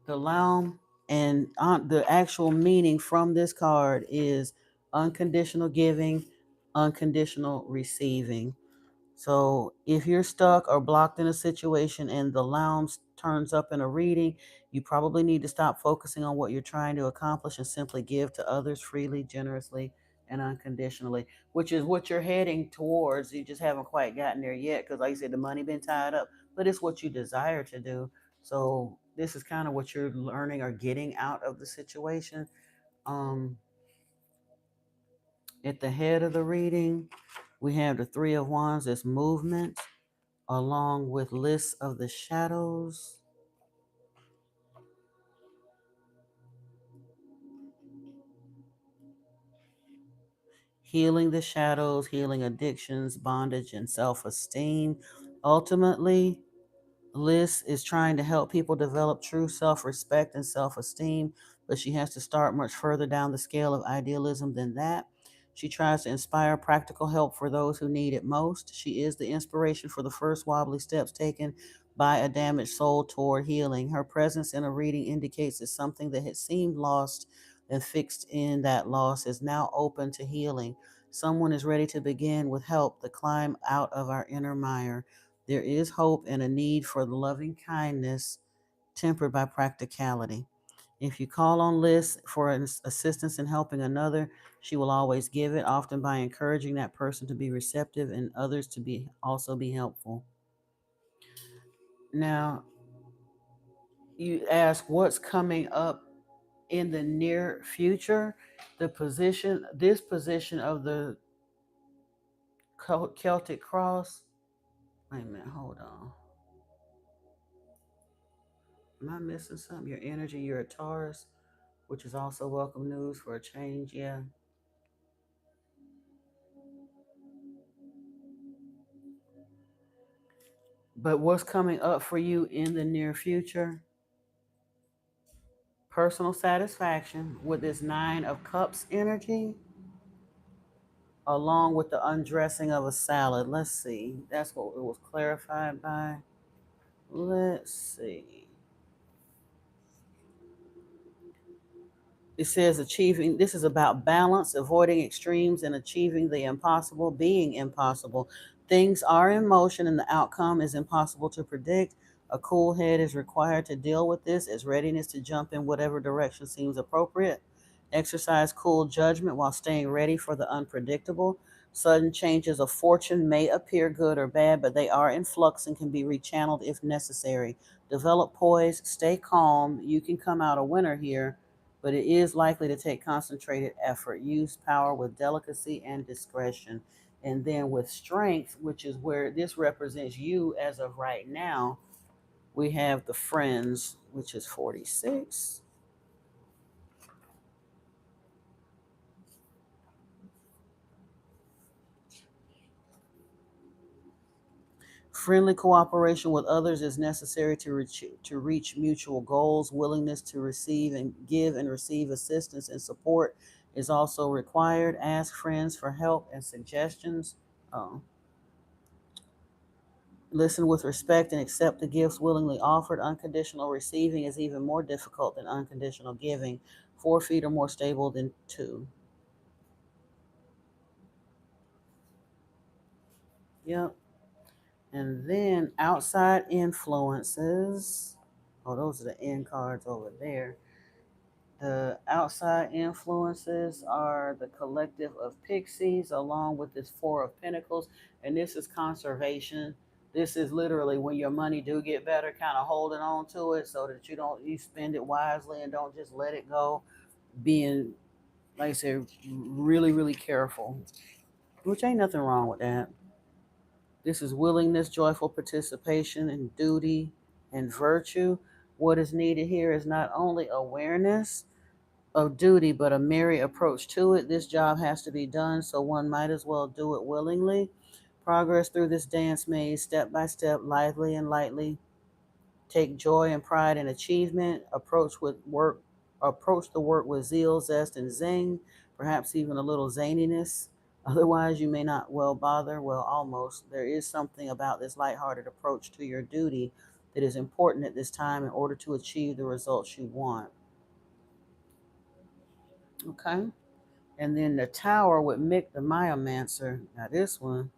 Speaker 1: the Laum, and the actual meaning from this card is unconditional giving, unconditional receiving. So if you're stuck or blocked in a situation and the lounge turns up in a reading, you probably need to stop focusing on what you're trying to accomplish and simply give to others freely, generously, and unconditionally, which is what you're heading towards. You just haven't quite gotten there yet because, like I said, the money been tied up, but it's what you desire to do. So this is kind of what you're learning or getting out of the situation. Um, at the head of the reading, we have the Three of Wands as movement, along with lists of the shadows, healing the shadows, healing addictions, bondage, and self-esteem. Ultimately, Liz is trying to help people develop true self-respect and self-esteem, but she has to start much further down the scale of idealism than that. She tries to inspire practical help for those who need it most. She is the inspiration for the first wobbly steps taken by a damaged soul toward healing. Her presence in a reading indicates that something that had seemed lost and fixed in that loss is now open to healing. Someone is ready to begin with help to climb out of our inner mire. There is hope and a need for the loving kindness tempered by practicality. If you call on Liz for assistance in helping another, she will always give it, often by encouraging that person to be receptive and others to be also be helpful. Now, you ask what's coming up in the near future. This position of the Celtic cross. Wait a minute, hold on. Am I missing something? Your energy, you're a Taurus, which is also welcome news for a change. Yeah. But what's coming up for you in the near future? Personal satisfaction with this Nine of Cups energy, along with the undressing of a salad. Let's see. That's what it was clarified by. Let's see. It says achieving, this is about balance, avoiding extremes, and achieving the impossible, being impossible. Things are in motion and the outcome is impossible to predict. A cool head is required to deal with this, as readiness to jump in whatever direction seems appropriate. Exercise cool judgment while staying ready for the unpredictable. Sudden changes of fortune may appear good or bad, but they are in flux and can be rechanneled if necessary. Develop poise, stay calm. You can come out a winner here, but it is likely to take concentrated effort. Use power with delicacy and discretion. And then with strength, which is where this represents you as of right now, we have the friends, which is 46. Friendly cooperation with others is necessary to reach mutual goals. Willingness to receive and give and receive assistance and support is also required. Ask friends for help and suggestions. Oh. Listen with respect and accept the gifts willingly offered. Unconditional receiving is even more difficult than unconditional giving. 4 feet are more stable than two. Yep. And then outside influences. Oh, those are the end cards over there. The outside influences are the collective of pixies, along with this Four of Pentacles, and this is conservation. This is literally when your money do get better, kind of holding on to it so that you spend it wisely and don't just let it go. Being, like I said, really, really careful, which ain't nothing wrong with that. This is willingness, joyful participation, and duty and virtue. What is needed here is not only awareness of duty, but a merry approach to it. This job has to be done, so one might as well do it willingly. Progress through this dance maze, step by step, lively and lightly. Take joy and pride in achievement. Approach the work with zeal, zest, and zing, perhaps even a little zaniness. Otherwise, you may not well bother. Well, almost. There is something about this lighthearted approach to your duty that is important at this time in order to achieve the results you want. Okay? And then the tower with Mick the Myomancer. Now this one,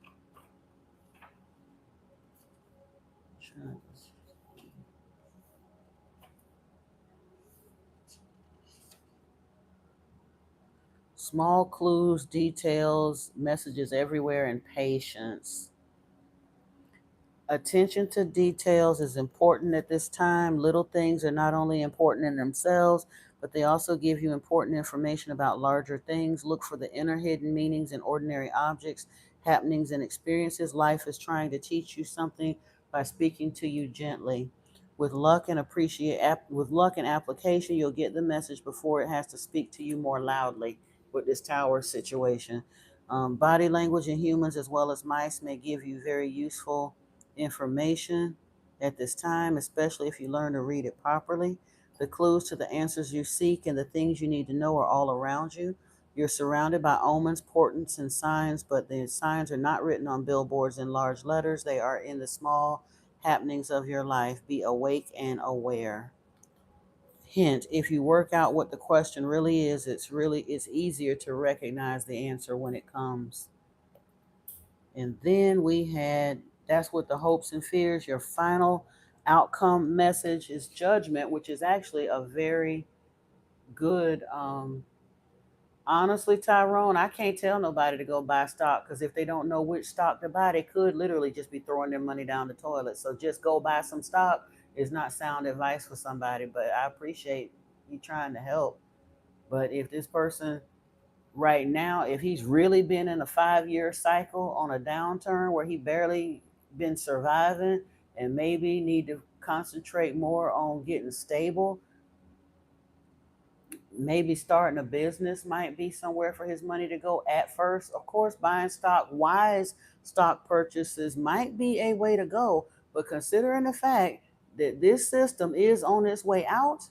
Speaker 1: small clues, details, messages everywhere, and patience. Attention to details is important at this time. Little things are not only important in themselves, but they also give you important information about larger things. Look for the inner hidden meanings in ordinary objects, happenings, and experiences. Life is trying to teach you something by speaking to you gently. With luck and application, you'll get the message before it has to speak to you more loudly with this tower situation. Body language in humans as well as mice may give you very useful information at this time, especially if you learn to read it properly. The clues to the answers you seek and the things you need to know are all around you. You're surrounded by omens, portents, and signs, but the signs are not written on billboards in large letters. They are in the small happenings of your life. Be awake and aware. Hint, if you work out what the question really is, it's easier to recognize the answer when it comes. And then we had, that's what the hopes and fears. Your final outcome message is judgment, which is actually a very good, honestly, Tyrone, I can't tell nobody to go buy stock because if they don't know which stock to buy, they could literally just be throwing their money down the toilet. So just go buy some stock is not sound advice for somebody, but I appreciate you trying to help. But if this person right now, if he's really been in a 5 year cycle on a downturn where he barely been surviving and maybe need to concentrate more on getting stable, maybe starting a business might be somewhere for his money to go at first. Of course, buying stock, wise stock purchases might be a way to go, but considering the fact that this system is on its way out,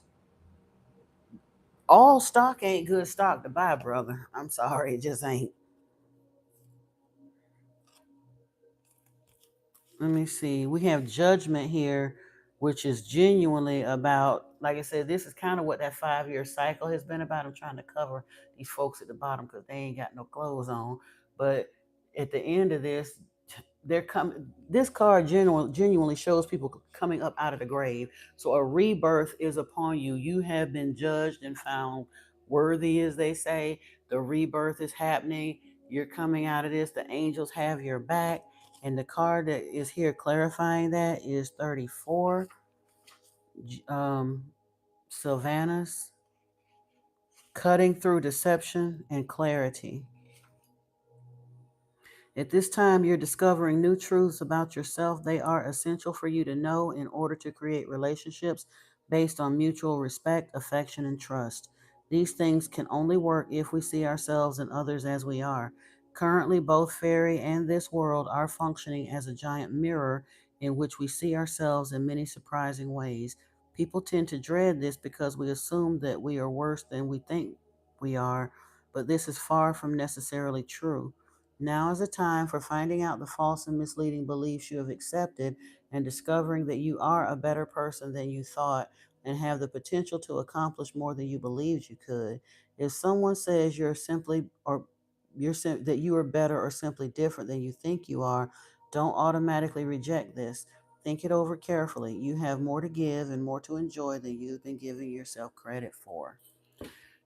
Speaker 1: all stock ain't good stock to buy, brother. I'm sorry, it just ain't. Let me see. We have judgment here, which is genuinely about, like I said, this is kind of what that 5-year cycle has been about. I'm trying to cover these folks at the bottom because they ain't got no clothes on. But at the end of this, they're coming. This card genuinely shows people coming up out of the grave. So a rebirth is upon you. You have been judged and found worthy, as they say. The rebirth is happening. You're coming out of this. The angels have your back. And the card that is here clarifying that is 34, Sylvanus, cutting through deception and clarity. At this time, you're discovering new truths about yourself. They are essential for you to know in order to create relationships based on mutual respect, affection, and trust. These things can only work if we see ourselves and others as we are. Currently, both fairy and this world are functioning as a giant mirror in which we see ourselves in many surprising ways. People tend to dread this because we assume that we are worse than we think we are, but this is far from necessarily true. Now is the time for finding out the false and misleading beliefs you have accepted and discovering that you are a better person than you thought and have the potential to accomplish more than you believed you could. If someone says that you are better or simply different than you think you are, don't automatically reject this. Think it over carefully. You have more to give and more to enjoy than you've been giving yourself credit for.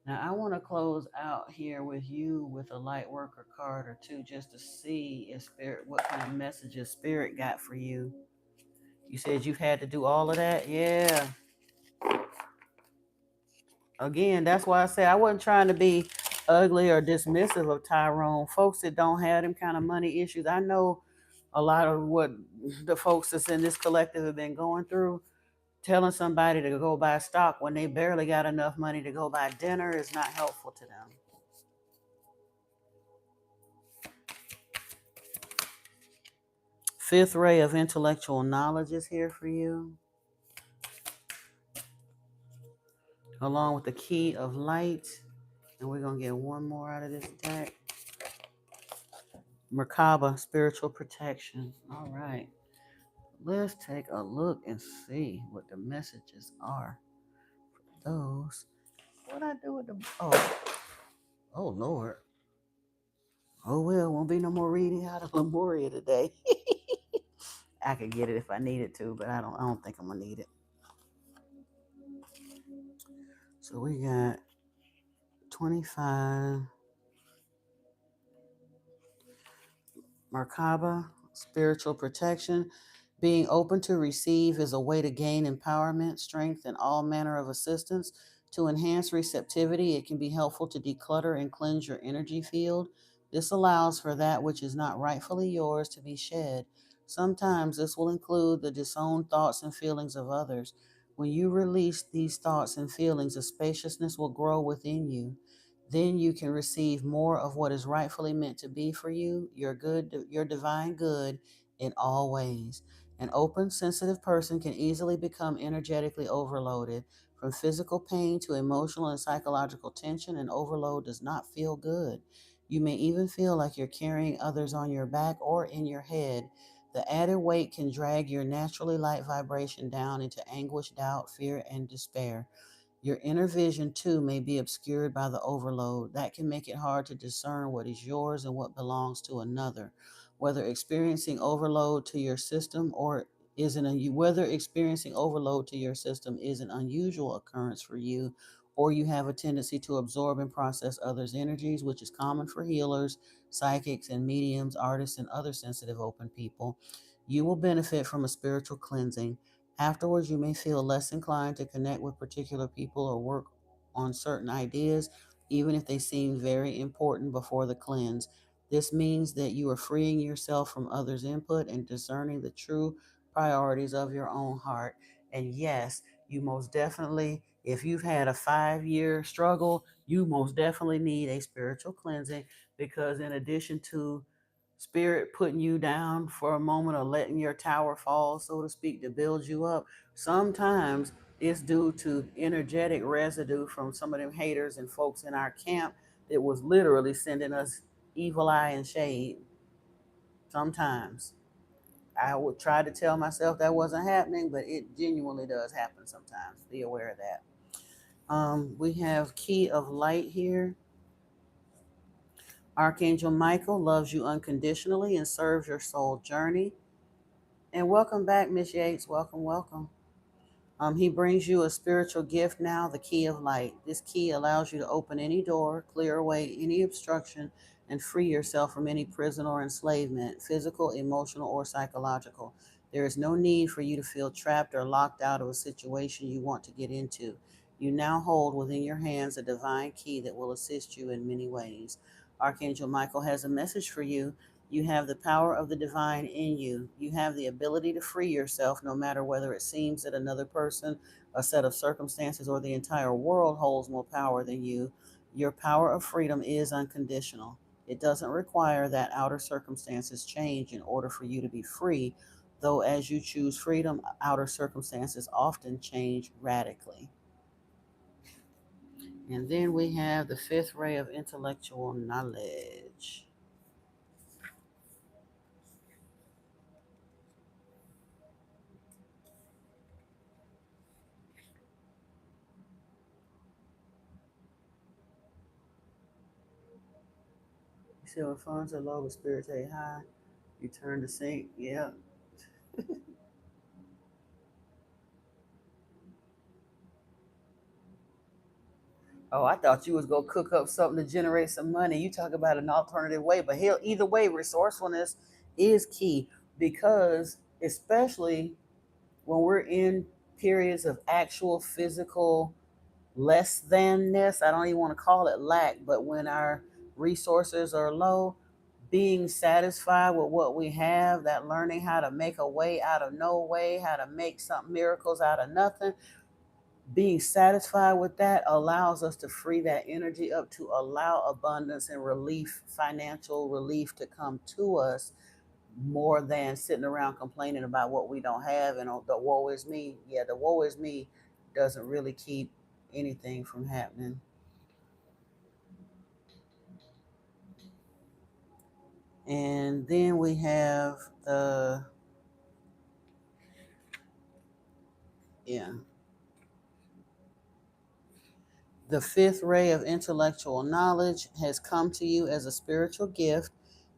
Speaker 1: Now, I want to close out here with you with a light worker card or two just to see if spirit, what kind of messages spirit got for you. You said you've had to do all of that? Yeah. Again, that's why I said I wasn't trying to be ugly or dismissive of Tyrone. Folks that don't have them kind of money issues. I know a lot of what the folks that's in this collective have been going through. Telling somebody to go buy stock when they barely got enough money to go buy dinner is not helpful to them. Fifth ray of intellectual knowledge is here for you, along with the key of light. And we're going to get one more out of this deck. Merkaba, spiritual protection. All right. Let's take a look and see what the messages are for those. What I do with the. Oh, Lord. Oh, well, won't be no more reading out of Lemuria today. I could get it if I needed to, but I don't think I'm going to need it. So we got 25. Merkaba, spiritual protection. Being open to receive is a way to gain empowerment, strength, and all manner of assistance. To enhance receptivity, it can be helpful to declutter and cleanse your energy field. This allows for that which is not rightfully yours to be shed. Sometimes this will include the disowned thoughts and feelings of others. When you release these thoughts and feelings, a spaciousness will grow within you. Then you can receive more of what is rightfully meant to be for you, your divine good in all ways. An open, sensitive person can easily become energetically overloaded. From physical pain to emotional and psychological tension, and overload does not feel good. You may even feel like you're carrying others on your back or in your head. The added weight can drag your naturally light vibration down into anguish, doubt, fear, and despair. Your inner vision, too, may be obscured by the overload. That can make it hard to discern what is yours and what belongs to another. Whether experiencing overload to your system or whether experiencing overload to your system is an unusual occurrence for you, or you have a tendency to absorb and process others' energies, which is common for healers, psychics, and mediums, artists, and other sensitive open people, you will benefit from a spiritual cleansing. Afterwards, you may feel less inclined to connect with particular people or work on certain ideas, even if they seem very important before the cleanse. This means that you are freeing yourself from others' input and discerning the true priorities of your own heart. And yes, you most definitely, if you've had a 5-year struggle, you most definitely need a spiritual cleansing, because in addition to spirit putting you down for a moment or letting your tower fall, so to speak, to build you up, sometimes It's due to energetic residue from some of them haters and folks in our camp that was literally sending us evil eye and shade. Sometimes I would try to tell myself that wasn't happening, but it genuinely does happen sometimes. Be aware of that. We have Key of Light here. Archangel Michael loves you unconditionally and serves your soul journey. And welcome back, Miss Yates. Welcome, welcome. He brings you a spiritual gift now, the key of light. This key allows you to open any door, clear away any obstruction, and free yourself from any prison or enslavement, physical, emotional, or psychological. There is no need for you to feel trapped or locked out of a situation you want to get into. You now hold within your hands a divine key that will assist you in many ways. Archangel Michael has a message for you. You have the power of the divine in you. You have the ability to free yourself no matter whether it seems that another person, a set of circumstances, or the entire world holds more power than you. Your power of freedom is unconditional. It doesn't require that outer circumstances change in order for you to be free, though as you choose freedom, outer circumstances often change radically. And then we have the fifth ray of intellectual knowledge. You see, when funds are low, but spirits are high, you turn to sink. Yeah. Oh, I thought you was gonna cook up something to generate some money. You talk about an alternative way, but hell, either way, resourcefulness is key because especially when we're in periods of actual physical less thanness, I don't even want to call it lack, but when our resources are low, being satisfied with what we have, that learning how to make a way out of no way, how to make some miracles out of nothing, being satisfied with that allows us to free that energy up to allow abundance and relief, financial relief to come to us more than sitting around complaining about what we don't have and the woe is me. Yeah, the woe is me doesn't really keep anything from happening. And then we have yeah, the fifth ray of intellectual knowledge has come to you as a spiritual gift.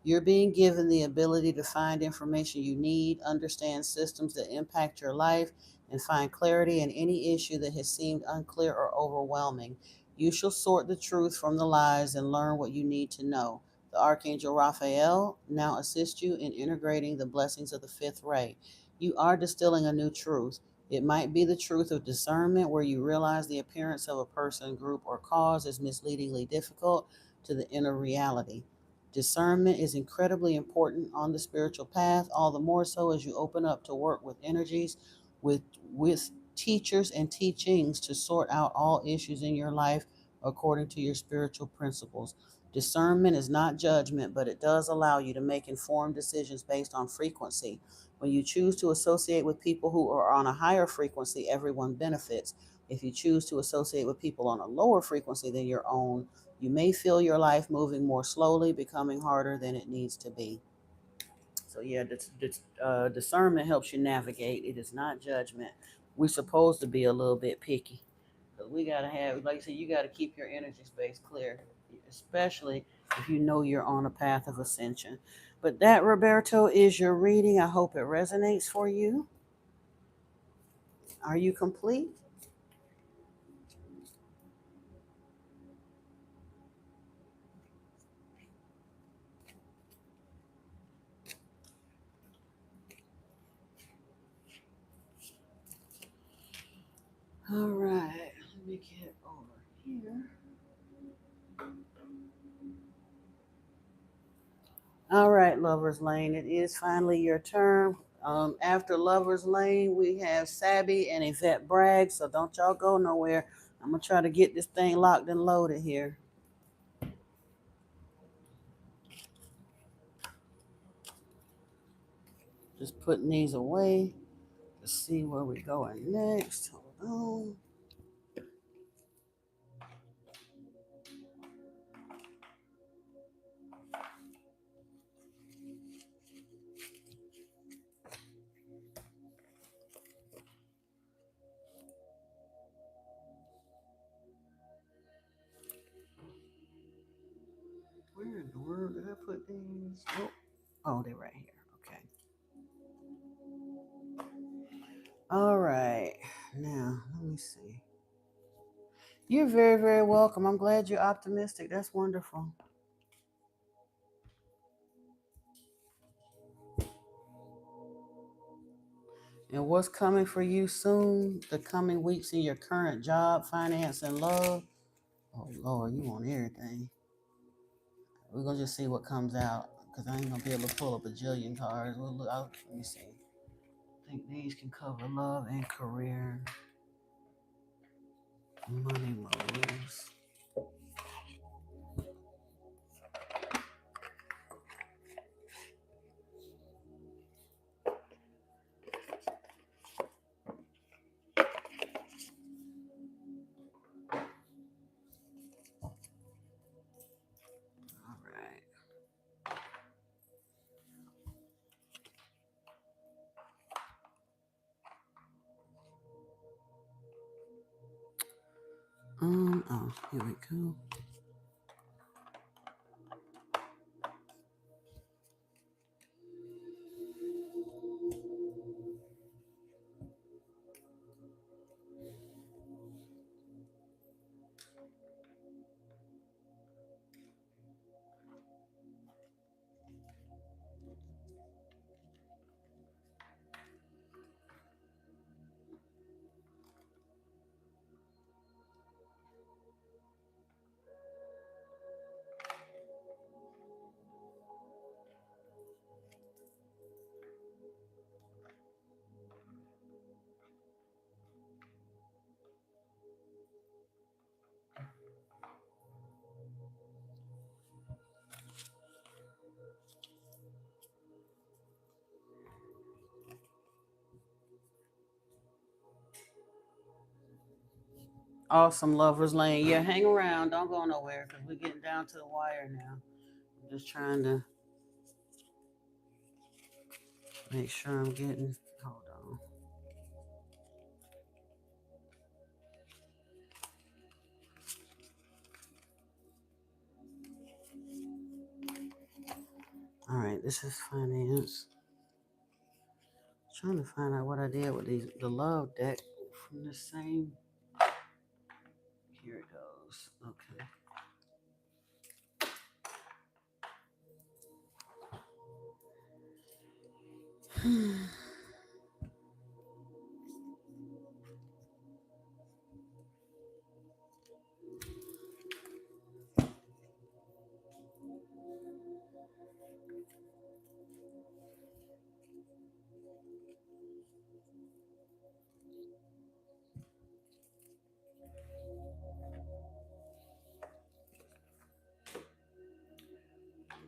Speaker 1: You're being given the ability to find information you need, understand systems that impact your life, and find clarity in any issue that has seemed unclear or overwhelming. You shall sort the truth from the lies and learn what you need to know. The Archangel Raphael now assists you in integrating the blessings of the fifth ray. You are distilling a new truth. It might be the truth of discernment, where you realize the appearance of a person, group, or cause is misleadingly difficult to the inner reality. Discernment is incredibly important on the spiritual path, all the more so as you open up to work with energies, with with teachers and teachings to sort out all issues in your life according to your spiritual principles. Discernment is not judgment, but it does allow you to make informed decisions based on frequency. When you choose to associate with people who are on a higher frequency, everyone benefits. If you choose to associate with people on a lower frequency than your own, you may feel your life moving more slowly, becoming harder than it needs to be. So, yeah, discernment helps you navigate. It is not judgment. We're supposed to be a little bit picky because we got to have, like I said, you got to keep your energy space clear, especially if you know you're on a path of ascension. But that, Roberto, is your reading. I hope it resonates for you. Are you complete? All right. Let me get over here. All right, Lover's Lane. It is finally your turn. After Lover's Lane, we have Sabby and Yvette Bragg. So don't y'all go nowhere. I'm gonna try to get this thing locked and loaded here. Just putting these away to see where we're going next. Hold Oh, where in the world did I put these? Oh, they're right here. Okay. All right. Now, let me see. You're very, very welcome. I'm glad you're optimistic. That's wonderful. And what's coming for you soon? The coming weeks in your current job, finance, and love. Oh, Lord, you want everything. We're going to just see what comes out because I ain't going to be able to pull up a jillion cards. We'll look out. Let me see. I think these can cover love and career. Money moves. All right. Oh, here we go. Awesome, Lovers Lane. Yeah, hang around. Don't go nowhere because we're getting down to the wire now. I'm just trying to make sure I'm getting. Hold on. All right, this is finance. Trying to find out what I did with the love deck from the same. Here it goes. Okay.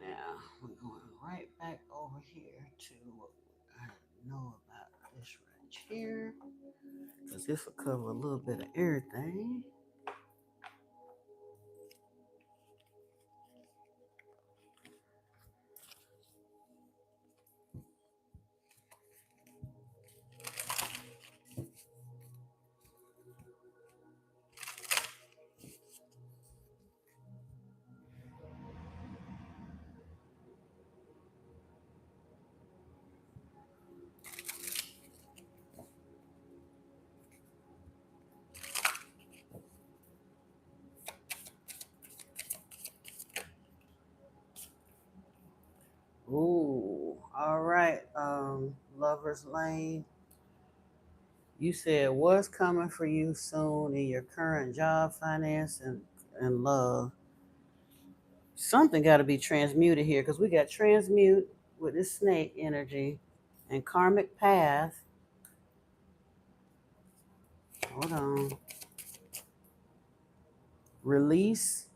Speaker 1: Now we're going right back over here to what I know about this right here, because this will cover a little bit of everything. Ooh, all right. Lovers Lane. You said what's coming for you soon in your current job, finance, and love. Something got to be transmuted here because we got transmute with this snake energy and karmic path. Hold on. Release.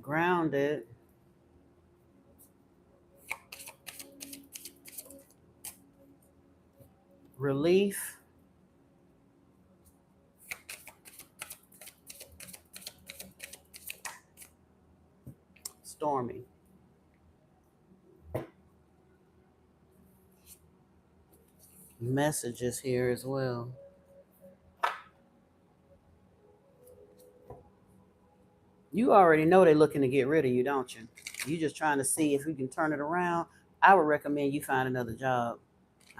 Speaker 1: Grounded. relief, stormy. Messages here as well. You already know they're looking to get rid of you, don't you? You just trying to see if you can turn it around. I would recommend you find another job.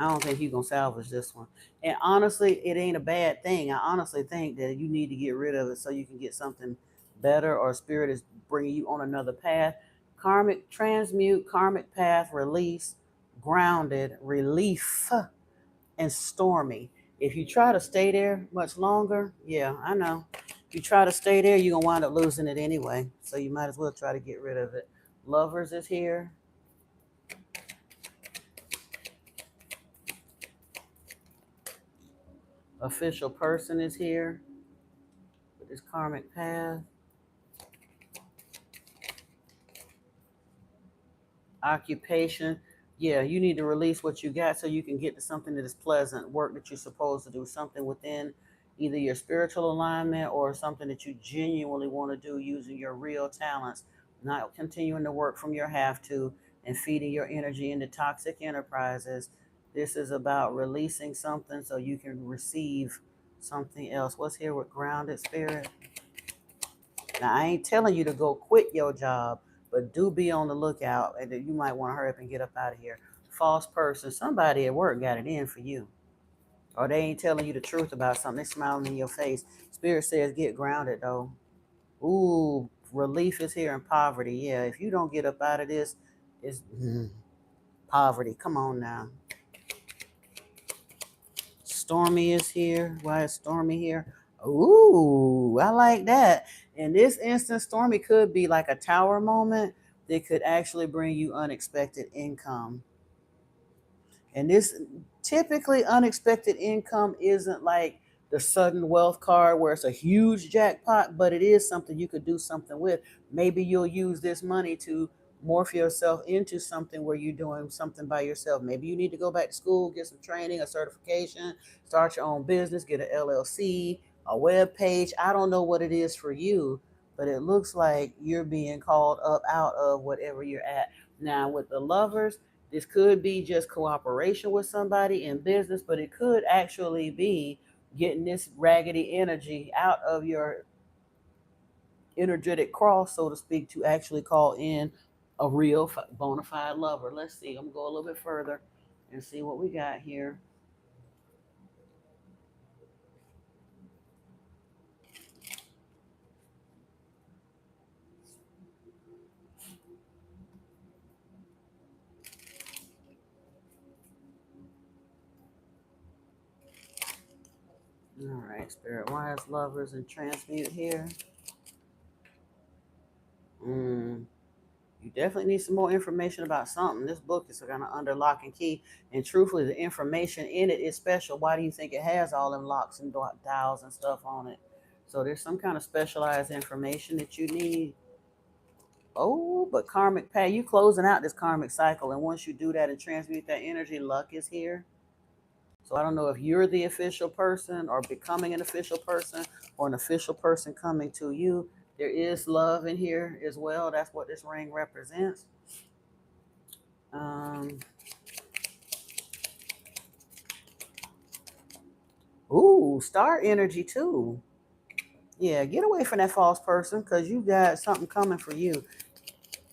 Speaker 1: I don't think you're gonna salvage this one. And honestly, it ain't a bad thing. I honestly think that you need to get rid of it so you can get something better, or spirit is bringing you on another path. Karmic transmute, karmic path, release, grounded, relief, and stormy. If you try to stay there much longer, yeah, I know. If you try to stay there, you're gonna wind up losing it anyway. So you might as well try to get rid of it. Lovers is here. Official person is here with this karmic path. Occupation. Yeah, you need to release what you got so you can get to something that is pleasant, work that you're supposed to do, something within either your spiritual alignment or something that you genuinely want to do using your real talents, not continuing to work from your have to and feeding your energy into toxic enterprises. This is about releasing something so you can receive something else. What's here with grounded spirit? Now, I ain't telling you to go quit your job, but do be on the lookout, and that you might want to hurry up and get up out of here. False person, somebody at work got it in for you, or they ain't telling you the truth about something. They smiling in your face. Spirit says get grounded though. Ooh, relief is here in poverty. Yeah, if you don't get up out of this, it's poverty. Come on now. Stormy is here. Why is Stormy here? Ooh, I like that. In this instance, Stormy could be like a tower moment that could actually bring you unexpected income. And this typically unexpected income isn't like the sudden wealth card where it's a huge jackpot, but it is something you could do something with. Maybe you'll use this money to morph yourself into something where you're doing something by yourself. Maybe you need to go back to school, get some training, a certification, start your own business, get an LLC, a web page. I don't know what it is for you, but it looks like you're being called up out of whatever you're at. Now, with the lovers, this could be just cooperation with somebody in business, but it could actually be getting this raggedy energy out of your energetic cross, so to speak, to actually call in a real bona fide lover. Let's see. I'm going to go a little bit further and see what we got here. All right, Spirit Wise lovers and transmute here. Mm. You definitely need some more information about something. This book is kind of under lock and key. And truthfully, the information in it is special. Why do you think it has all them locks and dials and stuff on it? So there's some kind of specialized information that you need. Oh, but karmic pay, you closing out this karmic cycle. And once you do that and transmute that energy, luck is here. So I don't know if you're the official person or becoming an official person or an official person coming to you. There is love in here as well. That's what this ring represents. Um, ooh, star energy too. Yeah, get away from that false person because you got something coming for you.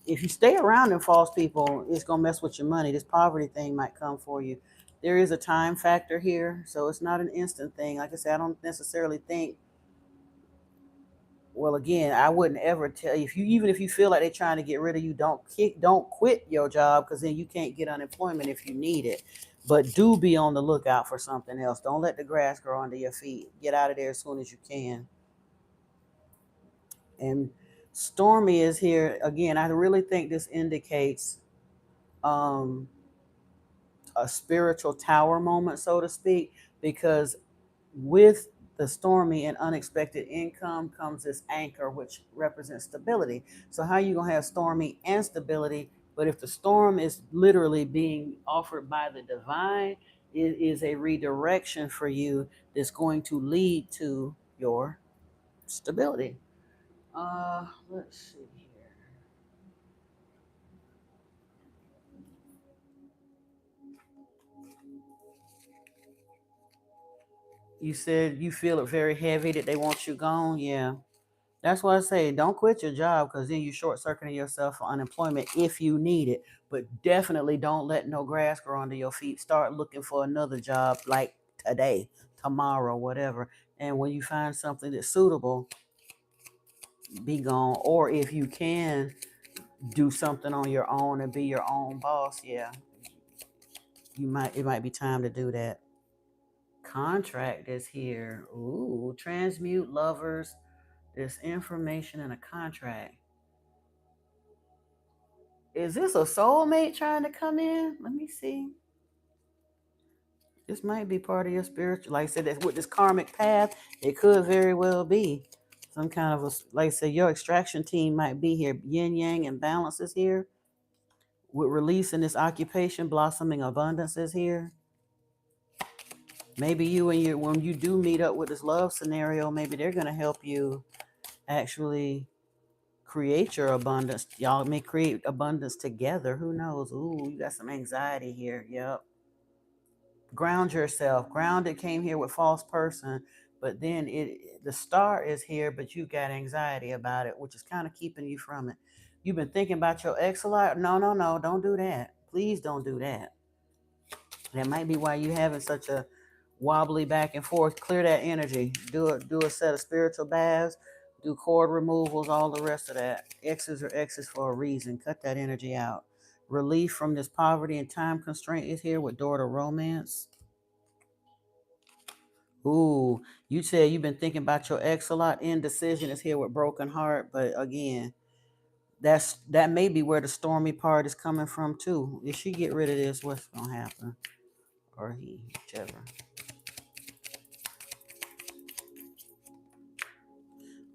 Speaker 1: If you stay around them false people, it's gonna mess with your money. This poverty thing might come for you. There is a time factor here, so it's not an instant thing. Like I said, I don't necessarily think. Well, again, I wouldn't ever tell you if you even if you feel like they're trying to get rid of you, don't quit your job because then you can't get unemployment if you need it. But do be on the lookout for something else. Don't let the grass grow under your feet. Get out of there as soon as you can. And Stormy is here again. I really think this indicates um, a spiritual tower moment, so to speak, because with the stormy and unexpected income comes this anchor, which represents stability. So how are you gonna have stormy and stability? But if the storm is literally being offered by the divine, It is a redirection for you that's going to lead to your stability. Let's see here. You said you feel it very heavy that they want you gone. Yeah. That's why I say don't quit your job, because then you're short circuiting yourself for unemployment if you need it. But definitely don't let no grass grow under your feet. Start looking for another job like today, tomorrow, whatever. And when you find something that's suitable, be gone. Or if you can do something on your own and be your own boss, yeah, it might be time to do that. Contract is here. Ooh, transmute lovers. There's information in a contract. Is this a soulmate trying to come in? Let me see. This might be part of your spiritual. Like I said, with this karmic path, it could very well be some kind of a. Like I said, your extraction team might be here. Yin yang and balance is here. With release in this occupation, blossoming abundance is here. Maybe you and your when you do meet up with this love scenario, maybe they're gonna help you actually create your abundance. Y'all may create abundance together. Who knows? Ooh, you got some anxiety here. Yep. Ground yourself. Grounded came here with false person, but then the star is here, but you got anxiety about it, which is kind of keeping you from it. You've been thinking about your ex a lot. No, no, no, don't do that. Please don't do that. That might be why you having such a wobbly back and forth. Clear that energy. Do a set of spiritual baths, do cord removals, all the rest of that. X's are X's for a reason. Cut that energy out. Relief from this poverty and time constraint is here with door to romance. Ooh, you said you've been thinking about your ex a lot. Indecision is here with broken heart, but again, that may be where the stormy part is coming from too. If she get rid of this, what's gonna happen? Or he, whichever.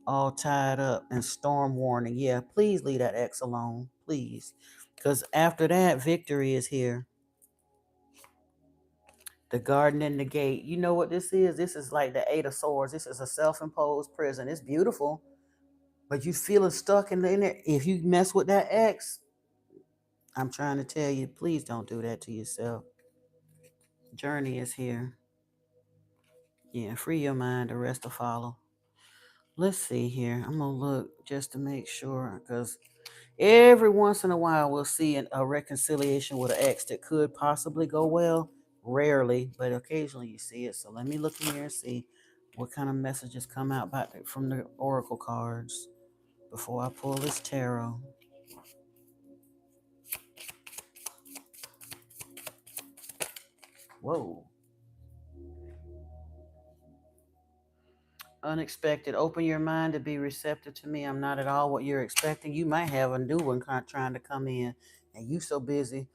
Speaker 1: All tied up and storm warning. Yeah, please leave that ex alone, please, because after that, victory is here. The garden and the gate. You know what this is? This is like the Eight of Swords. This is a self-imposed prison. It's beautiful, but you feeling stuck in there. If you mess with that ex, I'm trying to tell you, please don't do that to yourself. Journey is here. Yeah, free your mind. The rest will follow. Let's see here. I'm gonna look just to make sure, because every once in a while we'll see a reconciliation with an ex that could possibly go well. Rarely, but occasionally you see it. So let me look in here and see what kind of messages come out from the oracle cards before I pull this tarot. Whoa. Unexpected. Open your mind to be receptive to me. I'm not at all what you're expecting. You might have a new one trying to come in, and you so busy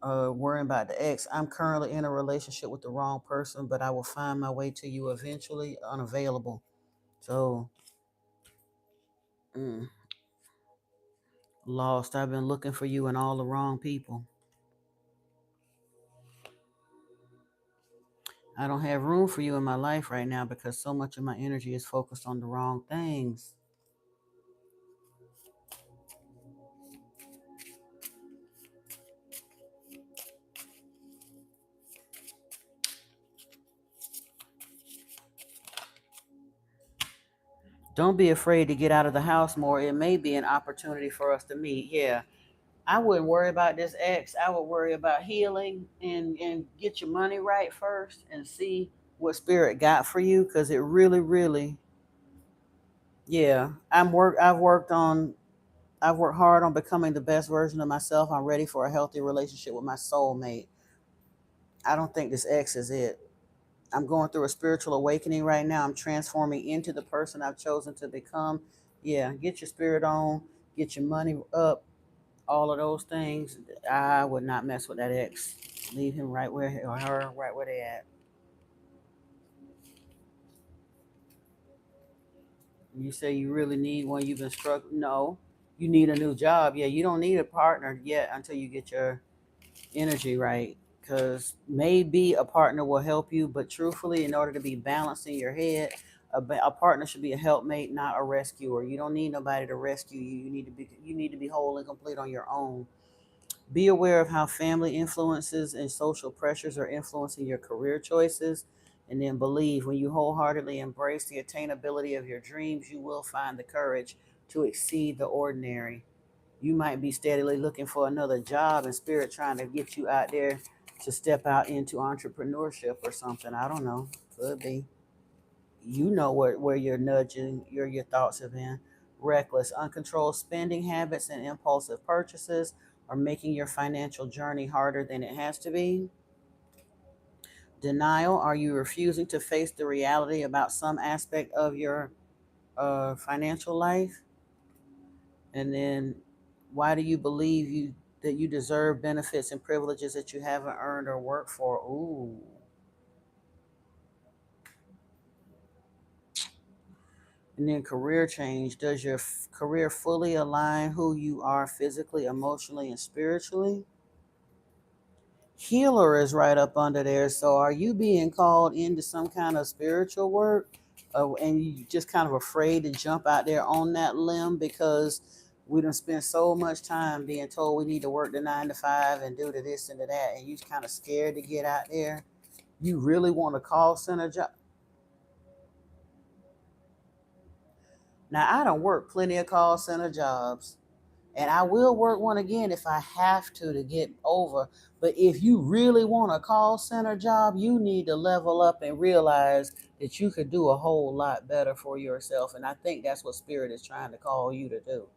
Speaker 1: worrying about the ex. I'm currently in a relationship with the wrong person, but I will find my way to you eventually. Unavailable. So, mm, lost. I've been looking for you and all the wrong people. I don't have room for you in my life right now because so much of my energy is focused on the wrong things. Don't be afraid to get out of the house more. It may be an opportunity for us to meet. Yeah. I wouldn't worry about this ex. I would worry about healing and get your money right first and see what spirit got for you, because it really, really, yeah. I've worked hard on becoming the best version of myself. I'm ready for a healthy relationship with my soulmate. I don't think this ex is it. I'm going through a spiritual awakening right now. I'm transforming into the person I've chosen to become. Yeah, get your spirit on, get your money up, all of those things. I would not mess with that ex. Leave him right where, or her right where they at. You say you really need one. You've been struggling. No, you need a new job. Yeah, you don't need a partner yet until you get your energy right. because maybe a partner will help you, but truthfully, in order to be balanced in your head, a partner should be a helpmate, not a rescuer. You don't need nobody to rescue you. You need to be whole and complete on your own. Be aware of how family influences and social pressures are influencing your career choices. And then believe when you wholeheartedly embrace the attainability of your dreams, you will find the courage to exceed the ordinary. You might be steadily looking for another job and spirit trying to get you out there to step out into entrepreneurship or something. I don't know. Could be. You know where you're nudging your thoughts have been. Reckless, uncontrolled spending habits and impulsive purchases are making your financial journey harder than it has to be. Denial, are you refusing to face the reality about some aspect of your financial life? And then why do you believe that you deserve benefits and privileges that you haven't earned or worked for? Ooh. And then career change. Does your career fully align who you are physically, emotionally, and spiritually? Healer is right up under there. So are you being called into some kind of spiritual work? And you just kind of afraid to jump out there on that limb because we done spend so much time being told we need to work the 9 to 5 and do the this and the that, and you kind of scared to get out there. You really want a call center job? Now I don't work plenty of call center jobs. And I will work one again if I have to get over. But if you really want a call center job, you need to level up and realize that you could do a whole lot better for yourself. And I think that's what Spirit is trying to call you to do.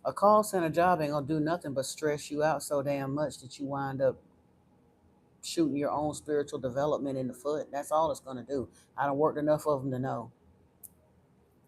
Speaker 1: A call center job ain't gonna do nothing but stress you out so damn much that you wind up shooting your own spiritual development in the foot. That's all it's gonna do. I don't worked enough of them to know.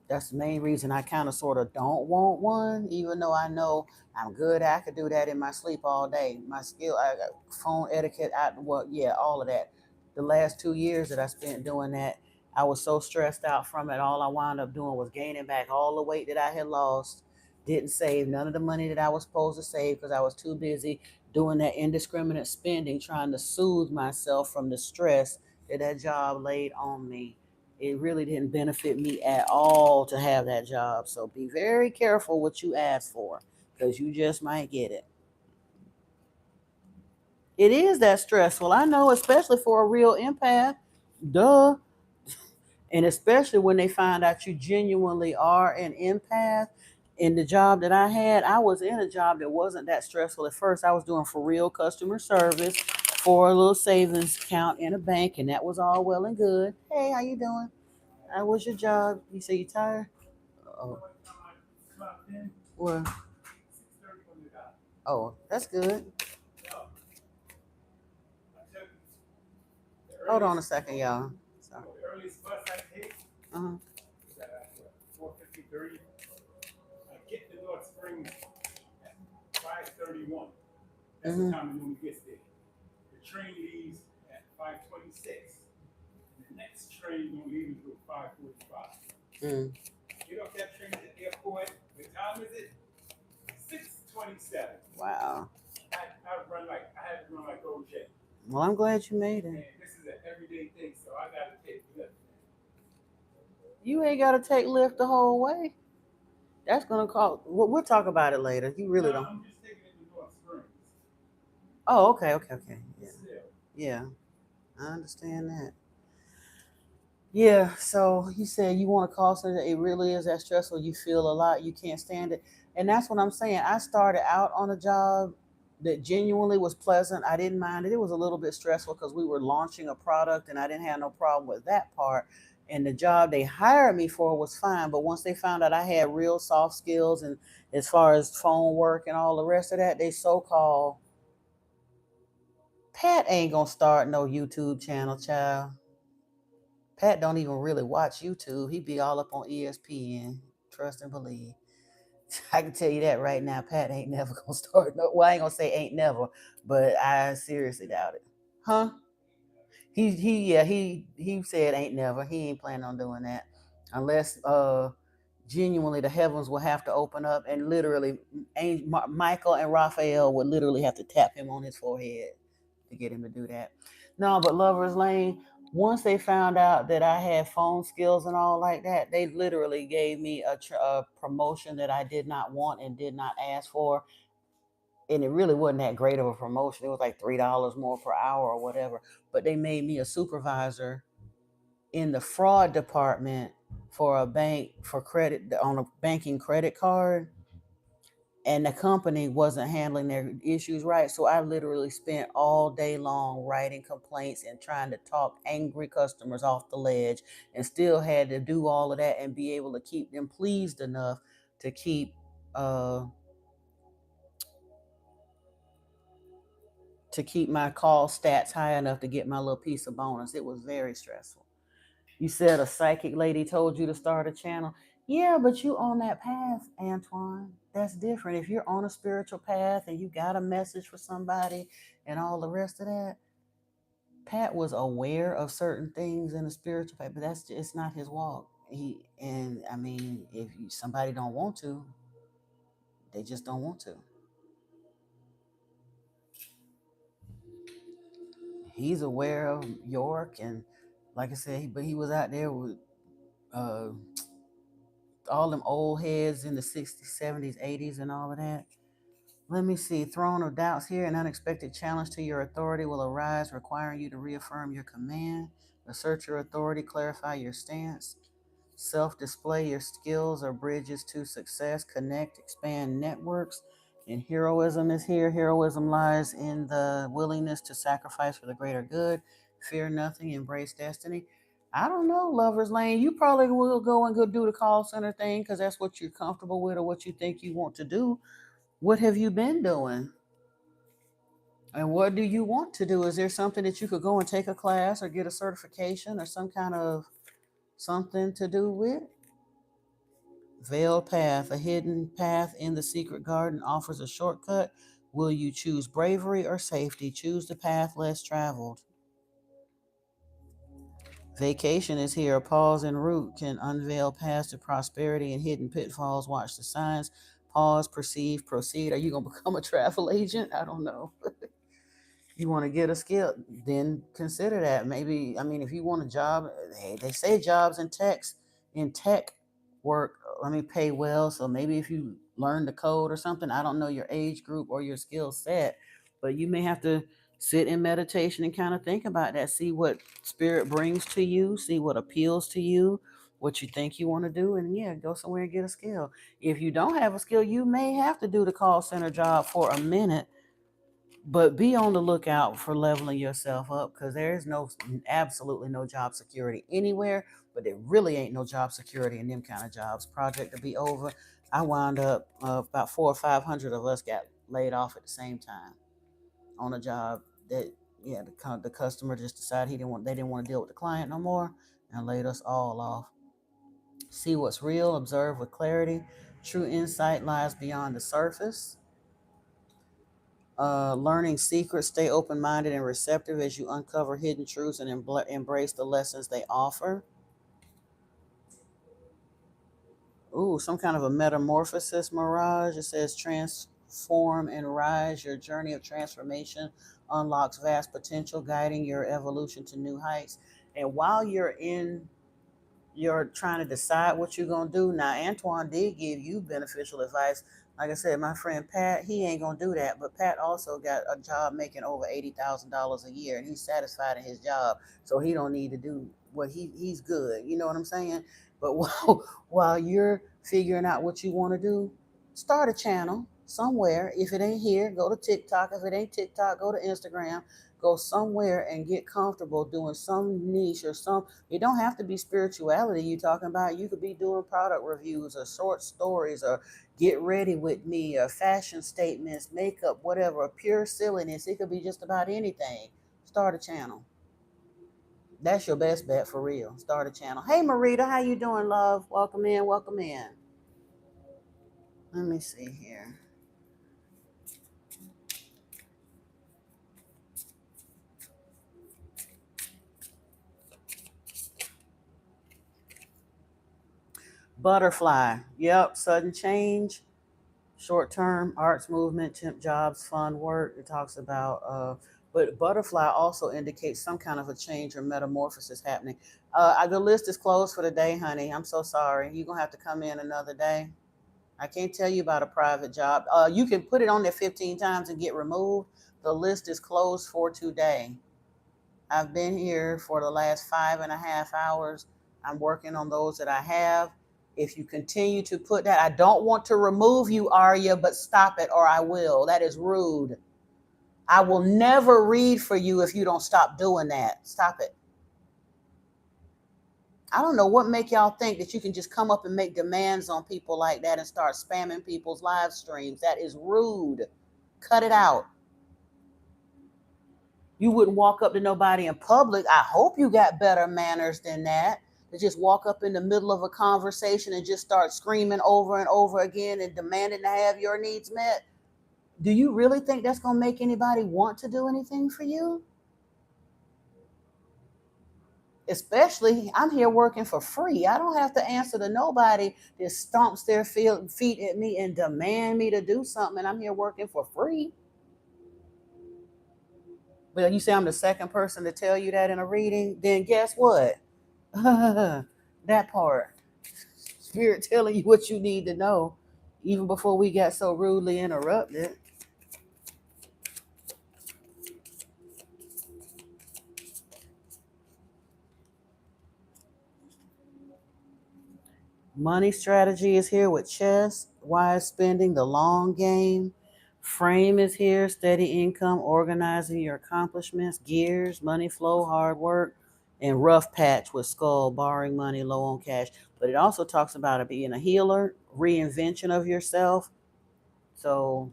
Speaker 1: That's the main reason I kind of sort of don't want one, even though I know I'm good. I could do that in my sleep all day. My skill, I got phone etiquette, well, yeah, all of that. The last 2 years that I spent doing that, I was so stressed out from it. All I wound up doing was gaining back all the weight that I had lost. Didn't save none of the money that I was supposed to save because I was too busy doing that indiscriminate spending, trying to soothe myself from the stress that job laid on me. It really didn't benefit me at all to have that job. So be very careful what you ask for because you just might get it. It is that stressful. I know, especially for a real empath. Duh. And especially when they find out you genuinely are an empath. In the job that I had, I was in a job that wasn't that stressful at first. I was doing for real customer service for a little savings account in a bank, and that was all well and good. Hey, how you doing? How was your job? You say you tired? Oh, well, oh, that's good. Hold on a second, y'all. Sorry. Uh-huh. That's the time it normally gets there. The train leaves at 5:26. The next train don't leave until 5:45. Get off that train at the airport. What time is it? 6:27. Wow. I had to run like OJ. Well, I'm glad you made it. And this is an everyday thing, so I gotta take Lyft. You ain't gotta take Lyft the whole way. That's gonna cost. We'll talk about it later. You really don't. I'm just taking it to North Springs. Oh, okay. Yeah, yeah, I understand that. Yeah, so you said you want to call center. It really is that stressful. You feel a lot. You can't stand it. And that's what I'm saying. I started out on a job that genuinely was pleasant. I didn't mind it. It was a little bit stressful because we were launching a product and I didn't have no problem with that part. And the job they hired me for was fine. But once they found out I had real soft skills and as far as phone work and all the rest of that, they so called Pat ain't gonna start no YouTube channel, child. Pat don't even really watch YouTube. He be all up on ESPN. Trust and believe. I can tell you that right now. Pat ain't never gonna start. No, well, I ain't gonna say ain't never, but I seriously doubt it. Huh? He said ain't never. He ain't planning on doing that unless genuinely the heavens will have to open up, and literally Michael and Raphael would literally have to tap him on his forehead to get him to do that. No, but Lover's Lane, once they found out that I had phone skills and all like that, they literally gave me a promotion that I did not want and did not ask for. And it really wasn't that great of a promotion. It was like $3 more per hour or whatever. But they made me a supervisor in the fraud department for a bank for credit on a banking credit card, and the company wasn't handling their issues right. So I literally spent all day long writing complaints and trying to talk angry customers off the ledge, and still had to do all of that and be able to keep them pleased enough to keep uh my call stats high enough to get my little piece of bonus. It was very stressful. You said a psychic lady told you to start a channel. Yeah, but you on that path, Antoine. That's different. If you're on a spiritual path and you got a message for somebody and all the rest of that, Pat was aware of certain things in the spiritual path, but it's not his walk. I mean, if somebody don't want to, they just don't want to. He's aware of York, and like I said, but he was out there with uh, all them old heads in the 60s, 70s, 80s, and all of that. Let me see. Throne of doubts here. An unexpected challenge to your authority will arise, requiring you to reaffirm your command, assert your authority, clarify your stance, self-display your skills or bridges to success, connect, expand networks. And heroism is here. Heroism lies in the willingness to sacrifice for the greater good. Fear nothing, embrace destiny. I don't know, Lover's Lane. You probably will go and go do the call center thing because that's what you're comfortable with or what you think you want to do. What have you been doing? And what do you want to do? Is there something that you could go and take a class or get a certification or some kind of something to do with? Veiled path, a hidden path in the secret garden offers a shortcut. Will you choose bravery or safety? Choose the path less traveled. Vacation is here. A pause en route can unveil paths to prosperity and hidden pitfalls. Watch the signs. Pause, perceive, proceed. Are you going to become a travel agent? I don't know. You want to get a skill, then consider that. Maybe, I mean, if you want a job, hey, they say jobs in tech work, pay well. So maybe if you learn the code or something, I don't know your age group or your skill set, but you may have to sit in meditation and kind of think about that. See what spirit brings to you, see what appeals to you, what you think you want to do, and yeah, go somewhere and get a skill. If you don't have a skill, you may have to do the call center job for a minute, but be on the lookout for leveling yourself up, because there is absolutely no job security anywhere, but there really ain't no job security in them kind of jobs. Project to be over. I wound up about 400 or 500 of us got laid off at the same time on a job that, yeah, the customer just decided they didn't want to deal with the client no more and laid us all off. See what's real, observe with clarity. True insight lies beyond the surface. Learning secrets, stay open-minded and receptive as you uncover hidden truths and embrace the lessons they offer. Ooh, some kind of a metamorphosis mirage. It says transform and rise. Your journey of transformation unlocks vast potential, guiding your evolution to new heights. And while you're trying to decide what you're going to do. Now, Antoine did give you beneficial advice. Like I said, my friend Pat, he ain't going to do that. But Pat also got a job making over $80,000 a year, and he's satisfied in his job. So he don't need to do what he's good. You know what I'm saying? But while you're figuring out what you want to do, start a channel somewhere. If it ain't here, go to TikTok. If it ain't TikTok, go to Instagram. Go somewhere and get comfortable doing some niche or some. It don't have to be spirituality you're talking about. You could be doing product reviews or short stories or get ready with me or fashion statements, makeup, whatever, pure silliness. It could be just about anything. Start a channel. That's your best bet for real. Start a channel. Hey Marita, how you doing, love? Welcome in, welcome in. Let me see here. Butterfly. Yep. Sudden change. Short term arts movement, temp jobs, fun work. It talks about, but butterfly also indicates some kind of a change or metamorphosis happening. The list is closed for the day, honey. I'm so sorry. You're going to have to come in another day. I can't tell you about a private job. You can put it on there 15 times and get removed. The list is closed for today. I've been here for the last 5.5 hours. I'm working on those that I have. If you continue to put that, I don't want to remove you, Arya, but stop it or I will. That is rude. I will never read for you if you don't stop doing that. Stop it. I don't know what make y'all think that you can just come up and make demands on people like that and start spamming people's live streams. That is rude. Cut it out. You wouldn't walk up to nobody in public. I hope you got better manners than that. To just walk up in the middle of a conversation and just start screaming over and over again and demanding to have your needs met. Do you really think that's going to make anybody want to do anything for you? Especially, I'm here working for free. I don't have to answer to nobody that stomps their feet at me and demand me to do something, and I'm here working for free. But you say I'm the second person to tell you that in a reading, then guess what? That part. Spirit telling you what you need to know, even before we got so rudely interrupted. Money strategy is here with chess, wise spending, the long game. Frame is here, steady income, organizing your accomplishments, gears, money flow, hard work, and rough patch with skull, borrowing money, low on cash. But it also talks about it being a healer, reinvention of yourself. So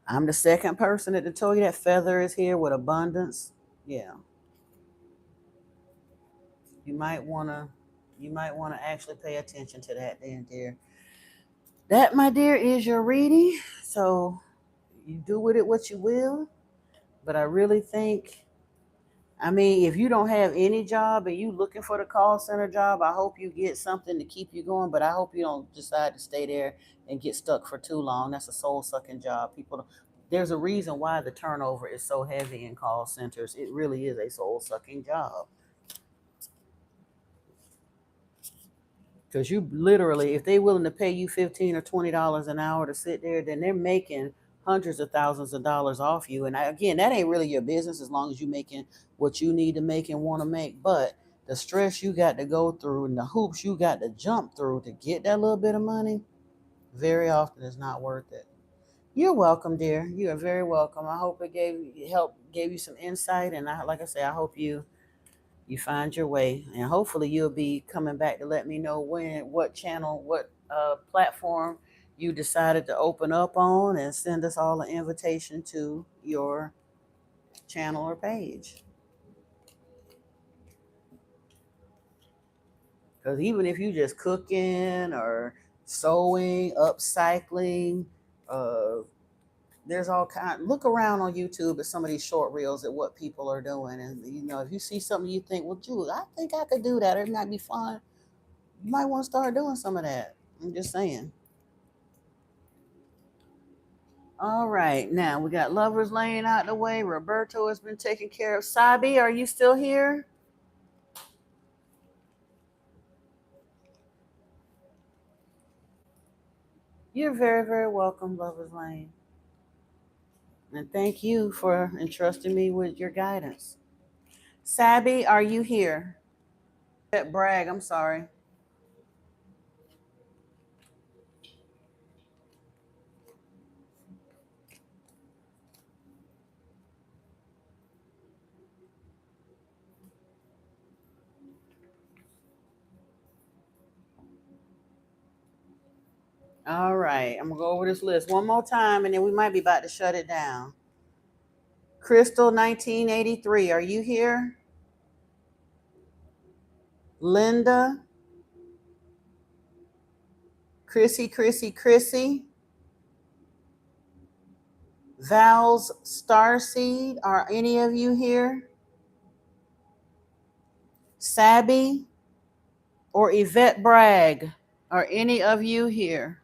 Speaker 1: I'm the second person that told you that feather is here with abundance. Yeah. You might wanna actually pay attention to that then, dear. That, my dear, is your reading. So you do with it what you will. But I really think, I mean, if you don't have any job and you looking for the call center job, I hope you get something to keep you going. But I hope you don't decide to stay there and get stuck for too long. That's a soul sucking job. There's a reason why the turnover is so heavy in call centers. It really is a soul sucking job. Because you literally, if they're willing to pay you $15 or $20 an hour to sit there, then they're making hundreds of thousands of dollars off you. And again, that ain't really your business as long as you're making what you need to make and want to make. But the stress you got to go through and the hoops you got to jump through to get that little bit of money, very often is not worth it. You're welcome, dear. You are very welcome. I hope it gave you some insight. And like I say, I hope you find your way, and hopefully you'll be coming back to let me know what channel, what platform you decided to open up on, and send us all an invitation to your channel or page. Because even if you just cooking or sewing, upcycling, uh, there's all kind. Look around on YouTube at some of these short reels at what people are doing, and if you see something you think, well, Jude, I think I could do that. It might be fun. You might want to start doing some of that. I'm just saying. All right, now we got lovers laying out the way. Roberto has been taken care of. Sabi, are you still here? You're very, very welcome, lovers lane. And thank you for entrusting me with your guidance. Sabi, are you here? Brag, I'm sorry. All right, I'm gonna go over this list one more time and then we might be about to shut it down. Crystal 1983, are you here? Linda, Chrissy, Val's Starseed, are any of you here? Sabby or Yvette Bragg? Are any of you here?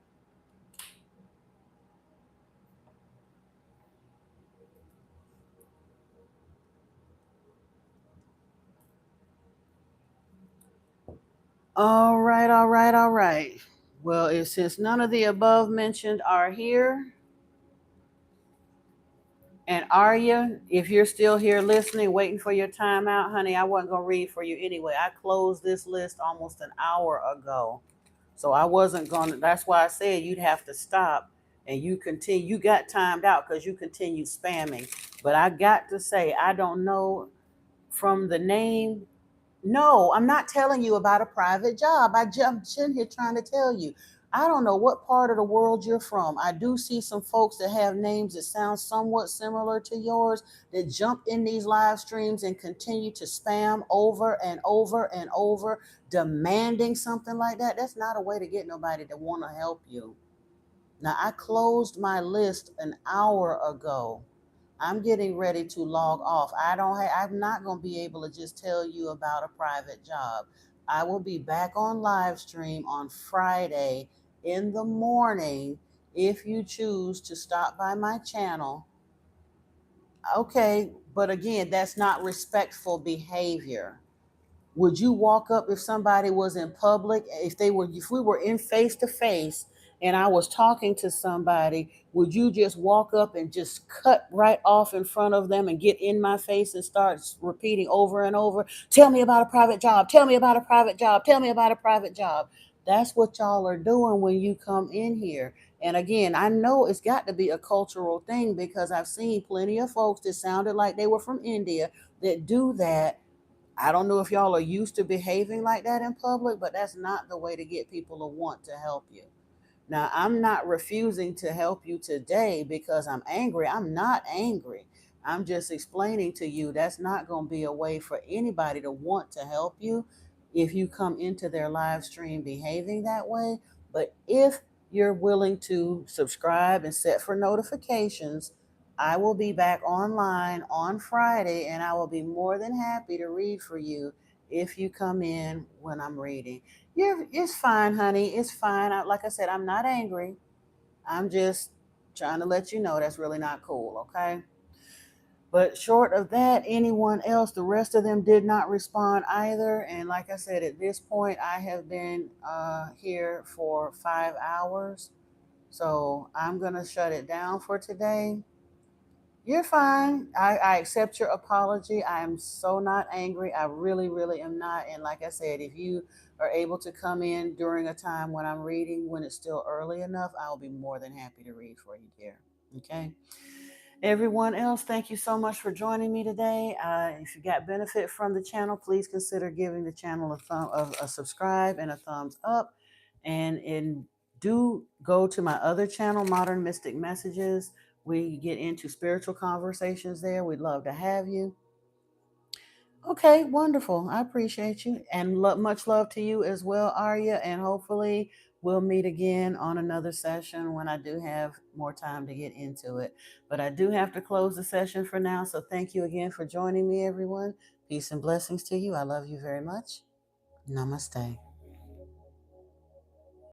Speaker 1: All right, all right, all right. Well, since none of the above mentioned are here, and Arya, if you're still here listening, waiting for your timeout, honey, I wasn't gonna read for you anyway. I closed this list almost an hour ago, so I wasn't gonna. That's why I said you'd have to stop and you continue. You got timed out because you continued spamming. But I got to say, I don't know from the name. No, I'm not telling you about a private job. I jumped in here trying to tell you. I don't know what part of the world you're from. I do see some folks that have names that sound somewhat similar to yours that jump in these live streams and continue to spam over and over and over, demanding something like that. That's not a way to get nobody to want to help you. Now, I closed my list an hour ago. I'm getting ready to log off. I'm not going to be able to just tell you about a private job. I will be back on live stream on Friday in the morning if you choose to stop by my channel. Okay, but again, that's not respectful behavior. Would you walk up if somebody was in public, if we were in face to face and I was talking to somebody, would you just walk up and just cut right off in front of them and get in my face and start repeating over and over, tell me about a private job, tell me about a private job, tell me about a private job? That's what y'all are doing when you come in here. And again, I know it's got to be a cultural thing because I've seen plenty of folks that sounded like they were from India that do that. I don't know if y'all are used to behaving like that in public, but that's not the way to get people to want to help you. Now, I'm not refusing to help you today because I'm angry. I'm not angry. I'm just explaining to you that's not going to be a way for anybody to want to help you if you come into their live stream behaving that way. But if you're willing to subscribe and set for notifications, I will be back online on Friday and I will be more than happy to read for you if you come in when I'm reading. It's fine, honey. It's fine. Like I said, I'm not angry. I'm just trying to let you know that's really not cool, okay? But short of that, anyone else, the rest of them did not respond either. And like I said, at this point, I have been here for 5 hours. So I'm going to shut it down for today. You're fine. I accept your apology. I am so not angry. I really, really am not. And like I said, if you are able to come in during a time when I'm reading, when it's still early enough, I'll be more than happy to read for you, dear. Okay. Everyone else, thank you so much for joining me today. If you got benefit from the channel, please consider giving the channel a subscribe and a thumbs up. And do go to my other channel, Modern Mystic Messages. We get into spiritual conversations there. We'd love to have you. Okay, wonderful. I appreciate you. And much love to you as well, Arya. And hopefully we'll meet again on another session when I do have more time to get into it. But I do have to close the session for now. So thank you again for joining me, everyone. Peace and blessings to you. I love you very much. Namaste.